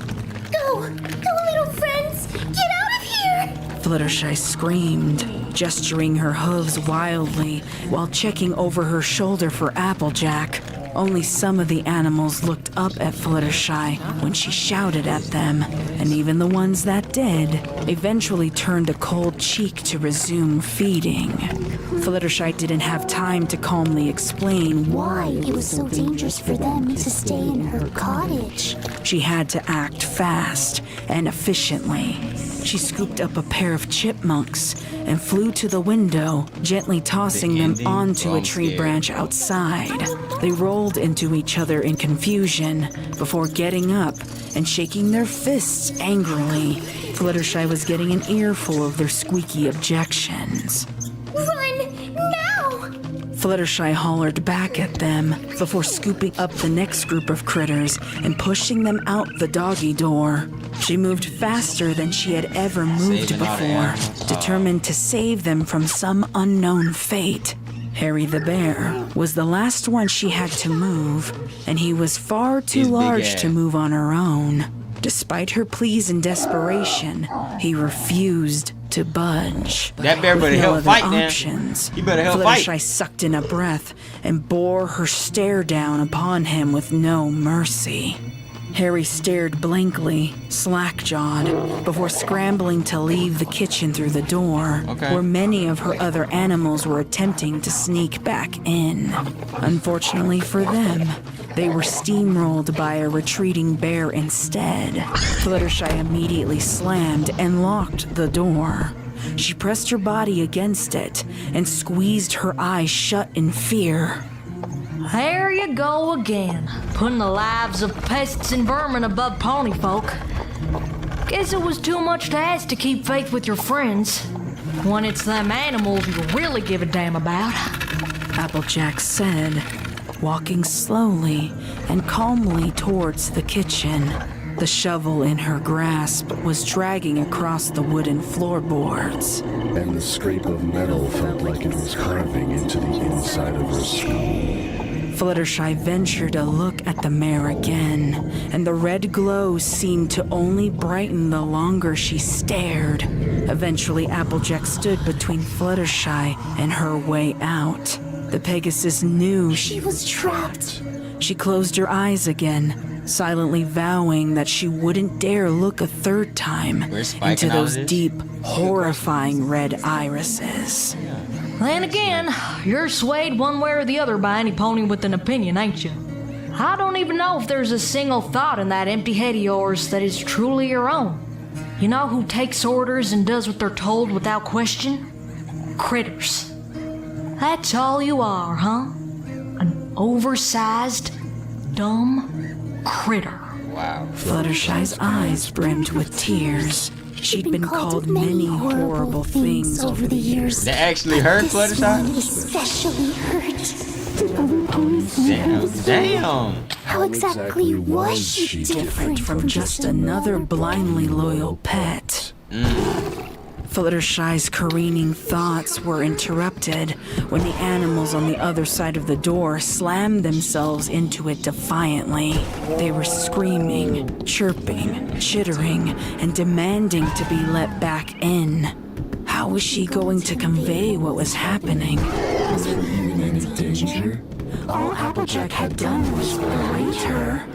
Go, little friends, get out of here! Fluttershy screamed, gesturing her hooves wildly while checking over her shoulder for Applejack. Only some of the animals looked up at Fluttershy when she shouted at them, and even the ones that did eventually turned a cold cheek to resume feeding. Fluttershy didn't have time to calmly explain why it was so dangerous for them to stay in her cottage. She had to act fast and efficiently. She scooped up a pair of chipmunks and flew to the window, gently tossing them onto a tree branch outside. They rolled into each other in confusion before getting up and shaking their fists angrily. Fluttershy was getting an earful of their squeaky objections. Run, now! Fluttershy hollered back at them before scooping up the next group of critters and pushing them out the doggy door. She moved faster than she had ever moved before, determined to save them from some unknown fate. Harry the bear was the last one she had to move, and he was far too large to move on her own. Despite her pleas and desperation, he refused to budge. That bear better help fight, man. He better help fight. Fluttershy sucked in a breath and bore her stare down upon him with no mercy. Harry stared blankly, slack-jawed, before scrambling to leave the kitchen through the door, where many of her other animals were attempting to sneak back in. Unfortunately for them, they were steamrolled by a retreating bear instead. Fluttershy immediately slammed and locked the door. She pressed her body against it and squeezed her eyes shut in fear. There you go again, putting the lives of pests and vermin above pony folk. Guess it was too much to ask to keep faith with your friends, when it's them animals you really give a damn about. Applejack said, walking slowly and calmly towards the kitchen. The shovel in her grasp was dragging across the wooden floorboards. And the scrape of metal felt like it was carving into the inside of her skull. Fluttershy ventured a look at the mare again, and the red glow seemed to only brighten the longer she stared. Eventually, Applejack stood between Fluttershy and her way out. The Pegasus knew she was trapped. She closed her eyes again, silently vowing that she wouldn't dare look a third time into those deep, horrifying red irises. Then again, you're swayed one way or the other by any pony with an opinion, ain't you? I don't even know if there's a single thought in that empty head of yours that is truly your own. You know who takes orders and does what they're told without question? Critters. That's all you are, huh? An oversized, dumb critter. Wow. Fluttershy's eyes brimmed with tears. She'd been called many horrible things over the years. That actually hurt Fluttershy? Especially hurt. Damn. How exactly was she different from just another blindly loyal pet? Fluttershy's careening thoughts were interrupted when the animals on the other side of the door slammed themselves into it defiantly. They were screaming, chirping, chittering, and demanding to be let back in. How was she going to convey what was happening? Was there even any danger? All Applejack had done was berate her.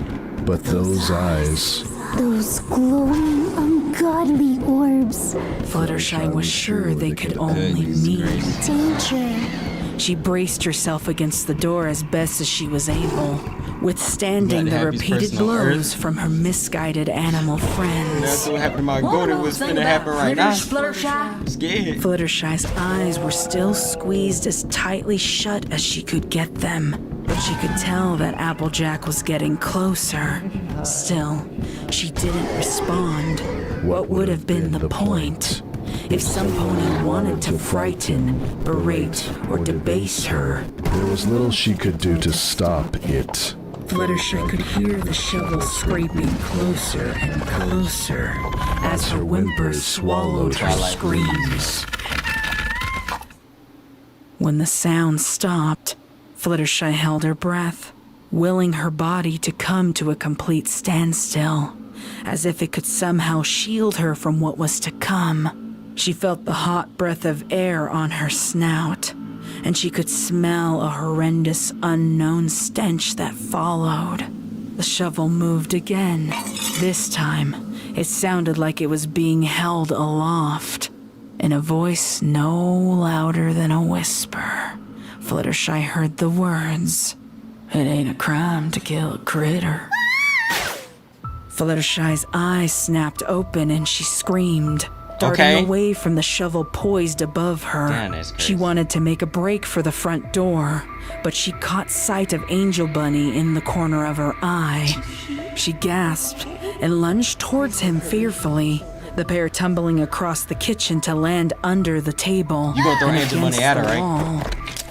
But those eyes... Those glowing, ungodly orbs. Fluttershy was sure they could only mean danger. She braced herself against the door as best as she was able, witstanding the repeated blows from her misguided animal friends. That's what happened to my goat. It was gonna happen right now. Fluttershy? Scared. Fluttershy's eyes were still squeezed as tightly shut as she could get them. But she could tell that Applejack was getting closer. Still, she didn't respond. What would have been the point? If some pony wanted to frighten, berate, or debase her, there was little she could do to stop it. Fluttershy could hear the shovel scraping closer and closer as her whimpers swallowed her screams. When the sound stopped, Fluttershy held her breath, willing her body to come to a complete standstill, as if it could somehow shield her from what was to come. She felt the hot breath of air on her snout, and she could smell a horrendous unknown stench that followed. The shovel moved again. This time, it sounded like it was being held aloft, in a voice no louder than a whisper. Fluttershy heard the words, "It ain't a crime to kill a critter." Fluttershy's eyes snapped open and she screamed, darting away from the shovel poised above her. Damn, she wanted to make a break for the front door, but she caught sight of Angel Bunny in the corner of her eye. She gasped and lunged towards him fearfully, the pair tumbling across the kitchen to land under the table. You gonna throw Angel Bunny at her, right? Wall.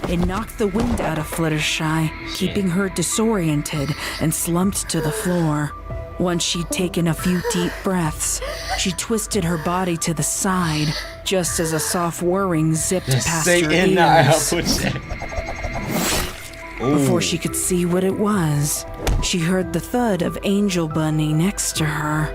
It knocked the wind out of Fluttershy, keeping her disoriented and slumped to the floor. Once she'd taken a few deep breaths, she twisted her body to the side, just as a soft whirring zipped past her ears. Before she could see what it was, she heard the thud of Angel Bunny next to her.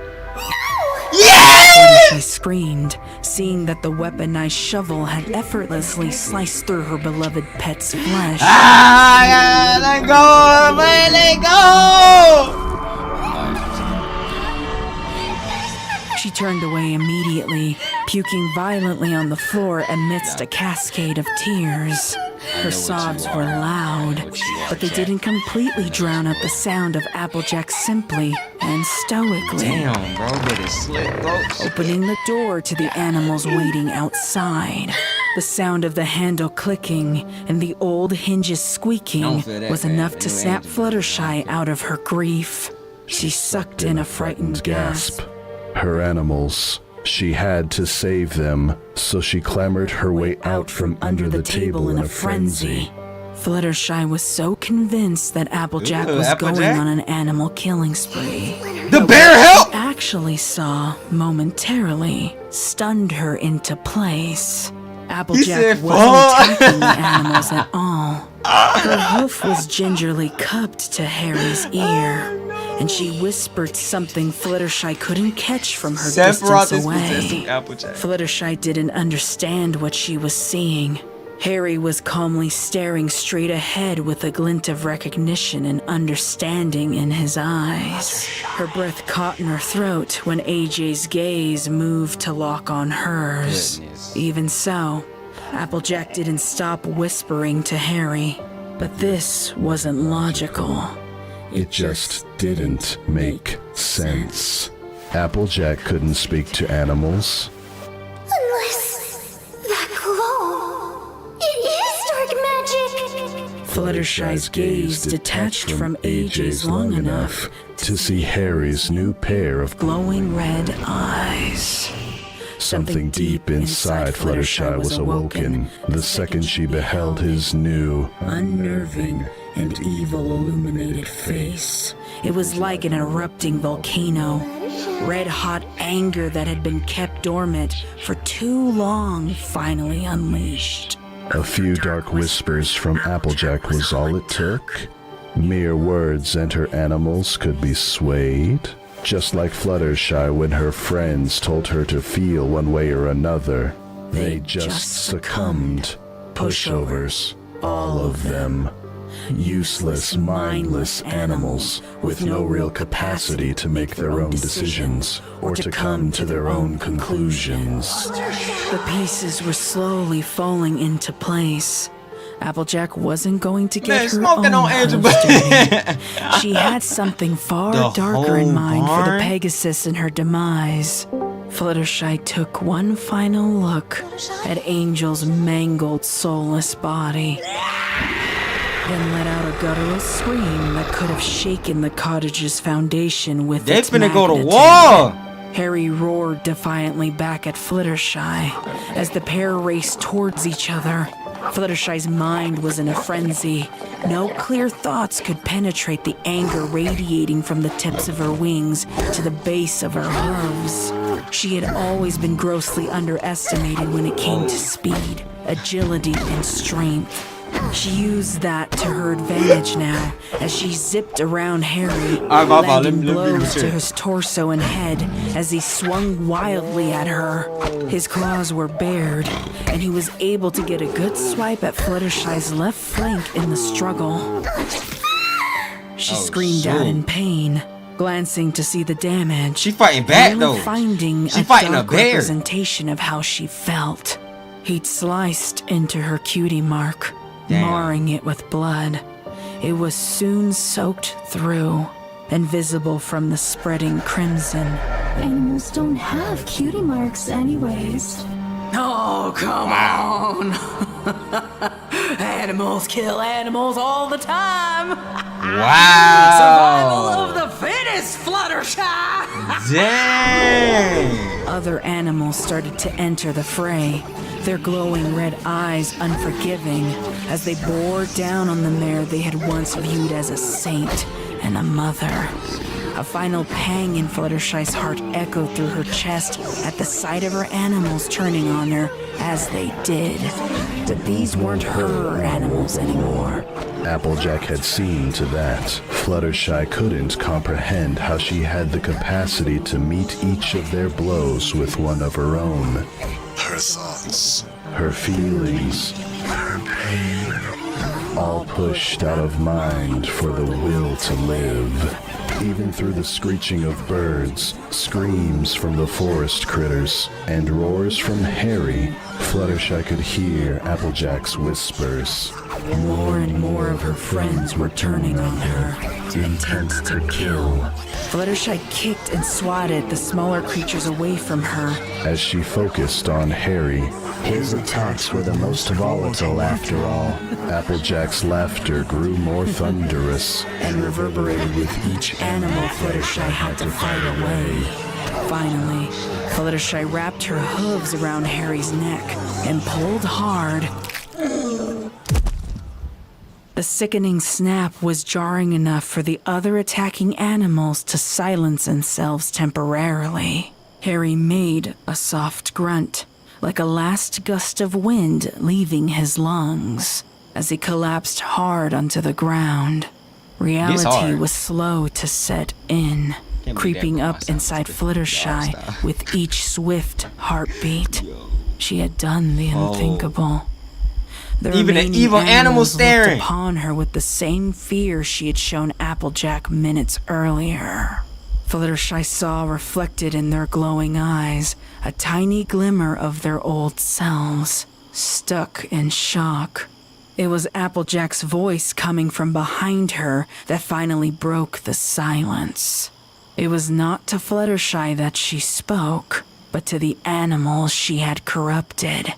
She screamed, seeing that the weaponized shovel had effortlessly sliced through her beloved pet's flesh. Let go, man, let go! She turned away immediately, puking violently on the floor amidst a cascade of tears. Her sobs were loud, but they didn't completely drown out the sound of Applejack simply and stoically. Damn, bro, but it's slick, bro. Opening the door to the animals waiting outside. The sound of the handle clicking and the old hinges squeaking was enough to snap Fluttershy out of her grief. She sucked in a frightened gasp. Her animals. She had to save them, so she clambered her way out from under the table in a frenzy. Fluttershy was so convinced that Applejack was going on an animal killing spree. The bear help! Actually saw, momentarily, stunned her into place. Applejack wasn't attacking the animals at all. Her hoof was gingerly cupped to Harry's ear, and she whispered something Fluttershy couldn't catch from her distance away. Fluttershy didn't understand what she was seeing. Harry was calmly staring straight ahead with a glint of recognition and understanding in his eyes. Her breath caught in her throat when AJ's gaze moved to lock on hers. Even so, Applejack didn't stop whispering to Harry. But this wasn't logical. It just didn't make sense. Applejack couldn't speak to animals. Unless that glow. It is dark magic. Fluttershy's gaze detached from AJ's long enough to see Harry's new pair of glowing red eyes. Something deep inside Fluttershy was awoken the second she beheld his new, unnerving, and evil illuminated face. It was like an erupting volcano. Red-hot anger that had been kept dormant for too long finally unleashed. A few dark whispers from Applejack was all it took. Mere words and her animals could be swayed. Just like Fluttershy when her friends told her to feel one way or another. They just succumbed. Pushovers. All of them. Useless, mindless animals with no real capacity to make their own decisions or to come to their own conclusions. The pieces were slowly falling into place. Applejack wasn't going to get her own dirty. She had something far darker in mind for the Pegasus and her demise. Fluttershy took one final look at Angel's mangled, soulless body, then let out a guttural scream that could have shaken the cottage's foundation with its magnitude. They finna go to war! Harry roared defiantly back at Fluttershy as the pair raced towards each other. Fluttershy's mind was in a frenzy. No clear thoughts could penetrate the anger radiating from the tips of her wings to the base of her hooves. She had always been grossly underestimated when it came to speed, agility, and strength. She used that to her advantage now, as she zipped around Harry, landing blows to his torso and head as he swung wildly at her. His claws were bared, and he was able to get a good swipe at Fluttershy's left flank in the struggle. She screamed out in pain, glancing to see the damage. She fighting back though. Finding a dark representation of how she felt. He'd sliced into her cutie mark, marring it with blood. It was soon soaked through and visible from the spreading crimson. Animals don't have cutie marks anyways. Oh, come on! Animals kill animals all the time! Wow! Survival of the fittest, Fluttershy! Dang! Other animals started to enter the fray, their glowing red eyes unforgiving as they bore down on the mare they had once viewed as a saint and a mother. A final pang in Fluttershy's heart echoed through her chest at the sight of her animals turning on her as they did. But these weren't her animals anymore. Applejack had seen to that. Fluttershy couldn't comprehend how she had the capacity to meet each of their blows with one of her own. Her thoughts, her feelings, her pain, all pushed out of mind for the will to live. Even through the screeching of birds, screams from the forest critters, and roars from Harry, Fluttershy could hear Applejack's whispers. More and more of her friends were turning on her, intent to kill. Fluttershy kicked and swatted the smaller creatures away from her. As she focused on Harry, his attacks were the most volatile after all. Applejack's laughter grew more thunderous and reverberated with each animal Fluttershy had to fight away. Finally, Fluttershy wrapped her hooves around Harry's neck and pulled hard. The sickening snap was jarring enough for the other attacking animals to silence themselves temporarily. Harry made a soft grunt, like a last gust of wind leaving his lungs as he collapsed hard onto the ground. Reality was slow to set in, creeping up inside Fluttershy with each swift heartbeat. She had done the unthinkable. The Even an evil animal staring looked upon her with the same fear she had shown Applejack minutes earlier. Fluttershy saw reflected in their glowing eyes a tiny glimmer of their old selves, stuck in shock. It was Applejack's voice coming from behind her that finally broke the silence. It was not to Fluttershy that she spoke, but to the animals she had corrupted.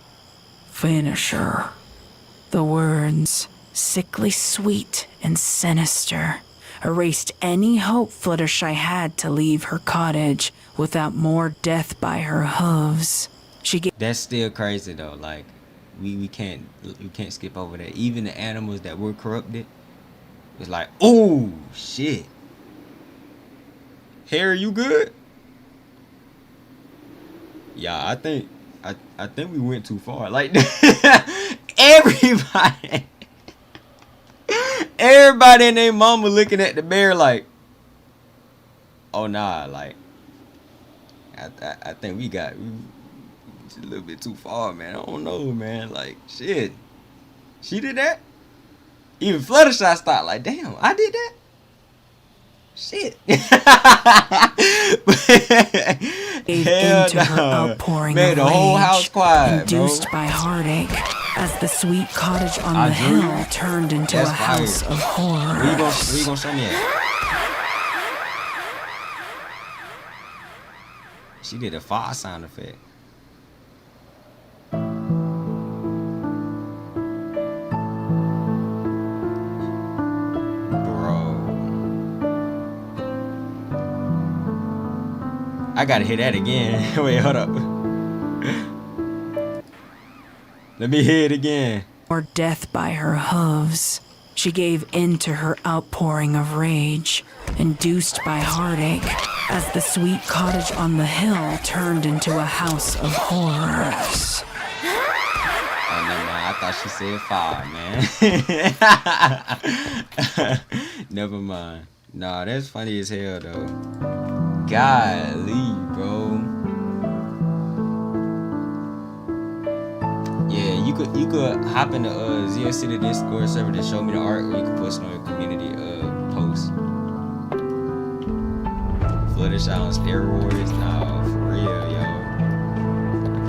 Finish her. The words, sickly sweet and sinister, erased any hope Fluttershy had to leave her cottage without more death by her hooves. That's still crazy though. Like, we can't skip over that. Even the animals that were corrupted, it's like, oh shit. Harry, you good? Yeah, I think we went too far. Like everybody and their mama looking at the bear like, oh nah, like I think we got a little bit too far, man. I don't know, man. Like, shit. She did that? Even Fluttershy stopped like, damn, I did that? Shit. Into her outpouring made of the whole rage, house quiet, induced bro. by heartache, as the sweet cottage on the hill turned into That's a house fire. of horror. Where you gonna show me at? She did a fire sound effect. I gotta hear that again. Wait, hold up. Let me hear it again. Or death by her hooves. She gave in to her outpouring of rage, induced by heartache, as the sweet cottage on the hill turned into a house of horrors. Oh, never mind. I thought she said fire, man. Never mind. Nah, that's funny as hell, though. Golly, bro. Yeah, you could hop in the Zia City Discord server to show me the art, or you can post it on your community post. Fluttershy on steroids, nah, for real, yo.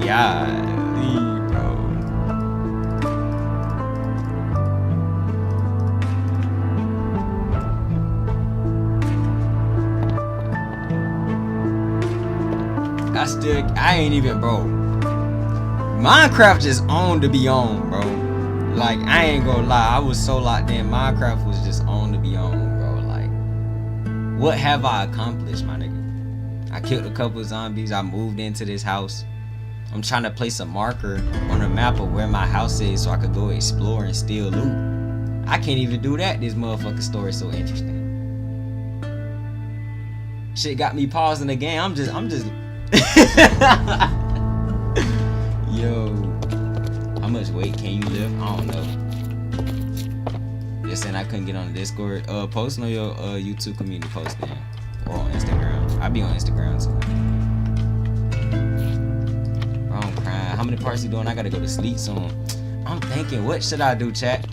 Golly, bro. I ain't even, bro. Minecraft just on to be on, bro. Like, I ain't gonna lie, I was so locked in. Minecraft was just on to be on, bro. Like, what have I accomplished, my nigga? I killed a couple of zombies. I moved into this house. I'm trying to place a marker on the map of where my house is so I could go explore and steal loot. I can't even do that. This motherfucking story is so interesting. Shit got me pausing the game. I'm just Yo, how much weight can you lift? I don't know. Just saying I couldn't get on the Discord. Post on your YouTube community post then, or on Instagram. I be on Instagram too. Bro, I'm crying. How many parts you doing? I gotta go to sleep soon. I'm thinking, what should I do, chat?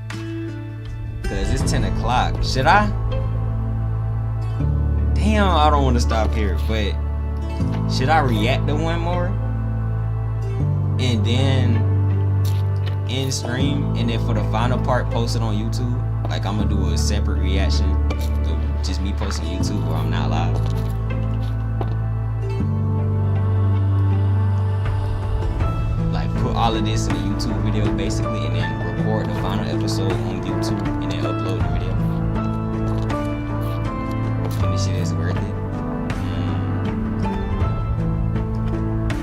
Cause it's 10 o'clock. Should I? Damn, I don't want to stop here, but should I react to one more and then end stream, and then for the final part post it on YouTube? Like, I'm gonna do a separate reaction of just me posting on YouTube, or I'm not live. Like, put all of this in a YouTube video basically, and then record the final episode on YouTube and then upload the video. And this shit is worth it.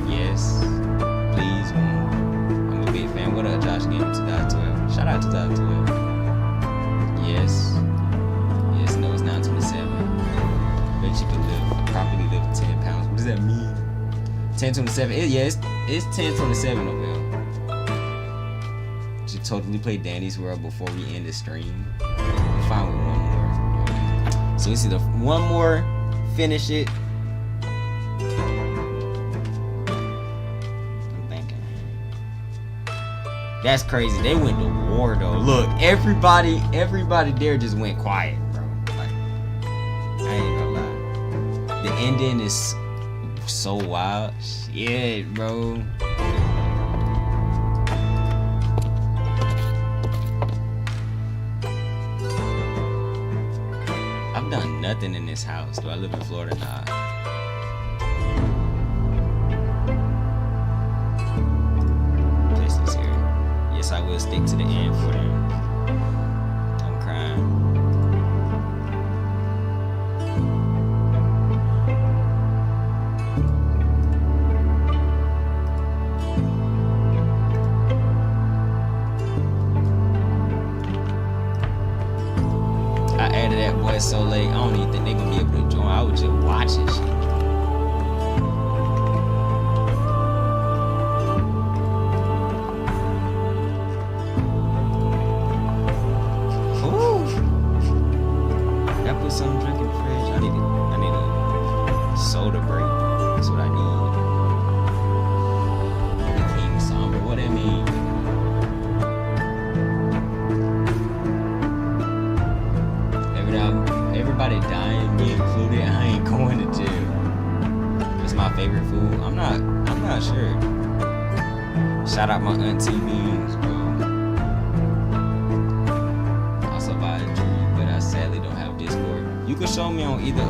Yes. Please. I'm a big fan. What up, Josh? Game 2012. Shout out 2012. Yes. Yes, no, it's now 27. Bet you could properly live 10 pounds. What does that mean? 10:27. It's 10:27 over here. Should totally play Danny's World before we end the stream. We'll find one more. So it's either one more, finish it. I'm thinking. That's crazy. They went to war though. Look, everybody there just went quiet, bro. Like, I ain't gonna lie. The ending is so wild. Shit, bro. I've done nothing in this house. Do I live in Florida? Nah. This is here. Yes, I will stick to the end for them. I'm crying. I added that boy so late. I don't even think they gonna be able to join. I was just watching shit. Ooh. That put something drink in the fridge. I need a soda break. That's what I need. King Somber. What that mean? Everybody dying, me included. I ain't going to jail. It's my favorite food. I'm not sure. Shout out my auntie Beans, bro. Also buy a tree, but I sadly don't have Discord. You can show me on either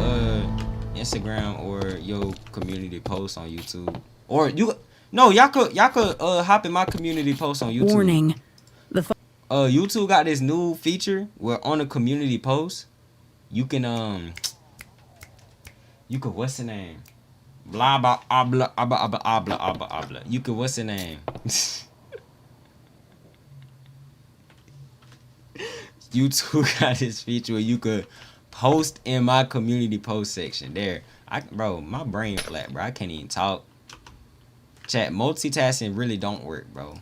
Instagram or your community post on YouTube. Or y'all could hop in my community post on YouTube. Warning. YouTube got this new feature where on a community post you can what's the name? Blah blah blah blah blah blah blah blah. You could what's the name? YouTube got this feature where you could post in my community post section. There, bro, my brain flat, bro. I can't even talk. Chat, multitasking really don't work, bro.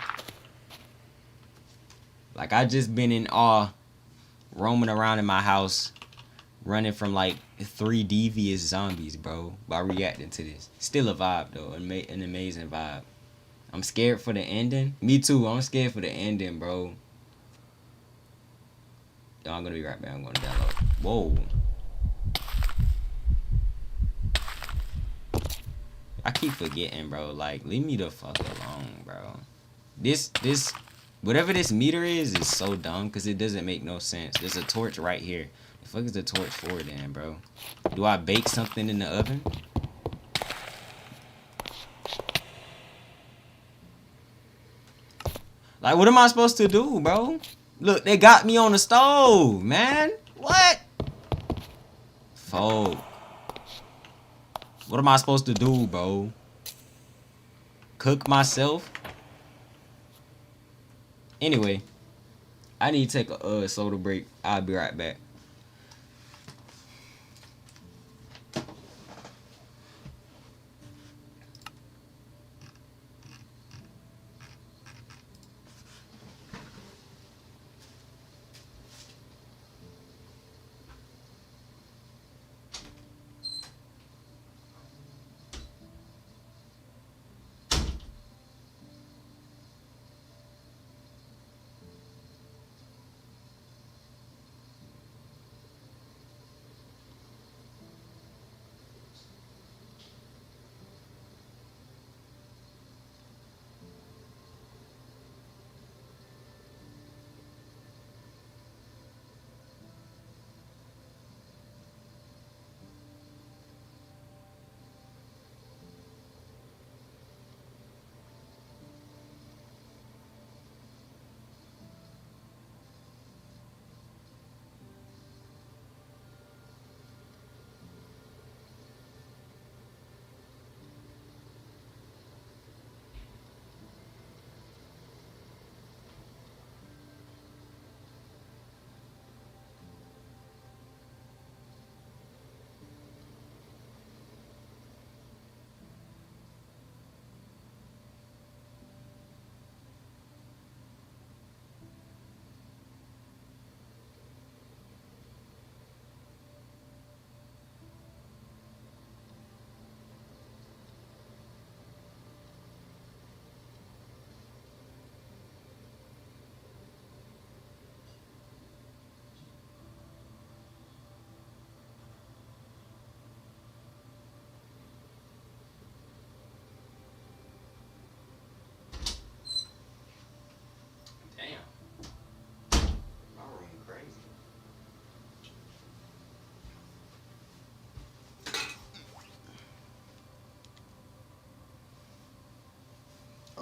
Like I just been in awe, roaming around in my house, running from like 3 devious zombies, bro, by reacting to this. Still a vibe though, an amazing vibe. I'm scared for the ending. Me too, I'm scared for the ending, bro. Yo, I'm gonna be right back. I'm gonna download. Whoa. I keep forgetting, bro. Like, leave me the fuck alone, bro. This whatever this meter is so dumb because it doesn't make no sense. There's a torch right here. The fuck is the torch for then, bro? Do I bake something in the oven? Like, what am I supposed to do, bro? Look, they got me on the stove, man. What? Folk. What am I supposed to do, bro? Cook myself? Anyway, I need to take a soda break. I'll be right back.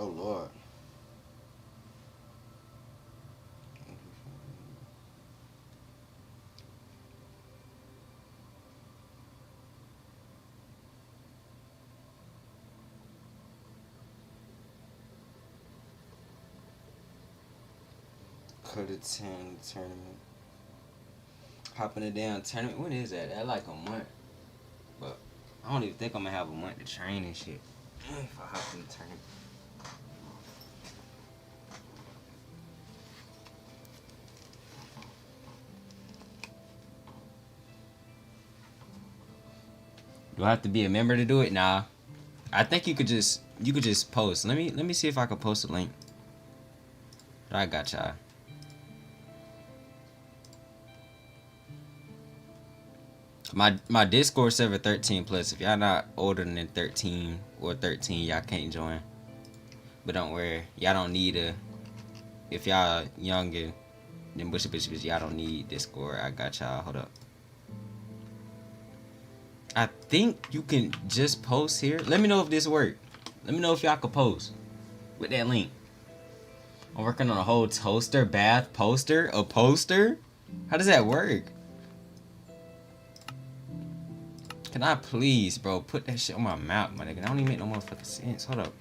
Oh Lord. Cut a 10 tournament. Hopping it down tournament. When is that? That like a month. But I don't even think I'm gonna have a month to train and shit. If I hop in the tournament. Do I have to be a member to do it? Nah. I think you could just post. Let me see if I can post a link. I got y'all. My Discord server 13 plus. If y'all not older than 13 or 13, y'all can't join. But don't worry, y'all don't need a. If y'all younger than Bushy, y'all don't need Discord. I got y'all. Hold up. I think you can just post here. Let me know if this worked. Let me know if y'all could post with that link. I'm working on a whole toaster bath poster. A poster? How does that work? Can I please, bro, put that shit on my mouth, my nigga? I don't even make no motherfucking sense. Hold up.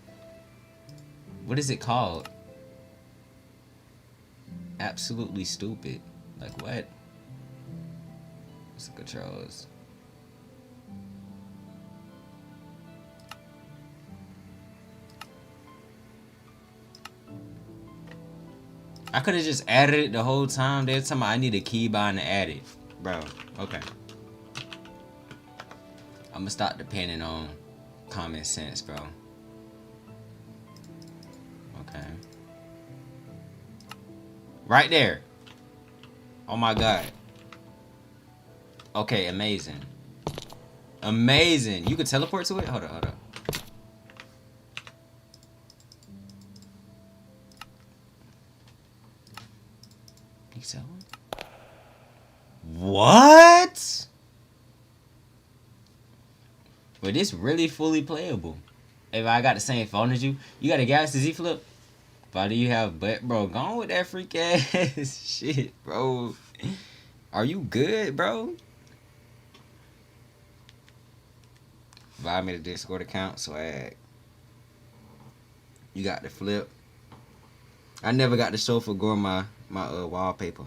What is it called? Absolutely stupid. Like what? What's the controls? I could have just added it the whole time. They're talking about I need a keybind to add it. Bro, okay. I'm gonna start depending on common sense, bro. Okay. Right there. Oh my god. Okay, amazing. Amazing. You could teleport to it? Hold up, hold up. What? But this really fully playable. If I got the same phone as you, you got a Galaxy Z Flip? Why do you have butt, bro? Go on with that freak ass shit, bro. Are you good, bro? Buy me the Discord account, swag. You got the flip. I never got to show for Gore my wallpaper.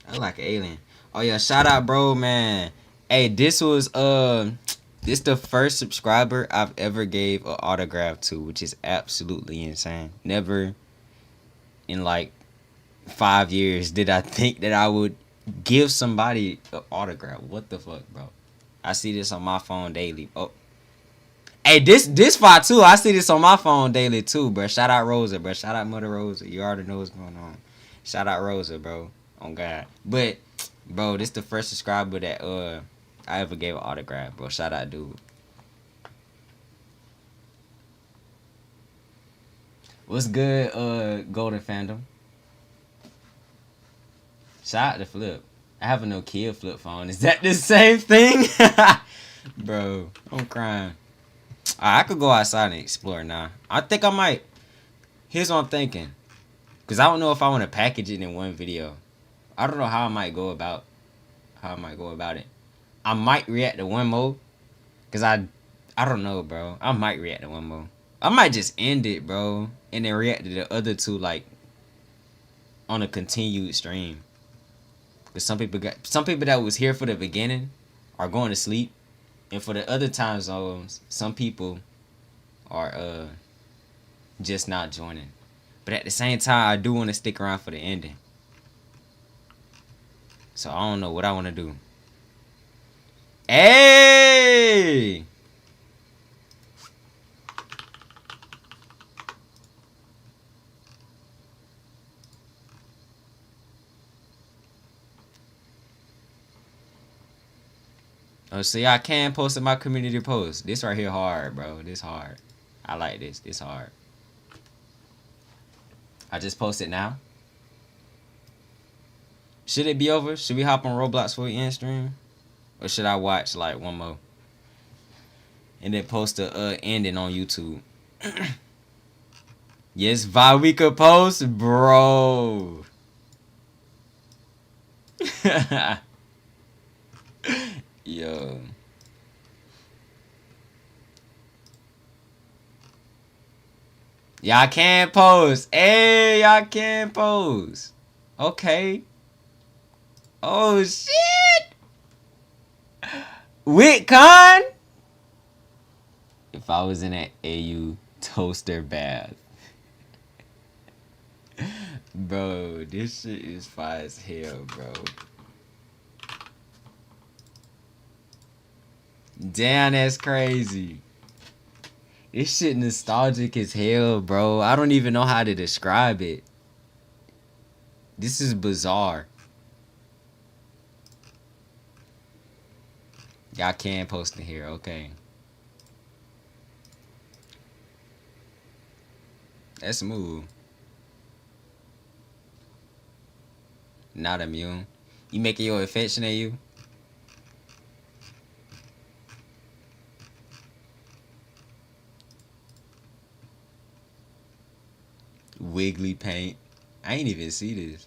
I like an alien. Oh yeah, shout out, bro, man. Hey, this was this the first subscriber I've ever gave an autograph to, which is absolutely insane. Never in like 5 years did I think that I would give somebody an autograph. What the fuck, bro? I see this on my phone daily. Oh, hey, this fire too. I see this on my phone daily too, bro. Shout out Rosa, bro. Shout out Mother Rosa. You already know what's going on. Shout out Rosa, bro. On God. But bro, this the first subscriber that I ever gave an autograph, bro. Shout out, dude. What's good, Golden Fandom? Shout out to Flip. I have a Nokia flip phone. Is that the same thing? Bro, I'm crying. I could go outside and explore now. I think I might. Here's what I'm thinking. Because I don't know if I want to package it in one video. I don't know how I might go about it. I might react to one more. Because I don't know, bro. I might react to one more. I might just end it, bro. And then react to the other two, like, on a continued stream. Because some people that was here for the beginning are going to sleep. And for the other time zones, some people are just not joining. But at the same time, I do want to stick around for the ending. So I don't know what I want to do. Hey! Oh, see, I can post in my community post. This right here hard, bro. This hard. I like this. This hard. I just posted now. Should it be over? Should we hop on Roblox for the end stream? Or should I watch like one more? and then post a ending on YouTube. Yes, Vi, we could post, bro. Yo. Y'all can post. Hey, y'all can post. Okay. Oh, shit. Witcon? If I was in an AU toaster bath. Bro, this shit is fire as hell, bro. Damn, that's crazy. This shit nostalgic as hell, bro. I don't even know how to describe it. This is bizarre. Y'all can post it here, okay. That's smooth. Not immune. You making your affectionate you? Wiggly paint. I ain't even see this.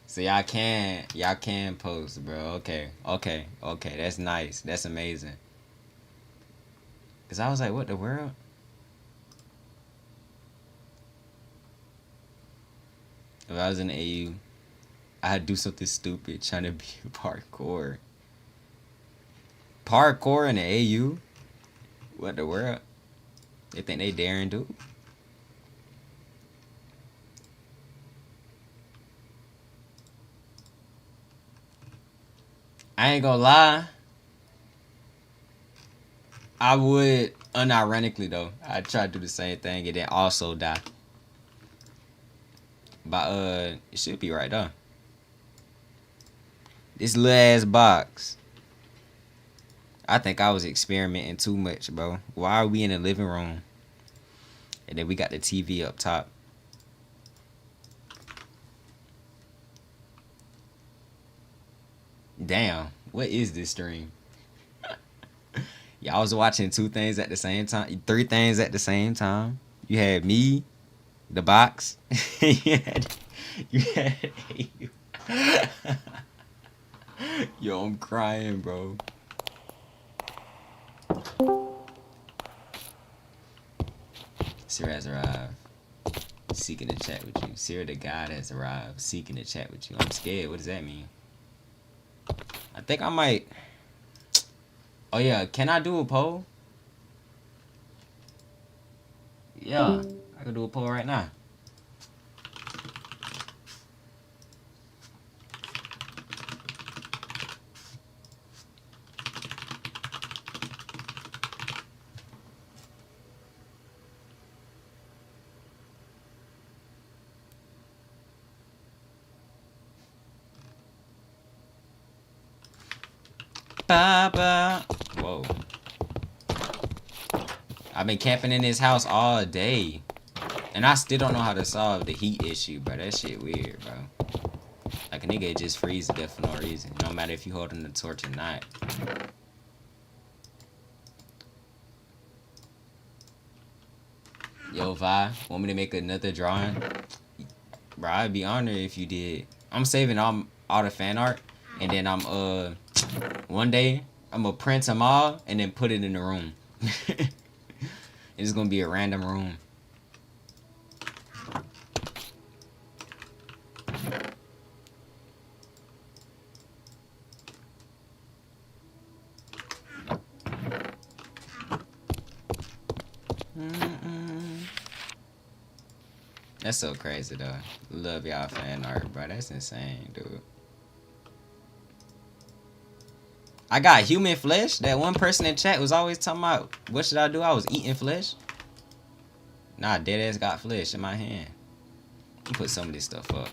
So y'all can post, bro. Okay. That's nice. That's amazing. Cause I was like, what the world? If I was in the AU, I'd do something stupid trying to be parkour. Parkour in the AU? What the world? They think they daring do? I ain't gonna lie. I would, unironically though, I'd try to do the same thing and then also die. But it should be right there. This little ass box. I think I was experimenting too much, bro. Why are we in the living room? And then we got the TV up top. Damn, what is this stream? Y'all was watching 2 things at the same time, 3 things at the same time. You had me, the box. you had Yo, I'm crying, bro. Sarah has arrived. Seeking to chat with you. Sarah the God has arrived. Seeking to chat with you. I'm scared. What does that mean? I think I might. Oh yeah, can I do a poll? Yeah, I can do a poll right now. Baba. Whoa. I've been camping in this house all day. And I still don't know how to solve the heat issue, bro. That shit weird, bro. Like a nigga just freeze to death for no reason. No matter if you holding the torch or not. Yo, Vi, want me to make another drawing? Bro, I'd be honored if you did. I'm saving all the fan art. And then I'm, one day, I'm gonna print them all and then put it in the room. It's gonna be a random room. That's so crazy though. Love y'all fan art, bro. That's insane, dude. I got human flesh. That one person in chat was always talking about, what should I do? I was eating flesh. Nah, dead ass got flesh in my hand. Let me put some of this stuff up.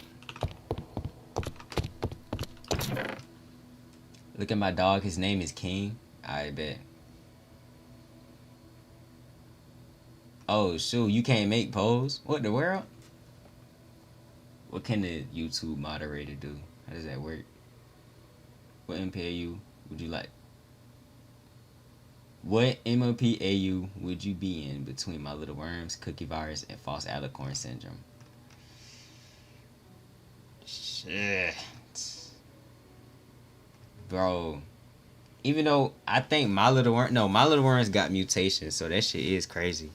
Look at my dog. His name is King. I bet. Oh, shoot. You can't make pose? What the world? What can the YouTube moderator do? How does that work? What MPAU would you like? What MLPAU would you be in between My Little Worms, Cookie Virus, and False Alicorn Syndrome? Shit. Bro. Even though I think My Little Worms got mutations, so that shit is crazy.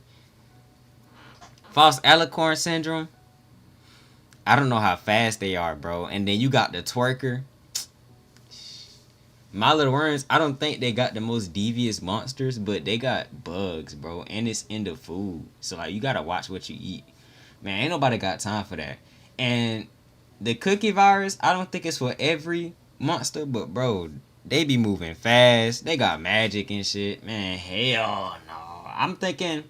False Alicorn Syndrome. I don't know how fast they are, bro. And then you got the twerker. My Little Worms, I don't think they got the most devious monsters, but they got bugs, bro. And it's in the food. So, like, you gotta watch what you eat. Man, ain't nobody got time for that. And the Cookie Virus, I don't think it's for every monster, but, bro, they be moving fast. They got magic and shit. Man, hell no. I'm thinking...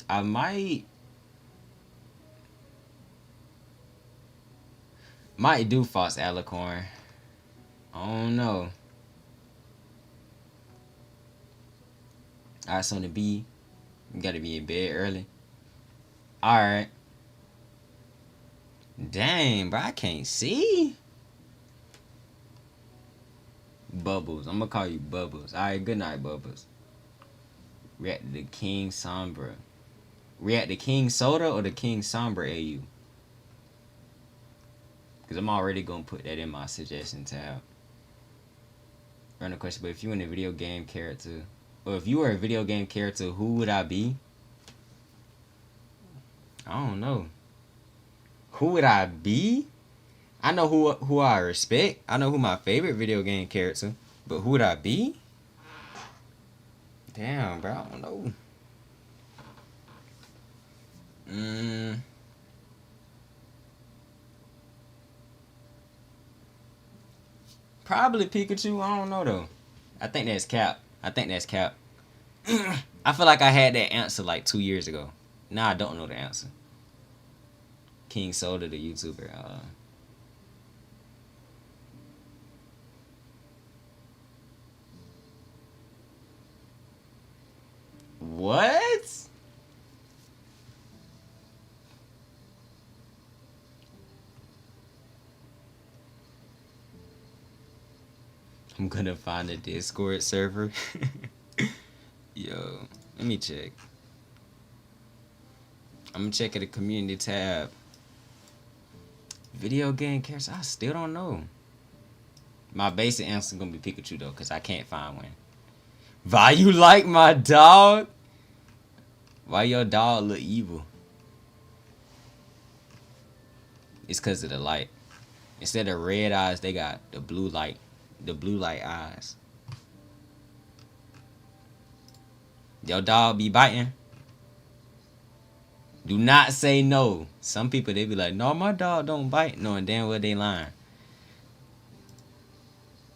I might do False Alicorn. I don't know. Alright, so the B, you gotta be in bed early. Alright. Dang, bro, I can't see. Bubbles. I'm gonna call you Bubbles. Alright, good night, Bubbles. React to the King Sombra. React to King Soda or the King Sombra AU? Because I'm already going to put that in my suggestion tab. Random question, but if you were a video game character, or if you were a video game character, who would I be? I don't know. Who would I be? I know who I respect. I know who my favorite video game character. But who would I be? Damn, bro. I don't know. Probably Pikachu. I don't know though. I think that's cap. I feel like I had that answer like 2 years ago. Nah, I don't know the answer. King Soda, the YouTuber. What? I'm gonna find a Discord server. Yo, let me check. I'm gonna check at the community tab. Video game characters, I still don't know. My basic answer is gonna be Pikachu though, cause I can't find one. Why you like my dog? Why your dog look evil? It's cause of the light. Instead of red eyes, they got the blue light. The blue light eyes. Your dog be biting? Do not say no. Some people, they be like, no, my dog don't bite. Knowing damn well they lying.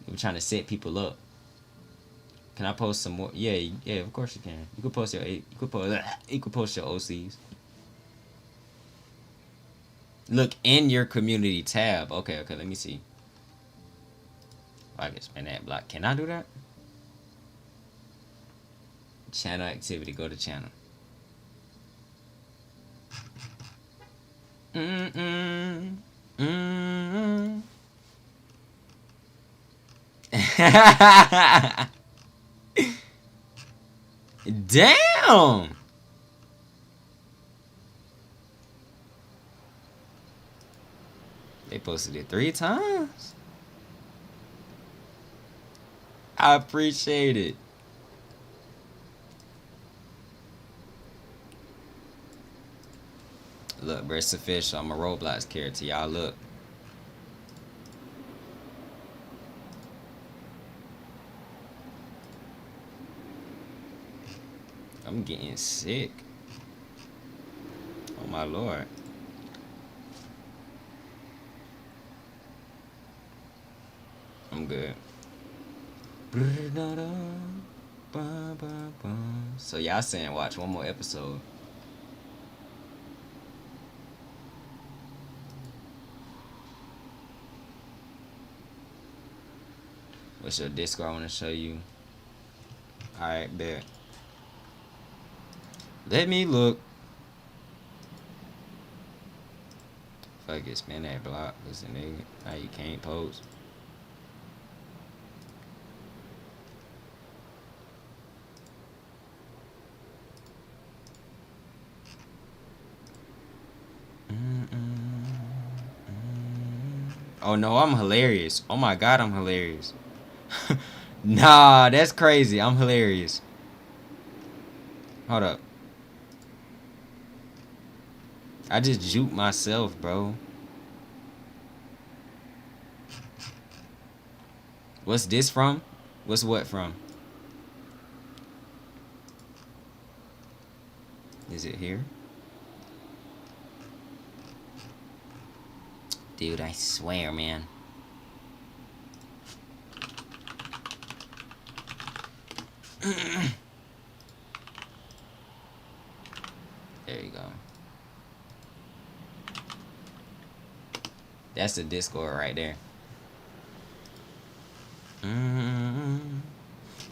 They be trying to set people up. Can I post some more? Yeah, of course you can. You could post your OCs. Look in your community tab. Okay, let me see. I can spin that block. Can I do that? Channel activity. Go to channel. Damn. They posted it 3 times. I appreciate it. Look, bro, it's official. I'm a Roblox character. Y'all look. I'm getting sick. Oh my lord. I'm good. So y'all saying watch one more episode. What's your Discord? I want to show you. Alright, bet. Let me look. Fuck it, spin that block. Listen, nigga. How you can't pose. Oh no, I'm hilarious. Oh my god, I'm hilarious. Nah, that's crazy. I'm hilarious. Hold up. I just juked myself, bro. What's this from? What's what from? Is it here? Dude, I swear, man. There you go. That's the Discord right there.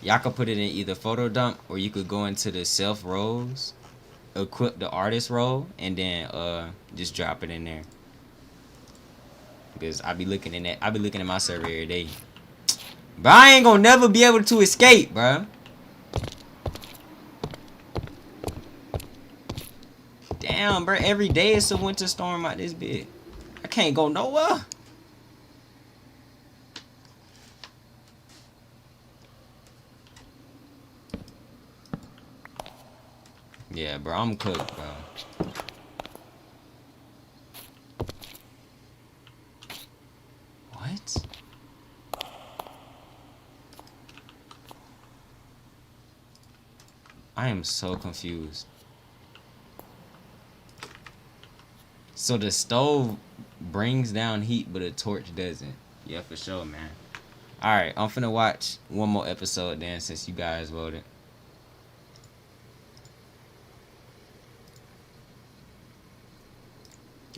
Y'all could put it in either photo dump, or you could go into the self roles, equip the artist role, and then just drop it in there. Because I be looking at my server every day. But I ain't gonna never be able to escape, bro. Damn, bro. Every day it's a winter storm out this bit. I can't go nowhere. Yeah, bro. I'm cooked, bro. What? I am so confused. So the stove brings down heat, but a torch doesn't. Yeah, for sure, man. Alright, I'm finna watch one more episode then, since you guys voted.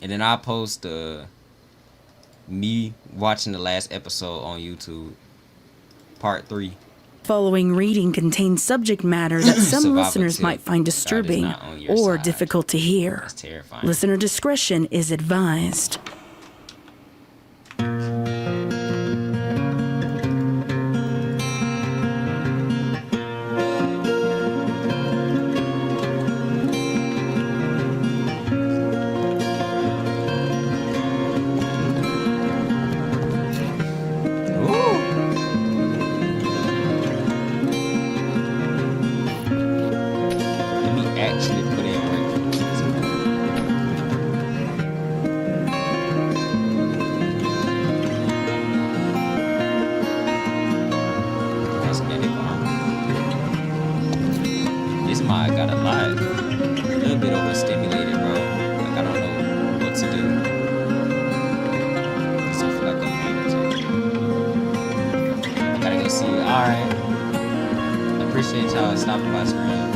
And then I'll post me watching the last episode on YouTube. Part 3. Following reading contains subject matter that some Survival listeners tip. might find God is disturbing not on your or side. difficult to hear. That's terrifying. Listener discretion is advised. Let me actually put in work for this. Cosmetic armor. This mod got a lot. A little bit overstimulated, bro. Like, I don't know what to do. So I feel like I'm managing. I gotta go see it. Alright. Appreciate y'all stopping by screen.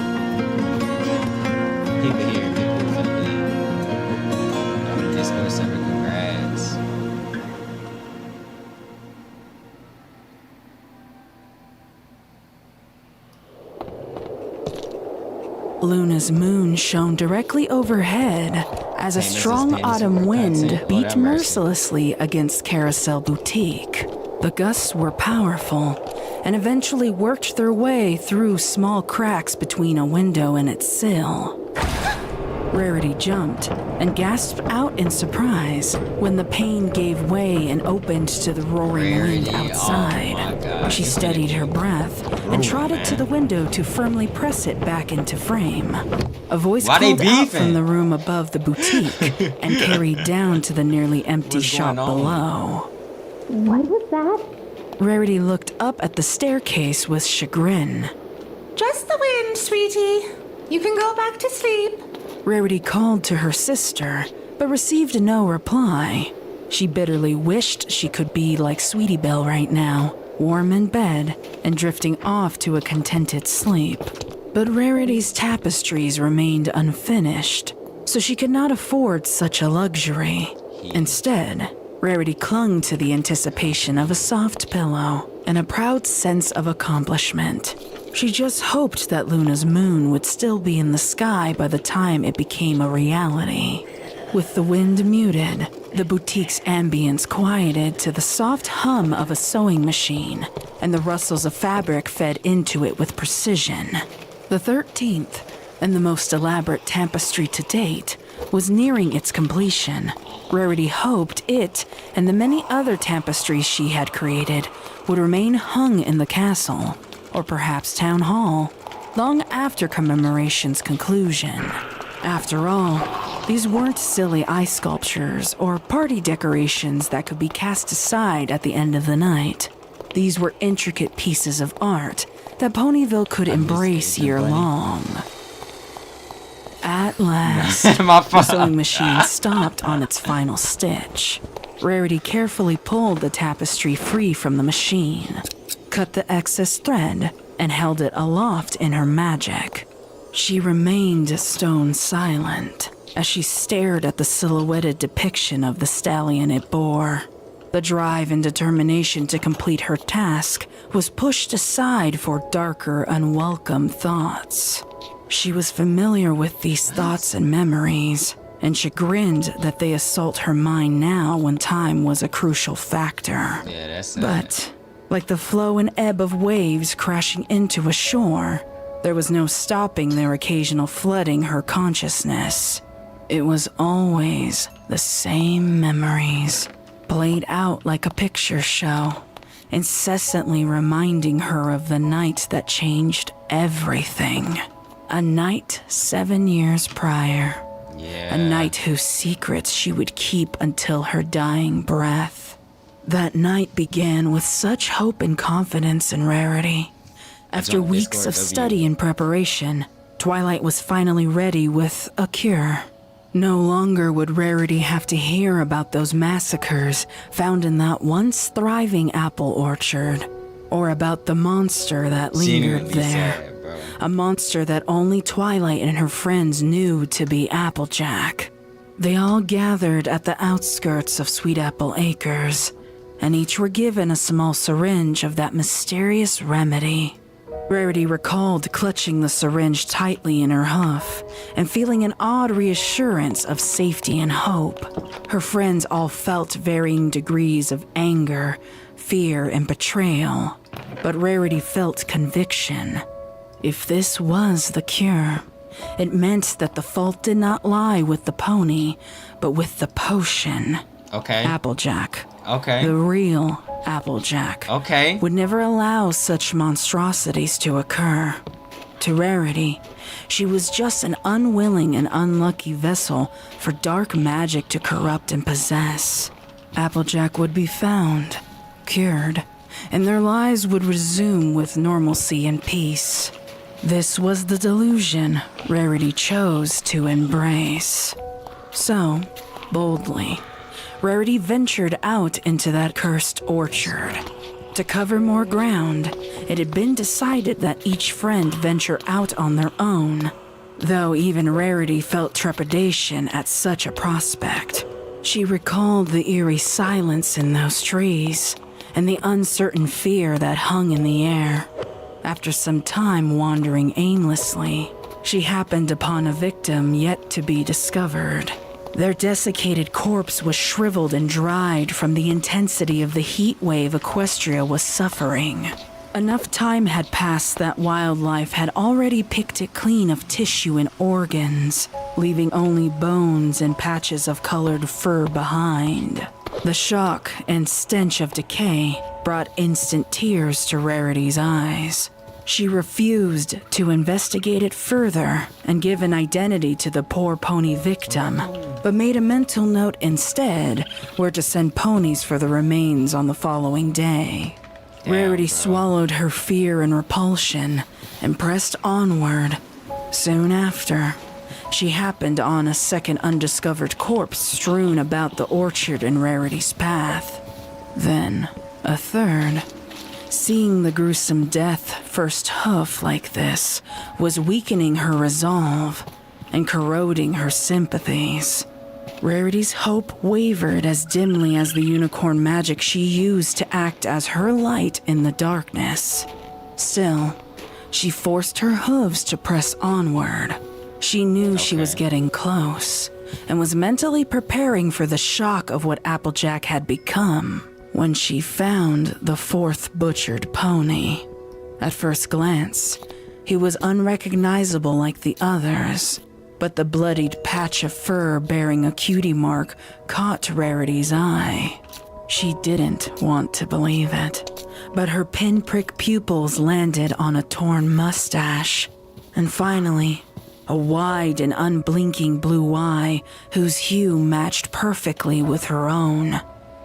People here, people who finna leave. I'm in Discord server, congrats. Luna's moon shone directly overhead as a Hey, Mrs. strong Penis autumn Work, wind content. Oh, beat that mercy. mercilessly against Carousel Boutique. The gusts were powerful and eventually worked their way through small cracks between a window and its sill. Rarity jumped and gasped out in surprise when the pane gave way and opened to the roaring wind Rarity, outside. oh my God, She this steadied nigga her breath and rude, trotted to man. the window to firmly press it back into frame. A voice Why they called out beefing? from the room above the boutique and carried down to the nearly empty What's shop going on? below. What was that? Rarity looked up at the staircase with chagrin. Just the wind, sweetie. You can go back to sleep. Rarity called to her sister, but received no reply. She bitterly wished she could be like Sweetie Belle right now, warm in bed and drifting off to a contented sleep. But Rarity's tapestries remained unfinished, so she could not afford such a luxury. Instead, Rarity clung to the anticipation of a soft pillow and a proud sense of accomplishment. She just hoped that Luna's moon would still be in the sky by the time it became a reality. With the wind muted, the boutique's ambience quieted to the soft hum of a sewing machine, and the rustles of fabric fed into it with precision. The 13th, and the most elaborate tapestry to date, was nearing its completion. Rarity hoped it, and the many other tapestries she had created, would remain hung in the castle, or perhaps town hall, long after commemoration's conclusion. After all, these weren't silly ice sculptures or party decorations that could be cast aside at the end of the night. These were intricate pieces of art that Ponyville could embrace year-long. At last, the sewing machine stopped on its final stitch. Rarity carefully pulled the tapestry free from the machine, cut the excess thread, and held it aloft in her magic. She remained stone silent as she stared at the silhouetted depiction of the stallion it bore. The drive and determination to complete her task was pushed aside for darker, unwelcome thoughts. She was familiar with these thoughts and memories, and chagrined that they assault her mind now when time was a crucial factor. Yeah, that's But, like the flow and ebb of waves crashing into a shore, there was no stopping their occasional flooding her consciousness. It was always the same memories, played out like a picture show, incessantly reminding her of the night that changed everything. A night 7 years prior. Yeah. A night whose secrets she would keep until her dying breath. That night began with such hope and confidence in Rarity. After weeks of study and preparation, Twilight was finally ready with a cure. No longer would Rarity have to hear about those massacres found in that once thriving apple orchard, or about the monster that lingered there. A monster that only Twilight and her friends knew to be Applejack. They all gathered at the outskirts of Sweet Apple Acres, and each were given a small syringe of that mysterious remedy. Rarity recalled clutching the syringe tightly in her hoof and feeling an odd reassurance of safety and hope. Her friends all felt varying degrees of anger, fear, and betrayal, but Rarity felt conviction. If this was the cure, it meant that the fault did not lie with the pony, but with the potion. Okay. Applejack. Okay. The real Applejack. Okay. Would never allow such monstrosities to occur. To Rarity, she was just an unwilling and unlucky vessel for dark magic to corrupt and possess. Applejack would be found, cured, and their lives would resume with normalcy and peace. This was the delusion Rarity chose to embrace. So, boldly, Rarity ventured out into that cursed orchard. To cover more ground, it had been decided that each friend venture out on their own, though even Rarity felt trepidation at such a prospect. She recalled the eerie silence in those trees, and the uncertain fear that hung in the air. After some time wandering aimlessly, she happened upon a victim yet to be discovered. Their desiccated corpse was shriveled and dried from the intensity of the heat wave Equestria was suffering. Enough time had passed that wildlife had already picked it clean of tissue and organs, leaving only bones and patches of colored fur behind. The shock and stench of decay brought instant tears to Rarity's eyes. She refused to investigate it further and give an identity to the poor pony victim, but made a mental note instead where to send ponies for the remains on the following day. Rarity swallowed her fear and repulsion and pressed onward. Soon after, she happened on a second undiscovered corpse strewn about the orchard in Rarity's path. Then, a third. Seeing the gruesome death first hoof like this was weakening her resolve and corroding her sympathies. Rarity's hope wavered as dimly as the unicorn magic she used to act as her light in the darkness. Still, She forced her hooves to press onward. She knew she was getting close and was mentally preparing for the shock of what Applejack had become when she found the fourth butchered pony. At first glance, he was unrecognizable like the others, but the bloodied patch of fur bearing a cutie mark caught Rarity's eye. She didn't want to believe it, but her pinprick pupils landed on a torn mustache, and finally, a wide and unblinking blue eye whose hue matched perfectly with her own.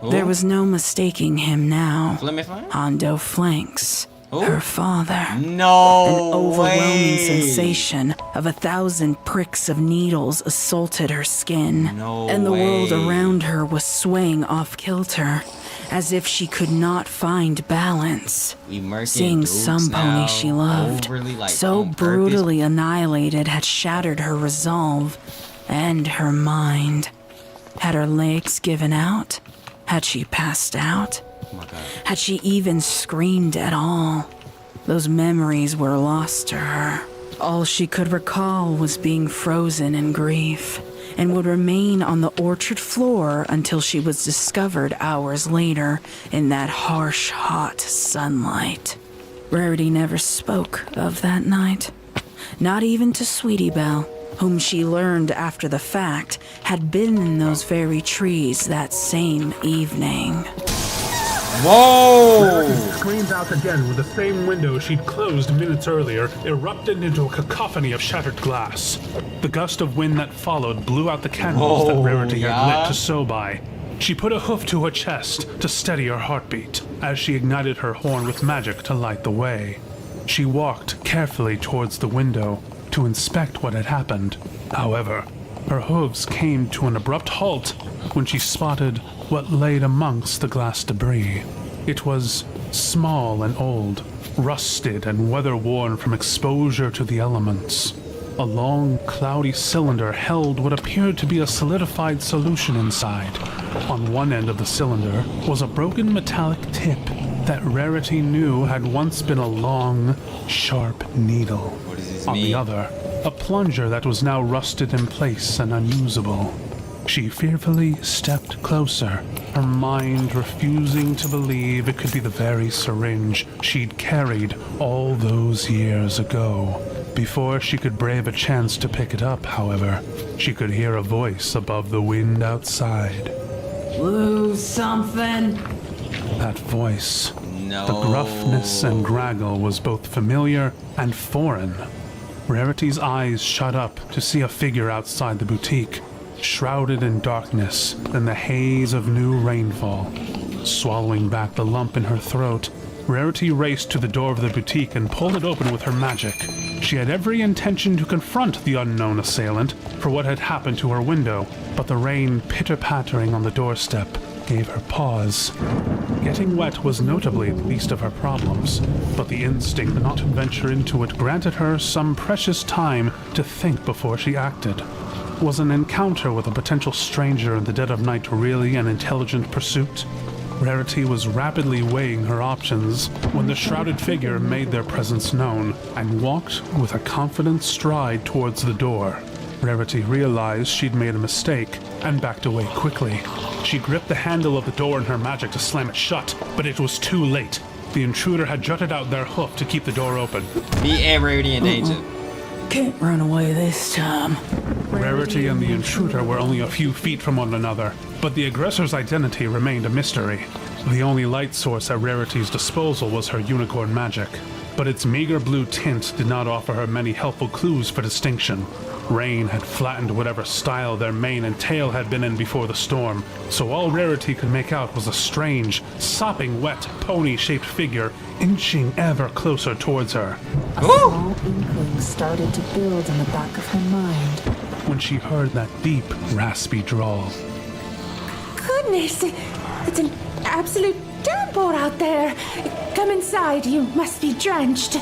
Ooh. There was no mistaking him now. Flemify? Hondo Flanks, Ooh. her father. No An overwhelming way. sensation of 1,000 pricks of needles assaulted her skin, No and the world way. around her was swaying off kilter, as if she could not find balance. We murking Seeing dudes some now, pony she loved, overly, like, so on purpose. brutally annihilated, had shattered her resolve and her mind. Had her legs given out? Had she passed out? Oh my God. Had she even screamed at all? Those memories were lost to her. All she could recall was being frozen in grief, and would remain on the orchard floor until she was discovered hours later in that harsh, hot sunlight. Rarity never spoke of that night, not even to Sweetie Belle, whom she learned after the fact had been in those very trees that same evening. Whoa! Rarity screamed out again when the same window she'd closed minutes earlier erupted into a cacophony of shattered glass. The gust of wind that followed blew out the candles that Rarity had lit to sew by. She put a hoof to her chest to steady her heartbeat as she ignited her horn with magic to light the way. She walked carefully towards the window to inspect what had happened. However, her hooves came to an abrupt halt when she spotted what laid amongst the glass debris. It was small and old, rusted and weather-worn from exposure to the elements. A long, cloudy cylinder held what appeared to be a solidified solution inside. On one end of the cylinder was a broken metallic tip that Rarity knew had once been a long, sharp needle. What does this On mean? the other, a plunger that was now rusted in place and unusable. She fearfully stepped closer, her mind refusing to believe it could be the very syringe she'd carried all those years ago. Before she could brave a chance to pick it up, however, she could hear a voice above the wind outside. Lose something? That voice, No. the gruffness and graggle was both familiar and foreign. Rarity's eyes shut up to see a figure outside the boutique, shrouded in darkness and the haze of new rainfall. Swallowing back the lump in her throat, Rarity raced to the door of the boutique and pulled it open with her magic. She had every intention to confront the unknown assailant for what had happened to her window, but the rain pitter-pattering on the doorstep gave her pause. Getting wet was notably the least of her problems, but the instinct not to venture into it granted her some precious time to think before she acted. Was an encounter with a potential stranger in the dead of night really an intelligent pursuit? Rarity was rapidly weighing her options when the shrouded figure made their presence known and walked with a confident stride towards the door. Rarity realized she'd made a mistake and backed away quickly. She gripped the handle of the door in her magic to slam it shut, but it was too late. The intruder had jutted out their hoof to keep the door open. Be Rarity in danger. Can't run away this time. Rarity and the intruder were only a few feet from one another, but the aggressor's identity remained a mystery. The only light source at Rarity's disposal was her unicorn magic, but its meager blue tint did not offer her many helpful clues for distinction. Rain had flattened whatever style their mane and tail had been in before the storm, so all Rarity could make out was a strange, sopping wet, pony-shaped figure inching ever closer towards her. A small inkling started to build in the back of her mind when she heard that deep, raspy drawl. Goodness, it's an absolute downpour out there. Come inside, you must be drenched.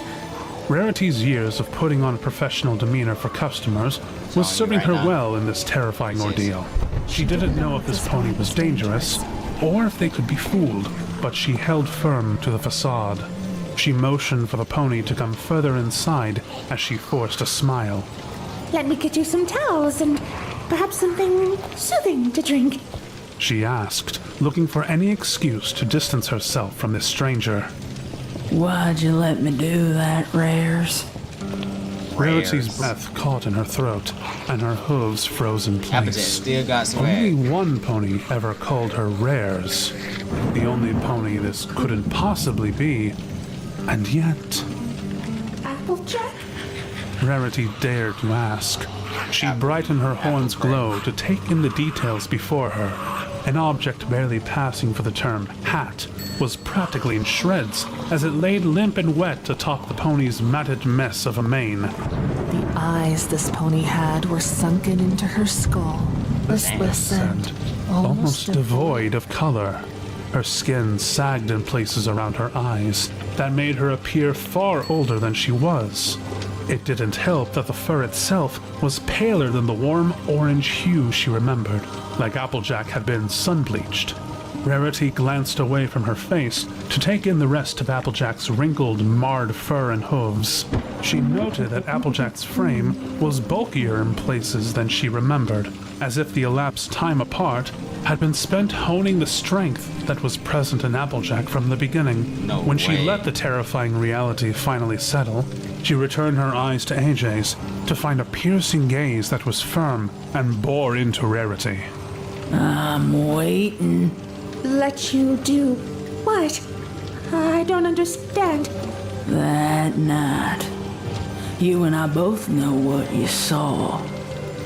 Rarity's years of putting on a professional demeanor for customers was serving her well in this terrifying ordeal. She didn't know if this pony was dangerous, or if they could be fooled, but she held firm to the facade. She motioned for the pony to come further inside as she forced a smile. Let me get you some towels and perhaps something soothing to drink. She asked, looking for any excuse to distance herself from this stranger. Why'd you let me do that, Rares? Rarity's breath caught in her throat, and her hooves froze in place. Still got swag. Only one pony ever called her Rares. The only pony this couldn't possibly be. And yet... Applejack? Rarity dared to ask. She brightened her horn's glow to take in the details before her. An object barely passing for the term hat was practically in shreds as it laid limp and wet atop the pony's matted mess of a mane. The eyes this pony had were sunken into her skull, listless and almost devoid of color. Her skin sagged in places around her eyes that made her appear far older than she was. It didn't help that the fur itself was paler than the warm orange hue she remembered, like Applejack had been sun-bleached. Rarity glanced away from her face to take in the rest of Applejack's wrinkled, marred fur and hooves. She noted that Applejack's frame was bulkier in places than she remembered, as if the elapsed time apart had been spent honing the strength that was present in Applejack from the beginning. When she let the terrifying reality finally settle, she returned her eyes to AJ's to find a piercing gaze that was firm and bore into Rarity. I'm waiting. Let you do what? I don't understand. That night. You and I both know what you saw.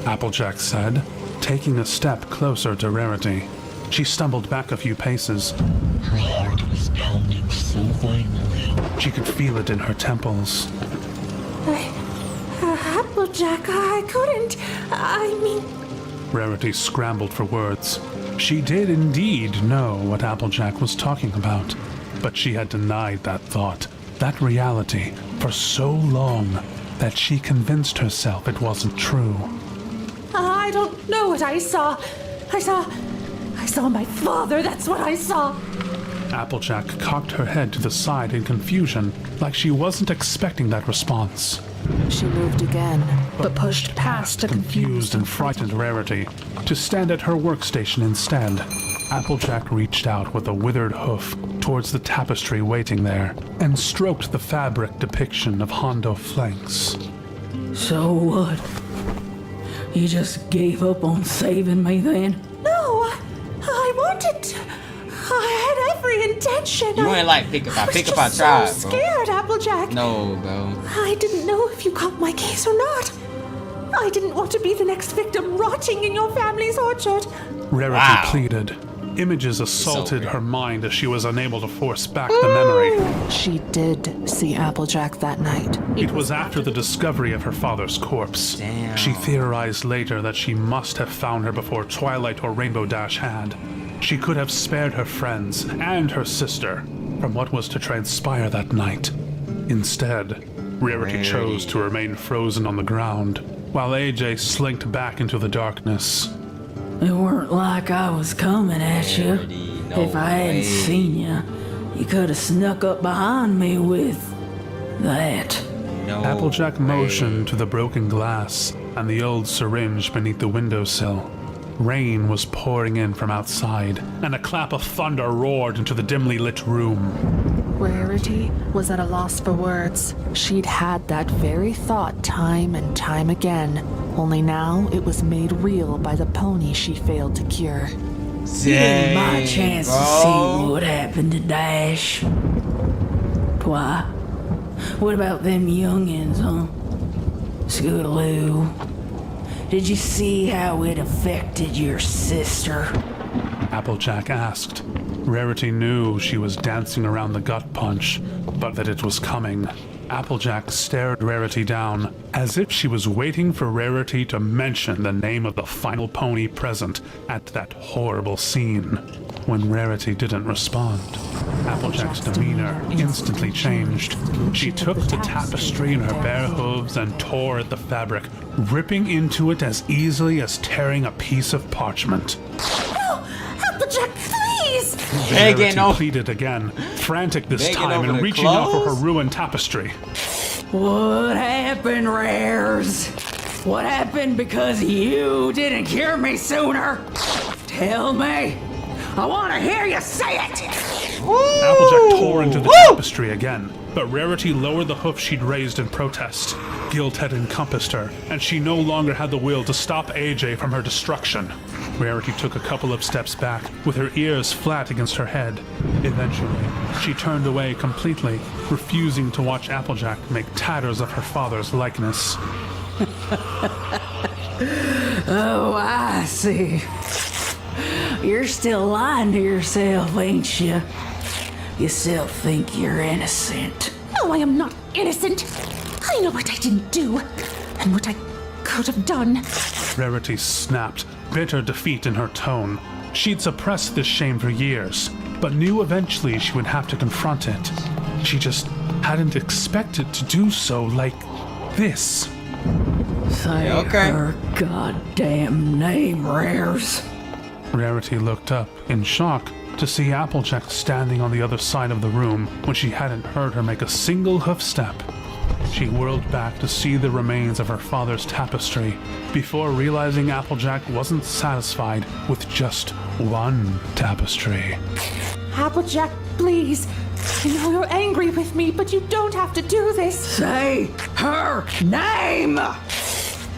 Applejack said, taking a step closer to Rarity. She stumbled back a few paces. Her heart was pounding so violently. She could feel it in her temples. Applejack, I couldn't. I mean... Rarity scrambled for words. She did indeed know what Applejack was talking about, but she had denied that thought, that reality, for so long that she convinced herself it wasn't true. I don't know what I saw. I saw my father, that's what I saw. Applejack cocked her head to the side in confusion, like she wasn't expecting that response. She moved again, but pushed past a confused and frightened Rarity to stand at her workstation instead. Applejack reached out with a withered hoof towards the tapestry waiting there and stroked the fabric depiction of Hondo flanks. So what? You just gave up on saving me then? No, I wanted. I had every intention. You ain't like pick up our tribe, bro. I was so scared, Applejack. No, bro. I didn't know if you caught my case or not. I didn't want to be the next victim rotting in your family's orchard. Rarity pleaded. Images assaulted her mind as she was unable to force back the memory. She did see Applejack that night. It was after the discovery of her father's corpse. Damn. She theorized later that she must have found her before Twilight or Rainbow Dash had. She could have spared her friends and her sister from what was to transpire that night. Instead, Rarity chose to remain frozen on the ground, while AJ slinked back into the darkness. It weren't like I was coming at you. If I hadn't seen you, you could have snuck up behind me with that. Applejack motioned to the broken glass and the old syringe beneath the windowsill. Rain was pouring in from outside, and a clap of thunder roared into the dimly lit room. Rarity was at a loss for words. She'd had that very thought time and time again, only now it was made real by the pony she failed to cure. Dang, my chance to see what happened to Dash. Why? What about them youngins, huh? Scootaloo. Did you see how it affected your sister? Applejack asked. Rarity knew she was dancing around the gut punch, but that it was coming. Applejack stared Rarity down, as if she was waiting for Rarity to mention the name of the final pony present at that horrible scene. When Rarity didn't respond, Applejack's demeanor instantly changed. She took the tapestry in her bare hooves and tore at the fabric, ripping into it as easily as tearing a piece of parchment. No! Applejack, please! please! Rarity pleaded again, frantic this time and reaching out for her ruined tapestry. What happened, Rares? What happened because you didn't cure me sooner? Tell me. I want to hear you say it! Applejack tore into the tapestry again, but Rarity lowered the hoof she'd raised in protest. Guilt had encompassed her, and she no longer had the will to stop AJ from her destruction. Rarity took a couple of steps back, with her ears flat against her head. Eventually, she turned away completely, refusing to watch Applejack make tatters of her father's likeness. Oh, I see. You're still lying to yourself, ain't you? You still think you're innocent. No, I am not innocent. I know what I didn't do, and what I could have done. Rarity snapped, bitter defeat in her tone. She'd suppressed this shame for years, but knew eventually she would have to confront it. She just hadn't expected to do so like this. Say her goddamn name, Rares. Rarity looked up, in shock, to see Applejack standing on the other side of the room when she hadn't heard her make a single hoof step. She whirled back to see the remains of her father's tapestry, before realizing Applejack wasn't satisfied with just one tapestry. Applejack, please. I know you're angry with me, but you don't have to do this. Say her name!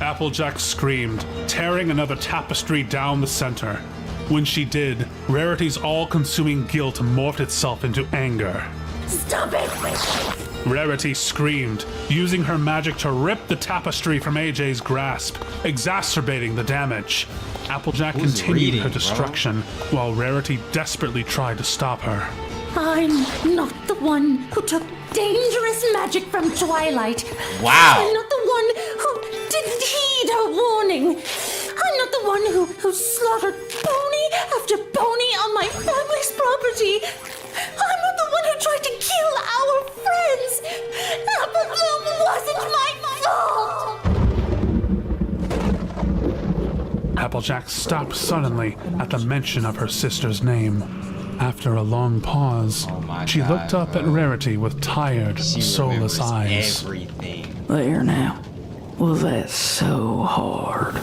Applejack screamed, tearing another tapestry down the center. When she did, Rarity's all-consuming guilt morphed itself into anger. Stop it! Rarity screamed, using her magic to rip the tapestry from AJ's grasp, exacerbating the damage. Applejack continued her destruction, while Rarity desperately tried to stop her. I'm not the one who took dangerous magic from Twilight. Wow. I'm not the one who didn't heed her warning. I'm not the one who slaughtered pony after pony on my family's property. I'm not the one who tried to kill our friends. Apple Bloom wasn't my fault. Applejack stopped suddenly at the mention of her sister's name. After a long pause, she looked up at Rarity with tired, soulless eyes. There now. Was that so hard?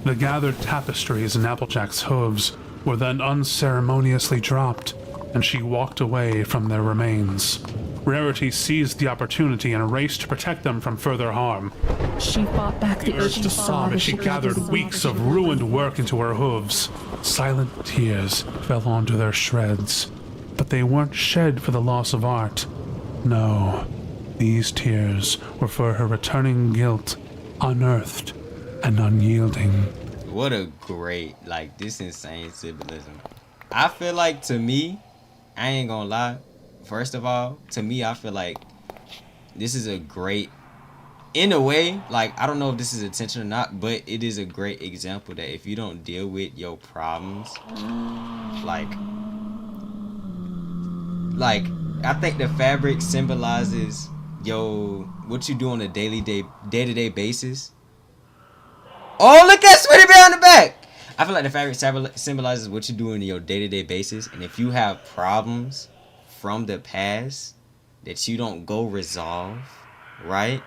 The gathered tapestries in Applejack's hooves were then unceremoniously dropped, and she walked away from their remains. Rarity seized the opportunity and raced to protect them from further harm. She fought back the urge to sob as she gathered weeks of ruined work into her hooves. Silent tears fell onto their shreds, but they weren't shed for the loss of art. No, these tears were for her returning guilt, unearthed and unyielding. What a great, this insane symbolism. I feel like, to me, I ain't gonna lie, first of all, to me, I feel like this is a great, in a way, I don't know if this is intentional or not, but it is a great example that if you don't deal with your problems, I think the fabric symbolizes what you do on a day-to-day basis. Oh, look at Sweetie Bear on the back! I feel like the fabric symbolizes what you do on your day-to-day basis, and if you have problems from the past that you don't go resolve, right?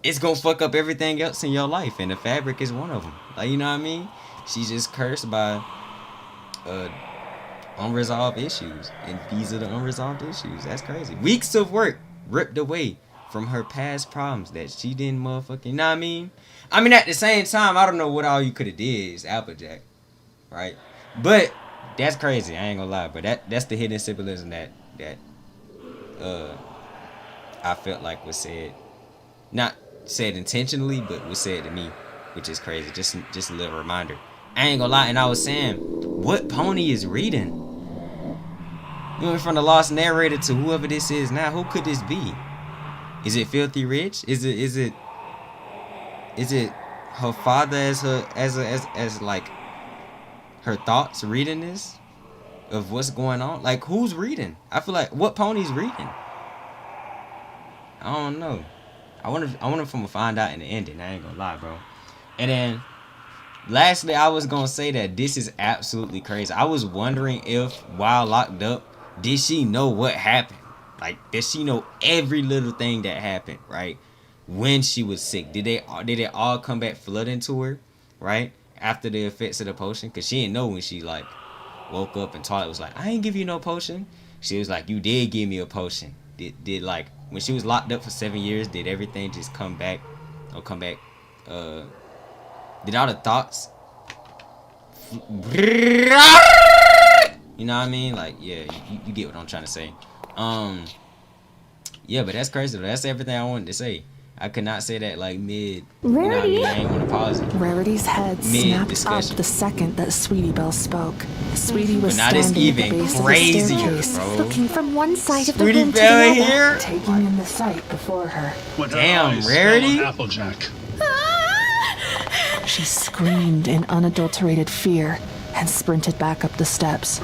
It's gonna fuck up everything else in your life, and the fabric is one of them. You know what I mean? She's just cursed by unresolved issues, and these are the unresolved issues. That's crazy. Weeks of work ripped away from her past problems that she didn't motherfucking, you know what I mean? I mean, at the same time, I don't know what all you could have did is Applejack, right? But that's crazy. I ain't gonna lie, but that's the hidden symbolism that I felt like was said, not said intentionally, but was said to me, which is crazy. Just a little reminder. I ain't gonna lie, and I was saying, what pony is reading? You went from the lost narrator to whoever this is now. Who could this be? Is it Filthy Rich? Is it her father as her thoughts reading this of what's going on? Who's reading? I feel like what pony's reading? I don't know. I wonder if I'm gonna find out in the ending. I ain't gonna lie, bro. And then lastly, I was gonna say that this is absolutely crazy. I was wondering if while locked up, did she know what happened? Like, did she know every little thing that happened, right? When she was sick, did it all come back flooding to her, right? After the effects of the potion, cause she didn't know when she like woke up and Twilight was like, I ain't give you no potion. She was like, you did give me a potion. Did like when she was locked up for 7 years, did everything just come back? Or come back? Did all the thoughts? You know what I mean? Like, yeah, you get what I'm trying to say. Yeah, but that's crazy. That's everything I wanted to say. I could not say that like mid. You know what I mean? I ain't want to pause it. Rarity's head snapped up the second that Sweetie Belle spoke. Sweetie was standing at the base of the staircase, looking from one side of the room to the other, taking in the sight before her. Damn, Rarity! Applejack. She screamed in unadulterated fear and sprinted back up the steps.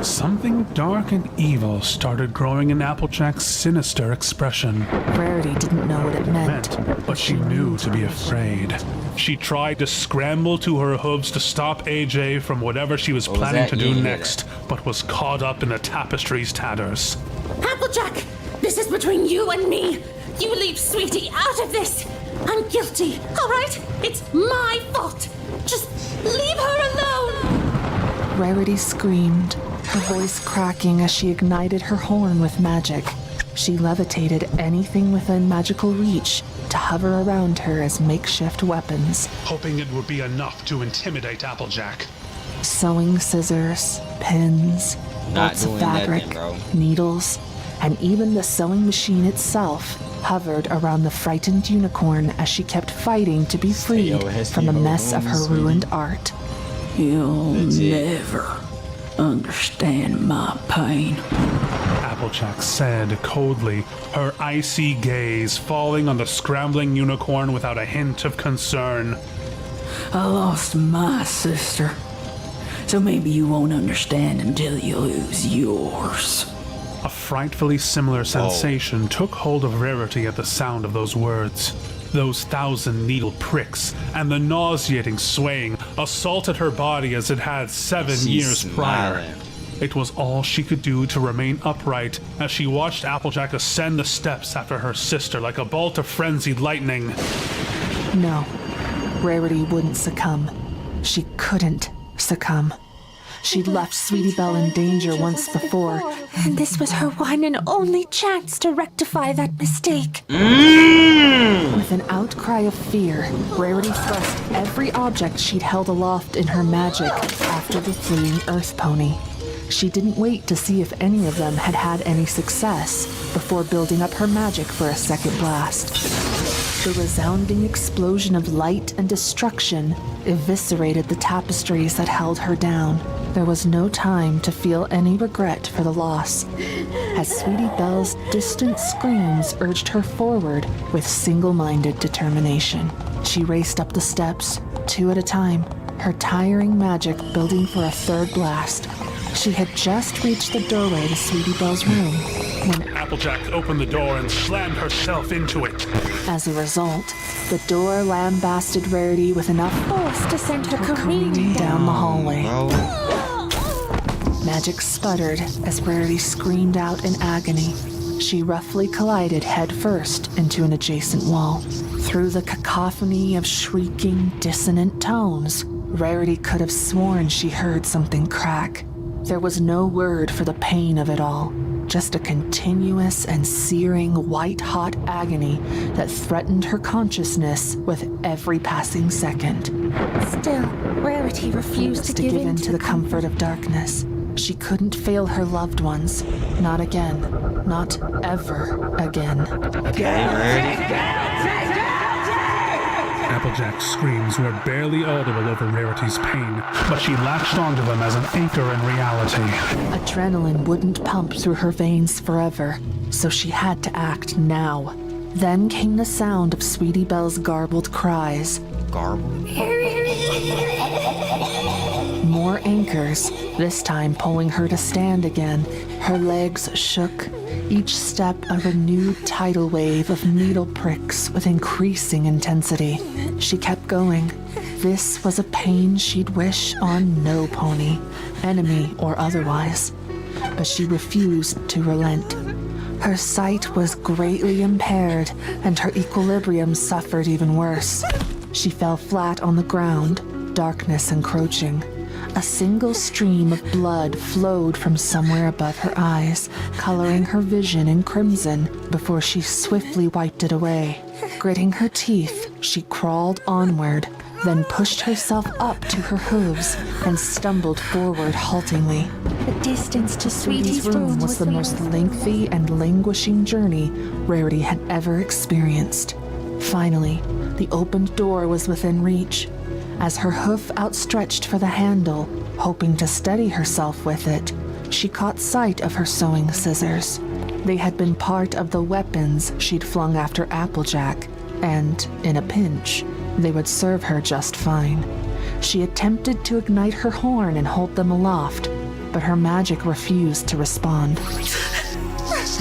Something dark and evil started growing in Applejack's sinister expression. Rarity didn't know what it meant, but she knew to be afraid. She tried to scramble to her hooves to stop AJ from whatever she was planning to do next, but was caught up in the tapestry's tatters. Applejack, this is between you and me. You leave Sweetie out of this. I'm guilty, all right? It's my fault. Just leave her alone. Rarity screamed, her voice cracking as she ignited her horn with magic. She levitated anything within magical reach to hover around her as makeshift weapons. Hoping it would be enough to intimidate Applejack. Sewing scissors, pins, bolts of fabric, needles, and even the sewing machine itself hovered around the frightened unicorn as she kept fighting to be freed from the mess of her ruined art. You'll never understand my pain, Applejack said coldly, her icy gaze falling on the scrambling unicorn without a hint of concern. I lost my sister, so maybe you won't understand until you lose yours. A frightfully similar sensation took hold of Rarity at the sound of those words. Those 1,000 needle pricks and the nauseating swaying assaulted her body as it had 7 years prior. It was all she could do to remain upright as she watched Applejack ascend the steps after her sister like a bolt of frenzied lightning. No, Rarity wouldn't succumb. She couldn't succumb. She'd left Sweetie Belle in danger once before, and this was her one and only chance to rectify that mistake. With an outcry of fear, Rarity thrust every object she'd held aloft in her magic after the fleeing Earth Pony. She didn't wait to see if any of them had had any success before building up her magic for a second blast. The resounding explosion of light and destruction eviscerated the tapestries that held her down. There was no time to feel any regret for the loss, as Sweetie Belle's distant screams urged her forward with single-minded determination. She raced up the steps, 2 at a time, her tiring magic building for a third blast. She had just reached the doorway to Sweetie Belle's room when Applejack opened the door and slammed herself into it. As a result, the door lambasted Rarity with enough force to send her careening down the hallway. Magic sputtered as Rarity screamed out in agony. She roughly collided headfirst into an adjacent wall. Through the cacophony of shrieking, dissonant tones, Rarity could have sworn she heard something crack. There was no word for the pain of it all, just a continuous and searing white-hot agony that threatened her consciousness with every passing second. Still, Rarity refused to give in to the comfort of darkness. She couldn't fail her loved ones. Not again. Not ever again. Applejack's screams were barely audible over Rarity's pain, but she latched onto them as an anchor in reality. Adrenaline wouldn't pump through her veins forever, so she had to act now. Then came the sound of Sweetie Belle's garbled cries. More anchors, this time pulling her to stand again. Her legs shook, each step a renewed tidal wave of needle pricks with increasing intensity. She kept going, This was a pain she'd wish on no pony, enemy or otherwise. But she refused to relent. Her sight was greatly impaired, and her equilibrium suffered even worse. She fell flat on the ground, darkness encroaching. A single stream of blood flowed from somewhere above her eyes, coloring her vision in crimson before she swiftly wiped it away. Gritting her teeth, she crawled onward, then pushed herself up to her hooves and stumbled forward haltingly. The distance to Sweetie's room was the most lengthy and languishing journey Rarity had ever experienced. Finally, the opened door was within reach. As her hoof outstretched for the handle, hoping to steady herself with it, she caught sight of her sewing scissors. They had been part of the weapons she'd flung after Applejack, and, in a pinch, they would serve her just fine. She attempted to ignite her horn and hold them aloft, but her magic refused to respond.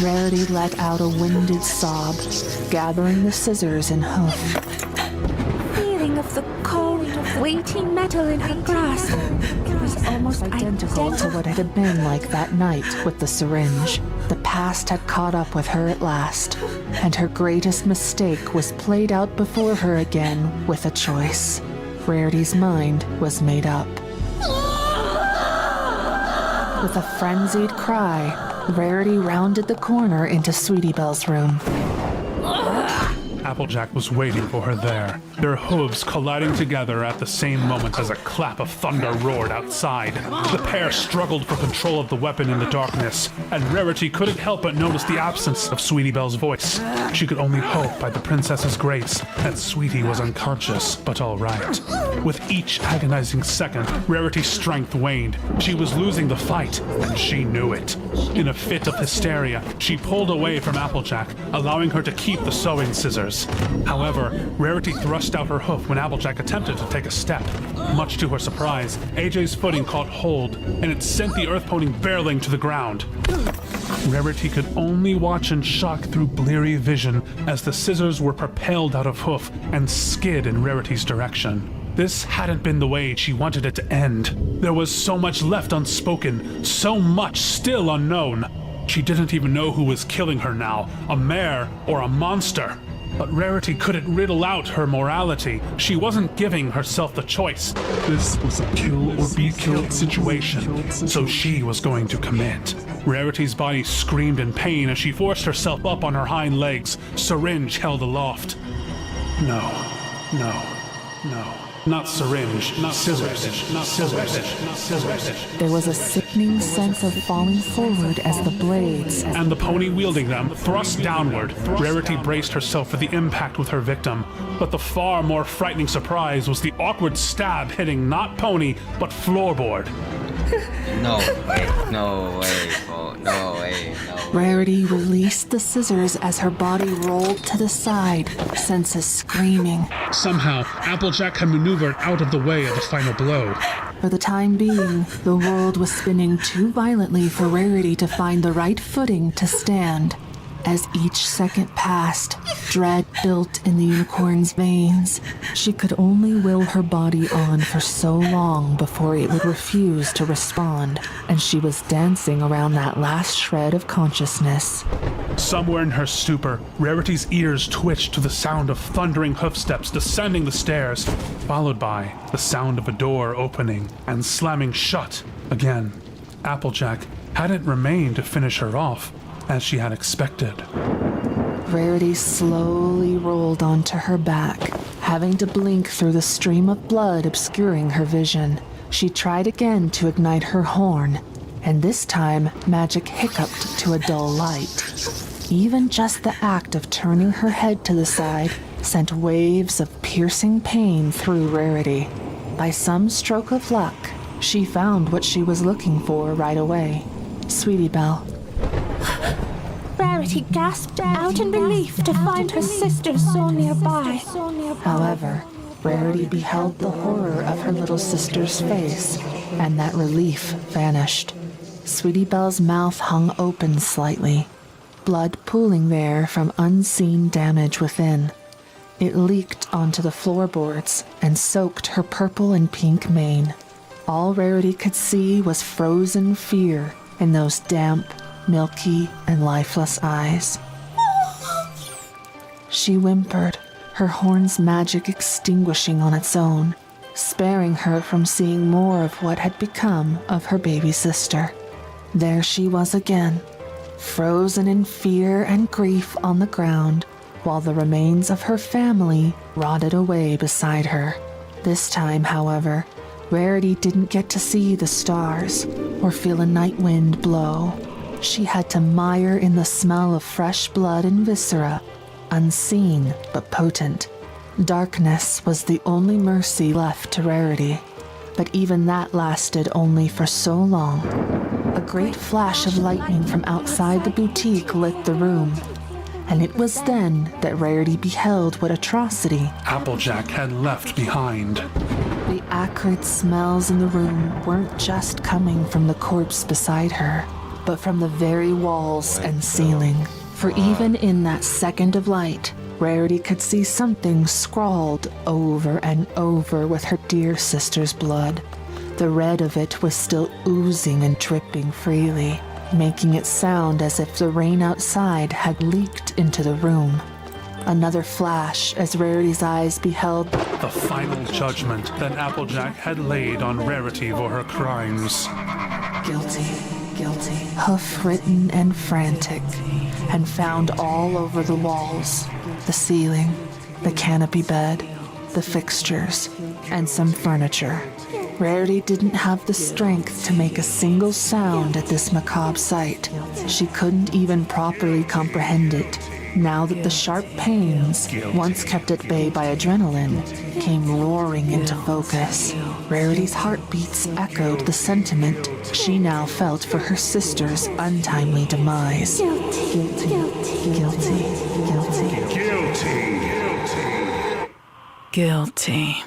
Rarity let out a winded sob, gathering the scissors and hoof. Feeling of the cold, weighty metal in her grasp. It was almost Identical to what it had been like that night with the syringe. The past had caught up with her at last, and her greatest mistake was played out before her again with a choice. Rarity's mind was made up. With a frenzied cry, Rarity rounded the corner into Sweetie Belle's room. Applejack was waiting for her there, their hooves colliding together at the same moment as a clap of thunder roared outside. The pair struggled for control of the weapon in the darkness, and Rarity couldn't help but notice the absence of Sweetie Belle's voice. She could only hope by the princess's grace that Sweetie was unconscious, but all right. With each agonizing second, Rarity's strength waned. She was losing the fight, and she knew it. In a fit of hysteria, she pulled away from Applejack, allowing her to keep the sewing scissors. However, Rarity thrust out her hoof when Applejack attempted to take a step. Much to her surprise, AJ's footing caught hold, and it sent the earth pony barreling to the ground. Rarity could only watch in shock through bleary vision as the scissors were propelled out of hoof and skid in Rarity's direction. This hadn't been the way she wanted it to end. There was so much left unspoken, so much still unknown. She didn't even know who was killing her now, a mare or a monster. But Rarity couldn't riddle out her morality. She wasn't giving herself the choice. This was a kill or be killed situation, so she was going to commit. Rarity's body screamed in pain as she forced herself up on her hind legs, syringe held aloft. No. Not syringe, not scissors, not scissors, not scissors. There was a sickening sense of falling forward as the blades and the pony wielding them thrust downward. Rarity braced herself for the impact with her victim, but the far more frightening surprise was the awkward stab hitting not pony, but floorboard. No way, no way, no way, no. Rarity released the scissors as her body rolled to the side, senses screaming. Somehow, Applejack had maneuvered out of the way of the final blow. For the time being, the world was spinning too violently for Rarity to find the right footing to stand. As each second passed, dread built in the unicorn's veins. She could only will her body on for so long before it would refuse to respond, and she was dancing around that last shred of consciousness. Somewhere in her stupor, Rarity's ears twitched to the sound of thundering hoofsteps descending the stairs, followed by the sound of a door opening and slamming shut again. Applejack hadn't remained to finish her off, as she had expected. Rarity slowly rolled onto her back, having to blink through the stream of blood obscuring her vision. She tried again to ignite her horn, and this time magic hiccuped to a dull light. Even just the act of turning her head to the side sent waves of piercing pain through Rarity. By some stroke of luck, she found what she was looking for right away. Sweetie Belle. Rarity gasped out in relief to find her sister so nearby. However, Rarity beheld the horror of her little sister's face, and that relief vanished. Sweetie Belle's mouth hung open slightly, blood pooling there from unseen damage within. It leaked onto the floorboards and soaked her purple and pink mane. All Rarity could see was frozen fear in those damp, milky, and lifeless eyes. She whimpered, her horn's magic extinguishing on its own, sparing her from seeing more of what had become of her baby sister. There she was again, frozen in fear and grief on the ground, while the remains of her family rotted away beside her. This time, however, Rarity didn't get to see the stars or feel a night wind blow. She had to mire in the smell of fresh blood and viscera, unseen but potent. Darkness was the only mercy left to Rarity, but even that lasted only for so long. A great flash of lightning from outside the boutique lit the room, and it was then that Rarity beheld what atrocity Applejack had left behind. The acrid smells in the room weren't just coming from the corpse beside her, but from the very walls and ceiling. For even in that second of light, Rarity could see something scrawled over and over with her dear sister's blood. The red of it was still oozing and dripping freely, making it sound as if the rain outside had leaked into the room. Another flash as Rarity's eyes beheld the final judgment that Applejack had laid on Rarity for her crimes. Guilty, guilty, hoof-written and frantic, and found all over the walls, the ceiling, the canopy bed, the fixtures, and some furniture. Rarity didn't have the strength to make a single sound at this macabre sight. She couldn't even properly comprehend it, now that the sharp pains, once kept at bay by adrenaline, came roaring into focus. Rarity's heartbeats echoed the sentiment she now felt for her sister's untimely demise. Guilty, guilty, guilty, Guilty. guilty.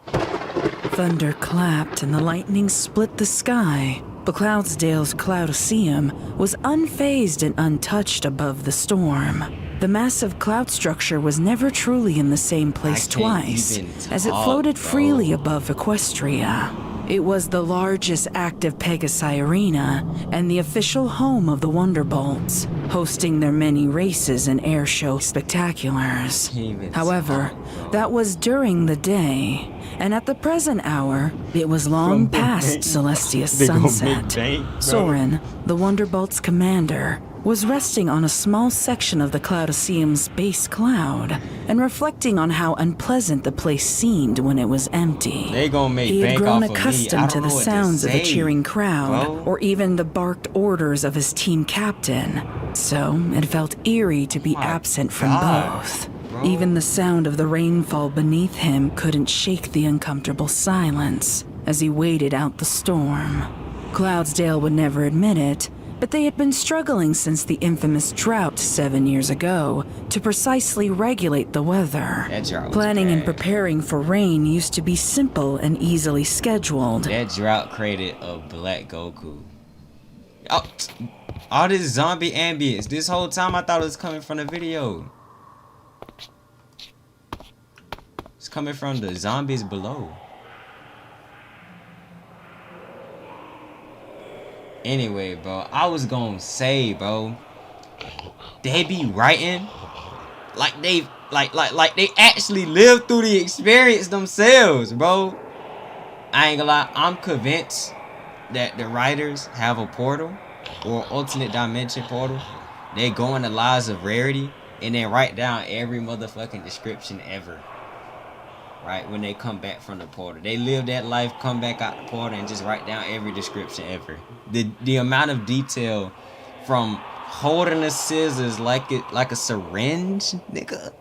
Thunder clapped and the lightning split the sky, but Cloudsdale's Cloudaceum was unfazed and untouched above the storm. The massive cloud structure was never truly in the same place twice, as it floated freely above Equestria. It was the largest active Pegasi arena and the official home of the Wonderbolts, hosting their many races and airshow spectaculars. However, that was during the day, and at the present hour, it was long past Celestia's sunset. Soren, the Wonderbolt's commander, was resting on a small section of the Cloudaceum's base cloud and reflecting on how unpleasant the place seemed when it was empty. They gonna make he had bank grown off of me. accustomed to the sounds of the cheering crowd, or even the barked orders of his team captain, so it felt eerie to be absent from both. Even the sound of the rainfall beneath him couldn't shake the uncomfortable silence as he waited out the storm. Cloudsdale would never admit it, but they had been struggling since the infamous drought 7 years ago to precisely regulate the weather. Planning and preparing for rain used to be simple and easily scheduled. That drought created a Black Goku. Oh, all this zombie ambience. This whole time I thought it was coming from the video. It's coming from the zombies below. Anyway, bro, I was gonna say, bro, they be writing like they like they actually lived through the experience themselves, bro. I ain't gonna lie, I'm convinced that the writers have a portal or alternate dimension portal. They go in the lives of Rarity and then write down every motherfucking description ever. Right, when they come back from the portal, they live that life, come back out the portal, and just write down every description ever. The amount of detail, from holding the scissors like a syringe, nigga.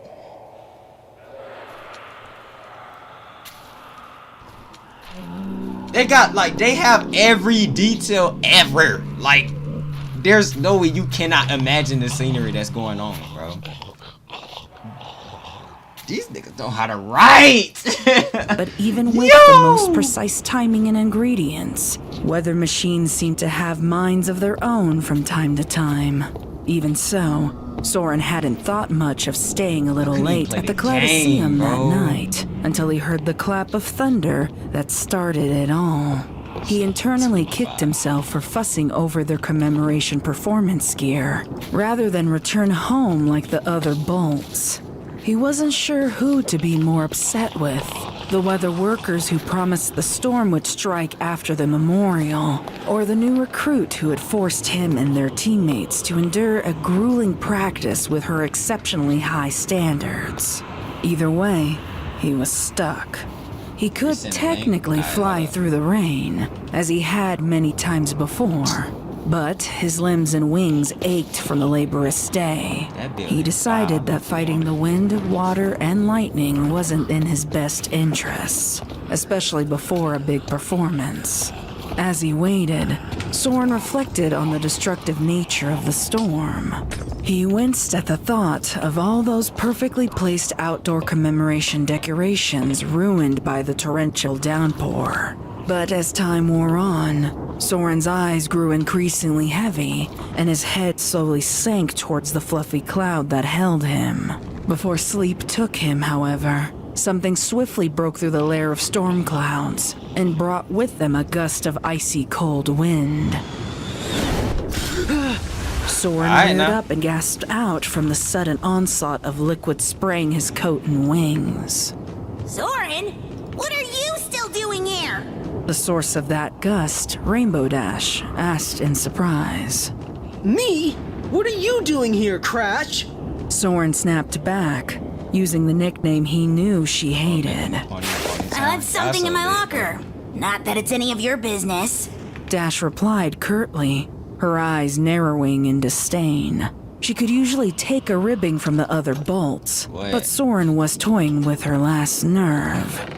They have every detail ever. Like, there's no way you cannot imagine the scenery that's going on, bro. These niggas know how to write. But even with the most precise timing and ingredients, weather machines seem to have minds of their own from time to time. Even so, Soren hadn't thought much of staying a little couldn't even late play at the the Coliseum game, that bro. night until he heard the clap of thunder that started it all. He internally kicked himself for fussing over their commemoration performance gear, rather than return home like the other bolts. He wasn't sure who to be more upset with, the weather workers who promised the storm would strike after the memorial, or the new recruit who had forced him and their teammates to endure a grueling practice with her exceptionally high standards. Either way, he was stuck. He could technically fly through the rain, as he had many times before, but his limbs and wings ached from the laborious day. He decided that fighting the wind, water, and lightning wasn't in his best interests, especially before a big performance. As he waited, Soren reflected on the destructive nature of the storm. He winced at the thought of all those perfectly placed outdoor commemoration decorations ruined by the torrential downpour. But as time wore on, Soren's eyes grew increasingly heavy, and his head slowly sank towards the fluffy cloud that held him. Before sleep took him, however, something swiftly broke through the layer of storm clouds and brought with them a gust of icy cold wind. Soren reared up and gasped out from the sudden onslaught of liquid spraying his coat and wings. Soren, what are you still doing here? The source of that gust, Rainbow Dash, asked in surprise. Me? What are you doing here, Crash? Soren snapped back, using the nickname he knew she hated. I left something in my locker. Not that it's any of your business. Dash replied curtly, her eyes narrowing in disdain. She could usually take a ribbing from the other bolts, but Soren was toying with her last nerve.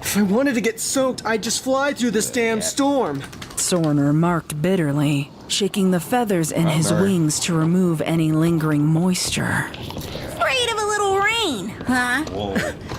If I wanted to get soaked, I'd just fly through this damn storm. Soren remarked bitterly, shaking the feathers in his wings to remove any lingering moisture. Afraid of a little rain, huh? Whoa.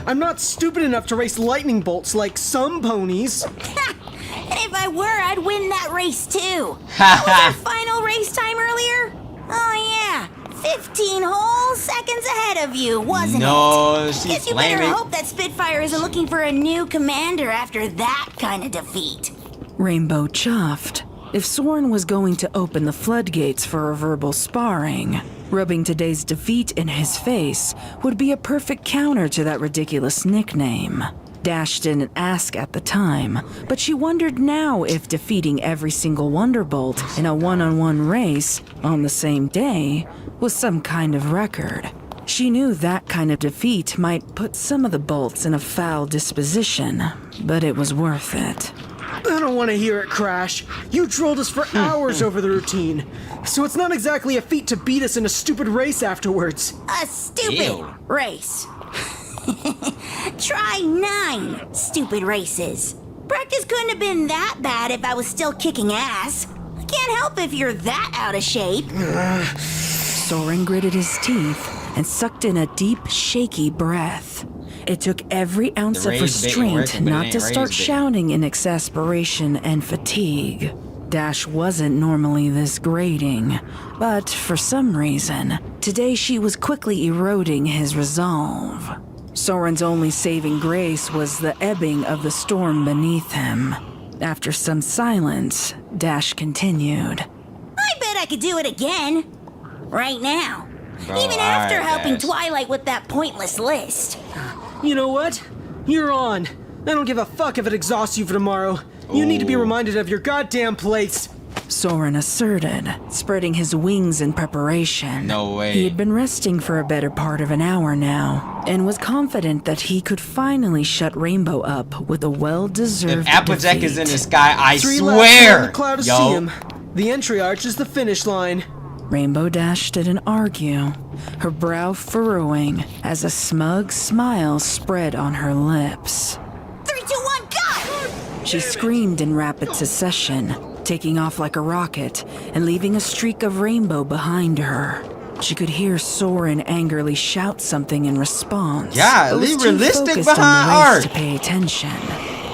I'm not stupid enough to race lightning bolts like some ponies. And if I were, I'd win that race too. What was our final race time earlier? Oh yeah, 15 whole seconds ahead of you, wasn't it? Guess you better hope that Spitfire isn't looking for a new commander after that kind of defeat. Rainbow chuffed. If Soren was going to open the floodgates for a verbal sparring, rubbing today's defeat in his face would be a perfect counter to that ridiculous nickname. Dash didn't ask at the time, but she wondered now if defeating every single Wonderbolt in a one-on-one race on the same day was some kind of record. She knew that kind of defeat might put some of the bolts in a foul disposition, but it was worth it. I don't want to hear it, Crash. You trolled us for hours over the routine, so it's not exactly a feat to beat us in a stupid race afterwards. A stupid race. Try 9 stupid races. Practice couldn't have been that bad if I was still kicking ass. I can't help if you're that out of shape. Soren gritted his teeth and sucked in a deep, shaky breath. It took every ounce of restraint not to start shouting in exasperation and fatigue. Dash wasn't normally this grating, but for some reason, today she was quickly eroding his resolve. Soren's only saving grace was the ebbing of the storm beneath him. After some silence, Dash continued. I bet I could do it again. Right now. Bro, even after helping Twilight with that pointless list. You know what? You're on. I don't give a fuck if it exhausts you for tomorrow. You need to be reminded of your goddamn place. Soren asserted, spreading his wings in preparation. No way. He had been resting for a better part of an hour now, and was confident that he could finally shut Rainbow up with a well-deserved If Applejack defeat. is in the sky, I 3 swear! laps around the Coliseum. The entry arch is the finish line. Rainbow Dash didn't argue, her brow furrowing as a smug smile spread on her lips. 3, 2, 1, go! She screamed in rapid succession, taking off like a rocket and leaving a streak of rainbow behind her. She could hear Soren angrily shout something in response. Yeah, but was leave too realistic focused on behind the race art. to pay attention.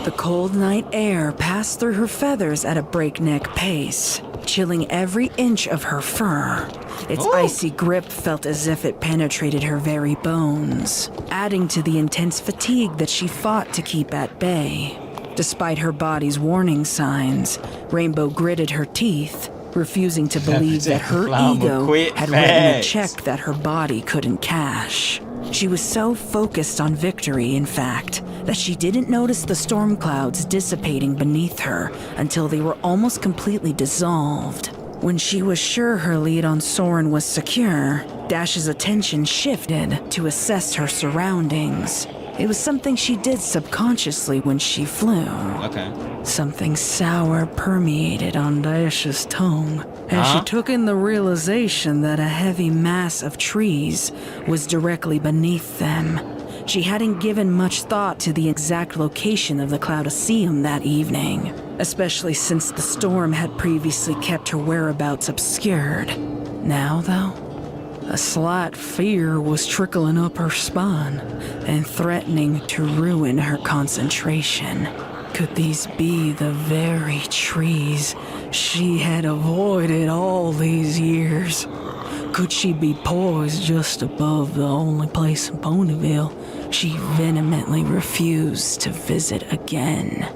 The cold night air passed through her feathers at a breakneck pace, chilling every inch of her fur. Its icy grip felt as if it penetrated her very bones, adding to the intense fatigue that she fought to keep at bay. Despite her body's warning signs, Rainbow gritted her teeth, refusing to believe that her ego had written a check that her body couldn't cash. She was so focused on victory, in fact, that she didn't notice the storm clouds dissipating beneath her until they were almost completely dissolved. When she was sure her lead on Soren was secure, Dash's attention shifted to assess her surroundings. It was something she did subconsciously when she flew. Okay. Something sour permeated on Dash's tongue as she took in the realization that a heavy mass of trees was directly beneath them. She hadn't given much thought to the exact location of the Cloudaceum that evening, especially since the storm had previously kept her whereabouts obscured. Now, though, a slight fear was trickling up her spine and threatening to ruin her concentration. Could these be the very trees she had avoided all these years? Could she be poised just above the only place in Ponyville she vehemently refused to visit again?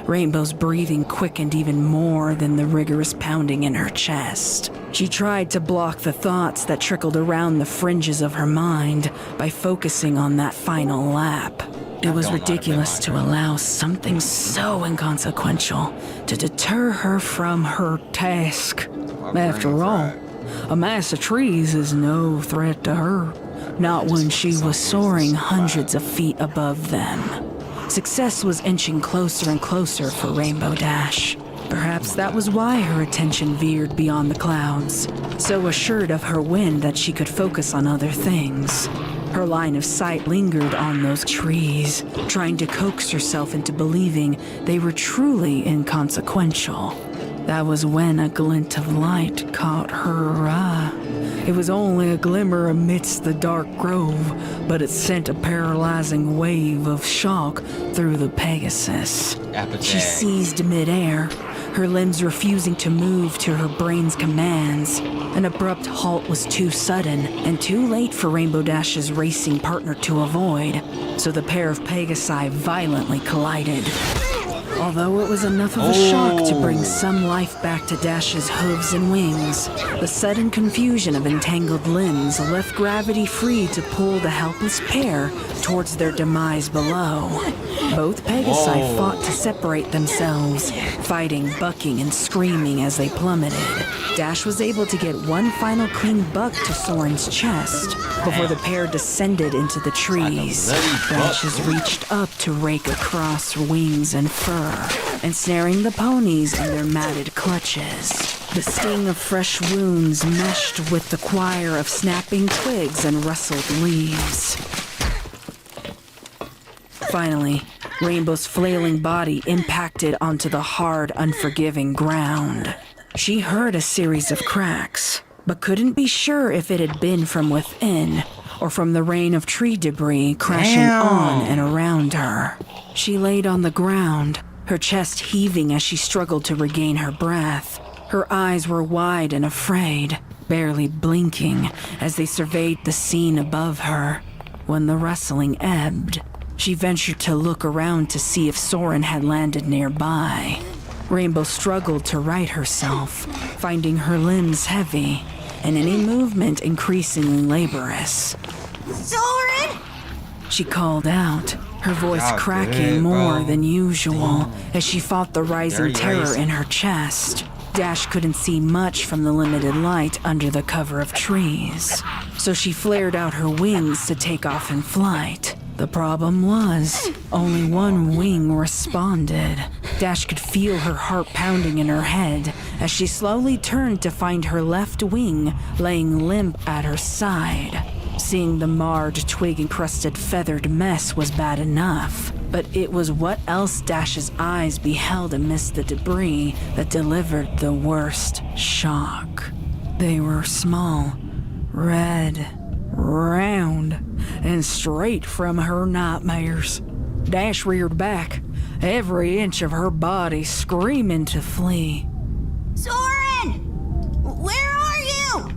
Rainbow's breathing quickened even more than the rigorous pounding in her chest. She tried to block the thoughts that trickled around the fringes of her mind by focusing on that final lap. It was ridiculous to allow something so inconsequential to deter her from her task. After all, a mass of trees is no threat to her, not when she was soaring hundreds of feet above them. Success was inching closer and closer for Rainbow Dash. Perhaps that was why her attention veered beyond the clouds, so assured of her win that she could focus on other things. Her line of sight lingered on those trees, trying to coax herself into believing they were truly inconsequential. That was when a glint of light caught her eye. It was only a glimmer amidst the dark grove, but it sent a paralyzing wave of shock through the Pegasus. She seized midair, her limbs refusing to move to her brain's commands. An abrupt halt was too sudden and too late for Rainbow Dash's racing partner to avoid, so the pair of Pegasi violently collided. Although it was enough of a shock to bring some life back to Dash's hooves and wings, the sudden confusion of entangled limbs left gravity free to pull the helpless pair towards their demise below. Both Pegasi fought to separate themselves, fighting, bucking, and screaming as they plummeted. Dash was able to get one final clean buck to Soren's chest before the pair descended into the trees. Branches reached up to rake across wings and fur, ensnaring the ponies in their matted clutches. The sting of fresh wounds meshed with the choir of snapping twigs and rustled leaves. Finally, Rainbow's flailing body impacted onto the hard, unforgiving ground. She heard a series of cracks, but couldn't be sure if it had been from within or from the rain of tree debris crashing on and around her. She laid on the ground, her chest heaving as she struggled to regain her breath. Her eyes were wide and afraid, barely blinking as they surveyed the scene above her. When the rustling ebbed, she ventured to look around to see if Soren had landed nearby. Rainbow struggled to right herself, finding her limbs heavy and any movement increasingly laborious. Soren! She called out, her voice cracking more than usual as she fought the rising terror in her chest. Dash couldn't see much from the limited light under the cover of trees, so she flared out her wings to take off in flight. The problem was, only one wing responded. Dash could feel her heart pounding in her head as she slowly turned to find her left wing laying limp at her side. Seeing the marred, twig-encrusted, feathered mess was bad enough, but it was what else Dash's eyes beheld amidst the debris that delivered the worst shock. They were small, red, round, and straight from her nightmares. Dash reared back, every inch of her body screaming to flee. Soren! Where are you?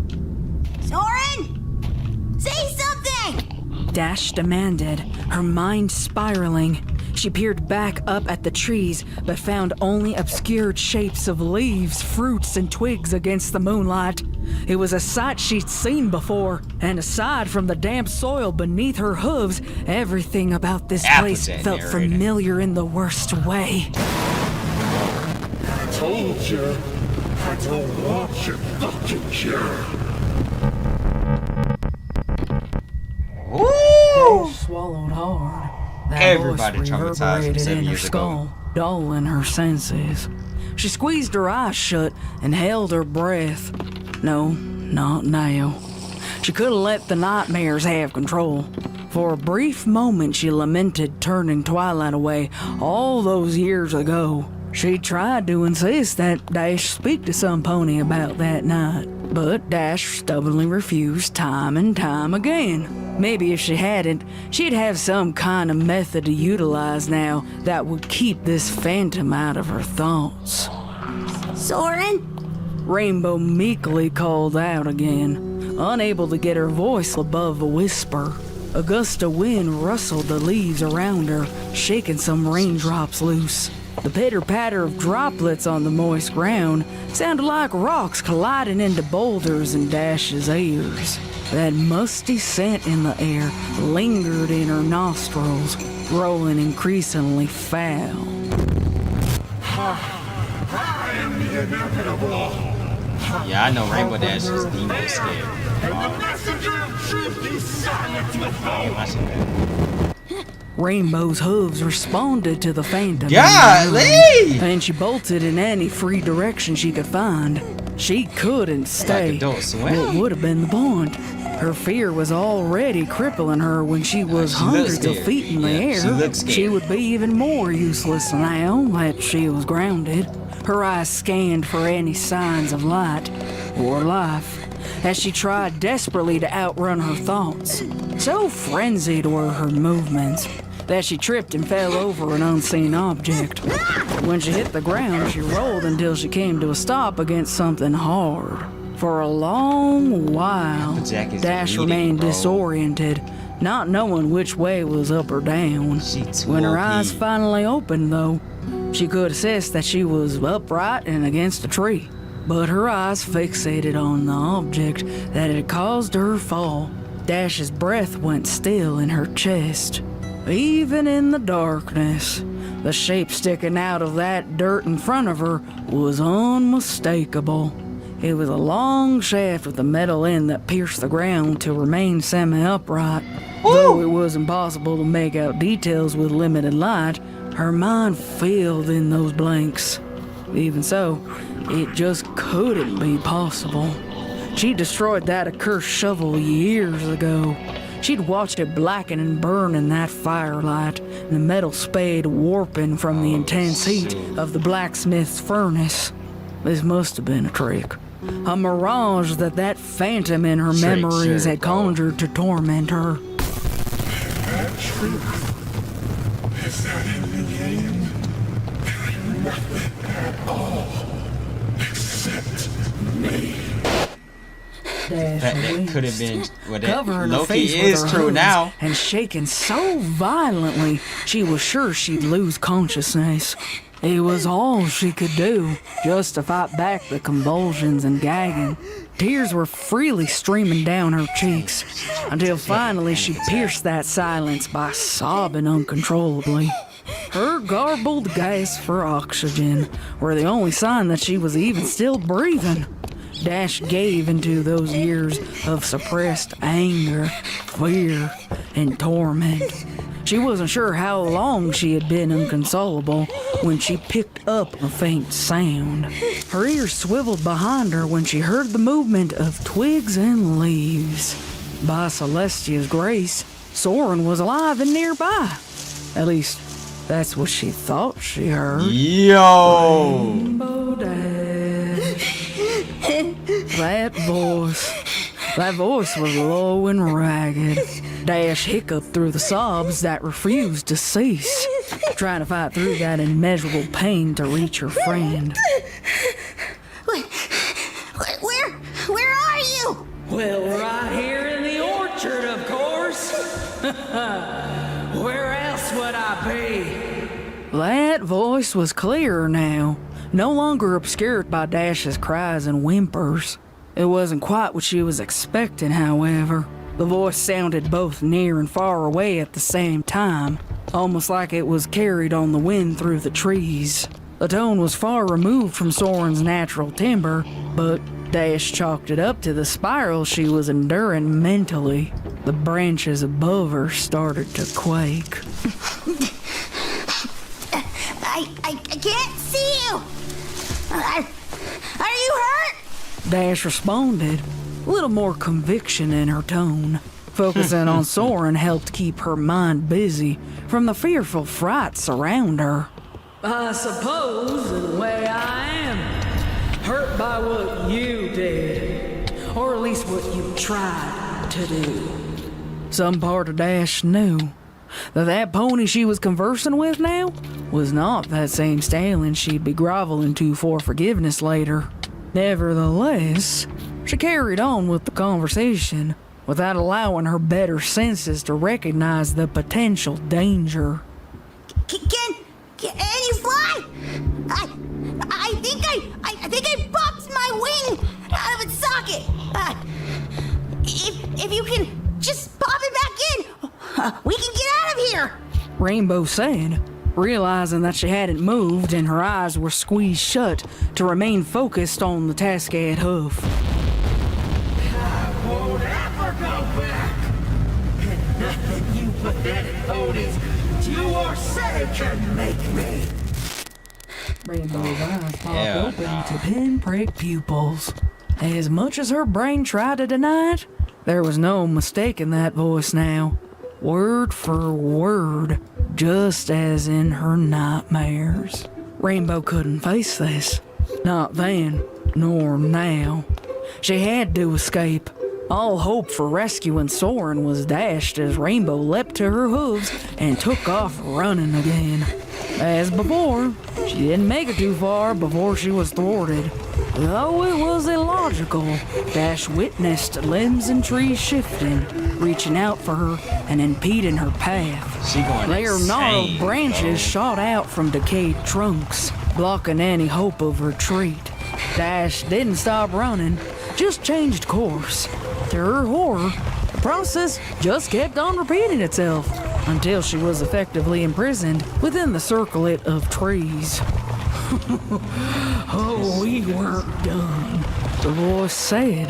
Dash demanded, her mind spiraling. She peered back up at the trees, but found only obscured shapes of leaves, fruits, and twigs against the moonlight. It was a sight she'd seen before, and aside from the damp soil beneath her hooves, everything about this place felt familiar in the worst way. I told you, I don't want you fucking here. Ooh! Swallowed hard. That Everybody voice traumatized from reverberated 7 in her years ago. skull, dulling her senses. She squeezed her eyes shut and held her breath. No, not now. She couldn't let the nightmares have control. For a brief moment, she lamented turning Twilight away all those years ago. She tried to insist that Dash speak to some pony about that night, but Dash stubbornly refused time and time again. Maybe if she hadn't, she'd have some kind of method to utilize now that would keep this phantom out of her thoughts. Soren? Rainbow meekly called out again, unable to get her voice above a whisper. A gust of wind rustled the leaves around her, shaking some raindrops loose. The pitter-patter of droplets on the moist ground sounded like rocks colliding into boulders in Dash's ears. That musty scent in the air lingered in her nostrils, growing increasingly foul. I am the inevitable. Yeah, I know Rainbow Dash is emo scared. And the messenger of truth is silent with hope. Rainbow's hooves responded to the phantom. Golly! And she bolted in any free direction she could find. She couldn't stay. What would have been the point? Her fear was already crippling her when she was hundreds of feet in the air. She would be even more useless now that she was grounded. Her eyes scanned for any signs of light or life as she tried desperately to outrun her thoughts. So frenzied were her movements that she tripped and fell over an unseen object. When she hit the ground, she rolled until she came to a stop against something hard. For a long while, Dash remained disoriented, not knowing which way was up or down. When her eyes finally opened, though, she could assess that she was upright and against a tree. But her eyes fixated on the object that had caused her fall. Dash's breath went still in her chest. Even in the darkness, the shape sticking out of that dirt in front of her was unmistakable. It was a long shaft with a metal end that pierced the ground to remain semi-upright. Though it was impossible to make out details with limited light, her mind filled in those blanks. Even so, it just couldn't be possible. She destroyed that accursed shovel years ago. She'd watched it blacken and burn in that firelight, the metal spade warping from the intense heat of the blacksmith's furnace. This must have been a trick. A mirage that phantom in her memories had conjured to torment her. That truth is that in the end, there is nothing at all except me. That could have been what Covering her Loki face is with her true hooves now. and shaking so violently she was sure she'd lose consciousness. It was all she could do, just to fight back the convulsions and gagging. Tears were freely streaming down her cheeks, until finally she pierced that silence by sobbing uncontrollably. Her garbled gasps for oxygen were the only sign that she was even still breathing. Dash gave into those years of suppressed anger, fear, and torment. She wasn't sure how long she had been inconsolable when she picked up a faint sound. Her ears swiveled behind her when she heard the movement of twigs and leaves. By Celestia's grace, Soren was alive and nearby. At least, that's what she thought she heard. Yo! Rainbow Dash. That voice was low and ragged. Dash hiccuped through the sobs that refused to cease, trying to fight through that immeasurable pain to reach her friend. Where are you? Well, right here in the orchard, of course. Where else would I be? That voice was clearer now, no longer obscured by Dash's cries and whimpers. It wasn't quite what she was expecting, however. The voice sounded both near and far away at the same time, almost like it was carried on the wind through the trees. The tone was far removed from Soren's natural timbre, but Dash chalked it up to the spiral she was enduring mentally. The branches above her started to quake. I can't see you! Are you hurt? Dash responded, a little more conviction in her tone. Focusing on Soren helped keep her mind busy from the fearful frights around her. I suppose, in a way, I am hurt by what you did, or at least what you tried to do. Some part of Dash knew that pony she was conversing with now was not that same stallion she'd be groveling to for forgiveness later. Nevertheless, she carried on with the conversation without allowing her better senses to recognize the potential danger. Can you fly? I think I popped my wing out of its socket. If you can just pop it back in, we can get out of here. Rainbow said, realizing that she hadn't moved and her eyes were squeezed shut to remain focused on the task at hoof. I won't ever go back. And nothing you pathetic ponies do or say can make me. Rainbow's eyes popped open to pinprick pupils. As much as her brain tried to deny it, there was no mistaking that voice now. Word for word, just as in her nightmares. Rainbow couldn't face this. Not then, nor now. She had to escape. All hope for rescuing Soren was dashed as Rainbow leapt to her hooves and took off running again. As before, she didn't make it too far before she was thwarted. Though it was illogical, Dash witnessed limbs and trees shifting, reaching out for her and impeding her path. Their gnarled branches shot out from decayed trunks, blocking any hope of retreat. Dash didn't stop running, just changed course. To her horror, the process just kept on repeating itself until she was effectively imprisoned within the circlet of trees. Oh, we weren't done, the voice said,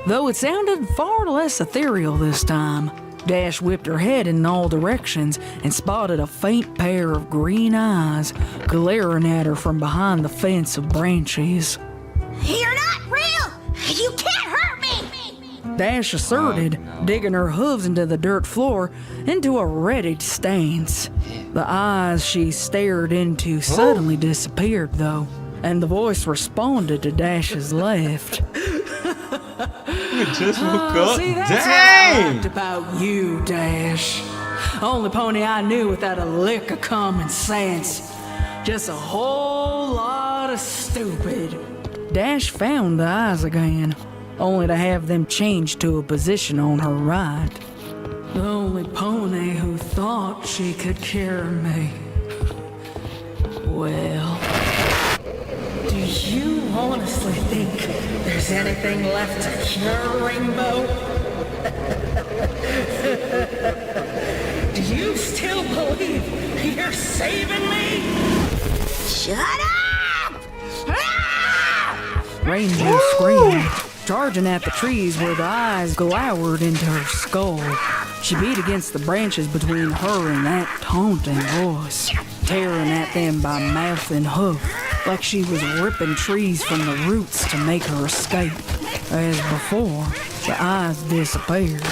though it sounded far less ethereal this time. Dash whipped her head in all directions and spotted a faint pair of green eyes glaring at her from behind the fence of branches. You're not real! You can't hurt me! Dash asserted, digging her hooves into the dirt floor into a readied stance. The eyes she stared into suddenly disappeared, though, and the voice responded to Dash's left. Just woke up. See, that's what I liked about you, Dash. Only pony I knew without a lick of common sense. Just a whole lot of stupid. Dash found the eyes again, only to have them changed to a position on her right. The only pony who thought she could cure me. Well, do you honestly think there's anything left to cure, Rainbow? Do you still believe you're saving me? Shut up! Rainbow screamed, charging at the trees where the eyes glowered into her skull. She beat against the branches between her and that taunting voice, tearing at them by mouth and hoof, like she was ripping trees from the roots to make her escape. As before, the eyes disappeared,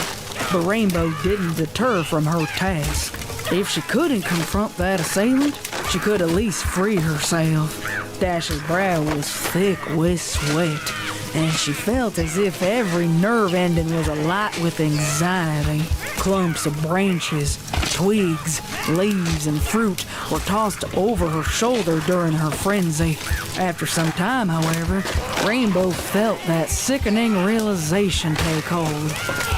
but Rainbow didn't deter from her task. If she couldn't confront that assailant, she could at least free herself. Dash's brow was thick with sweat, and she felt as if every nerve ending was alight with anxiety. Clumps of branches twigs, leaves, and fruit were tossed over her shoulder during her frenzy. After some time, however, Rainbow felt that sickening realization take hold.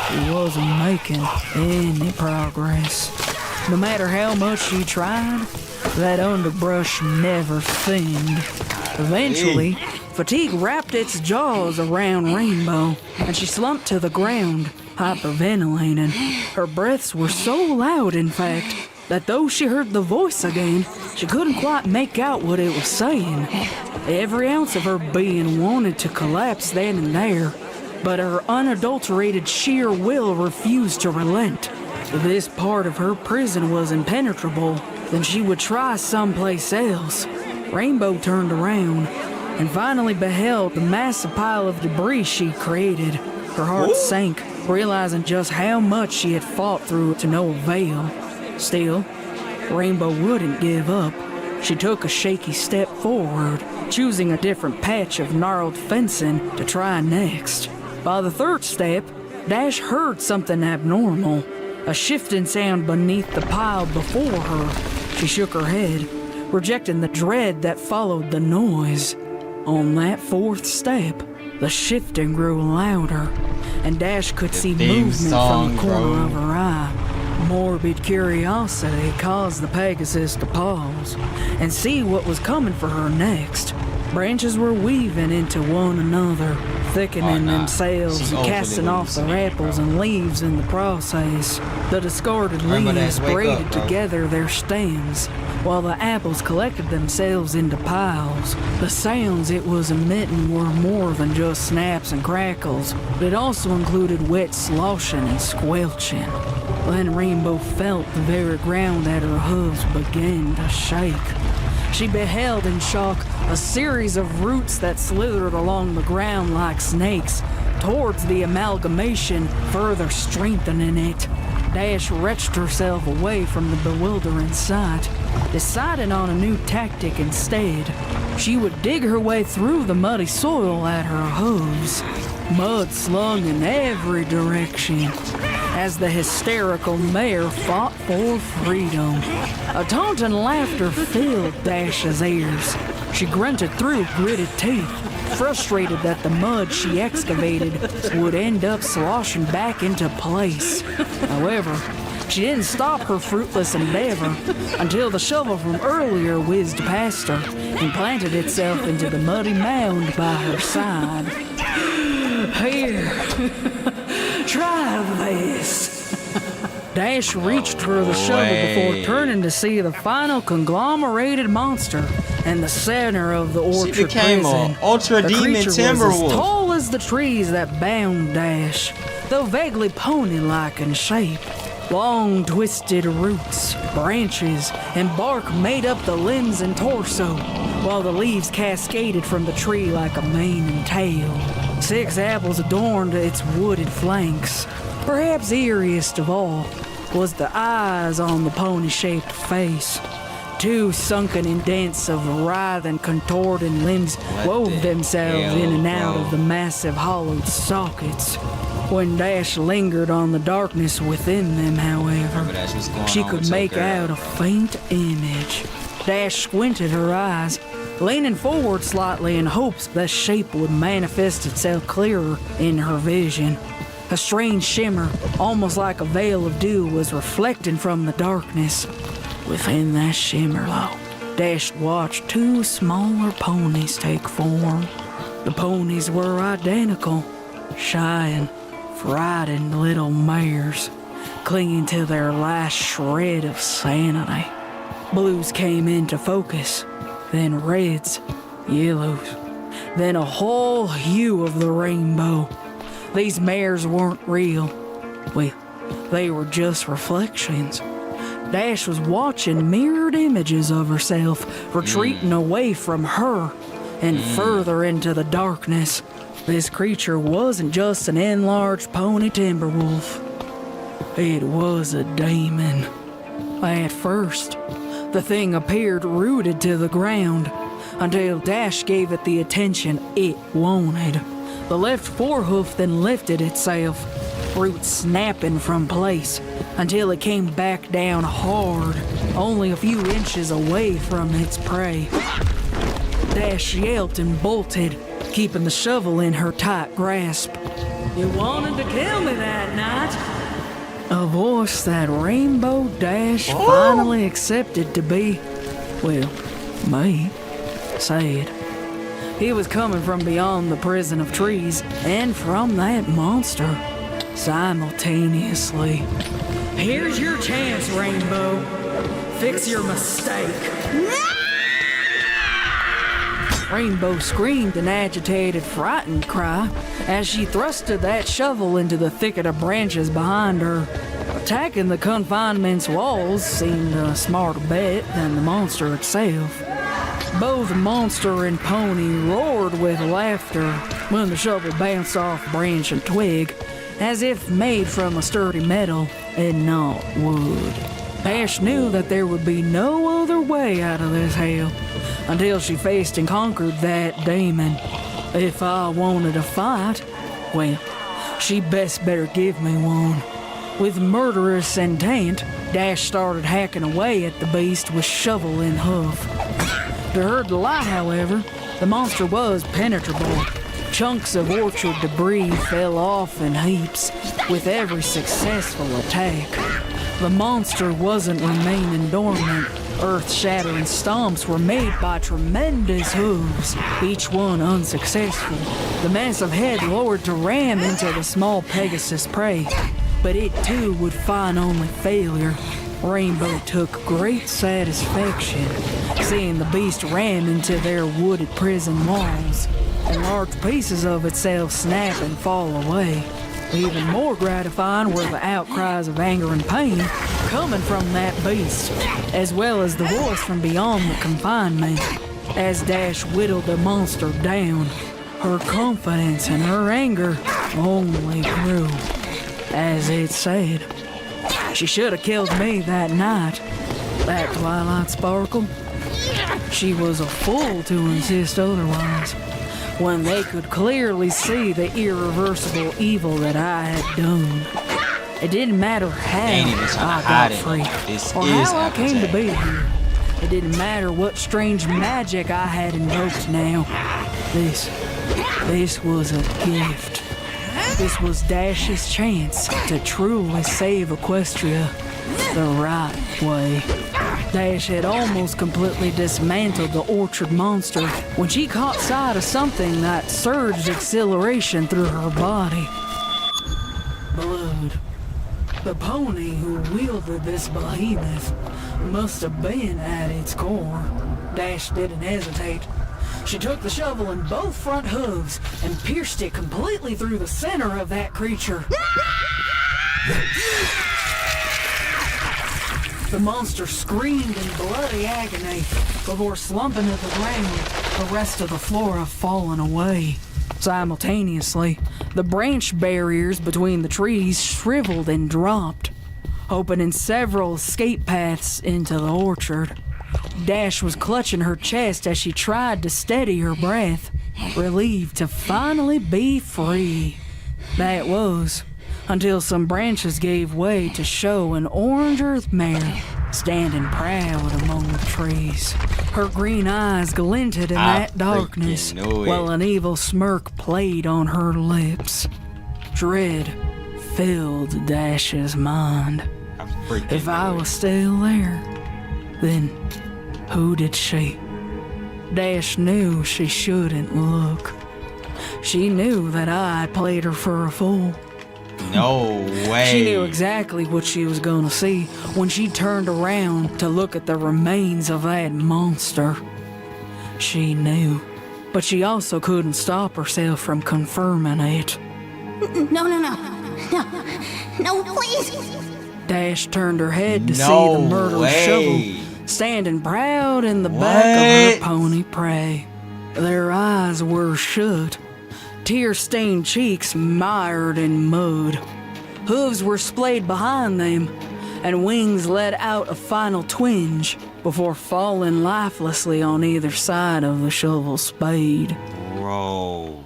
She wasn't making any progress. No matter how much she tried, that underbrush never thinned. Eventually, fatigue wrapped its jaws around Rainbow, and she slumped to the ground, hyperventilating. Her breaths were so loud, in fact, that though she heard the voice again, she couldn't quite make out what it was saying. Every ounce of her being wanted to collapse then and there, but her unadulterated sheer will refused to relent. If this part of her prison was impenetrable, then she would try someplace else. Rainbow turned around and finally beheld the massive pile of debris she created. Her heart sank, realizing just how much she had fought through to no avail. Still, Rainbow wouldn't give up. She took a shaky step forward, choosing a different patch of gnarled fencing to try next. By the third step, Dash heard something abnormal, a shifting sound beneath the pile before her. She shook her head, rejecting the dread that followed the noise. On that fourth step, the shifting grew louder, and Dash could see movement from the corner of her eye. Morbid curiosity caused the Pegasus to pause and see what was coming for her next. Branches were weaving into one another, thickening themselves and casting off their apples and leaves in the process. The discarded leaves braided together their stems, while the apples collected themselves into piles. The sounds it was emitting were more than just snaps and crackles, but it also included wet sloshing and squelching. Then Rainbow felt the very ground at her hooves begin to shake. She beheld in shock a series of roots that slithered along the ground like snakes towards the amalgamation, further strengthening it. Dash wrenched herself away from the bewildering sight, deciding on a new tactic instead. She would dig her way through the muddy soil at her hooves, mud slung in every direction, as the hysterical mare fought for freedom. A taunting laughter filled Dash's ears. She grunted through gritted teeth, frustrated that the mud she excavated would end up sloshing back into place. However, she didn't stop her fruitless endeavor until the shovel from earlier whizzed past her and planted itself into the muddy mound by her side. Here, try this. Dash reached for the shovel before turning to see the final conglomerated monster in the center of the orchard she became prison. An ultra demon creature Timberwolf. was as tall as the trees that bound Dash, though vaguely pony-like in shape. Long twisted roots, branches, and bark made up the limbs and torso, while the leaves cascaded from the tree like a mane and tail. 6 apples adorned its wooded flanks. Perhaps eeriest of all was the eyes on the pony-shaped face. 2 sunken indents of writhing, contorting limbs wove themselves in and out of the massive hollowed sockets. When Dash lingered on the darkness within them, however, she could make out a faint image. Dash squinted her eyes, leaning forward slightly in hopes the shape would manifest itself clearer in her vision. A strange shimmer, almost like a veil of dew, was reflecting from the darkness. Within that shimmer, though, Dash watched 2 smaller ponies take form. The ponies were identical, shy and frightened little mares, clinging to their last shred of sanity. Blues came into focus, then reds, yellows, then a whole hue of the rainbow. These mares weren't real. Well, they were just reflections. Dash was watching mirrored images of herself retreating away from her and further into the darkness. This creature wasn't just an enlarged pony Timberwolf. It was a demon. At first, the thing appeared rooted to the ground until Dash gave it the attention it wanted. The left forehoof then lifted itself, fruit snapping from place until it came back down hard, only a few inches away from its prey. Dash yelped and bolted, keeping the shovel in her tight grasp. "You wanted to kill me that night." A voice that Rainbow Dash finally accepted to be, well, me, said. It was coming from beyond the prison of trees and from that monster simultaneously. "Here's your chance, Rainbow. Fix your mistake." Rainbow screamed an agitated, frightened cry as she thrusted that shovel into the thicket of branches behind her. Attacking the confinement's walls seemed a smarter bet than the monster itself. Both monster and pony roared with laughter when the shovel bounced off branch and twig, as if made from a sturdy metal and not wood. Dash knew that there would be no other way out of this hell until she faced and conquered that demon. If I wanted a fight, well, she best better give me one. With murderous intent, Dash started hacking away at the beast with shovel in hoof. To her delight, however, the monster was penetrable. Chunks of orchard debris fell off in heaps with every successful attack. The monster wasn't remaining dormant. Earth-shattering stomps were made by tremendous hooves, each one unsuccessful. The massive head lowered to ram into the small Pegasus prey, but it too would find only failure. Rainbow took great satisfaction seeing the beast ram into their wooded prison walls, and large pieces of itself snap and fall away. Even more gratifying were the outcries of anger and pain coming from that beast, as well as the voice from beyond the confinement. As Dash whittled the monster down, her confidence and her anger only grew. As it said, "She should have killed me that night, that Twilight Sparkle. She was a fool to insist otherwise, when they could clearly see the irreversible evil that I had done. It didn't matter how I got free, or how I came to be here. It didn't matter what strange magic I had invoked now. This was a gift. This was Dash's chance to truly save Equestria the right way." Dash had almost completely dismantled the orchard monster when she caught sight of something that surged exhilaration through her body. Blood. The pony who wielded this behemoth must have been at its core. Dash didn't hesitate. She took the shovel in both front hooves and pierced it completely through the center of that creature. The monster screamed in bloody agony before slumping to the ground, the rest of the flora falling away. Simultaneously, the branch barriers between the trees shriveled and dropped, opening several escape paths into the orchard. Dash was clutching her chest as she tried to steady her breath, relieved to finally be free. That was, until some branches gave way to show an orange earth mare standing proud among the trees. Her green eyes glinted in that darkness, while an evil smirk played on her lips. Dread filled Dash's mind. If I was still there, then who did she? Dash knew she shouldn't look. She knew that I had played her for a fool. No way. She knew exactly what she was gonna see when she turned around to look at the remains of that monster. She knew, but she also couldn't stop herself from confirming it. No, please. Dash turned her head to see the murderous shovel standing proud in the back of her pony prey. Their eyes were shut, tear-stained cheeks mired in mud. Hooves were splayed behind them, and wings let out a final twinge before falling lifelessly on either side of the shovel spade. Bro.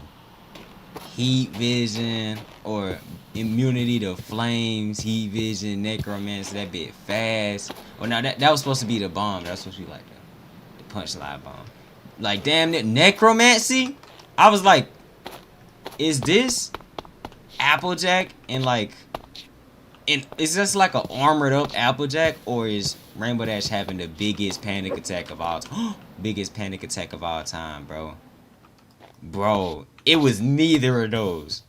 heat vision or immunity to flames, heat vision, necromancy, that bit fast. Well, now that was supposed to be the bomb. That was supposed to be like the punchline bomb. Like, damn it, necromancy? I was like, is this Applejack and like, is this like an armored up Applejack, or is Rainbow Dash having the biggest panic attack of all time? Biggest panic attack of all time, bro. Bro, it was neither of those.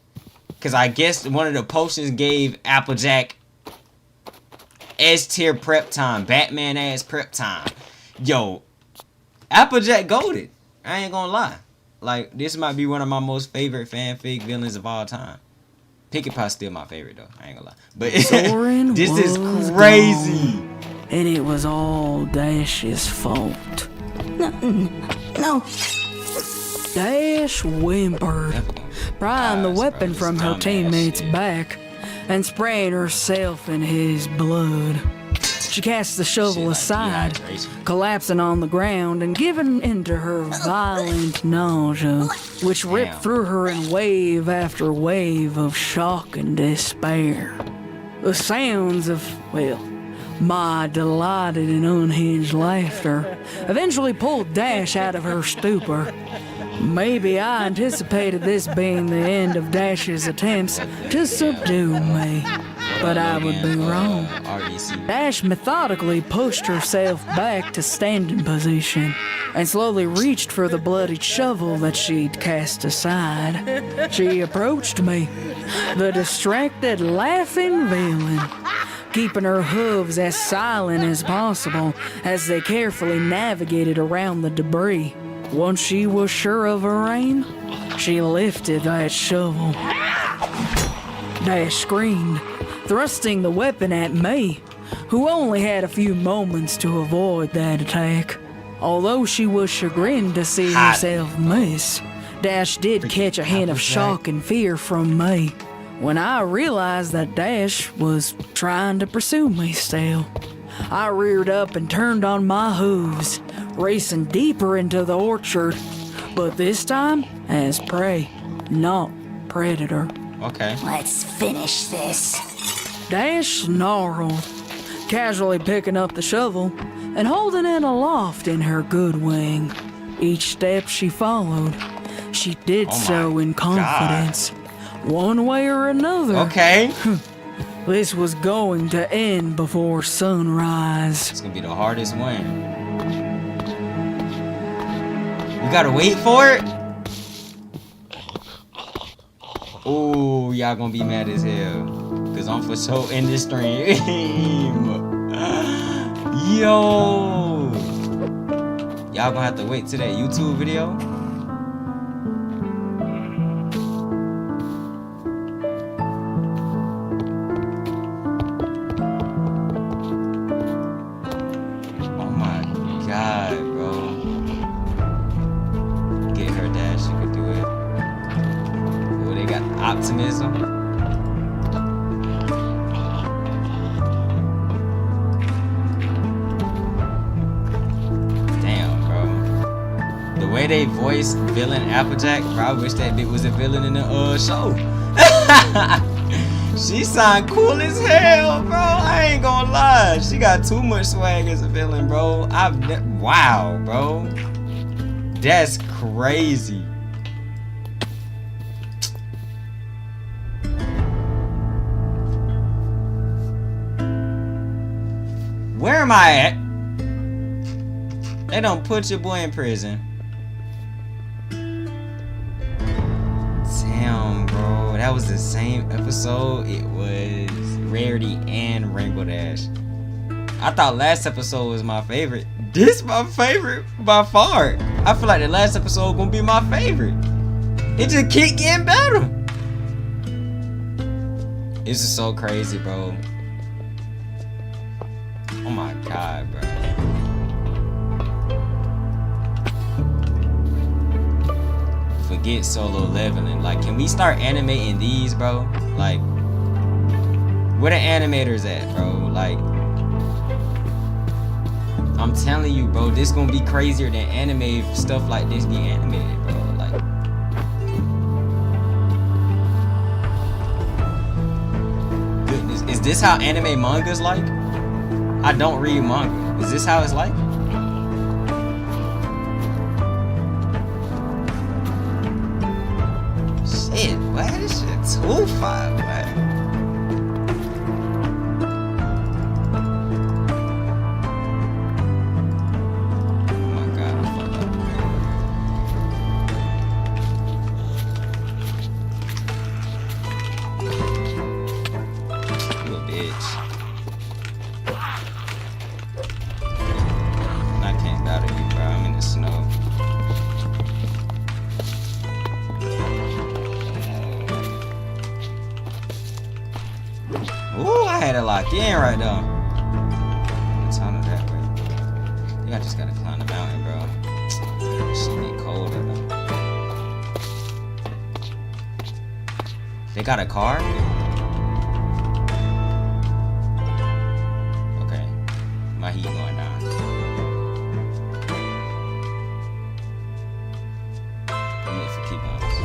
Cause I guess one of the potions gave Applejack S tier prep time, Batman ass prep time. Yo, Applejack goated. I ain't gonna lie. Like, this might be one of my most favorite fanfic villains of all time. Pinkie Pie's still my favorite though. I ain't gonna lie. But Soren this is was crazy. gone, and it was all Dash's fault. No. Dash whimpered, prying the weapon from her teammate's back and spraying herself in his blood. She cast the shovel aside, collapsing on the ground and giving into her violent nausea, which ripped through her in wave after wave of shock and despair. The sounds of, well, my delighted and unhinged laughter eventually pulled Dash out of her stupor. Maybe I anticipated this being the end of Dash's attempts to subdue me, but I would be wrong. Dash methodically pushed herself back to standing position and slowly reached for the bloodied shovel that she'd cast aside. She approached me, the distracted, laughing villain, keeping her hooves as silent as possible as they carefully navigated around the debris. Once she was sure of her aim, she lifted that shovel. Dash screamed, thrusting the weapon at me, who only had a few moments to avoid that attack. Although she was chagrined to see herself miss, Dash did catch a hint of shock and fear from me when I realized that Dash was trying to pursue me still. I reared up and turned on my hooves, racing deeper into the orchard, but this time as prey, not predator. Okay. Let's finish this. Dash snarled, casually picking up the shovel and holding it aloft in her good wing. Each step she followed, she did so in confidence, one way or another. Okay. This was going to end before sunrise. It's gonna be the hardest one. We gotta wait for it? Oh, y'all gonna be mad as hell. Cause I'm for sure in this stream. Yo! Y'all gonna have to wait till that YouTube video? Optimism. Damn, bro. The way they voice villain Applejack, bro, I wish that bitch was a villain in the show. She sound cool as hell, bro. I ain't gonna lie. She got too much swag as a villain, bro. Wow, bro. That's crazy. Where am I at? They don't put your boy in prison. Damn, bro. That was the same episode. It was Rarity and Rainbow Dash. I thought last episode was my favorite. This my favorite by far. I feel like the last episode gonna be my favorite. It just keep getting better. This is so crazy, bro. Oh my god, bro. Forget solo leveling. Like, can we start animating these, bro? Like, where the animators at, bro? Like, I'm telling you, bro, this gonna be crazier than anime stuff like this get animated, bro. Like, this how anime manga's like? I don't read manga. Is this how it's like? Shit, boy, this shit too far, boy. Lock in right now. It's on that way. I think I just gotta climb the mountain, bro. Shit get colder though. They got a car? Okay. My heat going down. I'm looking for keep-ons.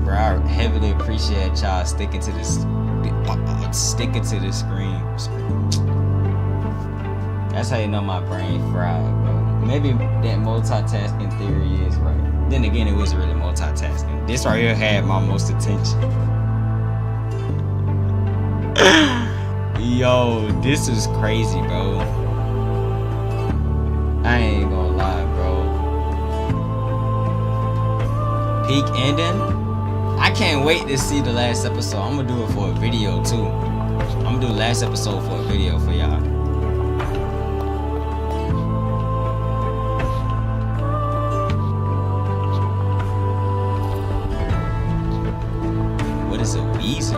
Bro, I heavily appreciate y'all sticking to this screen. That's how you know my brain fried, bro. Maybe that multitasking theory is right. Then again, it wasn't really multitasking. This right here had my most attention. Yo, this is crazy, bro. I ain't gonna lie, bro. Peak ending. I can't wait to see the last episode. I'm gonna do it for a video too. I'm gonna do the last episode for a video for y'all. What is a Weezer?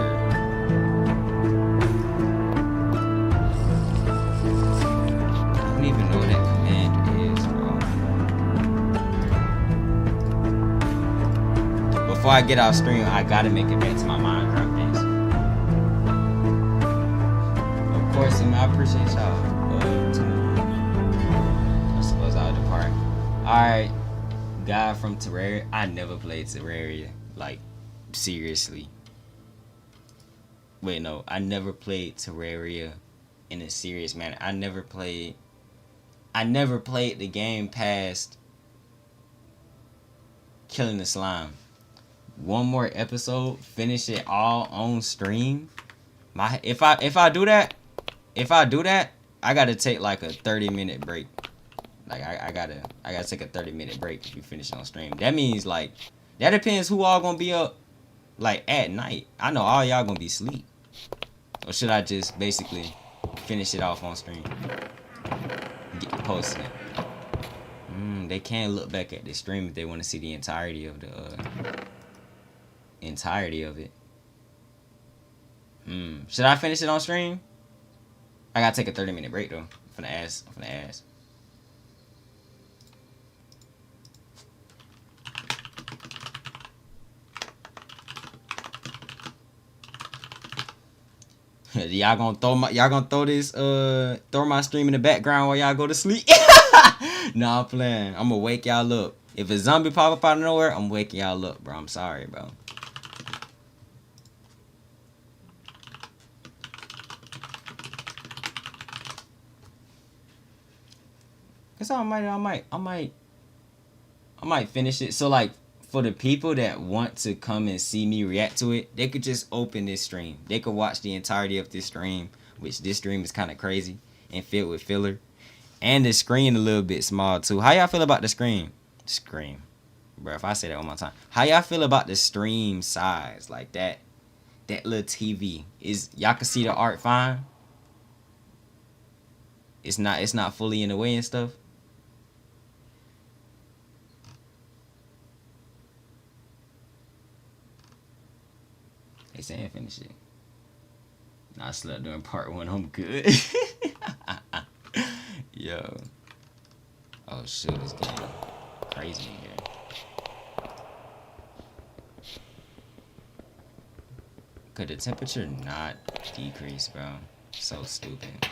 I don't even know what that command is, bro. Before I get off stream, I gotta make it back to my Minecraft days. Of course, I appreciate y'all. I suppose I'll depart. Alright, guy from Terraria. I never played Terraria, like, seriously. Wait, no, I never played Terraria in a serious manner. I never played the game past killing the slime. One more episode, finish it all on stream. If I do that, I gotta take like a 30-minute break. Like I gotta take a 30-minute break if you finish it on stream. That means like that depends who all gonna be up like at night. I know all y'all gonna be asleep. Or should I just basically finish it off on stream? Get posting it. They can look back at the stream if they want to see the entirety of it. Should I finish it on stream? I gotta take a 30-minute break though. I'm finna ask. Y'all gonna throw my stream in the background while y'all go to sleep? Nah, I'm playing. I'm gonna wake y'all up. If a zombie pop up out of nowhere, I'm waking y'all up, bro. I'm sorry, bro. Cause I might finish it. So like for the people that want to come and see me react to it, they could just open this stream. They could watch the entirety of this stream, which this stream is kind of crazy and filled with filler. And the screen a little bit small too. How y'all feel about the screen? Scream. Bro, if I say that one more time. How y'all feel about the stream size? Like that little TV. Y'all can see the art fine? It's not fully in the way and stuff. They saying finish it. Nah, I slept during part 1. I'm good. Yo. Oh shit, it's getting crazy in here. Could the temperature not decrease, bro? So stupid.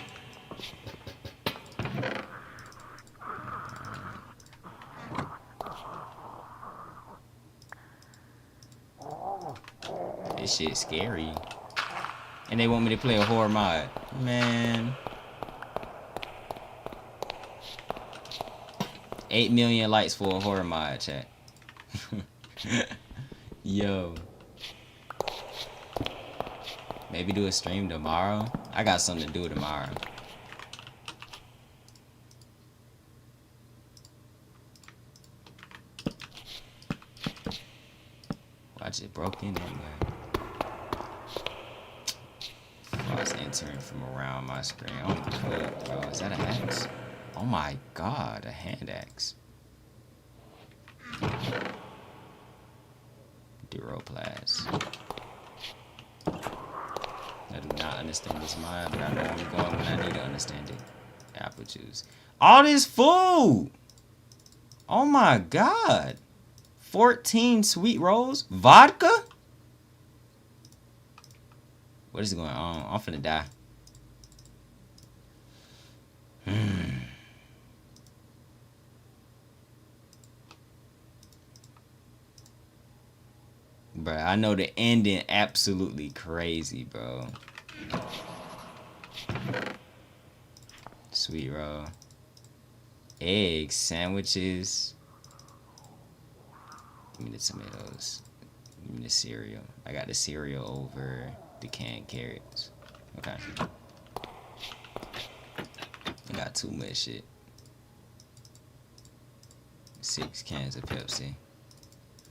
This shit's scary. And they want me to play a horror mod. Man. 8 million likes for a horror mod, chat. Yo. Maybe do a stream tomorrow. I got something to do tomorrow. Watch it broke in anyway. I was entering from around my screen. Oh my god, bro. Is that an axe? Oh my god, a hand axe. Duroplast. I do not understand this mod, but I know I'm going when I need to understand it. Apple juice. All this food! Oh my god. 14 sweet rolls? Vodka? What is going on? I'm finna die. Bruh, I know the ending absolutely crazy, bro. Sweet roll. Eggs, sandwiches. Give me the tomatoes. Give me the cereal. I got the cereal over the canned carrots. Okay. I got too much shit. 6 cans of Pepsi.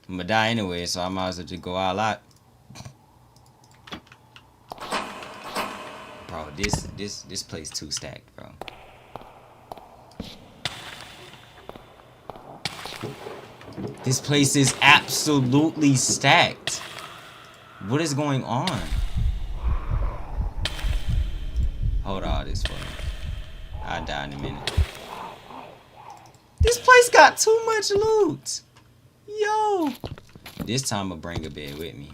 I'm gonna die anyway, so I might as well just go all out. Bro, this place too stacked, bro. This place is absolutely stacked. What is going on? Hold all this for me. I'll die in a minute. This place got too much loot. Yo. This time I'll bring a bed with me.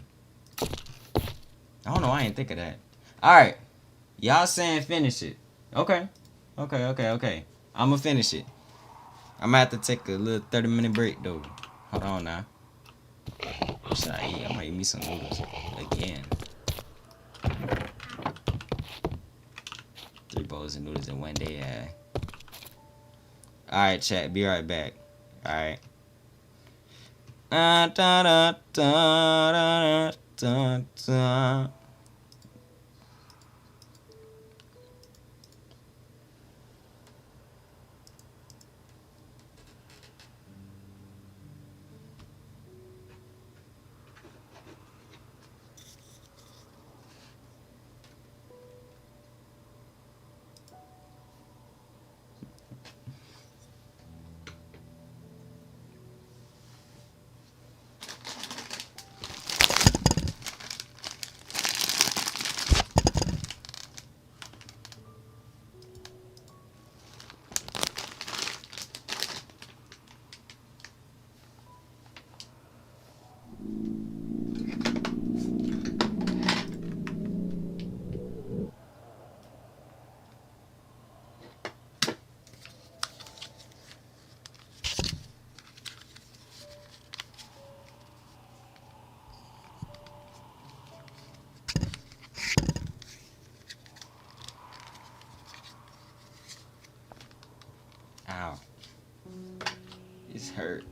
I don't know, I ain't think of that. Alright. Y'all saying finish it. Okay. Okay. I'ma finish it. I'm gonna have to take a little 30-minute break though. Hold on now. What should I eat? I might eat me some noodles. Again. 3 bowls of noodles in one day, Alright, chat. Be right back. Alright. Da, da, da, da, da, da. Ow. It's hurt.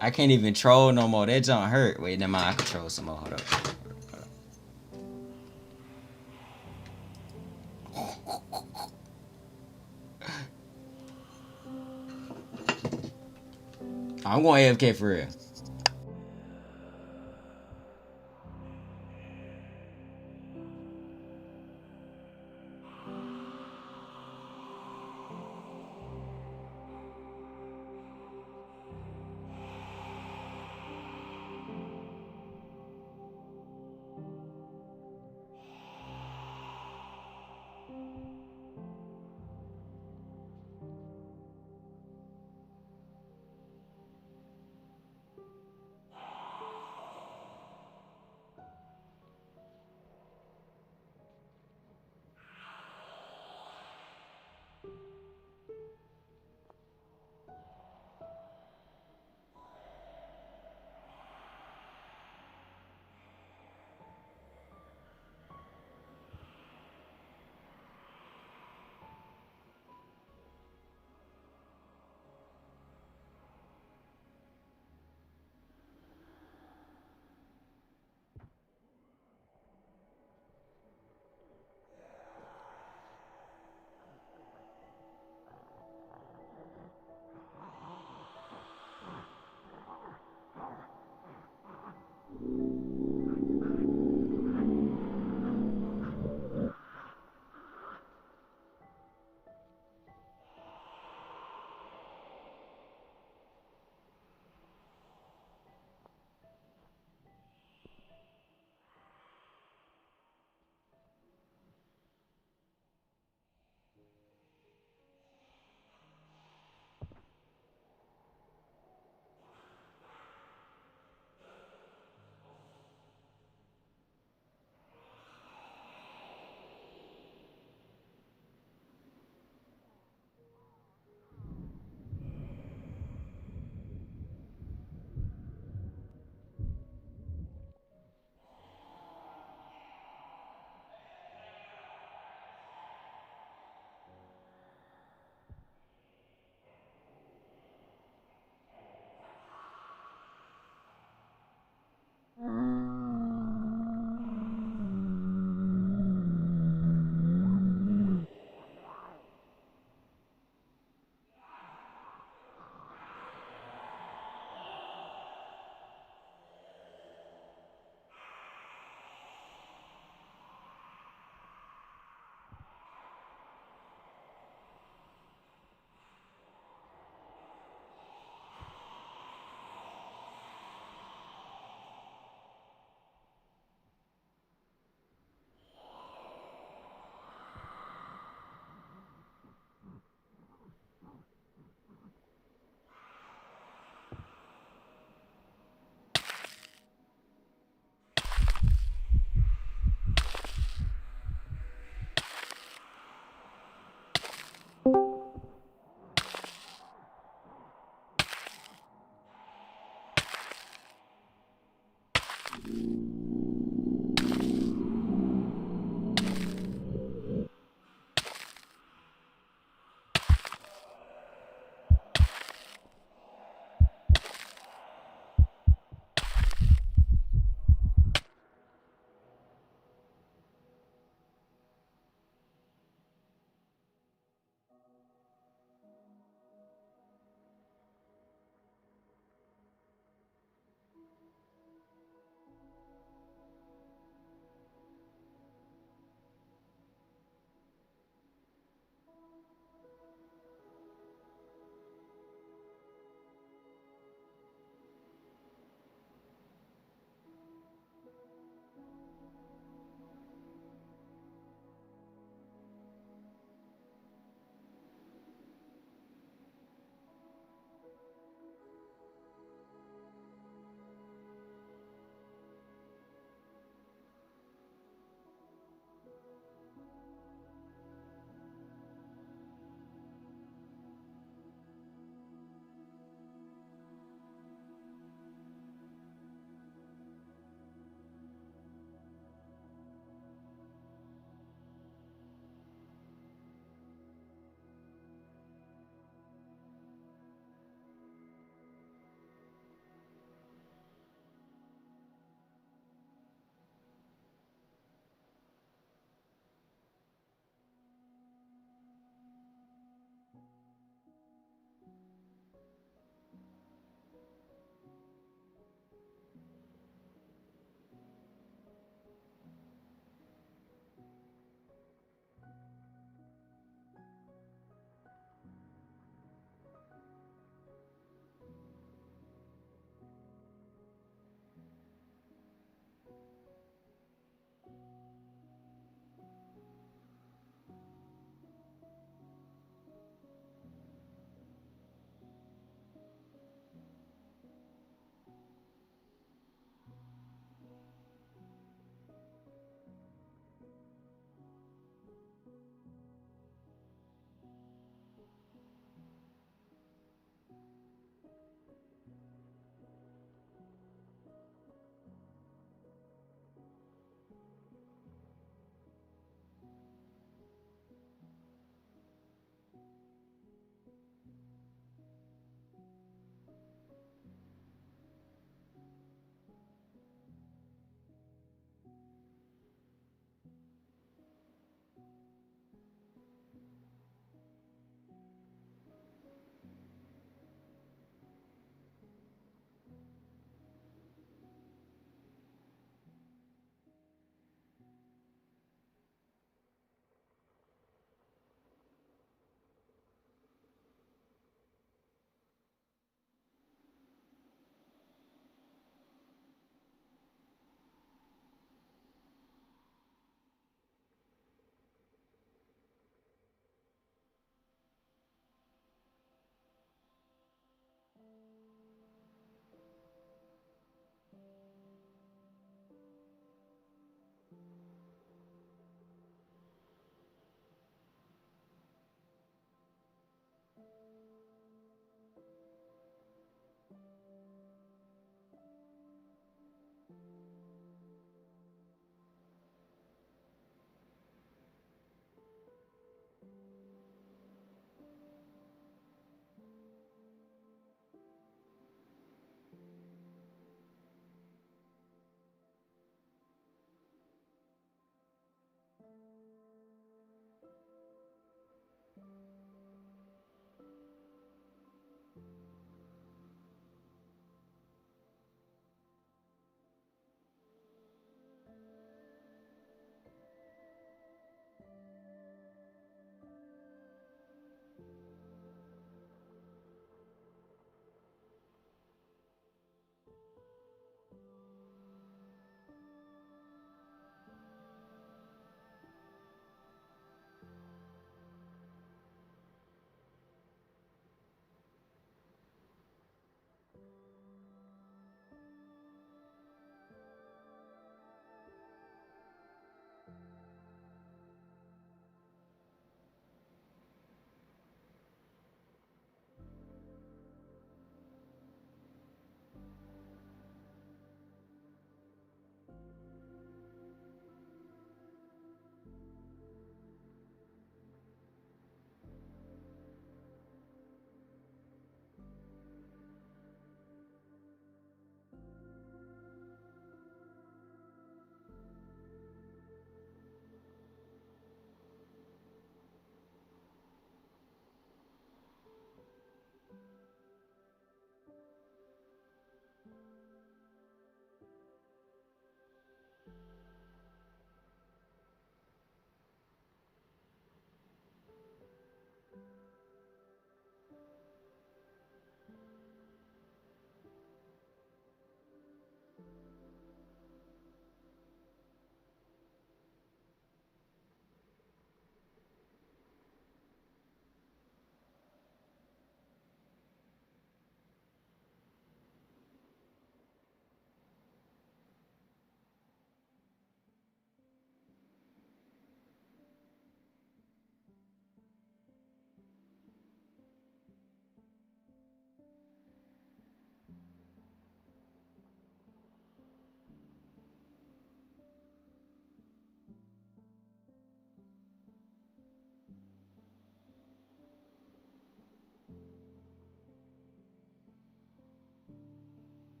I can't even troll no more. That junk hurt. Wait, never mind. I can troll some more. Hold up. I'm going AFK for real.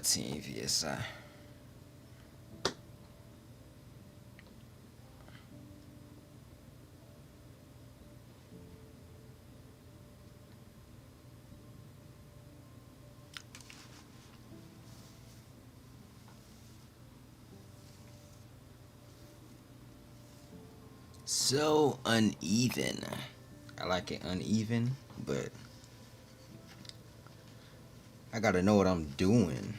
15 PSI. So uneven. I like it uneven, but I gotta know what I'm doing.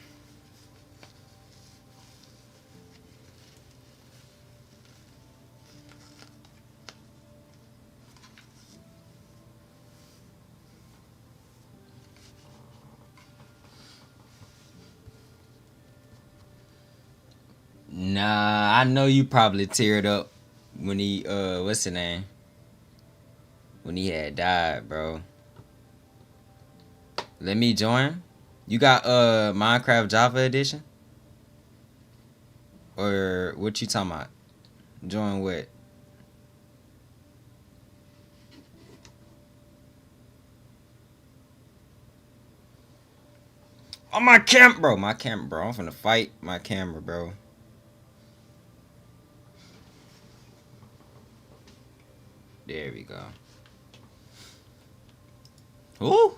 Nah, I know you probably teared up when he what's the name? When he had died, bro. Let me join. You got Minecraft Java edition? Or what you talking about? Join what? Oh, my camera, bro. My camera, bro. I'm finna fight my camera, bro. There we go. Ooh.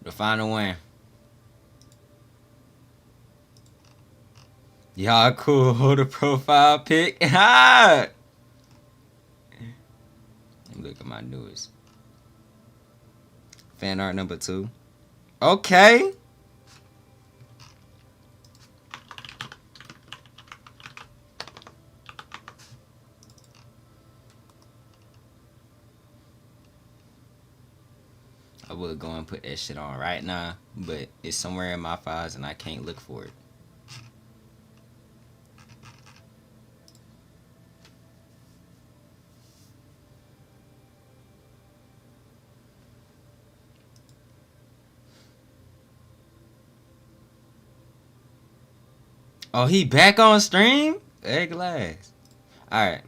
The final one. Y'all cool. Hold the profile pic. Ha! Look at my newest. Fan art number 2. Okay. I would go and put that shit on right now, but it's somewhere in my files and I can't look for it. Oh, he back on stream? Egg glass. Alright.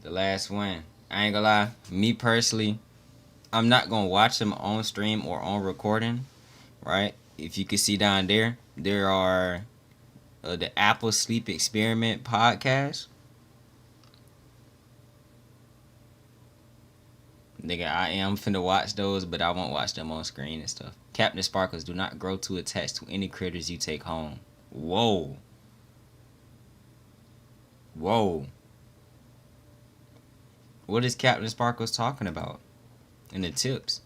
The last one. I ain't gonna lie. Me personally, I'm not gonna watch them on stream or on recording. Right? If you can see down there, there are the Apple Sleep Experiment podcast. Nigga, I am finna watch those, but I won't watch them on screen and stuff. Captain Sparkles, do not grow too attached to any critters you take home. Whoa. Whoa. What is Captain Sparkles talking about in the tips?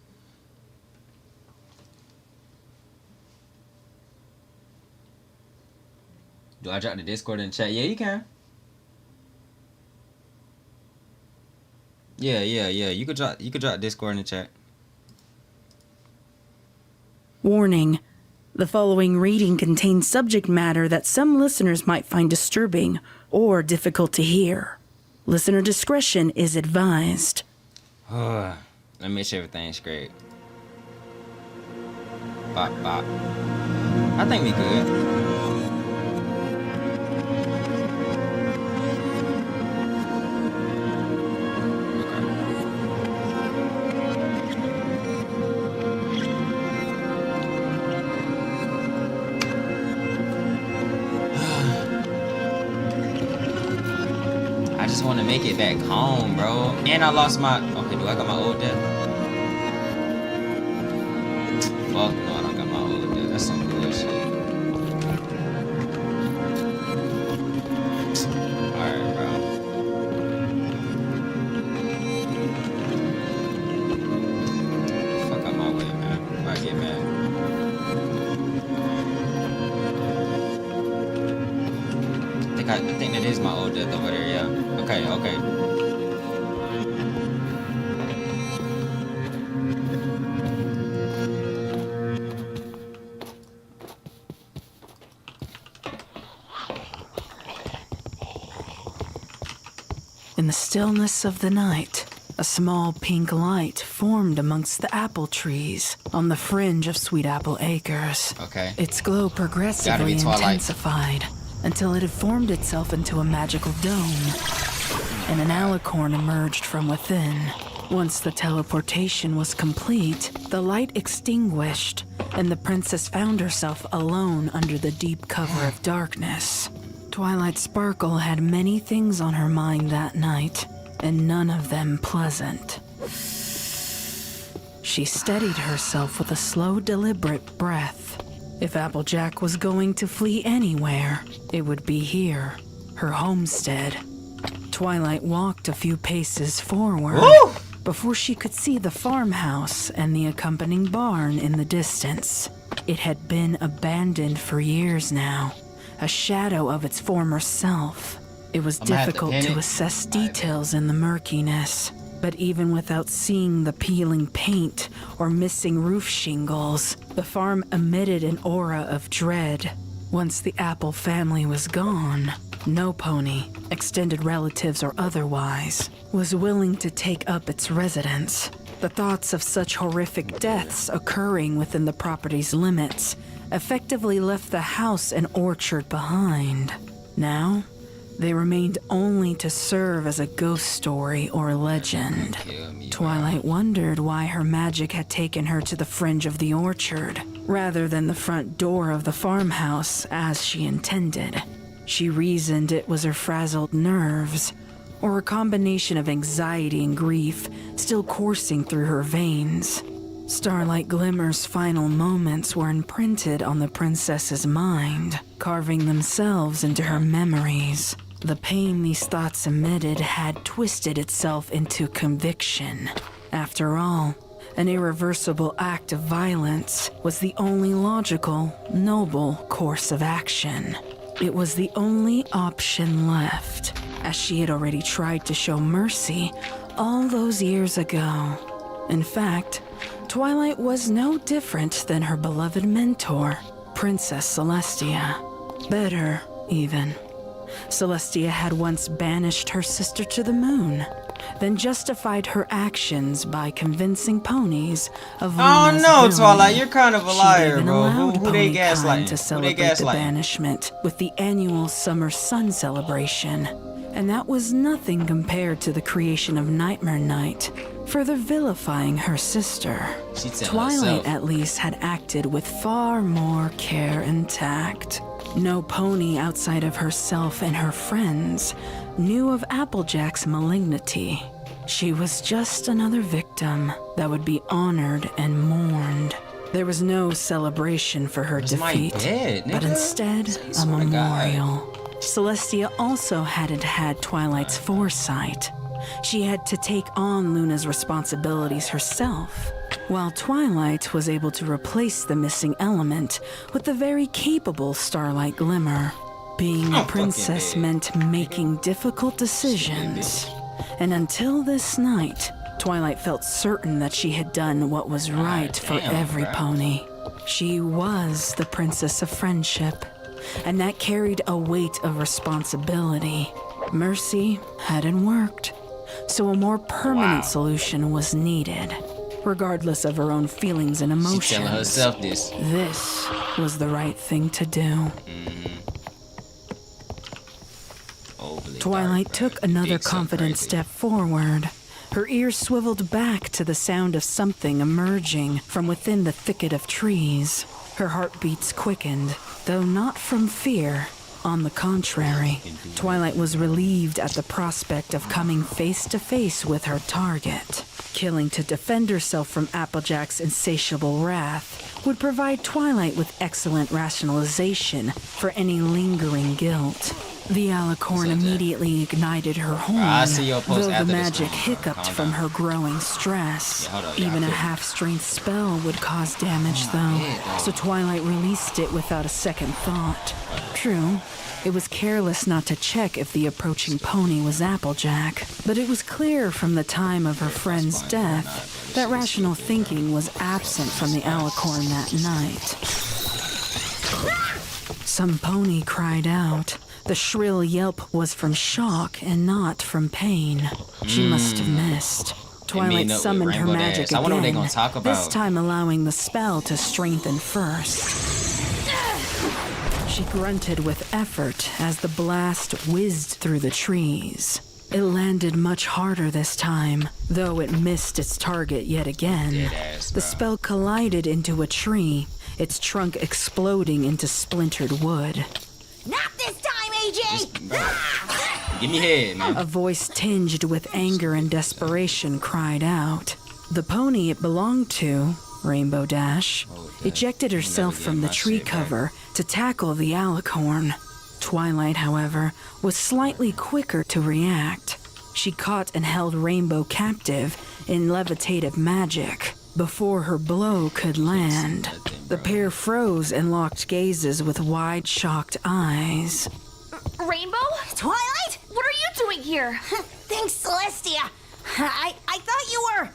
Do I drop the Discord in the chat? Yeah, you can. Yeah. You could drop Discord in the chat. Warning. The following reading contains subject matter that some listeners might find disturbing or difficult to hear. Listener discretion is advised. Let me make sure everything's great. Bop, bop. I think we good. I just want to make it back home, bro. And I lost my... Okay, do I got my old death? Fuck no, I don't got my old death. That's some bullshit. Alright, bro. Fuck out my way, man. If I get mad. I think that is my old death over there, yeah. Okay. In the stillness of the night, a small pink light formed amongst the apple trees on the fringe of Sweet Apple Acres. Okay. Its glow progressively intensified until it had formed itself into a magical dome. and an alicorn emerged from within. Once the teleportation was complete, the light extinguished, and the princess found herself alone under the deep cover of darkness. Twilight Sparkle had many things on her mind that night, and none of them pleasant. She steadied herself with a slow, deliberate breath. If Applejack was going to flee anywhere, it would be here, her homestead. Twilight walked a few paces forward before she could see the farmhouse and the accompanying barn in the distance. It had been abandoned for years now, a shadow of its former self. It was difficult to assess details in the murkiness, but even without seeing the peeling paint or missing roof shingles, the farm emitted an aura of dread. Once the Apple family was gone, no pony, extended relatives or otherwise, was willing to take up its residence. The thoughts of such horrific deaths occurring within the property's limits effectively left the house and orchard behind. Now, they remained only to serve as a ghost story or legend. Twilight wondered why her magic had taken her to the fringe of the orchard, rather than the front door of the farmhouse as she intended. She reasoned it was her frazzled nerves, or a combination of anxiety and grief still coursing through her veins. Starlight Glimmer's final moments were imprinted on the princess's mind, carving themselves into her memories. The pain these thoughts emitted had twisted itself into conviction. After all, an irreversible act of violence was the only logical, noble course of action. It was the only option left, as she had already tried to show mercy all those years ago. In fact, Twilight was no different than her beloved mentor, Princess Celestia. Better, even. Celestia had once banished her sister to the moon, then justified her actions by convincing ponies of Luna's villainy. Twilight, you're kind of a liar, She even bro. allowed Who they pony gaslighting? kind to Who they celebrate the gaslighting? banishment with the annual Summer Sun celebration, and that was nothing compared to the creation of Nightmare Night, further vilifying her sister. Twilight, at least, had acted with far more care and tact. No pony outside of herself and her friends knew of Applejack's malignity. She was just another victim that would be honored and mourned. There was no celebration for her defeat, but instead a memorial. Celestia also hadn't had Twilight's foresight. She had to take on Luna's responsibilities herself, while Twilight was able to replace the missing element with the very capable Starlight Glimmer. Being a princess meant making difficult decisions, and until this night, Twilight felt certain that she had done what was right for every pony. She was the princess of friendship, and that carried a weight of responsibility. Mercy hadn't worked, so a more permanent solution was needed. Regardless of her own feelings and emotions, She's telling herself this. This was the right thing to do. Twilight took another confident step forward. Her ears swiveled back to the sound of something emerging from within the thicket of trees. Her heartbeats quickened, though not from fear. On the contrary, Twilight was relieved at the prospect of coming face to face with her target. Killing to defend herself from Applejack's insatiable wrath would provide Twilight with excellent rationalization for any lingering guilt. The alicorn immediately ignited her horn, though the magic hiccuped from her growing stress. Even a half-strength spell would cause damage, though, so Twilight released it without a second thought. True, it was careless not to check if the approaching pony was Applejack, but it was clear from the time of her friend's death that rational thinking was absent from the alicorn that night. Some pony cried out. The shrill yelp was from shock and not from pain. She must have missed. Twilight summoned her magic again, this time allowing the spell to strengthen first. She grunted with effort as the blast whizzed through the trees. It landed much harder this time, though it missed its target yet again. Deadass, The bro. spell collided into a tree, its trunk exploding into splintered wood. Not this time, AJ! Give me head, man. A voice tinged with anger and desperation cried out. The pony it belonged to, Rainbow Dash, ejected herself from the tree cover to tackle the alicorn. Twilight, however, was slightly quicker to react. She caught and held Rainbow captive in levitative magic before her blow could land. The pair froze and locked gazes with wide, shocked eyes. Rainbow? Twilight? What are you doing here? Thanks, Celestia. I thought you were...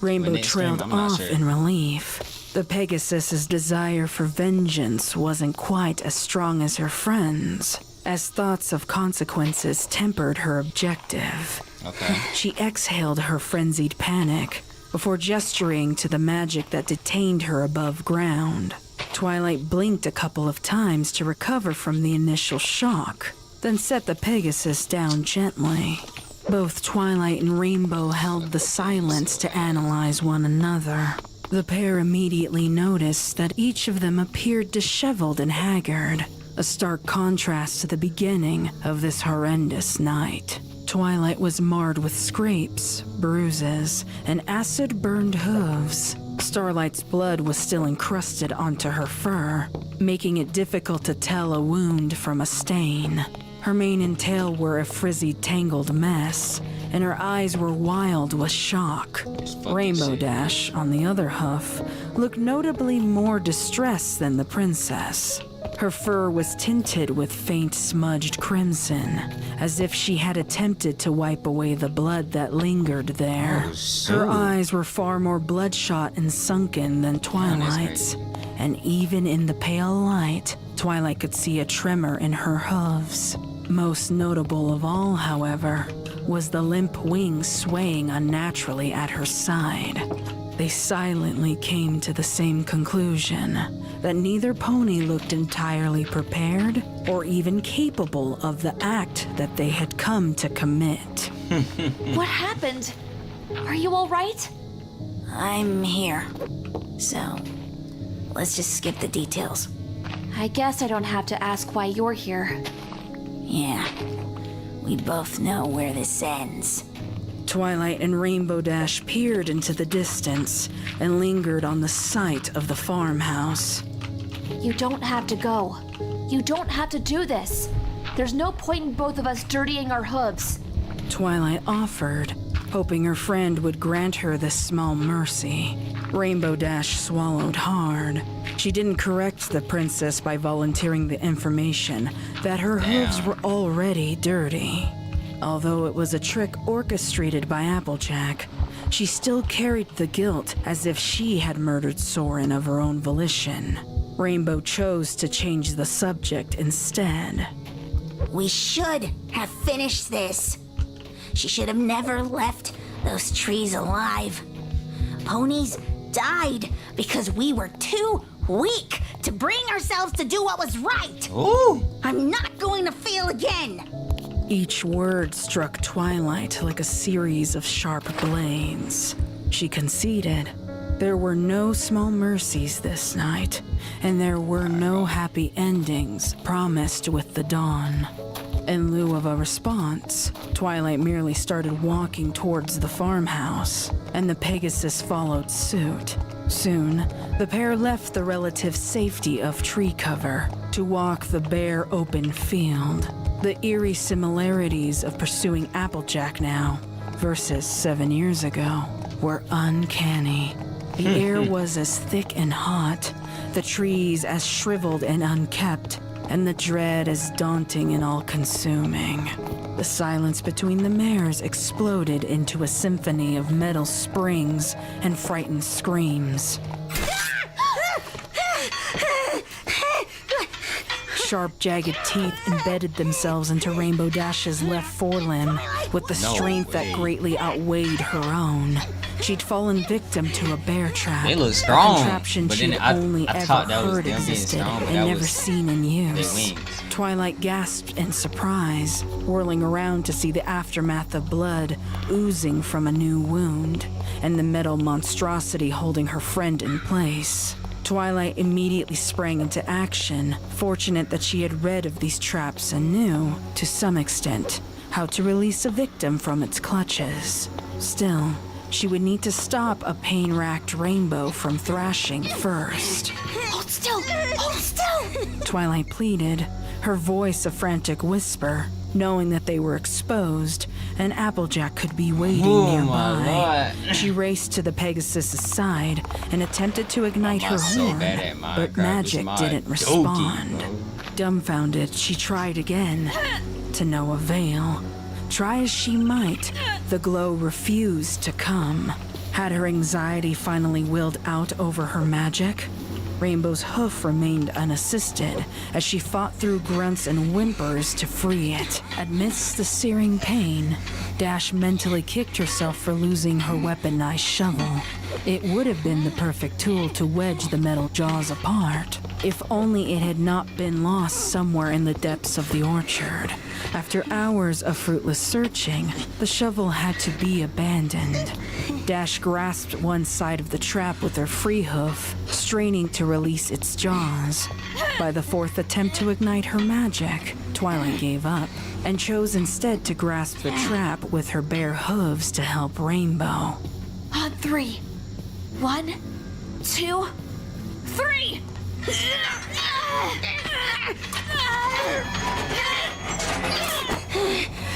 Rainbow When they trailed scream, I'm not off sure. in relief. The Pegasus's desire for vengeance wasn't quite as strong as her friend's, as thoughts of consequences tempered her objective. Okay. She exhaled her frenzied panic before gesturing to the magic that detained her above ground. Twilight blinked a couple of times to recover from the initial shock, then set the Pegasus down gently. Both Twilight and Rainbow held the silence to analyze one another. The pair immediately noticed that each of them appeared disheveled and haggard, a stark contrast to the beginning of this horrendous night. Twilight was marred with scrapes, bruises, and acid-burned hooves. Starlight's blood was still encrusted onto her fur, making it difficult to tell a wound from a stain. Her mane and tail were a frizzy, tangled mess, and her eyes were wild with shock. Rainbow Dash, on the other hoof, looked notably more distressed than the princess. Her fur was tinted with faint smudged crimson, as if she had attempted to wipe away the blood that lingered there. Her eyes were far more bloodshot and sunken than Twilight's, and even in the pale light, Twilight could see a tremor in her hooves. Most notable of all, however, was the limp wings swaying unnaturally at her side. They silently came to the same conclusion, that neither pony looked entirely prepared or even capable of the act that they had come to commit. What happened? Are you all right? I'm here. So, let's just skip the details. I guess I don't have to ask why you're here. Yeah, we both know where this ends. Twilight and Rainbow Dash peered into the distance and lingered on the site of the farmhouse. You don't have to go. You don't have to do this. There's no point in both of us dirtying our hooves. Twilight offered, hoping her friend would grant her this small mercy. Rainbow Dash swallowed hard. She didn't correct the princess by volunteering the information that her hooves were already dirty. Although it was a trick orchestrated by Applejack, she still carried the guilt as if she had murdered Soren of her own volition. Rainbow chose to change the subject instead. We should have finished this. She should have never left those trees alive. Ponies died because we were too weak to bring ourselves to do what was right. Ooh. I'm not going to fail again. Each word struck Twilight like a series of sharp blades. She conceded. There were no small mercies this night, and there were no happy endings promised with the dawn. In lieu of a response, Twilight merely started walking towards the farmhouse, and the Pegasus followed suit. Soon, the pair left the relative safety of tree cover to walk the bare open field. The eerie similarities of pursuing Applejack now versus 7 years ago were uncanny. The air was as thick and hot, the trees as shriveled and unkept, and the dread as daunting and all-consuming. The silence between the mares exploded into a symphony of metal springs and frightened screams. Sharp, jagged teeth embedded themselves into Rainbow Dash's left forelimb with the strength that greatly outweighed her own. She'd fallen victim to a bear trap. They look strong, a contraption but then she'd I only ever thought that was heard them being existed strong, but and that never was seen in use. their wings. Twilight gasped in surprise, whirling around to see the aftermath of blood oozing from a new wound, and the metal monstrosity holding her friend in place. Twilight immediately sprang into action, fortunate that she had read of these traps and knew, to some extent, how to release a victim from its clutches. Still, she would need to stop a pain-racked Rainbow from thrashing first. Hold still! Hold still! Twilight pleaded, her voice a frantic whisper, knowing that they were exposed and Applejack could be waiting nearby. She raced to the Pegasus's side and attempted to ignite her horn, but magic didn't respond. Dumbfounded, she tried again, to no avail. Try as she might, the glow refused to come. Had her anxiety finally willed out over her magic? Rainbow's hoof remained unassisted as she fought through grunts and whimpers to free it. Amidst the searing pain, Dash mentally kicked herself for losing her weaponized shovel. It would have been the perfect tool to wedge the metal jaws apart, if only it had not been lost somewhere in the depths of the orchard. After hours of fruitless searching, the shovel had to be abandoned. Dash grasped one side of the trap with her free hoof, straining to release its jaws. By the fourth attempt to ignite her magic, Twilight gave up and chose instead to grasp the trap with her bare hooves to help Rainbow. On 3. 1, 2, 3!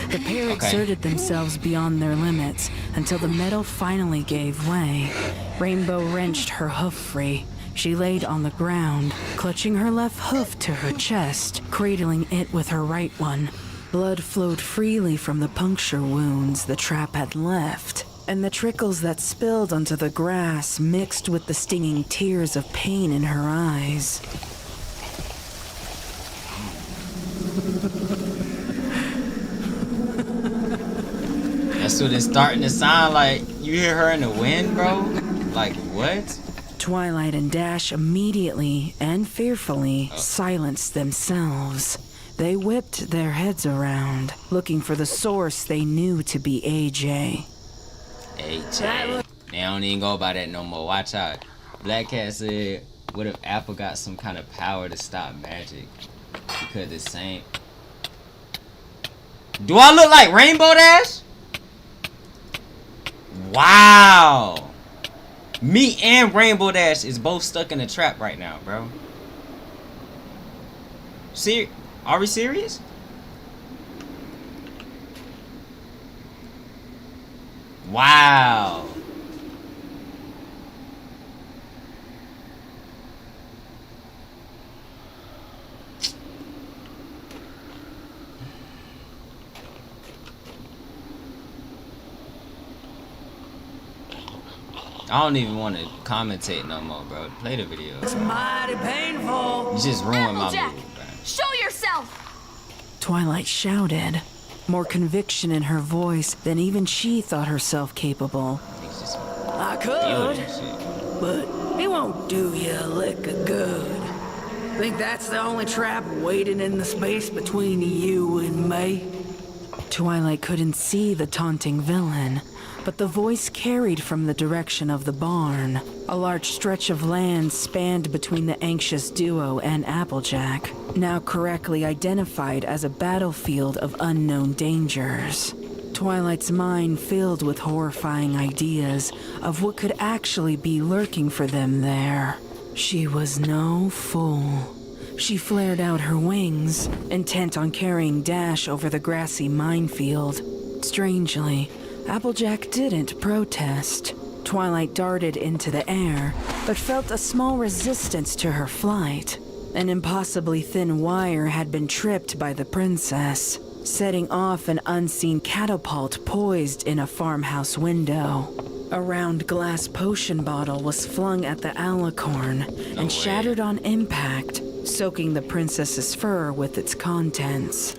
The pair exerted themselves beyond their limits until the metal finally gave way. Rainbow wrenched her hoof free. She laid on the ground, clutching her left hoof to her chest, cradling it with her right one. Blood flowed freely from the puncture wounds the trap had left, and the trickles that spilled onto the grass mixed with the stinging tears of pain in her eyes. That's what it's starting to sound like. You hear her in the wind, bro? Like, what? Twilight and Dash immediately and fearfully silenced themselves. They whipped their heads around, looking for the source they knew to be AJ. AJ. They don't even go by that no more. Watch out. Black Cat said, what if Apple got some kind of power to stop magic? Because it's same. Do I look like Rainbow Dash? Wow. Me and Rainbow Dash is both stuck in a trap right now, bro. Are we serious? Wow. I don't even want to commentate no more, bro. Play the video. It's mighty painful. You just ruined my Applejack, movie, bro. show yourself! Twilight shouted, more conviction in her voice than even she thought herself capable. I could, but it won't do you a lick of good. Think that's the only trap waiting in the space between you and me? Twilight couldn't see the taunting villain, but the voice carried from the direction of the barn. A large stretch of land spanned between the anxious duo and Applejack, now correctly identified as a battlefield of unknown dangers. Twilight's mind filled with horrifying ideas of what could actually be lurking for them there. She was no fool. She flared out her wings, intent on carrying Dash over the grassy minefield. Strangely, Applejack didn't protest. Twilight darted into the air, but felt a small resistance to her flight. An impossibly thin wire had been tripped by the princess, setting off an unseen catapult poised in a farmhouse window. A round glass potion bottle was flung at the alicorn and shattered on impact, soaking the princess's fur with its contents.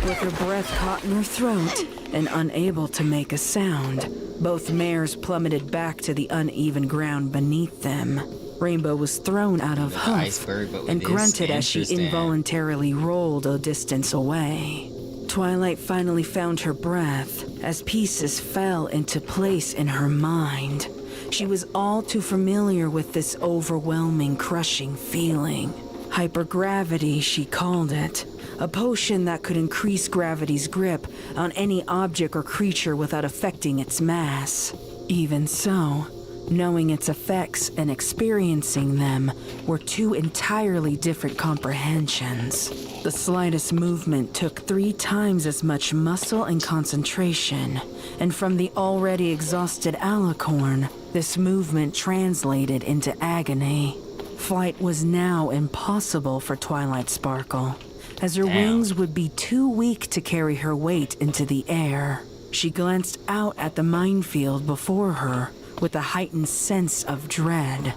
With her breath caught in her throat and unable to make a sound, both mares plummeted back to the uneven ground beneath them. Rainbow was thrown out of hoof and grunted as she involuntarily rolled a distance away. Twilight finally found her breath as pieces fell into place in her mind. She was all too familiar with this overwhelming, crushing feeling. Hypergravity, she called it. A potion that could increase gravity's grip on any object or creature without affecting its mass. Even so, knowing its effects and experiencing them were two entirely different comprehensions. The slightest movement took 3 times as much muscle and concentration, and from the already exhausted alicorn, this movement translated into agony. Flight was now impossible for Twilight Sparkle, as her wings would be too weak to carry her weight into the air. She glanced out at the minefield before her with a heightened sense of dread.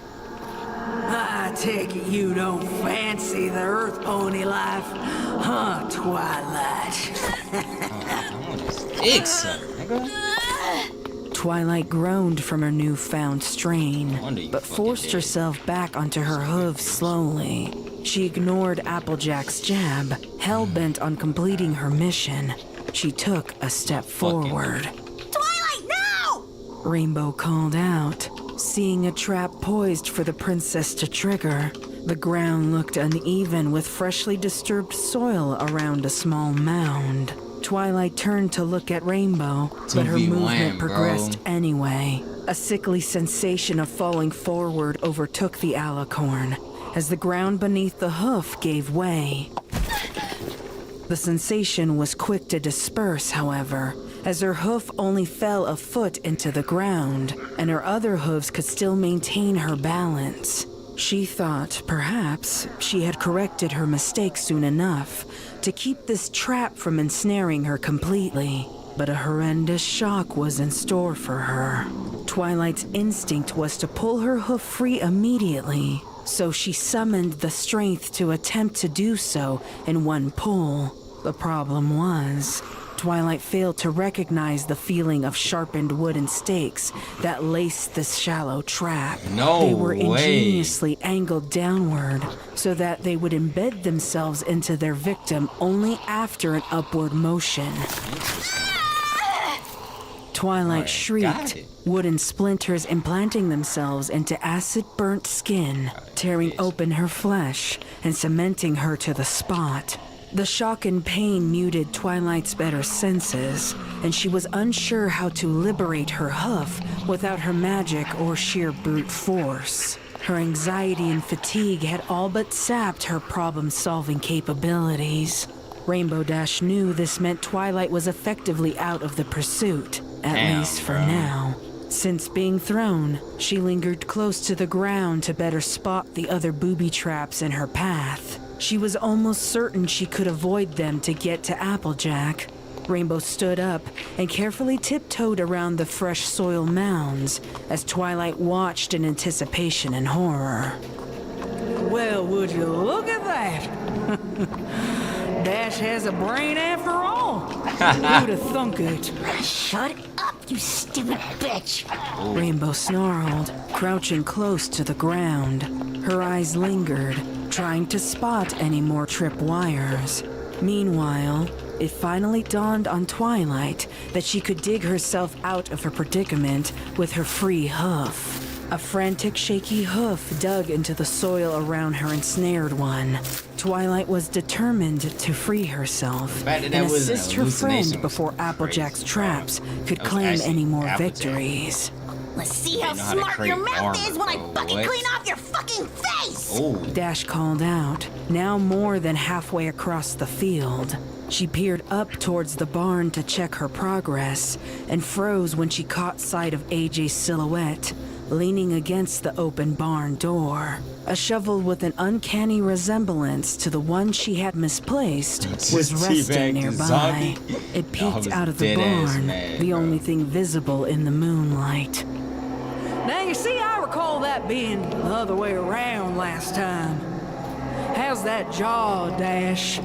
I take it you don't fancy the Earth Pony life, huh, Twilight? Twilight groaned from her newfound strain, but forced herself back onto her hooves slowly. She ignored Applejack's jab, hell-bent on completing her mission. She took a step forward. Twilight, no! Rainbow called out, seeing a trap poised for the princess to trigger. The ground looked uneven with freshly disturbed soil around a small mound. Twilight turned to look at Rainbow, but her movement progressed anyway. A sickly sensation of falling forward overtook the alicorn as the ground beneath the hoof gave way. The sensation was quick to disperse, however, as her hoof only fell a foot into the ground, and her other hooves could still maintain her balance. She thought, perhaps, she had corrected her mistake soon enough to keep this trap from ensnaring her completely, but a horrendous shock was in store for her. Twilight's instinct was to pull her hoof free immediately, so she summoned the strength to attempt to do so in one pull. The problem was, Twilight failed to recognize the feeling of sharpened wooden stakes that laced this shallow trap. They were ingeniously angled downward so that they would embed themselves into their victim only after an upward motion. Twilight shrieked, wooden splinters implanting themselves into acid-burnt skin, tearing open her flesh and cementing her to the spot. The shock and pain muted Twilight's better senses, and she was unsure how to liberate her hoof without her magic or sheer brute force. Her anxiety and fatigue had all but sapped her problem-solving capabilities. Rainbow Dash knew this meant Twilight was effectively out of the pursuit, at least for now. Since being thrown, she lingered close to the ground to better spot the other booby traps in her path. She was almost certain she could avoid them to get to Applejack. Rainbow stood up and carefully tiptoed around the fresh soil mounds as Twilight watched in anticipation and horror. Well, would you look at that? Dash has a brain after all. Who'd have thunk it? Shut up, you stupid bitch. Rainbow snarled, crouching close to the ground. Her eyes lingered, trying to spot any more tripwires. Meanwhile, it finally dawned on Twilight that she could dig herself out of her predicament with her free hoof. A frantic, shaky hoof dug into the soil around her ensnared one. Twilight was determined to free herself and assist her friend before Applejack's traps could claim any more victories. Let's see how smart your mouth is when I bucket clean off your fucking face! Dash called out, now more than halfway across the field. She peered up towards the barn to check her progress and froze when she caught sight of AJ's silhouette, leaning against the open barn door. A shovel with an uncanny resemblance to the one she had misplaced was resting nearby. It peeked out of the barn, the only thing visible in the moonlight. Now you see, I recall that being the other way around last time. How's that jaw, Dash?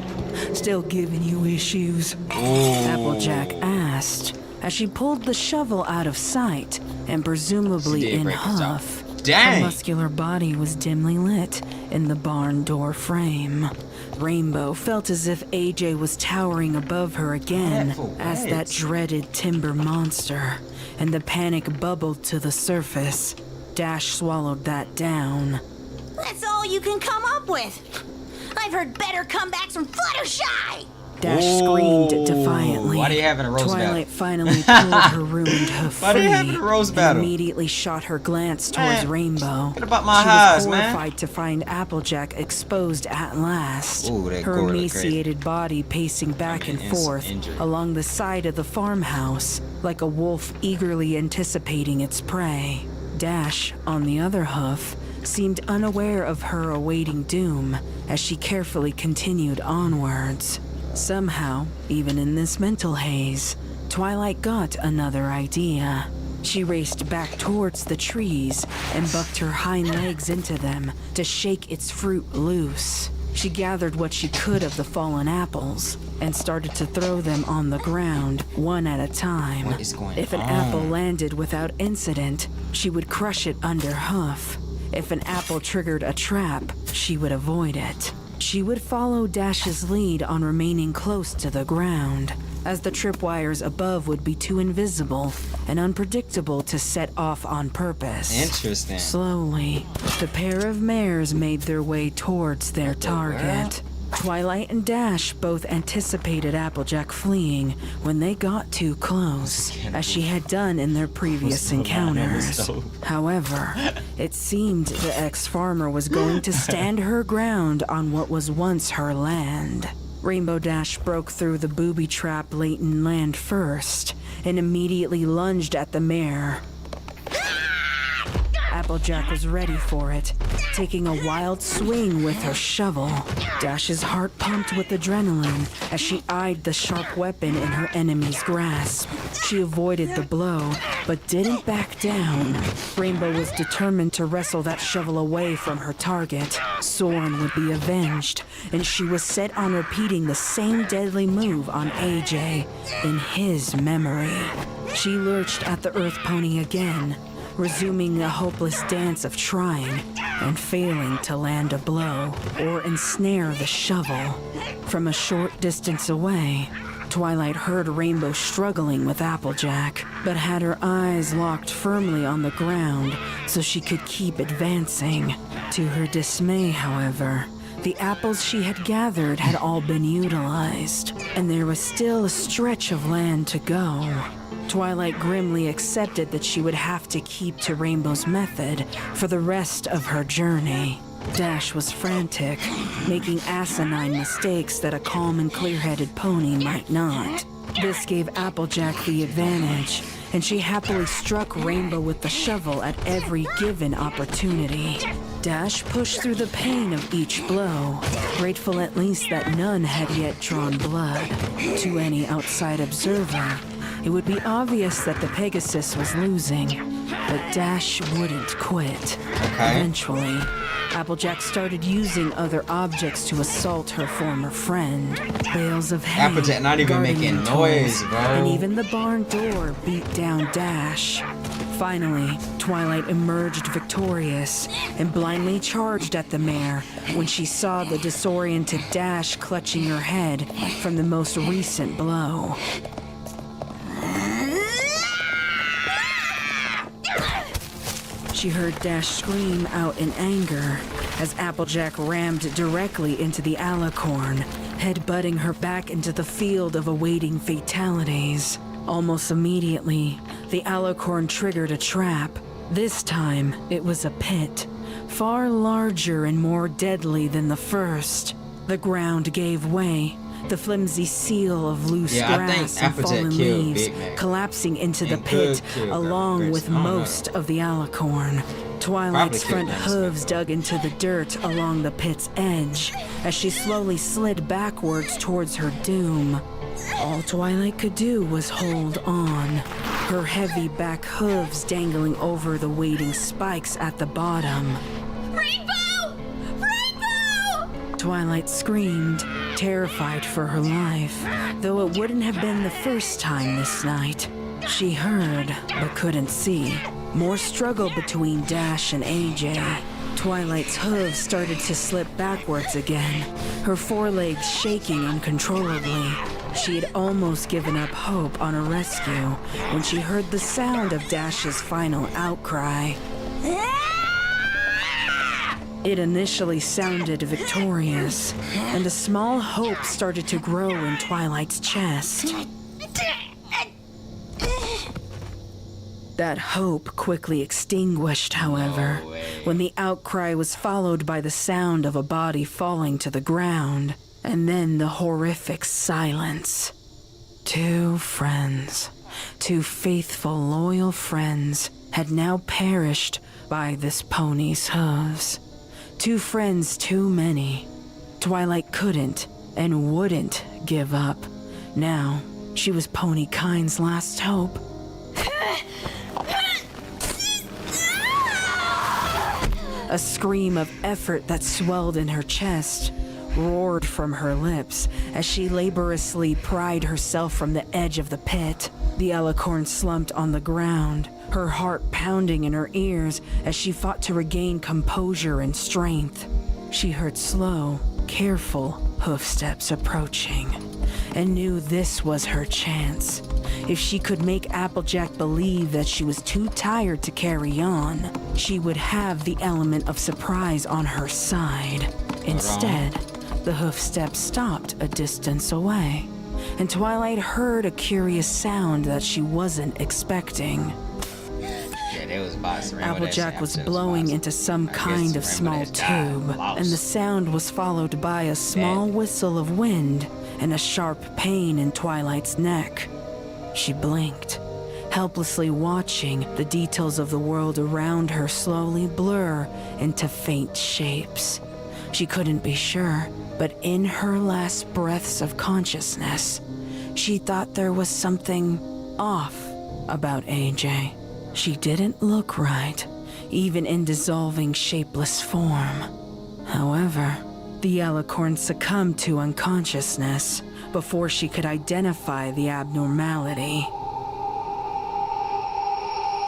Still giving you issues? Applejack asked as she pulled the shovel out of sight and presumably in huff. Her muscular body was dimly lit in the barn door frame. Rainbow felt as if AJ was towering above her again as that dreaded timber monster, and the panic bubbled to the surface. Dash swallowed that down. That's all you can come up with. I've heard better comebacks from Fluttershy. Dash screamed defiantly. Why are they having a roast Twilight battle? finally pulled her ruined hoof Why are they free having a roast and battle? immediately shot her glance towards Rainbow. What about my she highs, was man? horrified to find Applejack exposed at last. Ooh, that her gore look emaciated body pacing back and forth along the side of the farmhouse like a wolf eagerly anticipating its prey. Dash, on the other hoof, seemed unaware of her awaiting doom as she carefully continued onwards. Somehow, even in this mental haze, Twilight got another idea. She raced back towards the trees and bucked her hind legs into them to shake its fruit loose. She gathered what she could of the fallen apples and started to throw them on the ground, one at a time. What is going If an on? apple landed without incident, she would crush it under hoof. If an apple triggered a trap, she would avoid it. She would follow Dash's lead on remaining close to the ground, as the tripwires above would be too invisible and unpredictable to set off on purpose. Interesting. Slowly, the pair of mares made their way towards their target. Twilight and Dash both anticipated Applejack fleeing when they got too close, as she had done in their previous encounters. However, it seemed the ex-farmer was going to stand her ground on what was once her land. Rainbow Dash broke through the booby trap late in land first, and immediately lunged at the mare. Applejack was ready for it, taking a wild swing with her shovel. Dash's heart pumped with adrenaline as she eyed the sharp weapon in her enemy's grasp. She avoided the blow, but didn't back down. Rainbow was determined to wrestle that shovel away from her target. Soren would be avenged, and she was set on repeating the same deadly move on AJ in his memory. She lurched at the earth pony again, resuming the hopeless dance of trying and failing to land a blow or ensnare the shovel. From a short distance away, Twilight heard Rainbow struggling with Applejack, but had her eyes locked firmly on the ground so she could keep advancing. To her dismay, however, the apples she had gathered had all been utilized, and there was still a stretch of land to go. Twilight grimly accepted that she would have to keep to Rainbow's method for the rest of her journey. Dash was frantic, making asinine mistakes that a calm and clear-headed pony might not. This gave Applejack the advantage, and she happily struck Rainbow with the shovel at every given opportunity. Dash pushed through the pain of each blow, grateful at least that none had yet drawn blood. To any outside observer, it would be obvious that the Pegasus was losing, but Dash wouldn't quit. Eventually, Applejack started using other objects to assault her former friend. Bales of hay, Applejack not even making gardening noise, tools, bro. and even the barn door beat down Dash. Finally, Twilight emerged victorious and blindly charged at the mare when she saw the disoriented Dash clutching her head from the most recent blow. She heard Dash scream out in anger as Applejack rammed directly into the alicorn, head-butting her back into the field of awaiting fatalities. Almost immediately, the alicorn triggered a trap. This time, it was a pit, far larger and more deadly than the first. The ground gave way, the flimsy seal of loose grass and fallen leaves collapsing into the pit along with most of the alicorn. Twilight's front hooves dug into the dirt along the pit's edge as she slowly slid backwards towards her doom. All Twilight could do was hold on, her heavy back hooves dangling over the waiting spikes at the bottom. Rainbow! Rainbow! Twilight screamed, terrified for her life, though it wouldn't have been the first time this night. She heard, but couldn't see. More struggle between Dash and AJ. Twilight's hooves started to slip backwards again, her forelegs shaking uncontrollably. She had almost given up hope on a rescue when she heard the sound of Dash's final outcry. It initially sounded victorious, and a small hope started to grow in Twilight's chest. That hope quickly extinguished, however, when the outcry was followed by the sound of a body falling to the ground, and then the horrific silence. Two friends, two faithful, loyal friends, had now perished by this pony's hooves. Two friends too many. Twilight couldn't and wouldn't give up. Now, she was Pony Kind's last hope. A scream of effort that swelled in her chest roared from her lips as she laboriously pried herself from the edge of the pit. The alicorn slumped on the ground, her heart pounding in her ears as she fought to regain composure and strength. She heard slow, careful hoofsteps approaching, and knew this was her chance. If she could make Applejack believe that she was too tired to carry on, she would have the element of surprise on her side. Instead, the hoofsteps stopped a distance away, and Twilight heard a curious sound that she wasn't expecting. Applejack was blowing into some kind of small tube, and the sound was followed by a small whistle of wind and a sharp pain in Twilight's neck. She blinked, helplessly watching the details of the world around her slowly blur into faint shapes. She couldn't be sure, but in her last breaths of consciousness, she thought there was something off about AJ. She didn't look right, even in dissolving shapeless form. However, the alicorn succumbed to unconsciousness before she could identify the abnormality.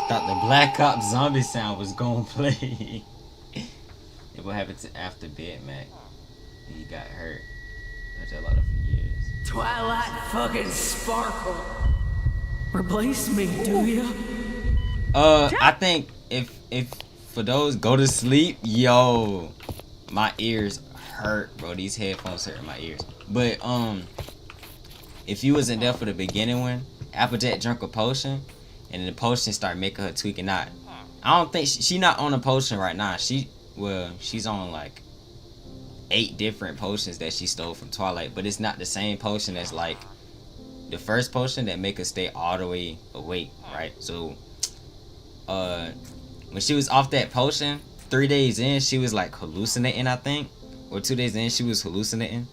Thought the Black Ops zombie sound was gonna play. What happened to after Big Mac? He got hurt. That's a lot of years. Twilight fucking Sparkle. Replace me, do ya? I think if for those go to sleep, yo, my ears hurt, bro. These headphones hurt my ears. But if you wasn't there for the beginning one, Applejack drank a potion, and the potion started making her tweaking out. I don't think she not on a potion right now. She's on like 8 different potions that she stole from Twilight, but it's not the same potion as like the first potion that make her stay all the way awake, right? So when she was off that potion, 3 days in, she was like hallucinating, I think, or 2 days in, she was hallucinating.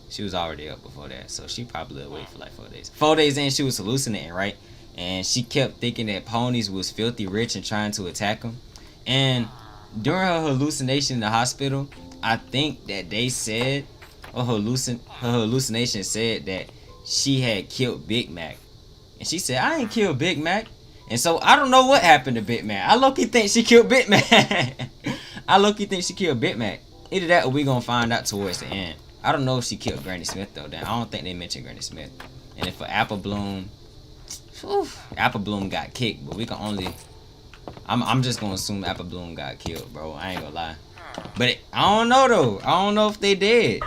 She was already up before that, so she probably awake for like 4 days. 4 days in, she was hallucinating, right? And she kept thinking that ponies was filthy rich and trying to attack them. And during her hallucination in the hospital, I think that they said, or her hallucination said that she had killed Big Mac. And she said, I ain't killed Big Mac. And so I don't know what happened to Big Mac. I low-key think she killed Big Mac. I low-key think she killed Big Mac. Either that or we gonna find out towards the end. I don't know if she killed Granny Smith though. I don't think they mentioned Granny Smith. And if for Apple Bloom, Apple Bloom got kicked, but we can only. I'm just gonna assume Apple Bloom got killed, bro. I ain't gonna lie. But I don't know though. I don't know if they did.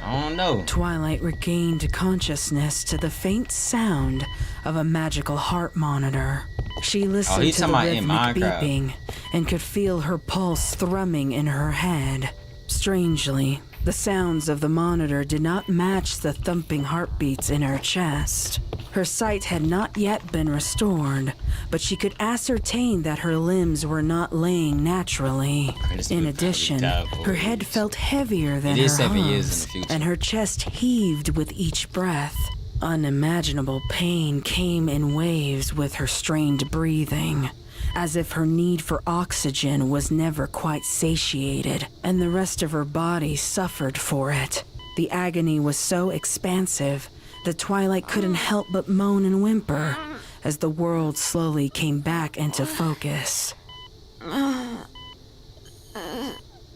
I don't know. Twilight regained consciousness to the faint sound of a magical heart monitor. She listened to the rhythmic beeping and could feel her pulse thrumming in her head. Strangely, the sounds of the monitor did not match the thumping heartbeats in her chest. Her sight had not yet been restored, but she could ascertain that her limbs were not laying naturally. In addition, her head felt heavier than her hooves, and her chest heaved with each breath. Unimaginable pain came in waves with her strained breathing, as if her need for oxygen was never quite satiated, and the rest of her body suffered for it. The agony was so expansive that Twilight couldn't help but moan and whimper as the world slowly came back into focus.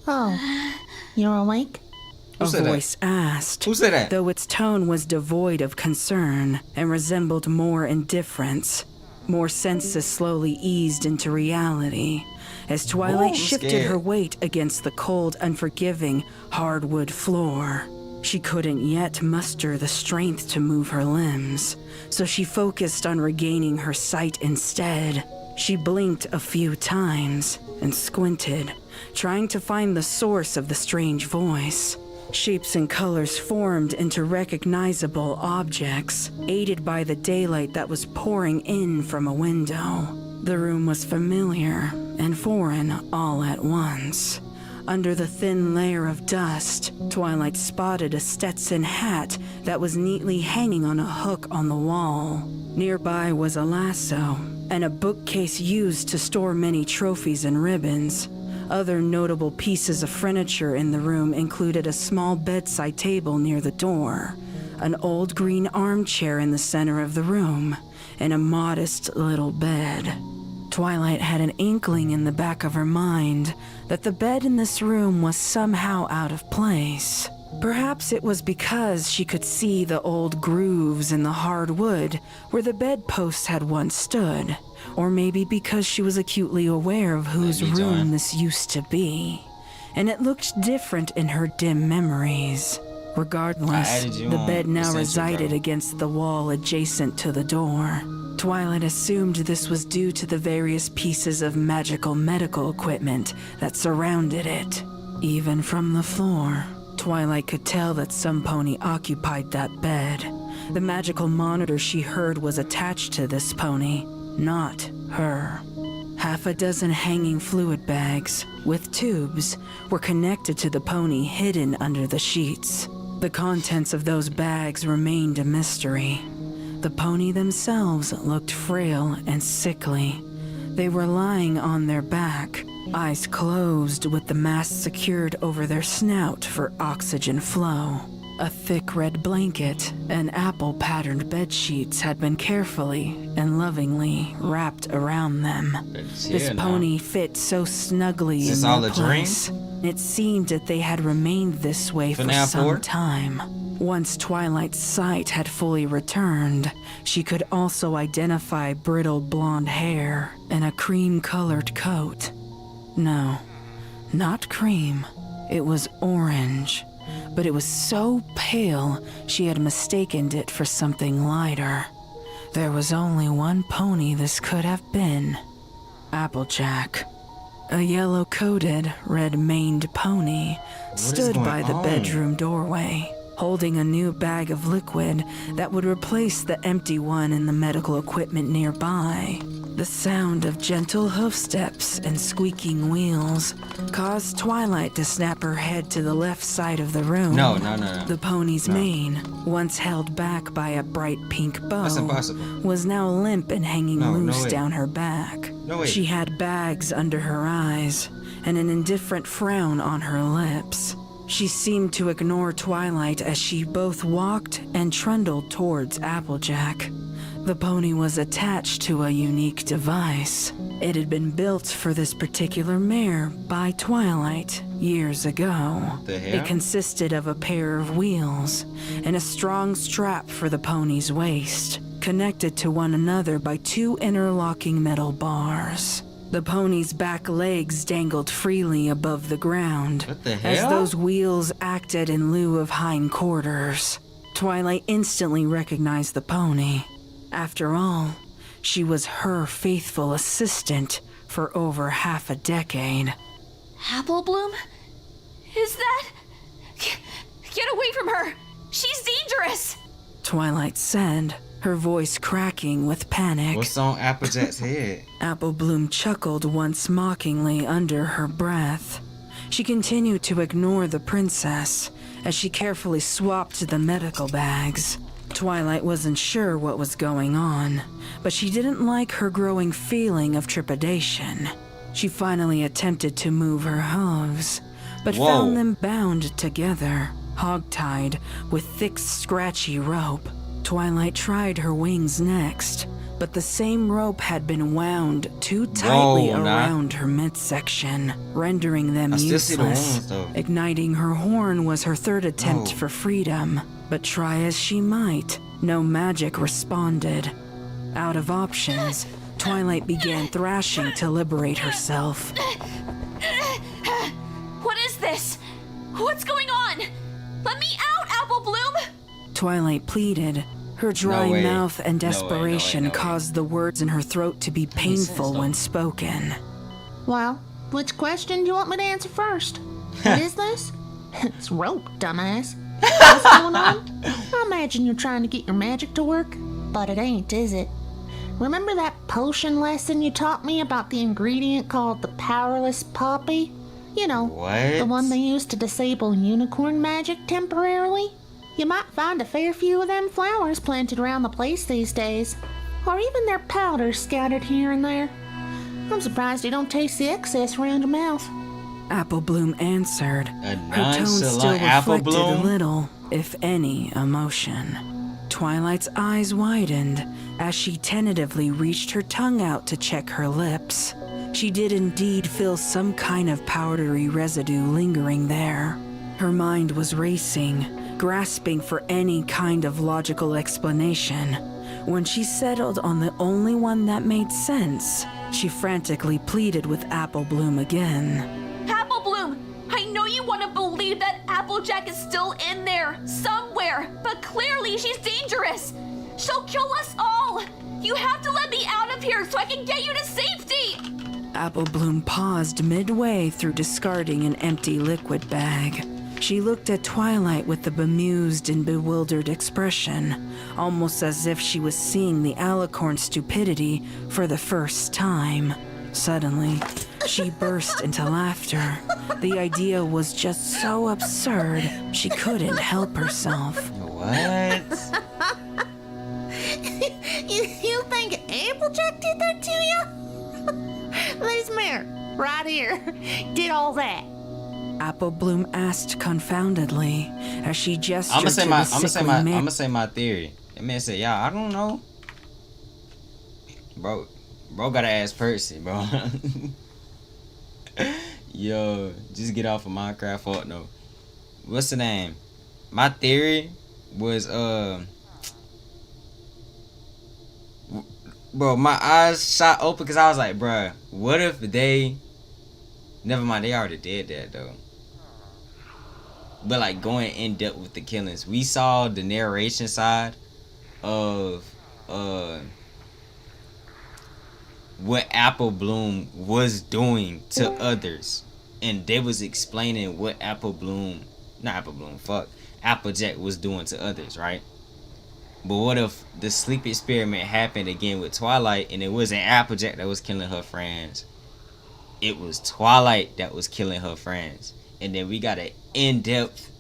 Oh, you're awake? A voice asked, Who said that? though its tone was devoid of concern and resembled more indifference. More senses slowly eased into reality as Twilight shifted her weight against the cold, unforgiving hardwood floor. She couldn't yet muster the strength to move her limbs, so she focused on regaining her sight instead. She blinked a few times and squinted, trying to find the source of the strange voice. Shapes and colors formed into recognizable objects, aided by the daylight that was pouring in from a window. The room was familiar and foreign all at once. Under the thin layer of dust, Twilight spotted a Stetson hat that was neatly hanging on a hook on the wall. Nearby was a lasso and a bookcase used to store many trophies and ribbons. Other notable pieces of furniture in the room included a small bedside table near the door, an old green armchair in the center of the room, and a modest little bed. Twilight had an inkling in the back of her mind that the bed in this room was somehow out of place. Perhaps it was because she could see the old grooves in the hard wood where the bedposts had once stood, or maybe because she was acutely aware of whose room this used to be, and it looked different in her dim memories. Regardless, the bed now resided against the wall adjacent to the door. Twilight assumed this was due to the various pieces of magical medical equipment that surrounded it. Even from the floor, Twilight could tell that some pony occupied that bed. The magical monitor she heard was attached to this pony, not her. Half a dozen hanging fluid bags, with tubes, were connected to the pony hidden under the sheets. The contents of those bags remained a mystery. The pony themselves looked frail and sickly. They were lying on their back, eyes closed with the mask secured over their snout for oxygen flow. A thick red blanket and apple-patterned bed sheets had been carefully and lovingly wrapped around them. This pony fit so snugly in their place. It seemed that they had remained this way for some time. Once Twilight's sight had fully returned, she could also identify brittle blonde hair and a cream-colored coat. No, not cream. It was orange, but it was so pale she had mistaken it for something lighter. There was only one pony this could have been: Applejack. A yellow-coated, red-maned pony stood by the bedroom doorway, holding a new bag of liquid that would replace the empty one in the medical equipment nearby. The sound of gentle hoofsteps and squeaking wheels caused Twilight to snap her head to the left side of the room. No. The pony's mane, once held back by a bright pink bow, was now limp and hanging loose down her back. She had bags under her eyes and an indifferent frown on her lips. She seemed to ignore Twilight as she both walked and trundled towards Applejack. The pony was attached to a unique device. It had been built for this particular mare by Twilight years ago. It consisted of a pair of wheels and a strong strap for the pony's waist, connected to one another by two interlocking metal bars. The pony's back legs dangled freely above the ground, as those wheels acted in lieu of hindquarters. Twilight instantly recognized the pony. After all, she was her faithful assistant for over half a decade. Apple Bloom? Is that... Get away from her! She's dangerous! Twilight said, her voice cracking with panic. What's on Applejack's head? Apple Bloom chuckled once mockingly under her breath. She continued to ignore the princess as she carefully swapped the medical bags. Twilight wasn't sure what was going on, but she didn't like her growing feeling of trepidation. She finally attempted to move her hooves, but found them bound together, hogtied with thick, scratchy rope. Twilight tried her wings next, but the same rope had been wound too tightly around her midsection, rendering them useless. Igniting her horn was her third attempt for freedom, but try as she might, no magic responded. Out of options, Twilight began thrashing to liberate herself. What is this? What's going on? Let me out, Apple Bloom! Twilight pleaded. Her dry mouth and desperation caused the words in her throat to be painful when spoken. Well, which question do you want me to answer first? What is this? It's rope, dumbass. What's going on? I imagine you're trying to get your magic to work, but it ain't, is it? Remember that potion lesson you taught me about the ingredient called the powerless poppy? You know, the one they use to disable unicorn magic temporarily? You might find a fair few of them flowers planted around the place these days, or even their powders scattered here and there. I'm surprised you don't taste the excess around your mouth. Apple Bloom answered. Her tone still reflected a little, if any, emotion. Twilight's eyes widened as she tentatively reached her tongue out to check her lips. She did indeed feel some kind of powdery residue lingering there. Her mind was racing, grasping for any kind of logical explanation. When she settled on the only one that made sense, she frantically pleaded with Apple Bloom again. Apple Bloom, I know you want to believe that Applejack is still in there, somewhere, but clearly she's dangerous. She'll kill us all. You have to let me out of here so I can get you to safety. Apple Bloom paused midway through discarding an empty liquid bag. She looked at Twilight with a bemused and bewildered expression, almost as if she was seeing the alicorn's stupidity for the first time. Suddenly, she burst into laughter. The idea was just so absurd, she couldn't help herself. What? You think Applejack did that to you? This mirror, right here, did all that. Apple Bloom asked confoundedly as she gestured I'm gonna say my theory. That man said, "Yeah, I don't know, bro. Gotta ask Percy, bro. Yo, just get off of Minecraft Fort. No, what's the name? My theory was bro, my eyes shot open because I was like, bruh, what if they? Never mind, they already did that though. But like going in depth with the killings, we saw the narration side of what Apple Bloom was doing to others, and they was explaining what Applejack was doing to others, right? But what if the sleep experiment happened again with Twilight, and it wasn't Applejack that was killing her friends? It was Twilight that was killing her friends. And then we got an in-depth,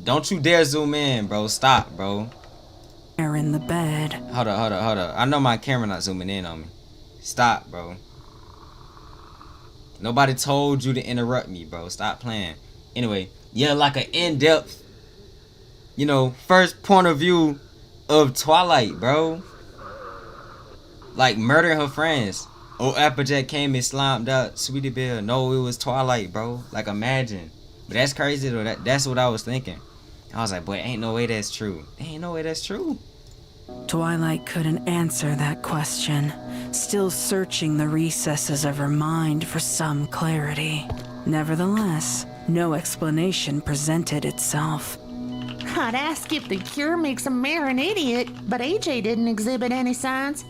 don't you dare zoom in, bro. Stop, bro. In the bed. Hold up. I know my camera not zooming in on me. Stop, bro. Nobody told you to interrupt me, bro. Stop playing. Anyway, yeah, like an in-depth, first point of view of Twilight, bro. Like murdering her friends. Oh, Applejack came and slimed out Sweetie Belle. No, it was Twilight, bro. Like, imagine. But that's crazy, though. That's what I was thinking. I was like, boy, ain't no way that's true. Ain't no way that's true. Twilight couldn't answer that question, still searching the recesses of her mind for some clarity. Nevertheless, no explanation presented itself. I'd ask if the cure makes a mayor an idiot, but AJ didn't exhibit any signs.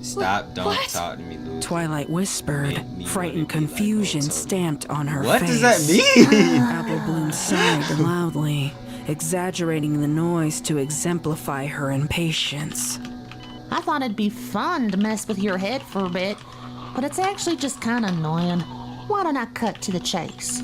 Stop, don't talk to me, Lou. Twilight whispered, frightened confusion stamped on her face. What does that mean? Apple Bloom sighed loudly, exaggerating the noise to exemplify her impatience. I thought it'd be fun to mess with your head for a bit, but it's actually just kind of annoying. Why don't I cut to the chase?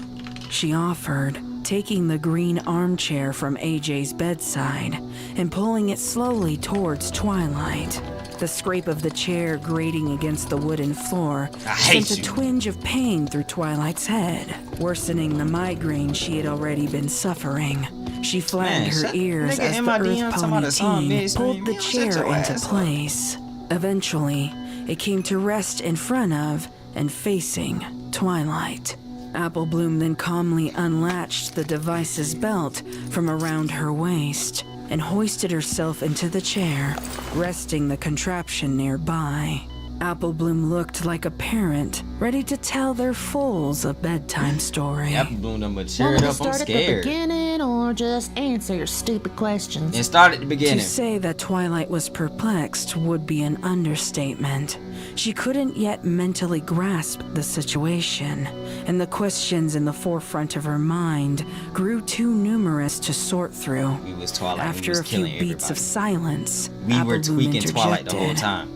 She offered, taking the green armchair from AJ's bedside and pulling it slowly towards Twilight. The scrape of the chair grating against the wooden floor sent a twinge of pain through Twilight's head, worsening the migraine she had already been suffering. She flattened her ears as the Earth Pony team pulled the chair into place. Eventually, it came to rest in front of and facing Twilight. Apple Bloom then calmly unlatched the device's belt from around her waist and hoisted herself into the chair, resting the contraption nearby. Apple Bloom looked like a parent ready to tell their foals a bedtime story. Apple Bloom done but cheered up. I'm Start at the scared. beginning or just answer your stupid questions? And start at the beginning. To say that Twilight was perplexed would be an understatement. She couldn't yet mentally grasp the situation, and the questions in the forefront of her mind grew too numerous to sort through. We was Twilight. After a few beats of silence, we were Apple Bloom tweaking Twilight the whole interjected. time.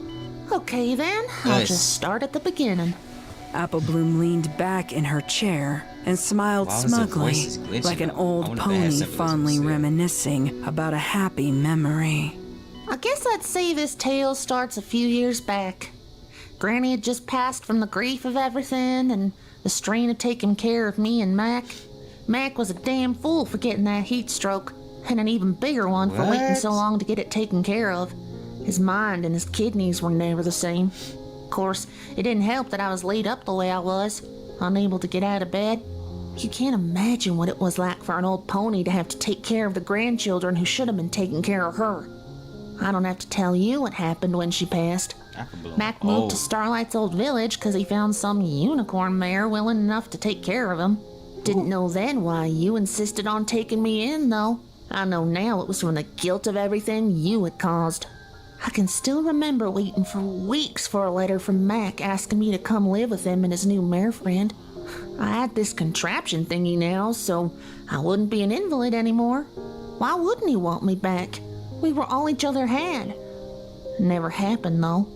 Okay then, I'll Yes. just start at the beginning. Apple Bloom leaned back in her chair and smiled Why was the smugly, voices glitching? like an I old wonder if they had pony symbolism fondly instead. reminiscing about a happy memory. I guess I'd say this tale starts a few years back. Granny had just passed from the grief of everything and the strain of taking care of me and Mac. Mac was a damn fool for getting that heat stroke, and an even bigger one for waiting so long to get it taken care of. His mind and his kidneys were never the same. Of course, it didn't help that I was laid up the way I was, unable to get out of bed. You can't imagine what it was like for an old pony to have to take care of the grandchildren who should have been taking care of her. I don't have to tell you what happened when she passed. Mac moved to Starlight's old village because he found some unicorn mare willing enough to take care of him. Didn't know then why you insisted on taking me in, though. I know now it was from the guilt of everything you had caused. I can still remember waiting for weeks for a letter from Mac asking me to come live with him and his new mare friend. I had this contraption thingy now, so I wouldn't be an invalid anymore. Why wouldn't he want me back? We were all each other had. Never happened, though.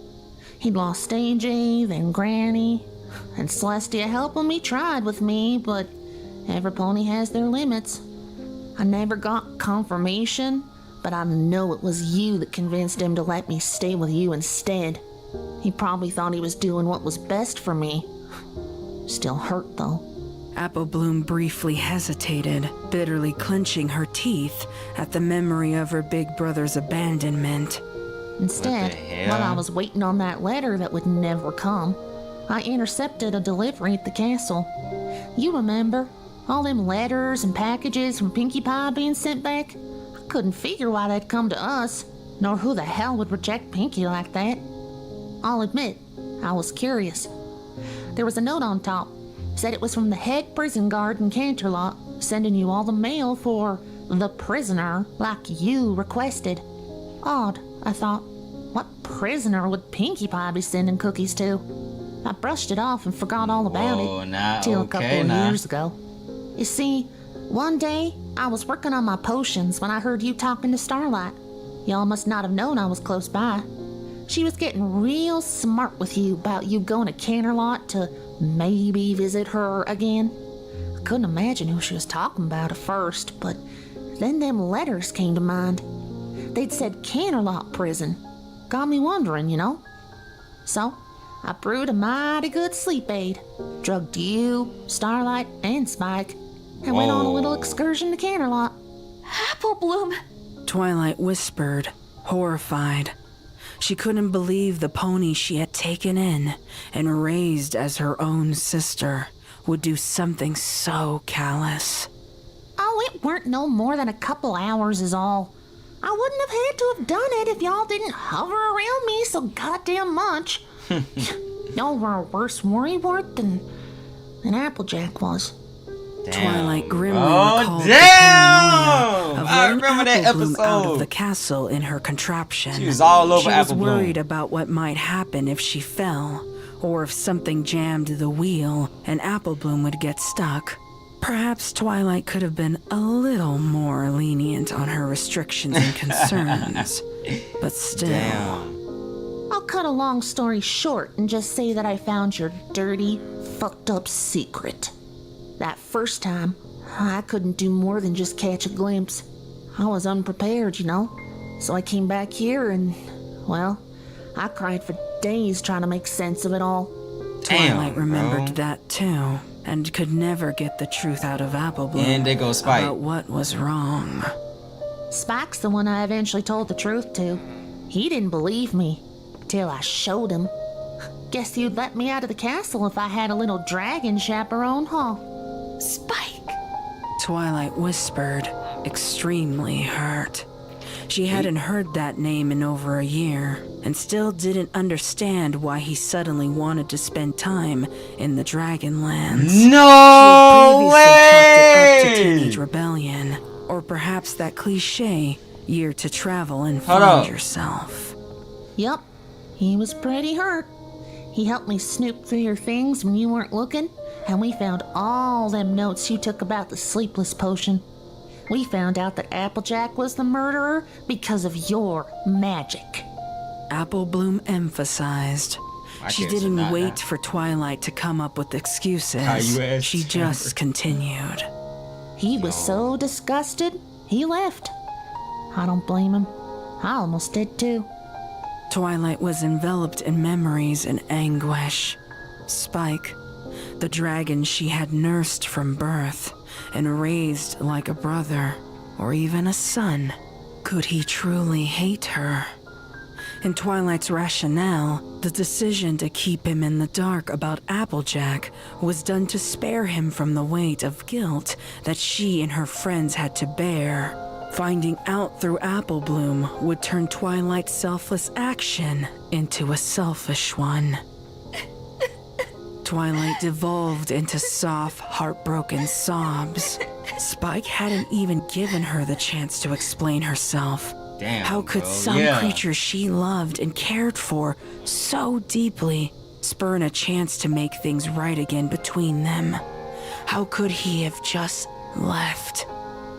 He'd lost AJ, then Granny, and Celestia helping me tried with me, but every pony has their limits. I never got confirmation, but I know it was you that convinced him to let me stay with you instead. He probably thought he was doing what was best for me. Still hurt, though. Apple Bloom briefly hesitated, bitterly clenching her teeth at the memory of her big brother's abandonment. Instead, while I was waiting on that letter that would never come, I intercepted a delivery at the castle. You remember? All them letters and packages from Pinkie Pie being sent back? I couldn't figure why they'd come to us, nor who the hell would reject Pinkie like that. I'll admit, I was curious. There was a note on top. Said it was from the head prison guard in Canterlot, sending you all the mail for the prisoner like you requested. Odd, I thought. What prisoner would Pinkie Pie be sending cookies to? I brushed it off and forgot all about it till a couple of years ago. You see, one day I was working on my potions when I heard you talking to Starlight. Y'all must not have known I was close by. She was getting real smart with you about you going to Canterlot to maybe visit her again. I couldn't imagine who she was talking about at first, but then them letters came to mind. They'd said Canterlot prison. Got me wondering, you know. So, I brewed a mighty good sleep aid, drugged you, Starlight, and Spike, and went on a little excursion to Canterlot. Apple Bloom! Twilight whispered, horrified. She couldn't believe the pony she had taken in and raised as her own sister would do something so callous. Oh, it weren't no more than a couple hours is all. I wouldn't have had to have done it if y'all didn't hover around me so goddamn much. Y'all were a worse worrywart than Applejack was. Twilight grimly Oh, recalled damn! the paranoia of I letting remember that Apple Bloom out episode. of the castle in her contraption. She was all over She Apple was Bloom. worried about what might happen if she fell, or if something jammed the wheel and Apple Bloom would get stuck. Perhaps Twilight could have been a little more lenient on her restrictions and concerns, but still. Damn. I'll cut a long story short and just say that I found your dirty, fucked up secret. That first time, I couldn't do more than just catch a glimpse. I was unprepared, you know. So I came back here and, well, I cried for days trying to make sense of it all. Twilight remembered that too, and could never get the truth out of Applebloom And there goes Spike. about what was wrong. Spike's the one I eventually told the truth to. He didn't believe me, till I showed him. Guess you'd let me out of the castle if I had a little dragon chaperone, huh? Spike! Twilight whispered, extremely hurt. She hadn't heard that name in over a year, and still didn't understand why he suddenly wanted to spend time in the Dragonlands. No She had previously chalked it up to way! teenage rebellion, or perhaps that cliche, year to travel and Hold find up. yourself. Yup, he was pretty hurt. He helped me snoop through your things when you weren't looking, and we found all them notes you took about the sleepless potion. We found out that Applejack was the murderer because of your magic. Applebloom emphasized. My She kids are didn't not wait that. for Twilight to come up with How excuses. you asked She just continued. He was so disgusted, he left. I don't blame him. I almost did too. Twilight was enveloped in memories and anguish. Spike, the dragon she had nursed from birth and raised like a brother or even a son. Could he truly hate her? In Twilight's rationale, the decision to keep him in the dark about Applejack was done to spare him from the weight of guilt that she and her friends had to bear. Finding out through Applebloom would turn Twilight's selfless action into a selfish one. Twilight devolved into soft, heartbroken sobs. Spike hadn't even given her the chance to explain herself. Damn, How could bro. some Yeah. creature she loved and cared for so deeply spurn a chance to make things right again between them? How could he have just left?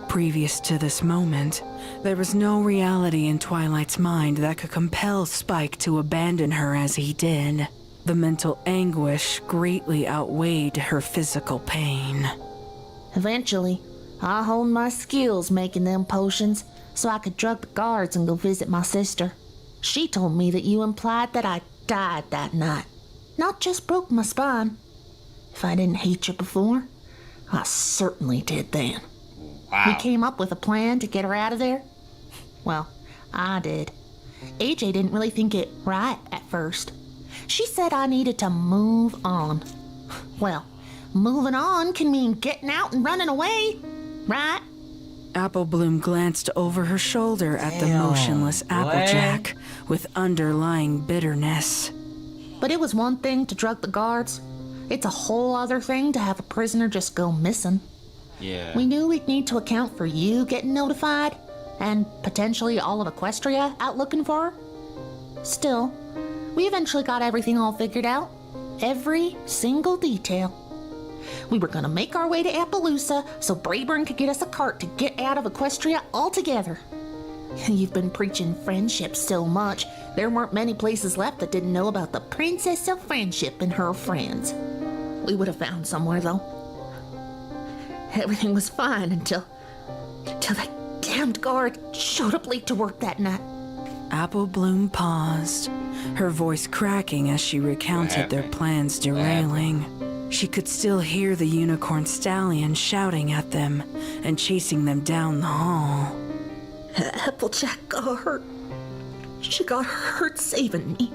Previous to this moment, there was no reality in Twilight's mind that could compel Spike to abandon her as he did. The mental anguish greatly outweighed her physical pain. Eventually, I honed my skills making them potions so I could drug the guards and go visit my sister. She told me that you implied that I died that night, not just broke my spine. If I didn't hate you before, I certainly did then. Wow. We came up with a plan to get her out of there. Well, I did. AJ didn't really think it right at first. She said I needed to move on. Well, moving on can mean getting out and running away, right? Applebloom glanced over her shoulder at the Damn, motionless boy. Applejack with underlying bitterness. But it was one thing to drug the guards. It's a whole other thing to have a prisoner just go missing. Yeah. We knew we'd need to account for you getting notified, and potentially all of Equestria out looking for her. Still, we eventually got everything all figured out. Every single detail. We were gonna make our way to Appaloosa so Brayburn could get us a cart to get out of Equestria altogether. You've been preaching friendship so much, there weren't many places left that didn't know about the Princess of Friendship and her friends. We would have found somewhere, though. Everything was fine until that damned guard showed up late to work that night. Applebloom paused, her voice cracking as she recounted their plans derailing. She could still hear the unicorn stallion shouting at them and chasing them down the hall. Applejack got hurt. She got hurt saving me.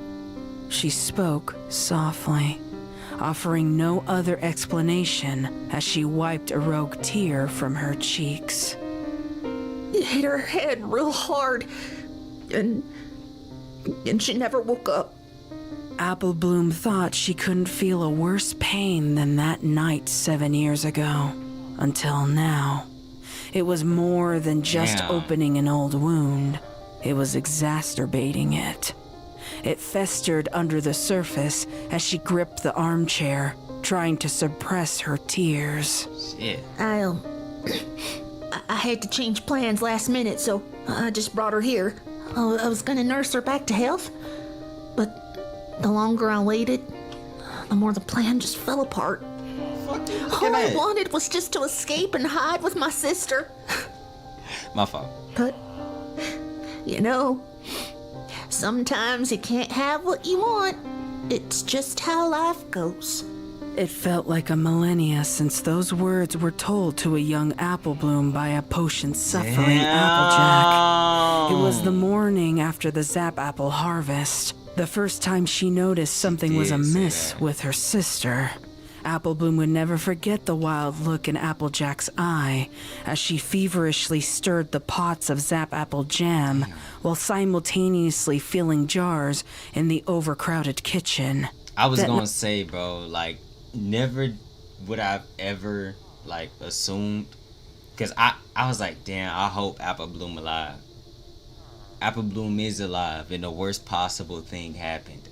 She spoke softly, offering no other explanation as she wiped a rogue tear from her cheeks. It hit her head real hard, and she never woke up. Applebloom thought she couldn't feel a worse pain than that night 7 years ago. Until now. It was more than just Damn. opening an old wound. It was exacerbating it. It festered under the surface as she gripped the armchair, trying to suppress her tears. Shit. I had to change plans last minute, so I just brought her here. I was gonna nurse her back to health, but the longer I waited, the more the plan just fell apart. All I wanted was just to escape and hide with my sister. My fault. But, you know, sometimes you can't have what you want. It's just how life goes. It felt like a millennia since those words were told to a young apple bloom by a potion-suffering Applejack. It was the morning after the Zap Apple harvest, the first time she noticed something was amiss with her sister. Apple Bloom would never forget the wild look in Applejack's eye as she feverishly stirred the pots of Zap Apple jam while simultaneously filling jars in the overcrowded kitchen. I was gonna say, bro, like, never would I've ever, like, assumed, because I was like, damn, I hope Apple Bloom alive. Apple Bloom is alive, and the worst possible thing happened.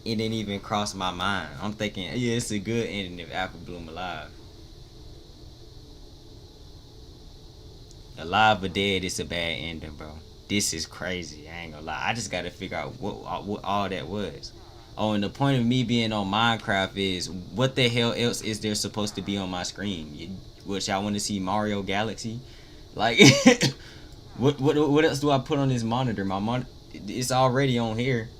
It didn't even cross my mind. I'm thinking, yeah, it's a good ending if Apple Bloom alive. Alive or dead, it's a bad ending, bro. This is crazy. I ain't gonna lie. I just gotta figure out what all that was. Oh, and the point of me being on Minecraft is, what the hell else is there supposed to be on my screen? Which I want to see Mario Galaxy? Like, what else do I put on this monitor? It's already on here.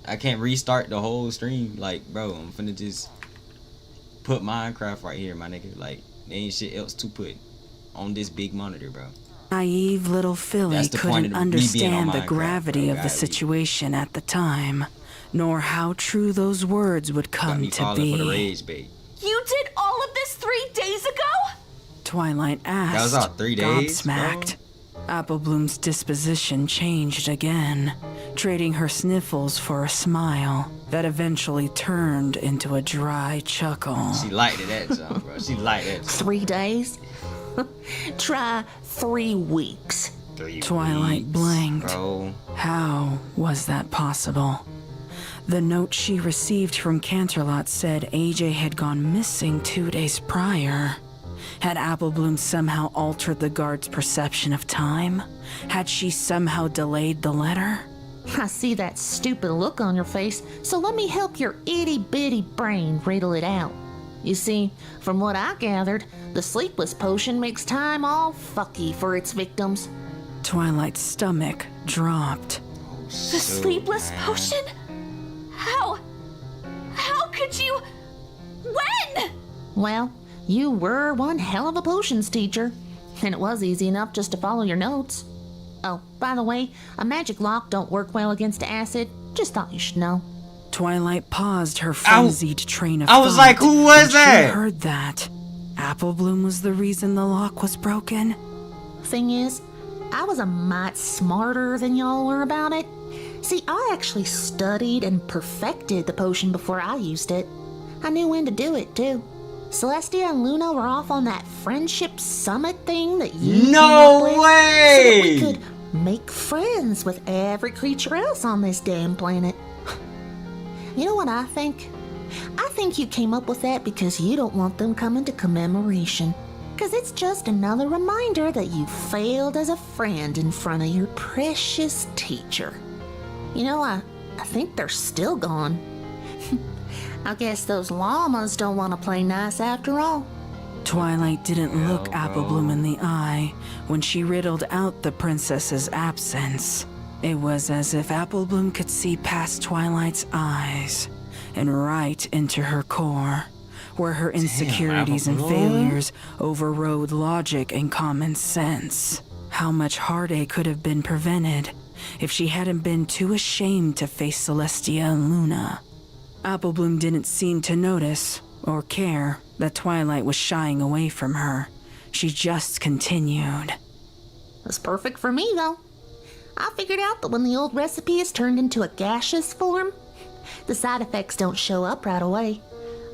I can't restart the whole stream. Like, bro, I'm finna just put Minecraft right here, my nigga. Like, there ain't shit else to put on this big monitor, bro. Naive little Philly couldn't understand the gravity of the situation at the time, nor how true those words would come to be. You did all of this 3 days ago? Twilight asked, that was about 3 days, gobsmacked. Apple Bloom's disposition changed again, trading her sniffles for a smile that eventually turned into a dry chuckle. She liked it, that jump, bro. She liked it. 3 days? Try 3 weeks. Twilight blinked. Bro. How was that possible? The note she received from Canterlot said AJ had gone missing 2 days prior. Had Apple Bloom somehow altered the guard's perception of time? Had she somehow delayed the letter? I see that stupid look on your face, so let me help your itty-bitty brain riddle it out. You see, from what I gathered, the sleepless potion makes time all fucky for its victims. Twilight's stomach dropped. The sleepless potion? How could you? When? Well, you were one hell of a potions teacher, and it was easy enough just to follow your notes. Oh, by the way, a magic lock don't work well against acid. Just thought you should know. Twilight paused her frenzied train of thought. I was like, who was that? She heard that. Apple Bloom was the reason the lock was broken. Thing is, I was a mite smarter than y'all were about it. See, I actually studied and perfected the potion before I used it. I knew when to do it, too. Celestia and Luna were off on that friendship summit thing that you No way! So that we could make friends with every creature else on this damn planet. You know what I think? I think you came up with that because you don't want them coming to commemoration. Because it's just another reminder that you failed as a friend in front of your precious teacher. You know, I think they're still gone. I guess those llamas don't want to play nice after all. Twilight didn't look Apple Bloom in the eye when she riddled out the princess's absence. It was as if Apple Bloom could see past Twilight's eyes and right into her core, where her insecurities and failures overrode logic and common sense. How much heartache could have been prevented if she hadn't been too ashamed to face Celestia and Luna. Apple Bloom didn't seem to notice or care that Twilight was shying away from her. She just continued. That's perfect for me, though. I figured out that when the old recipe is turned into a gaseous form, the side effects don't show up right away.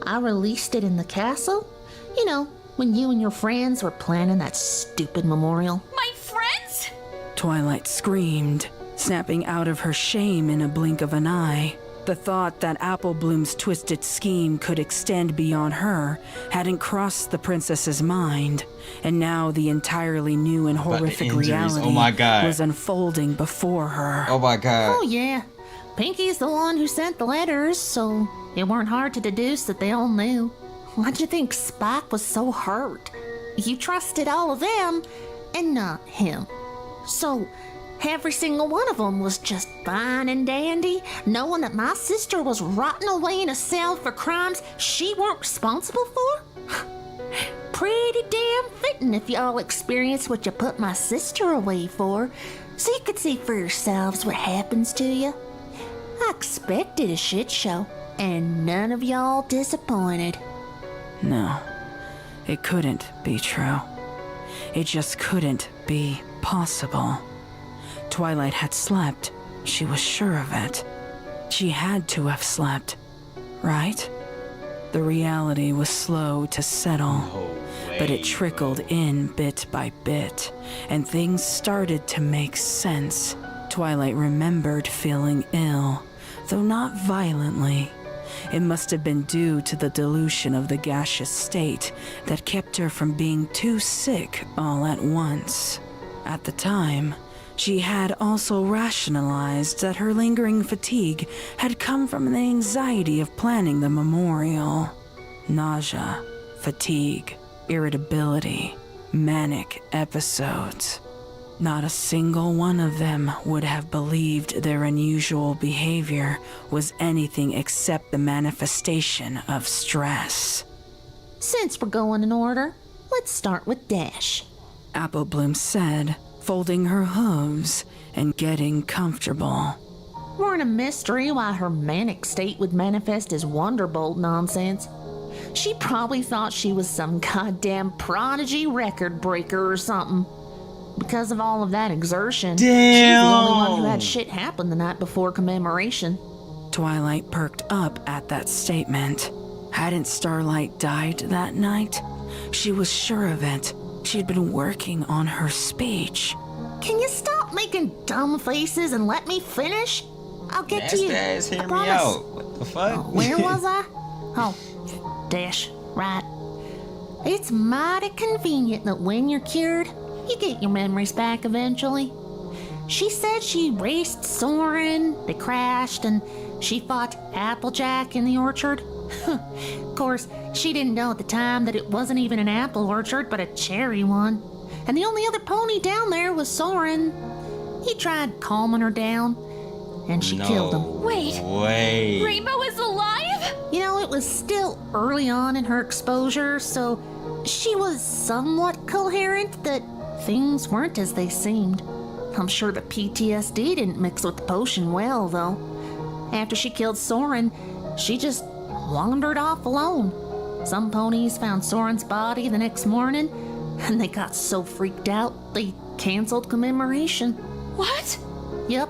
I released it in the castle. You know, when you and your friends were planning that stupid memorial. My friends? Twilight screamed, snapping out of her shame in a blink of an eye. The thought that Apple Bloom's twisted scheme could extend beyond her hadn't crossed the princess's mind, and now the entirely new and horrific reality was unfolding before her. Oh my god. Oh yeah, Pinky's the one who sent the letters, so it weren't hard to deduce that they all knew. Why'd you think Spike was so hurt? You trusted all of them, and not him. So every single one of them was just fine and dandy, knowing that my sister was rotting away in a cell for crimes she weren't responsible for? Pretty damn fitting if y'all experienced what you put my sister away for, so you could see for yourselves what happens to you. I expected a shit show, and none of y'all disappointed. No, it couldn't be true. It just couldn't be possible. Twilight had slept. She was sure of it. She had to have slept, right? The reality was slow to settle, but it trickled in bit by bit, and things started to make sense. Twilight remembered feeling ill, though not violently. It must have been due to the dilution of the gaseous state that kept her from being too sick all at once. At the time, she had also rationalized that her lingering fatigue had come from the anxiety of planning the memorial. Nausea, fatigue, irritability, manic episodes. Not a single one of them would have believed their unusual behavior was anything except the manifestation of stress. Since we're going in order, let's start with Dash. Apple Bloom said, folding her hooves and getting comfortable. Weren't a mystery why her manic state would manifest as Wonderbolt nonsense. She probably thought she was some goddamn prodigy record breaker or something. Because of all of that exertion, she's the only one who had shit happen the night before commemoration. Twilight perked up at that statement. Hadn't Starlight died that night? She was sure of it. She'd been working on her speech. Can you stop making dumb faces and let me finish? I'll get to you. Hear me out. What the fuck? Oh, where was I? Oh, Dash, right. It's mighty convenient that when you're cured, you get your memories back eventually. She said she raced Soren, they crashed, and she fought Applejack in the orchard. Of course, she didn't know at the time that it wasn't even an apple orchard, but a cherry one. And the only other pony down there was Soren. He tried calming her down, and she killed him. Wait. Rainbow is alive? You know, it was still early on in her exposure, so she was somewhat coherent that things weren't as they seemed. I'm sure the PTSD didn't mix with the potion well, though. After she killed Soren, she just wandered off alone. Some ponies found Soren's body the next morning, and they got so freaked out they canceled commemoration. What? Yep.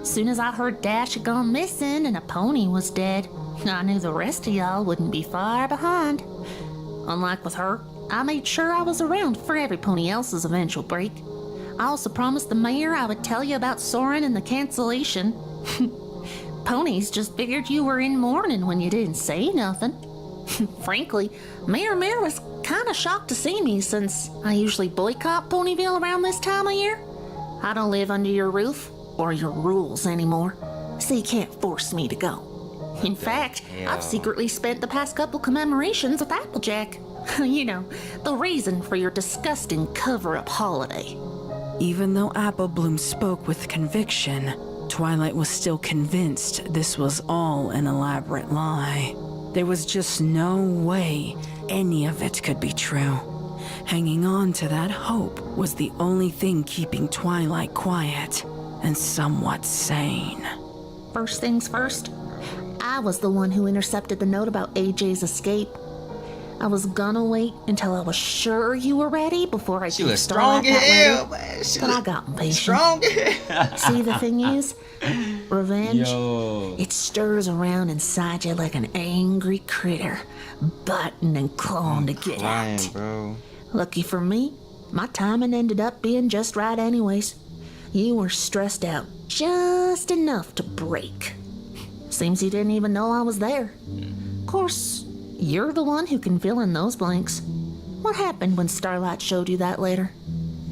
Soon as I heard Dash had gone missing and a pony was dead, I knew the rest of y'all wouldn't be far behind. Unlike with her, I made sure I was around for every pony else's eventual break. I also promised the mayor I would tell you about Soren and the cancellation. Ponies just figured you were in mourning when you didn't say nothing. Frankly, Mayor was kinda shocked to see me since I usually boycott Ponyville around this time of year. I don't live under your roof or your rules anymore, so you can't force me to go. In fact, I've secretly spent the past couple commemorations with Applejack. You know, the reason for your disgusting cover-up holiday. Even though Apple Bloom spoke with conviction, Twilight was still convinced this was all an elaborate lie. There was just no way any of it could be true. Hanging on to that hope was the only thing keeping Twilight quiet and somewhat sane. First things first, I was the one who intercepted the note about AJ's escape. I was gonna wait until I was sure you were ready before I could start that letter, but I got impatient. See, the thing is, revenge, it stirs around inside you like an angry critter, biting and clawing to get out. Bro. Lucky for me, my timing ended up being just right anyways. You were stressed out just enough to break. Seems you didn't even know I was there. Of course, you're the one who can fill in those blanks. What happened when Starlight showed you that later?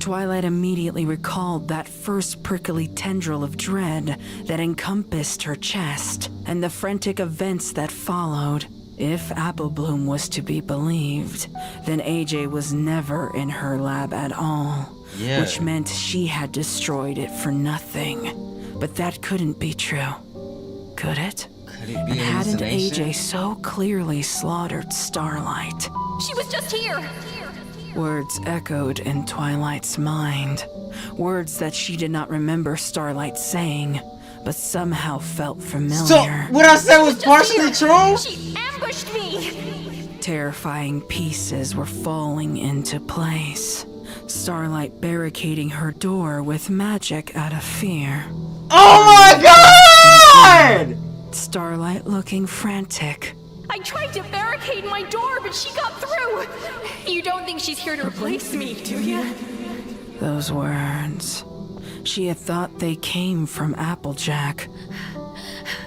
Twilight immediately recalled that first prickly tendril of dread that encompassed her chest, and the frantic events that followed. If Apple Bloom was to be believed, then AJ was never in her lab at all, which meant she had destroyed it for nothing. But that couldn't be true, could it? Could it be And hadn't hallucination? AJ so clearly slaughtered Starlight? She was just here! Words echoed in Twilight's mind. Words that she did not remember Starlight saying, but somehow felt familiar. So, what I said was partially true? She ambushed me! Terrifying pieces were falling into place. Starlight barricading her door with magic out of fear. Oh my god! Starlight looking frantic. I tried to barricade my door, but she got through! You don't think she's here to replace me, do you? Those words. She had thought they came from Applejack.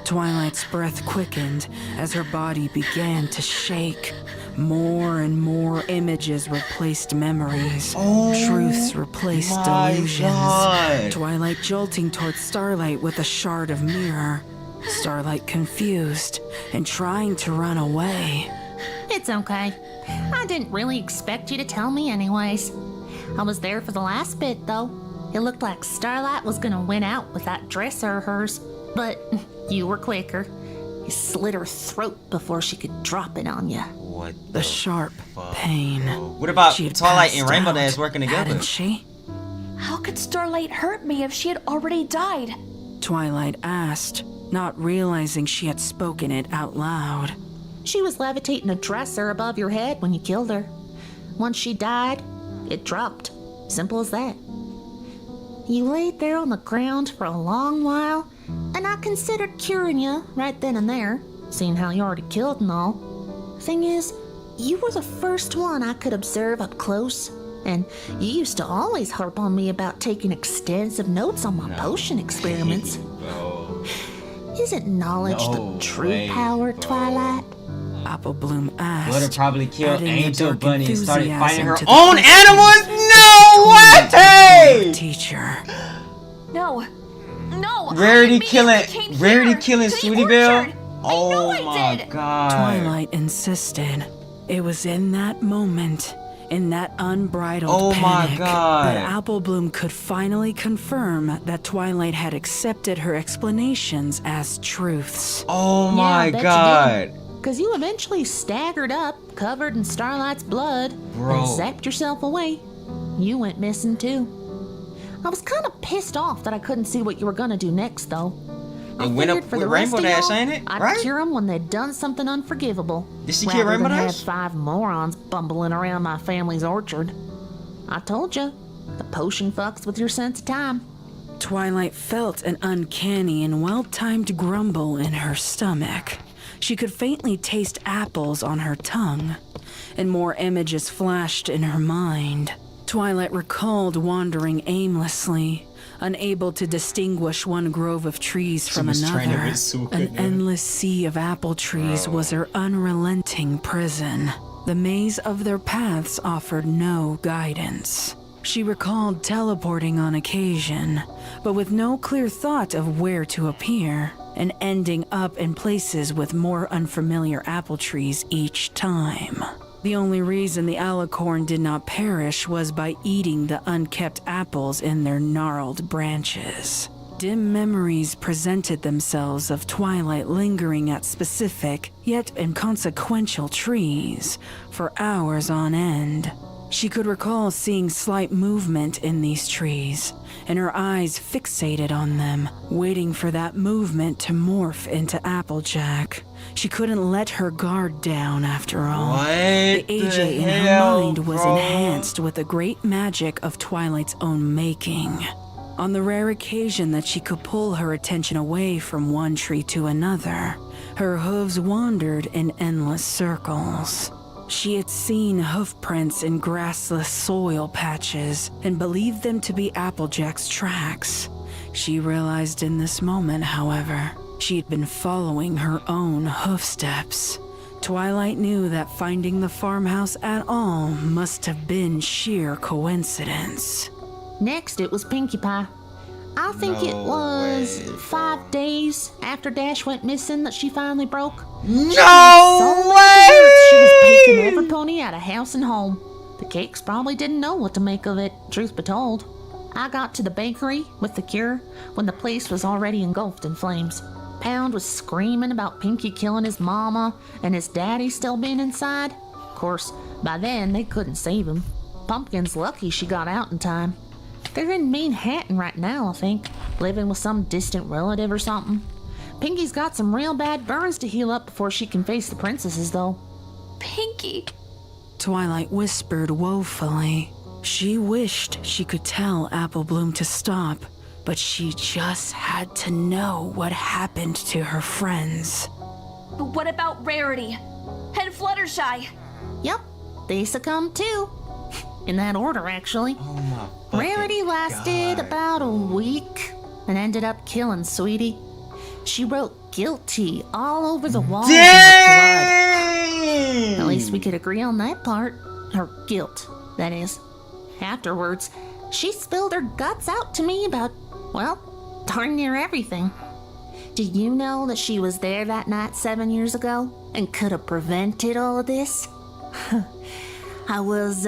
Twilight's breath quickened as her body began to shake. More and more images replaced memories. Truths replaced delusions. God. Twilight jolting towards Starlight with a shard of mirror. Starlight confused and trying to run away. It's okay. I didn't really expect you to tell me anyways. I was there for the last bit, though. It looked like Starlight was gonna win out with that dresser of hers, but you were quicker. You slit her throat before she could drop it on you. What the sharp pain. What about She had Twilight and passed Rainbow out, Dash working together? hadn't she? How could Starlight hurt me if she had already died? Twilight asked, not realizing she had spoken it out loud. She was levitating a dresser above your head when you killed her. Once she died, it dropped. Simple as that. You laid there on the ground for a long while, and I considered curing you right then and there, seeing how you already killed and all. Thing is, you were the first one I could observe up close, and you used to always harp on me about taking extensive notes on my potion experiments. Isn't knowledge the true power, Twilight? Apple Bloom asked. Would have probably killed adding a Angel dark Bunny and started fighting enthusiasm her to the own question animals? No way! Teacher. No. No. Rarity killing Sweetie Belle? Oh my god. Twilight insisted. It was in that moment, in that unbridled panic, God. that Apple Bloom could finally confirm that Twilight had accepted her explanations as truths. Oh my god. Because you eventually staggered up, covered in Starlight's blood, Bro. and zapped yourself away. You went missing too. I was kind of pissed off that I couldn't see what you were gonna do next, though. I It went up figured for with the rest Rainbow of Dash, y'all, ain't it? I'd Right? cure them when they'd done something unforgivable. Did she kill rather Rainbow than have Dash? 5 morons bumbling around my family's orchard. I told you, the potion fucks with your sense of time. Twilight felt an uncanny and well-timed grumble in her stomach. She could faintly taste apples on her tongue, and more images flashed in her mind. Twilight recalled wandering aimlessly, unable to distinguish one grove of trees from was trying to another. be Suka, An dude. endless sea of apple trees was her unrelenting prison. The maze of their paths offered no guidance. She recalled teleporting on occasion, but with no clear thought of where to appear, and ending up in places with more unfamiliar apple trees each time. The only reason the alicorn did not perish was by eating the unkept apples in their gnarled branches. Dim memories presented themselves of Twilight lingering at specific, yet inconsequential trees for hours on end. She could recall seeing slight movement in these trees, and her eyes fixated on them, waiting for that movement to morph into Applejack. She couldn't let her guard down after all. The AJ in her mind was enhanced with the great magic of Twilight's own making. On the rare occasion that she could pull her attention away from one tree to another, her hooves wandered in endless circles. She had seen hoofprints in grassless soil patches and believed them to be Applejack's tracks. She realized in this moment, however, She'd been following her own hoofsteps. Twilight knew that finding the farmhouse at all must have been sheer coincidence. Next, it was Pinkie Pie. I think it was 5 days after Dash went missing that she finally broke. No way! She was baking every pony out of house and home. The cakes probably didn't know what to make of it, truth be told. I got to the bakery with the cure when the place was already engulfed in flames. Pound was screaming about Pinkie killing his mama and his daddy still being inside. Of course, by then they couldn't save him. Pumpkin's lucky she got out in time. They're in Manhattan right now, I think, living with some distant relative or something. Pinkie's got some real bad burns to heal up before she can face the princesses, though. Pinkie! Twilight whispered woefully. She wished she could tell Apple Bloom to stop, but she just had to know what happened to her friends. But what about Rarity? And Fluttershy? Yep, they succumbed too. In that order, actually. Rarity lasted about a week and ended up killing Sweetie. She wrote guilty all over the walls in her blood. At least we could agree on that part. Her guilt, that is. Afterwards, she spilled her guts out to me about, well, darn near everything. Do you know that she was there that night 7 years ago and could have prevented all of this? I was,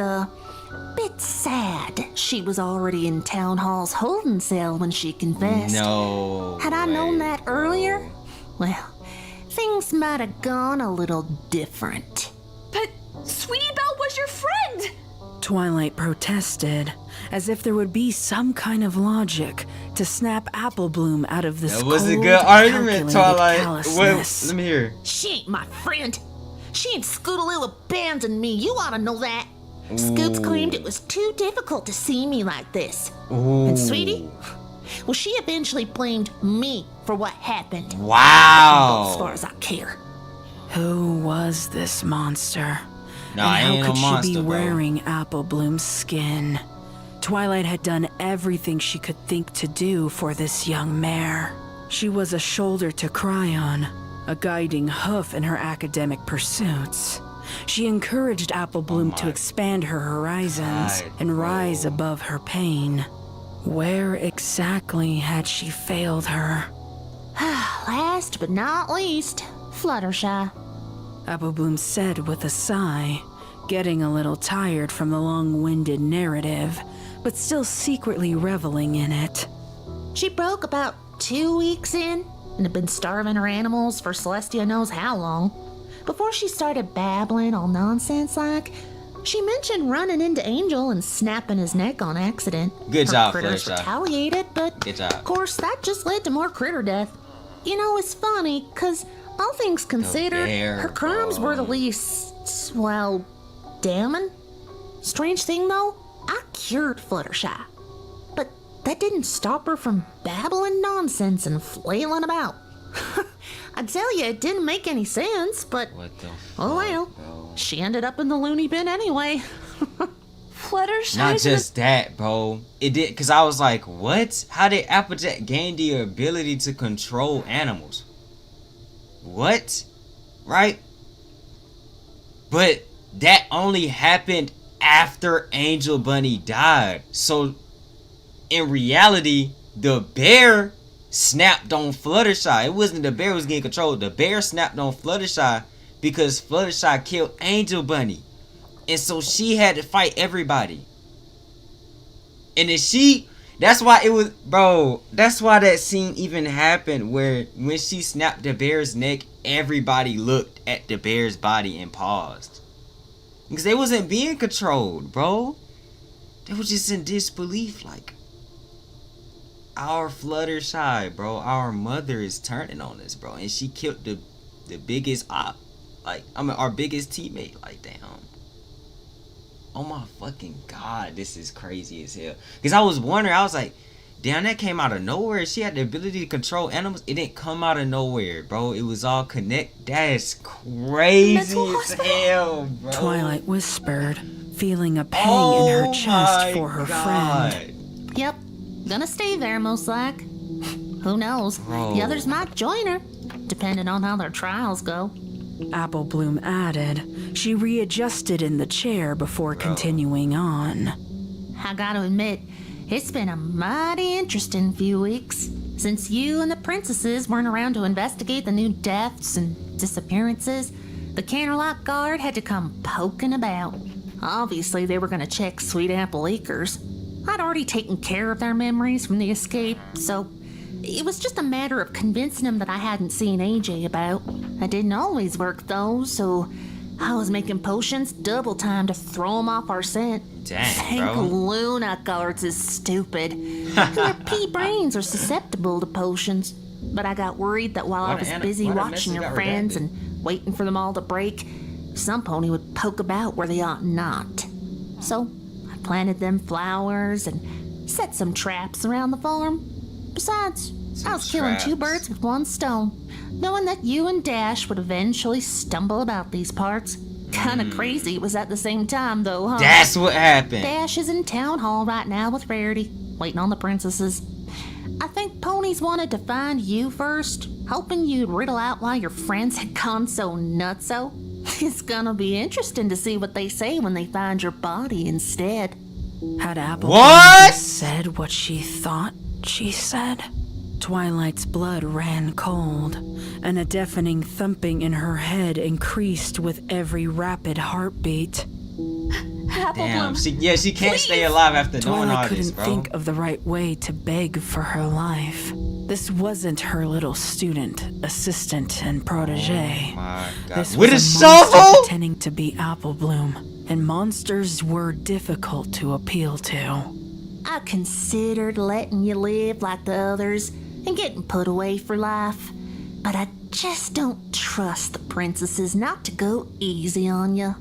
bit sad she was already in Town Hall's holding cell when she confessed. No Had I known that earlier, well, things might have gone a little different. But Sweetie Belle was your friend! Twilight protested, as if there would be some kind of logic to snap Apple Bloom out of this That was a cold, good argument, calculated Twilight. Wait, callousness. let me hear. She ain't my friend. She and Scootaloo abandoned me. You ought to know that. Scoots claimed it was too difficult to see me like this. And Sweetie? Well, she eventually blamed me for what happened. Wow. As far as I care. Who was this monster? No, and I how ain't could no she monster, be bro. wearing Apple Bloom's skin? Twilight had done everything she could think to do for this young mare. She was a shoulder to cry on, a guiding hoof in her academic pursuits. She encouraged Apple Bloom to expand her horizons and rise above her pain. Where exactly had she failed her? Last but not least, Fluttershy. Apple Bloom said with a sigh, getting a little tired from the long-winded narrative, but still secretly reveling in it. She broke about 2 weeks in and had been starving her animals for Celestia knows how long. Before she started babbling all nonsense-like, she mentioned running into Angel and snapping his neck on accident. Good Her job, critters Fluttershy. retaliated, but Good job. of course that just led to more critter death. You know, it's funny, because all things considered, bear, her crimes were the least, well, damning. Strange thing, though, I cured Fluttershy. But that didn't stop her from babbling nonsense and flailing about. I tell you, it didn't make any sense, but oh well. She ended up in the loony bin anyway. Fluttershy. Not just that, bro. It did, because I was like, what? How did Applejack gain the ability to control animals? What? Right? But that only happened after Angel Bunny died. So, in reality, the bear snapped on Fluttershy. It wasn't the bear who was getting controlled. The bear snapped on Fluttershy because Fluttershy killed Angel Bunny. And so she had to fight everybody. And then that's why it was, bro, that's why that scene even happened where when she snapped the bear's neck, everybody looked at the bear's body and paused. Because they wasn't being controlled, bro. They were just in disbelief, like, our Fluttershy, bro, our mother is turning on us, bro. And she killed the biggest op, like, I mean, our biggest teammate, like, damn. Oh my fucking god, this is crazy as hell. Because I was wondering, I was like, damn, that came out of nowhere. She had the ability to control animals. It didn't come out of nowhere, bro. It was all connected. That's crazy as hell, bro. Twilight whispered, feeling a pang in her chest for her friend. Yep, gonna stay there most like. Who knows? Bro. The others might join her, depending on how their trials go. Apple Bloom added. She readjusted in the chair before continuing on. I gotta admit, it's been a mighty interesting few weeks. Since you and the princesses weren't around to investigate the new deaths and disappearances, the Candlelight Guard had to come poking about. Obviously, they were gonna check Sweet Apple Acres. I'd already taken care of their memories from the escape, so it was just a matter of convincing them that I hadn't seen AJ about. That didn't always work, though, so I was making potions double time to throw them off our scent. Dang, Think bro. Luna Guards is stupid. Their pea brains are susceptible to potions. But I got worried that while I was busy watching your friends and waiting for them all to break, some pony would poke about where they ought not. So I planted them flowers and set some traps around the farm. Besides, I was killing two birds with one stone, knowing that you and Dash would eventually stumble about these parts. Kinda crazy it was at the same time, though, huh? That's what happened. Dash is in town hall right now with Rarity, waiting on the princesses. I think ponies wanted to find you first, hoping you'd riddle out why your friends had gone so nutso. It's gonna be interesting to see what they say when they find your body instead. Had Apple What? said what she thought she said? Twilight's blood ran cold, and a deafening thumping in her head increased with every rapid heartbeat. Damn, she can't stay alive after doing all Twilight this, couldn't bro. think of the right way to beg for her life. This wasn't her little student, assistant, and protege. Oh my God. This With a was a monster shovel? pretending to be Apple Bloom, and monsters were difficult to appeal to. I considered letting you live like the others and getting put away for life, but I just don't trust the princesses not to go easy on you.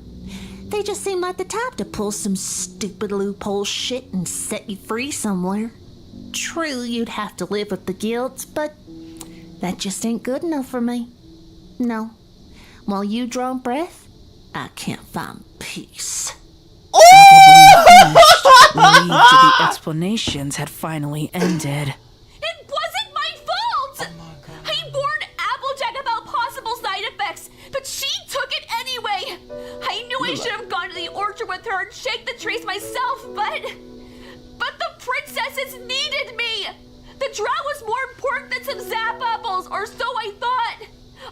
They just seem like the type to pull some stupid loophole shit and set you free somewhere. True, you'd have to live with the guilt, but that just ain't good enough for me. No. While you draw breath, I can't find peace. Relieved the explanations had finally ended. It wasn't my fault! I warned Applejack about possible side effects, but she took it anyway. I knew I should have gone to the orchard with her and shake the trees myself, but the princesses needed me. The drought was more important than some zap apples, or so I thought.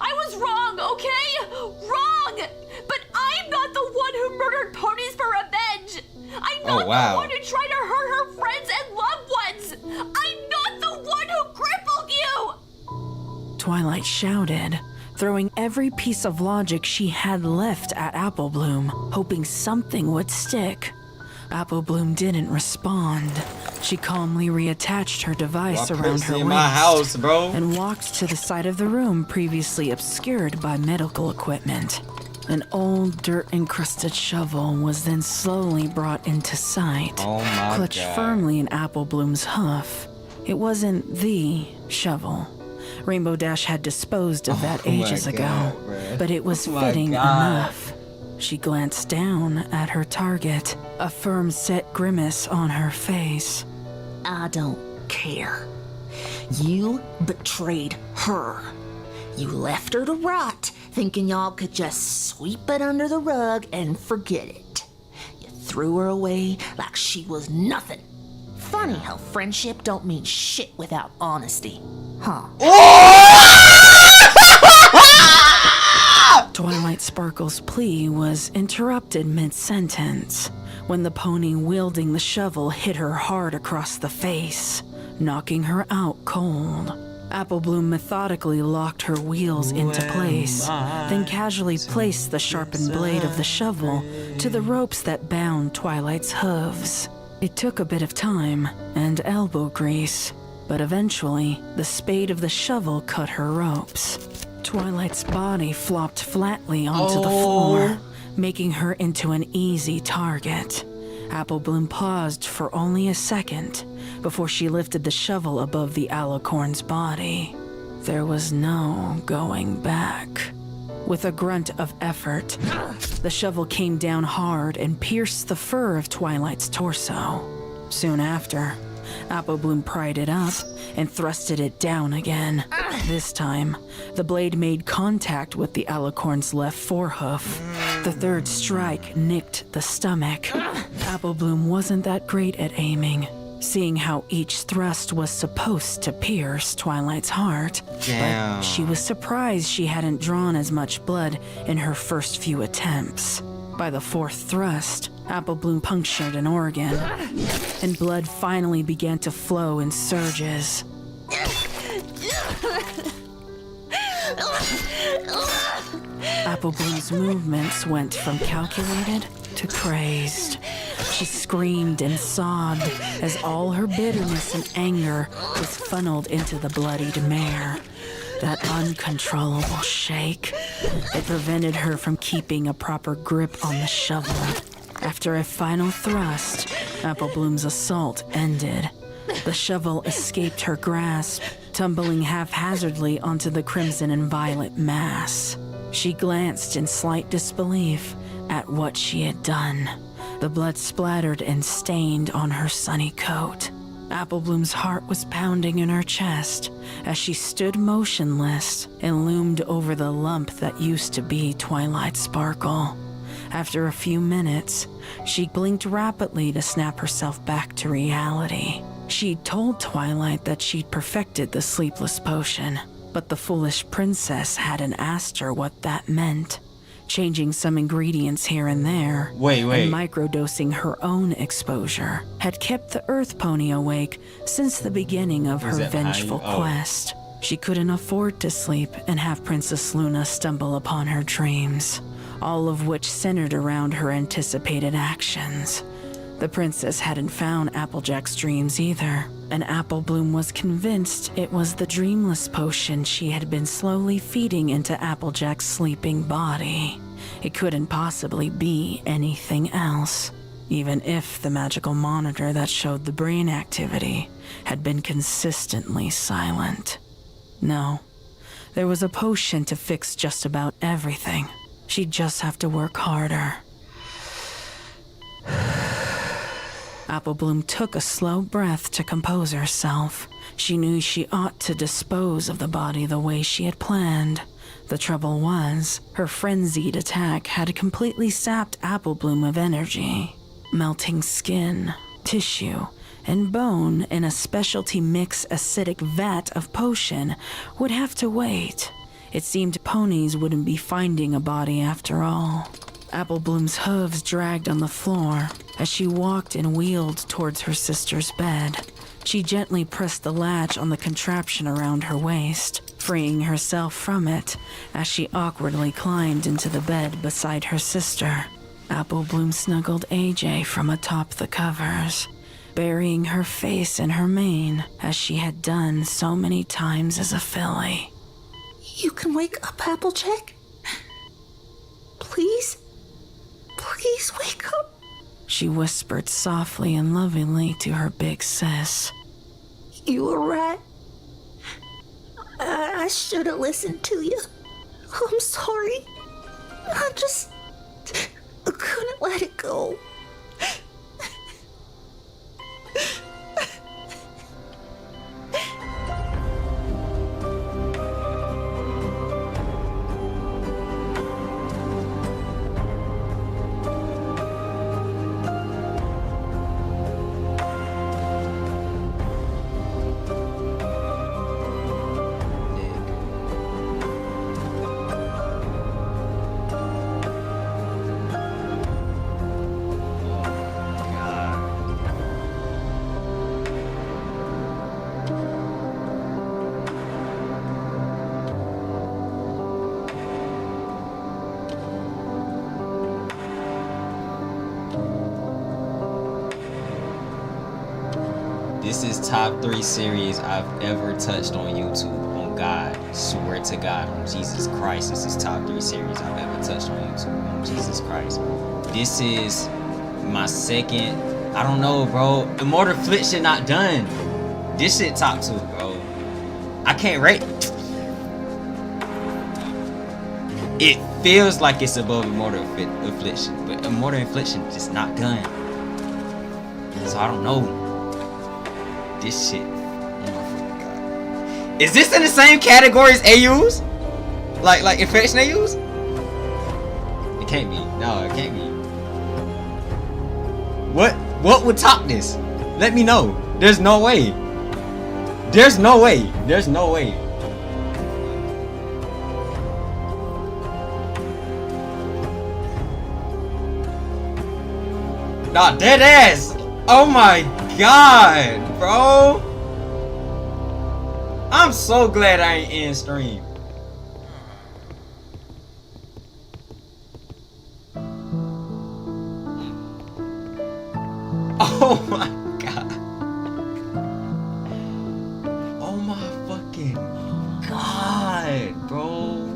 I was wrong, okay? Wrong! But I'm not the one who murdered ponies for revenge. I'm not the one who tried to hurt her friends and loved ones. I'm not the one who crippled you. Twilight shouted, throwing every piece of logic she had left at Apple Bloom, hoping something would stick. Apple Bloom didn't respond. She calmly reattached her device around her waist and walked to the side of the room previously obscured by medical equipment. An old dirt-encrusted shovel was then slowly brought into sight, clutched firmly in Apple Bloom's hoof. It wasn't the shovel. Rainbow Dash had disposed of that ages ago, but it was fitting enough. She glanced down at her target, a firm set grimace on her face. I don't care. You betrayed her. You left her to rot, thinking y'all could just sweep it under the rug and forget it. You threw her away like she was nothing. Funny how friendship don't mean shit without honesty, huh? Twilight Sparkle's plea was interrupted mid-sentence when the pony wielding the shovel hit her hard across the face, knocking her out cold. Apple Bloom methodically locked her wheels into place, then casually placed the sharpened blade of the shovel to the ropes that bound Twilight's hooves. It took a bit of time and elbow grease, but eventually the spade of the shovel cut her ropes. Twilight's body flopped flatly onto the floor, making her into an easy target. Apple Bloom paused for only a second before she lifted the shovel above the alicorn's body. There was no going back. With a grunt of effort, the shovel came down hard and pierced the fur of Twilight's torso. Soon after, Apple Bloom pried it up and thrusted it down again. This time, the blade made contact with the alicorn's left forehoof. The third strike nicked the stomach. Apple Bloom wasn't that great at aiming, seeing how each thrust was supposed to pierce Twilight's heart. Damn. But she was surprised she hadn't drawn as much blood in her first few attempts. By the fourth thrust, Apple Bloom punctured an organ, and blood finally began to flow in surges. Apple Bloom's movements went from calculated to crazed. She screamed and sobbed as all her bitterness and anger was funneled into the bloodied mare. That uncontrollable shake, it prevented her from keeping a proper grip on the shovel. After a final thrust, Apple Bloom's assault ended. The shovel escaped her grasp, tumbling haphazardly onto the crimson and violet mass. She glanced in slight disbelief at what she had done. The blood splattered and stained on her sunny coat. Apple Bloom's heart was pounding in her chest as she stood motionless and loomed over the lump that used to be Twilight Sparkle. After a few minutes, she blinked rapidly to snap herself back to reality. She'd told Twilight that she'd perfected the sleepless potion, but the foolish princess hadn't asked her what that meant. Changing some ingredients here and there, and microdosing her own exposure, had kept the Earth Pony awake since the beginning of her vengeful quest. She couldn't afford to sleep and have Princess Luna stumble upon her dreams, all of which centered around her anticipated actions. The princess hadn't found Applejack's dreams either, and Apple Bloom was convinced it was the dreamless potion she had been slowly feeding into Applejack's sleeping body. It couldn't possibly be anything else, even if the magical monitor that showed the brain activity had been consistently silent. No, there was a potion to fix just about everything. She'd just have to work harder. Apple Bloom took a slow breath to compose herself. She knew she ought to dispose of the body the way she had planned. The trouble was, her frenzied attack had completely sapped Apple Bloom of energy. Melting skin, tissue, and bone in a specialty mix acidic vat of potion would have to wait. It seemed ponies wouldn't be finding a body after all. Apple Bloom's hooves dragged on the floor as she walked and wheeled towards her sister's bed. She gently pressed the latch on the contraption around her waist, freeing herself from it as she awkwardly climbed into the bed beside her sister. Apple Bloom snuggled AJ from atop the covers, burying her face in her mane as she had done so many times as a filly. You can wake up, Applejack? Please? Please wake up. She whispered softly and lovingly to her big sis. You were right. I should have listened to you. I'm sorry. I just couldn't let it go. This is top 3 series I've ever touched on YouTube. On God, swear to God, on Jesus Christ, this is top 3 series I've ever touched on YouTube. On Jesus Christ, this is my second. I don't know, bro. Immortal Affliction not done. This shit top 2, bro. I can't rate. It feels like it's above Immortal Affliction, but Immortal Affliction is not done. So I don't know. This shit. Oh my fucking god. Is this in the same category as AUs? Like infection AUs? It can't be. No, it can't be. What would top this? Let me know. There's no way. There's no way. There's no way. Nah, dead ass. Oh my god, bro. I'm so glad I ain't in stream. Oh my god. Oh my fucking god, bro.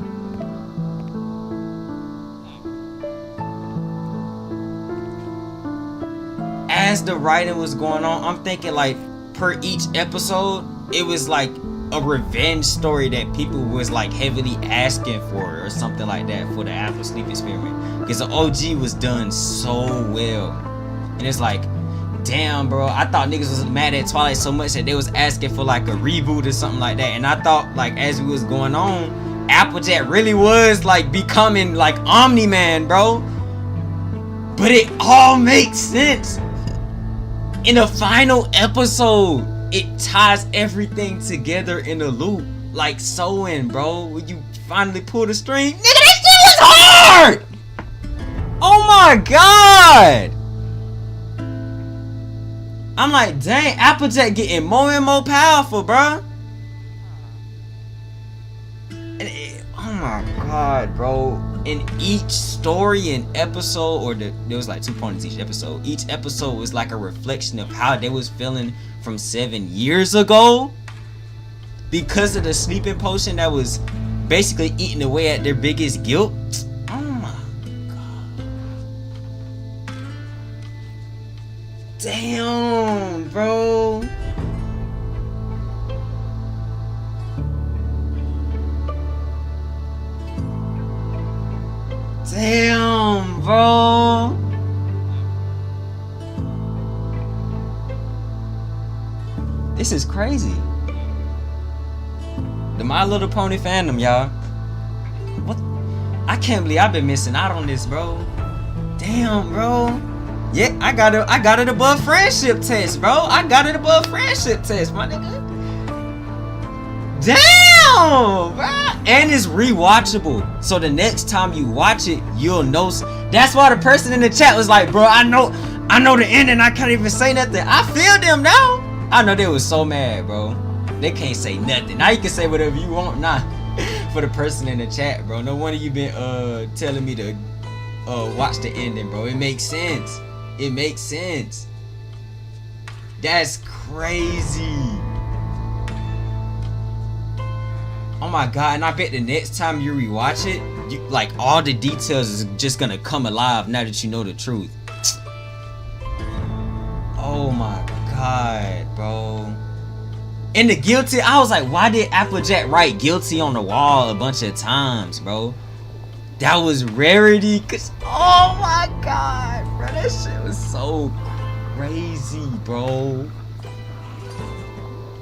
As the writing was going on, I'm thinking like per each episode, it was like a revenge story that people was like heavily asking for or something like that for the Apple Sleep Experiment. Because the OG was done so well. And it's like, damn, bro, I thought niggas was mad at Twilight so much that they was asking for like a reboot or something like that. And I thought like as we was going on, Applejack really was like becoming like Omni-Man, bro. But it all makes sense. In the final episode, it ties everything together in a loop. Like sewing, bro. When you finally pull the string. Nigga, that shit was hard! Oh my god! I'm like, dang, Applejack getting more and more powerful, bro. Oh my god, bro. In each story and episode, or there was like 2 points each episode. Each episode was like a reflection of how they was feeling from 7 years ago. Because of the sleeping potion that was basically eating away at their biggest guilt. Oh my god. Damn, bro. Damn, bro. This is crazy. The My Little Pony fandom, y'all. What? I can't believe I've been missing out on this, bro. Damn, bro. Yeah, I got it above friendship test, bro. I got it above friendship test, my nigga. Damn, bro. And it's rewatchable. So the next time you watch it, you'll know. That's why the person in the chat was like, bro, I know the ending. I can't even say nothing. I feel them now. I know they was so mad, bro. They can't say nothing. Now you can say whatever you want. Nah, for the person in the chat, bro. No wonder you been telling me to watch the ending, bro. It makes sense. It makes sense. That's crazy. Oh my god, and I bet the next time you rewatch it, like all the details is just gonna come alive now that you know the truth. Oh my god, bro. And the guilty, I was like, why did Applejack write guilty on the wall a bunch of times, bro? That was Rarity, cause oh my god, bro, that shit was so crazy, bro.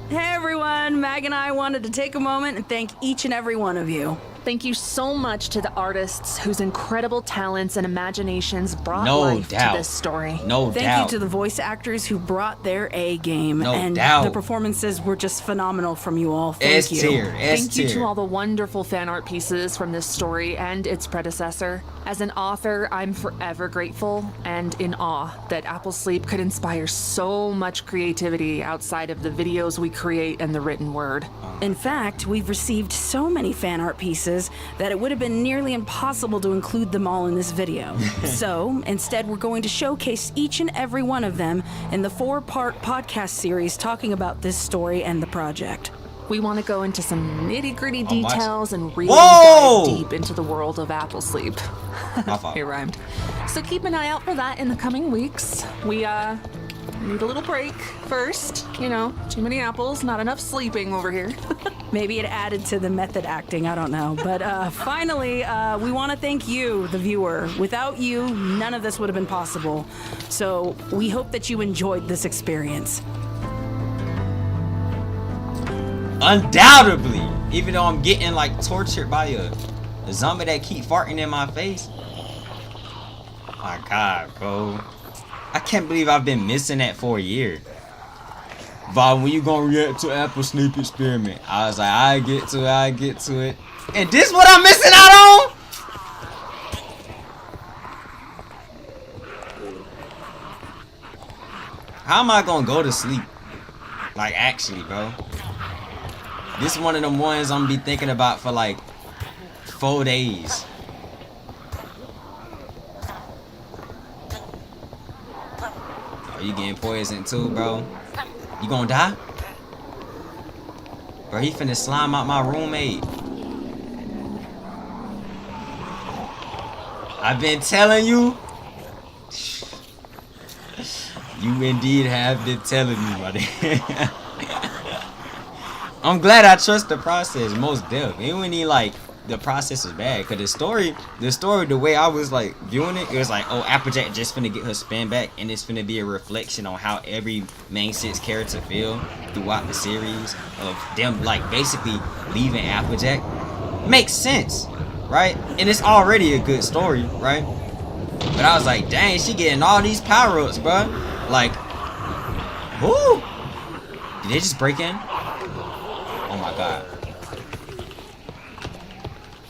Hey everyone, Mag and I wanted to take a moment and thank each and every one of you. Thank you so much to the artists whose incredible talents and imaginations brought No life doubt. to this story. Thank you to the voice actors who brought their A game. The performances were just phenomenal from you all. Thank you. Thank you to all the wonderful fan art pieces from this story and its predecessor. As an author, I'm forever grateful and in awe that Apple Sleep could inspire so much creativity outside of the videos we create and the written word. In fact, we've received so many fan art pieces that it would have been nearly impossible to include them all in this video. So, instead, we're going to showcase each and every one of them in the 4-part podcast series talking about this story and the project. We want to go into some nitty-gritty Oh, watch. details and really Whoa! dive deep into the world of Apple Sleep. It rhymed. So keep an eye out for that in the coming weeks. We need a little break first. You know, too many apples, not enough sleeping over here. Maybe it added to the method acting, I don't know. But finally, we want to thank you, the viewer. Without you, none of this would have been possible. So we hope that you enjoyed this experience. Undoubtedly. Even though I'm getting like tortured by a zombie that keep farting in my face. My God, bro. I can't believe I've been missing that for a year. Bob, when you gonna react to Apple Sleep Experiment? I was like, I get to it. And this what I'm missing out on? How am I gonna go to sleep? Like, actually, bro. This is one of them ones I'm gonna be thinking about for like 4 days. Oh, you getting poisoned too, bro? You gonna die? Bro, he finna slime out my roommate. I've been telling you. You indeed have been telling me, buddy. I'm glad I trust the process, most definitely. Even when he like the process was bad, cause the story, the way I was like viewing it, it was like, oh, Applejack just finna get her spin back, and it's finna be a reflection on how every main six character feel throughout the series of them like basically leaving Applejack. Makes sense, right? And it's already a good story, right? But I was like, dang, she getting all these power-ups, bro. Like, whoo! Did they just break in? Oh my God.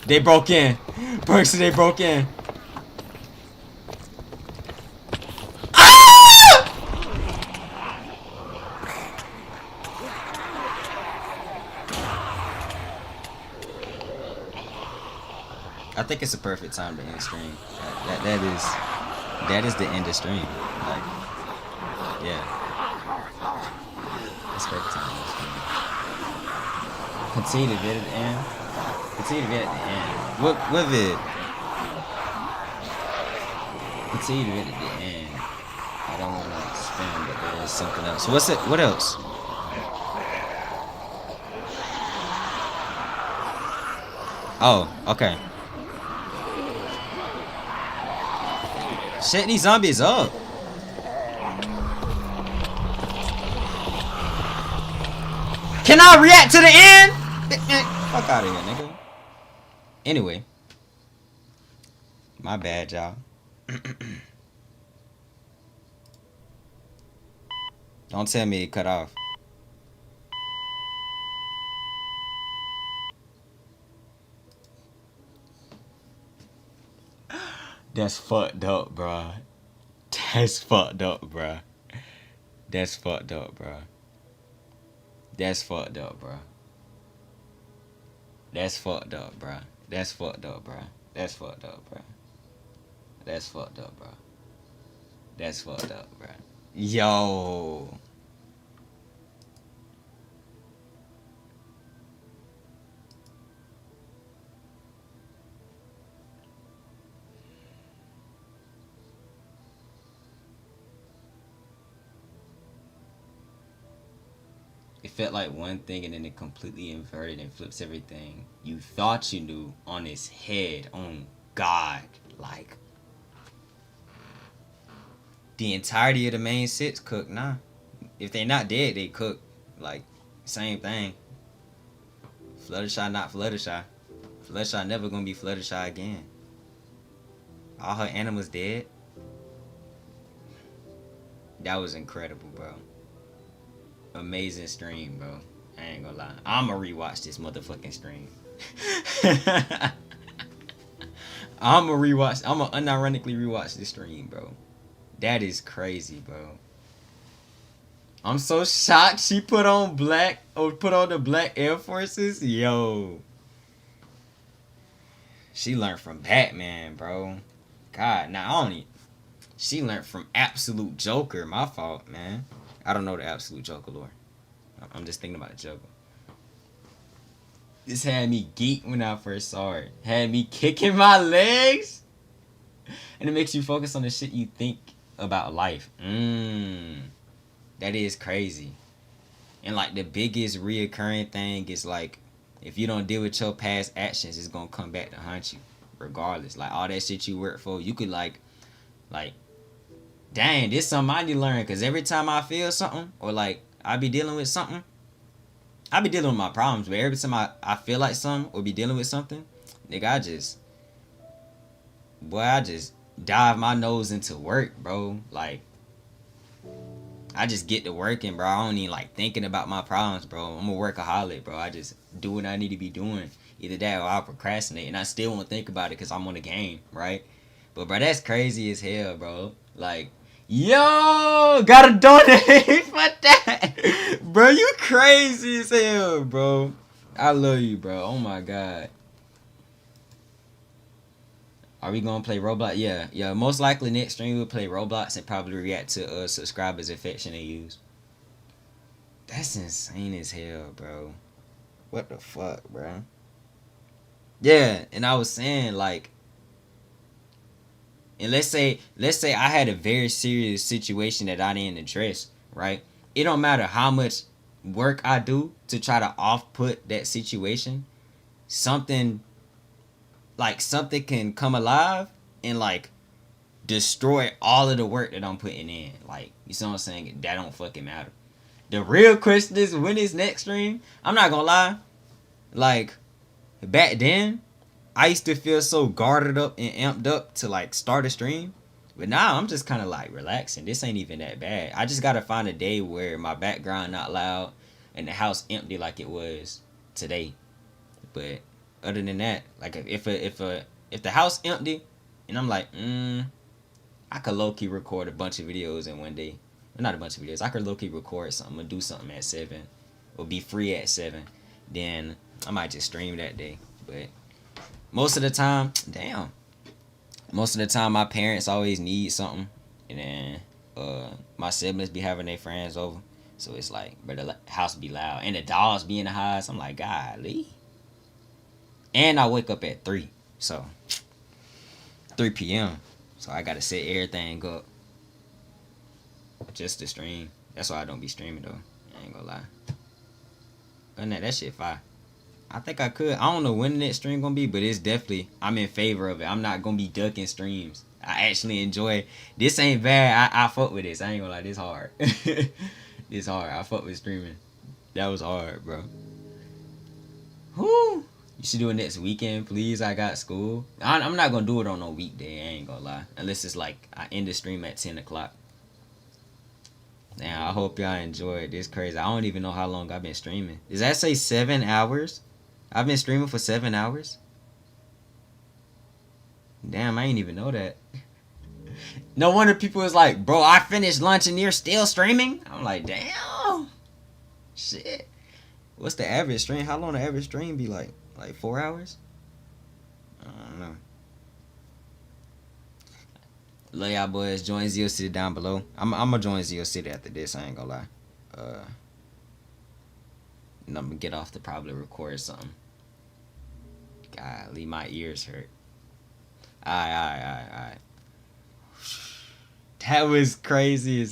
They broke in. Percy, they broke in. Ah! I think it's a perfect time to end stream. That is the end of stream. Like, yeah. It's perfect time to end stream. Continue to vid at the end. Continue to vid at the end. What vid? Continue to vid at the end. I don't want to spam, but there is something else. What's it? What else? Oh, okay. Shit these zombies up. Can I react to the end? Fuck out of here, nigga. Anyway. My bad, y'all. Don't tell me it cut off. That's fucked up, bruh. That's fucked up, bruh. That's fucked up, bruh. That's fucked up, bruh. That's fucked up, bruh. That's fucked up, bruh. That's fucked up, bruh. That's fucked up, bruh. That's fucked up, bruh. Yo. It felt like one thing and then it completely inverted and flips everything you thought you knew on its head. On God. Like, the entirety of the main six cook, nah. If they not dead, they cook. Like, same thing. Fluttershy not Fluttershy. Fluttershy never gonna be Fluttershy again. All her animals dead. That was incredible, bro. Amazing stream, bro. I ain't gonna lie. I'ma rewatch this motherfucking stream. I'ma unironically rewatch this stream, bro. That is crazy, bro. I'm so shocked she put on the black Air Forces. Yo. She learned from Batman, bro. God, not only. She learned from Absolute Joker. My fault, man. I don't know the Absolute Joker lore. I'm just thinking about the Joker. This had me geek when I first saw it. Had me kicking my legs. And it makes you focus on the shit you think about life. That is crazy. And like the biggest reoccurring thing is like, if you don't deal with your past actions, it's gonna come back to haunt you. Regardless. Like all that shit you work for, you could like, dang, this something I need to learn. Cause every time I feel something, or like I be dealing with something, I be dealing with my problems, but every time I feel like something or be dealing with something, nigga, I just dive my nose into work, bro. Like, I just get to working, bro. I don't even like thinking about my problems, bro. I'm a workaholic, bro. I just do what I need to be doing. Either that or I'll procrastinate, and I still won't think about it because I'm on the game, right? But bro, that's crazy as hell, bro. Like, yo, gotta donate for that, bro. You crazy as hell, bro. I love you, bro. Oh my god. Are we gonna play Roblox? Yeah. Most likely next stream we'll play Roblox and probably react to subscribers' affection they use. That's insane as hell, bro. What the fuck, bro? Yeah, and I was saying like, and let's say I had a very serious situation that I didn't address, right? It don't matter how much work I do to try to off-put that situation. Something can come alive and like destroy all of the work that I'm putting in. Like, you see what I'm saying? That don't fucking matter. The real question is, when is next stream? I'm not gonna lie. Like, back then, I used to feel so guarded up and amped up to like start a stream. But now I'm just kind of like relaxing. This ain't even that bad. I just gotta find a day where my background not loud and the house empty like it was today. But other than that, like if the house empty and I'm like, I could low-key record a bunch of videos in one day. Well, not a bunch of videos. I could low-key record something or do something at 7 or be free at 7. Then I might just stream that day. But most of the time, my parents always need something. And then my siblings be having their friends over. So it's like, but the house be loud. And the dogs be in the house. I'm like, golly. And I wake up at 3. So 3 p.m. So I gotta set everything up just to stream. That's why I don't be streaming though. I ain't gonna lie. Other than that shit fire. I think I could. I don't know when the next stream gonna be, but it's definitely, I'm in favor of it. I'm not gonna be ducking streams. I actually enjoy. This ain't bad. I fuck with this. I ain't gonna lie. This hard. This hard. I fuck with streaming. That was hard, bro. Whoo. You should do it next weekend, please. I got school. I'm not gonna do it on no weekday. I ain't gonna lie. Unless it's like I end the stream at 10 o'clock. Now I hope y'all enjoyed this. Crazy. I don't even know how long I've been streaming. Does that say 7 hours? I've been streaming for 7 hours. Damn, I ain't even know that. No wonder people was like, bro, I finished lunch and you're still streaming. I'm like, damn. Shit. What's the average stream? How long the average stream be like? Like 4 hours? I don't know. Love y'all boys. Join Zeo City down below. I'm gonna join Zeo City after this. I ain't gonna lie. And I'm gonna get off to probably record something. Golly, my ears hurt. Alright. That was crazy as hell.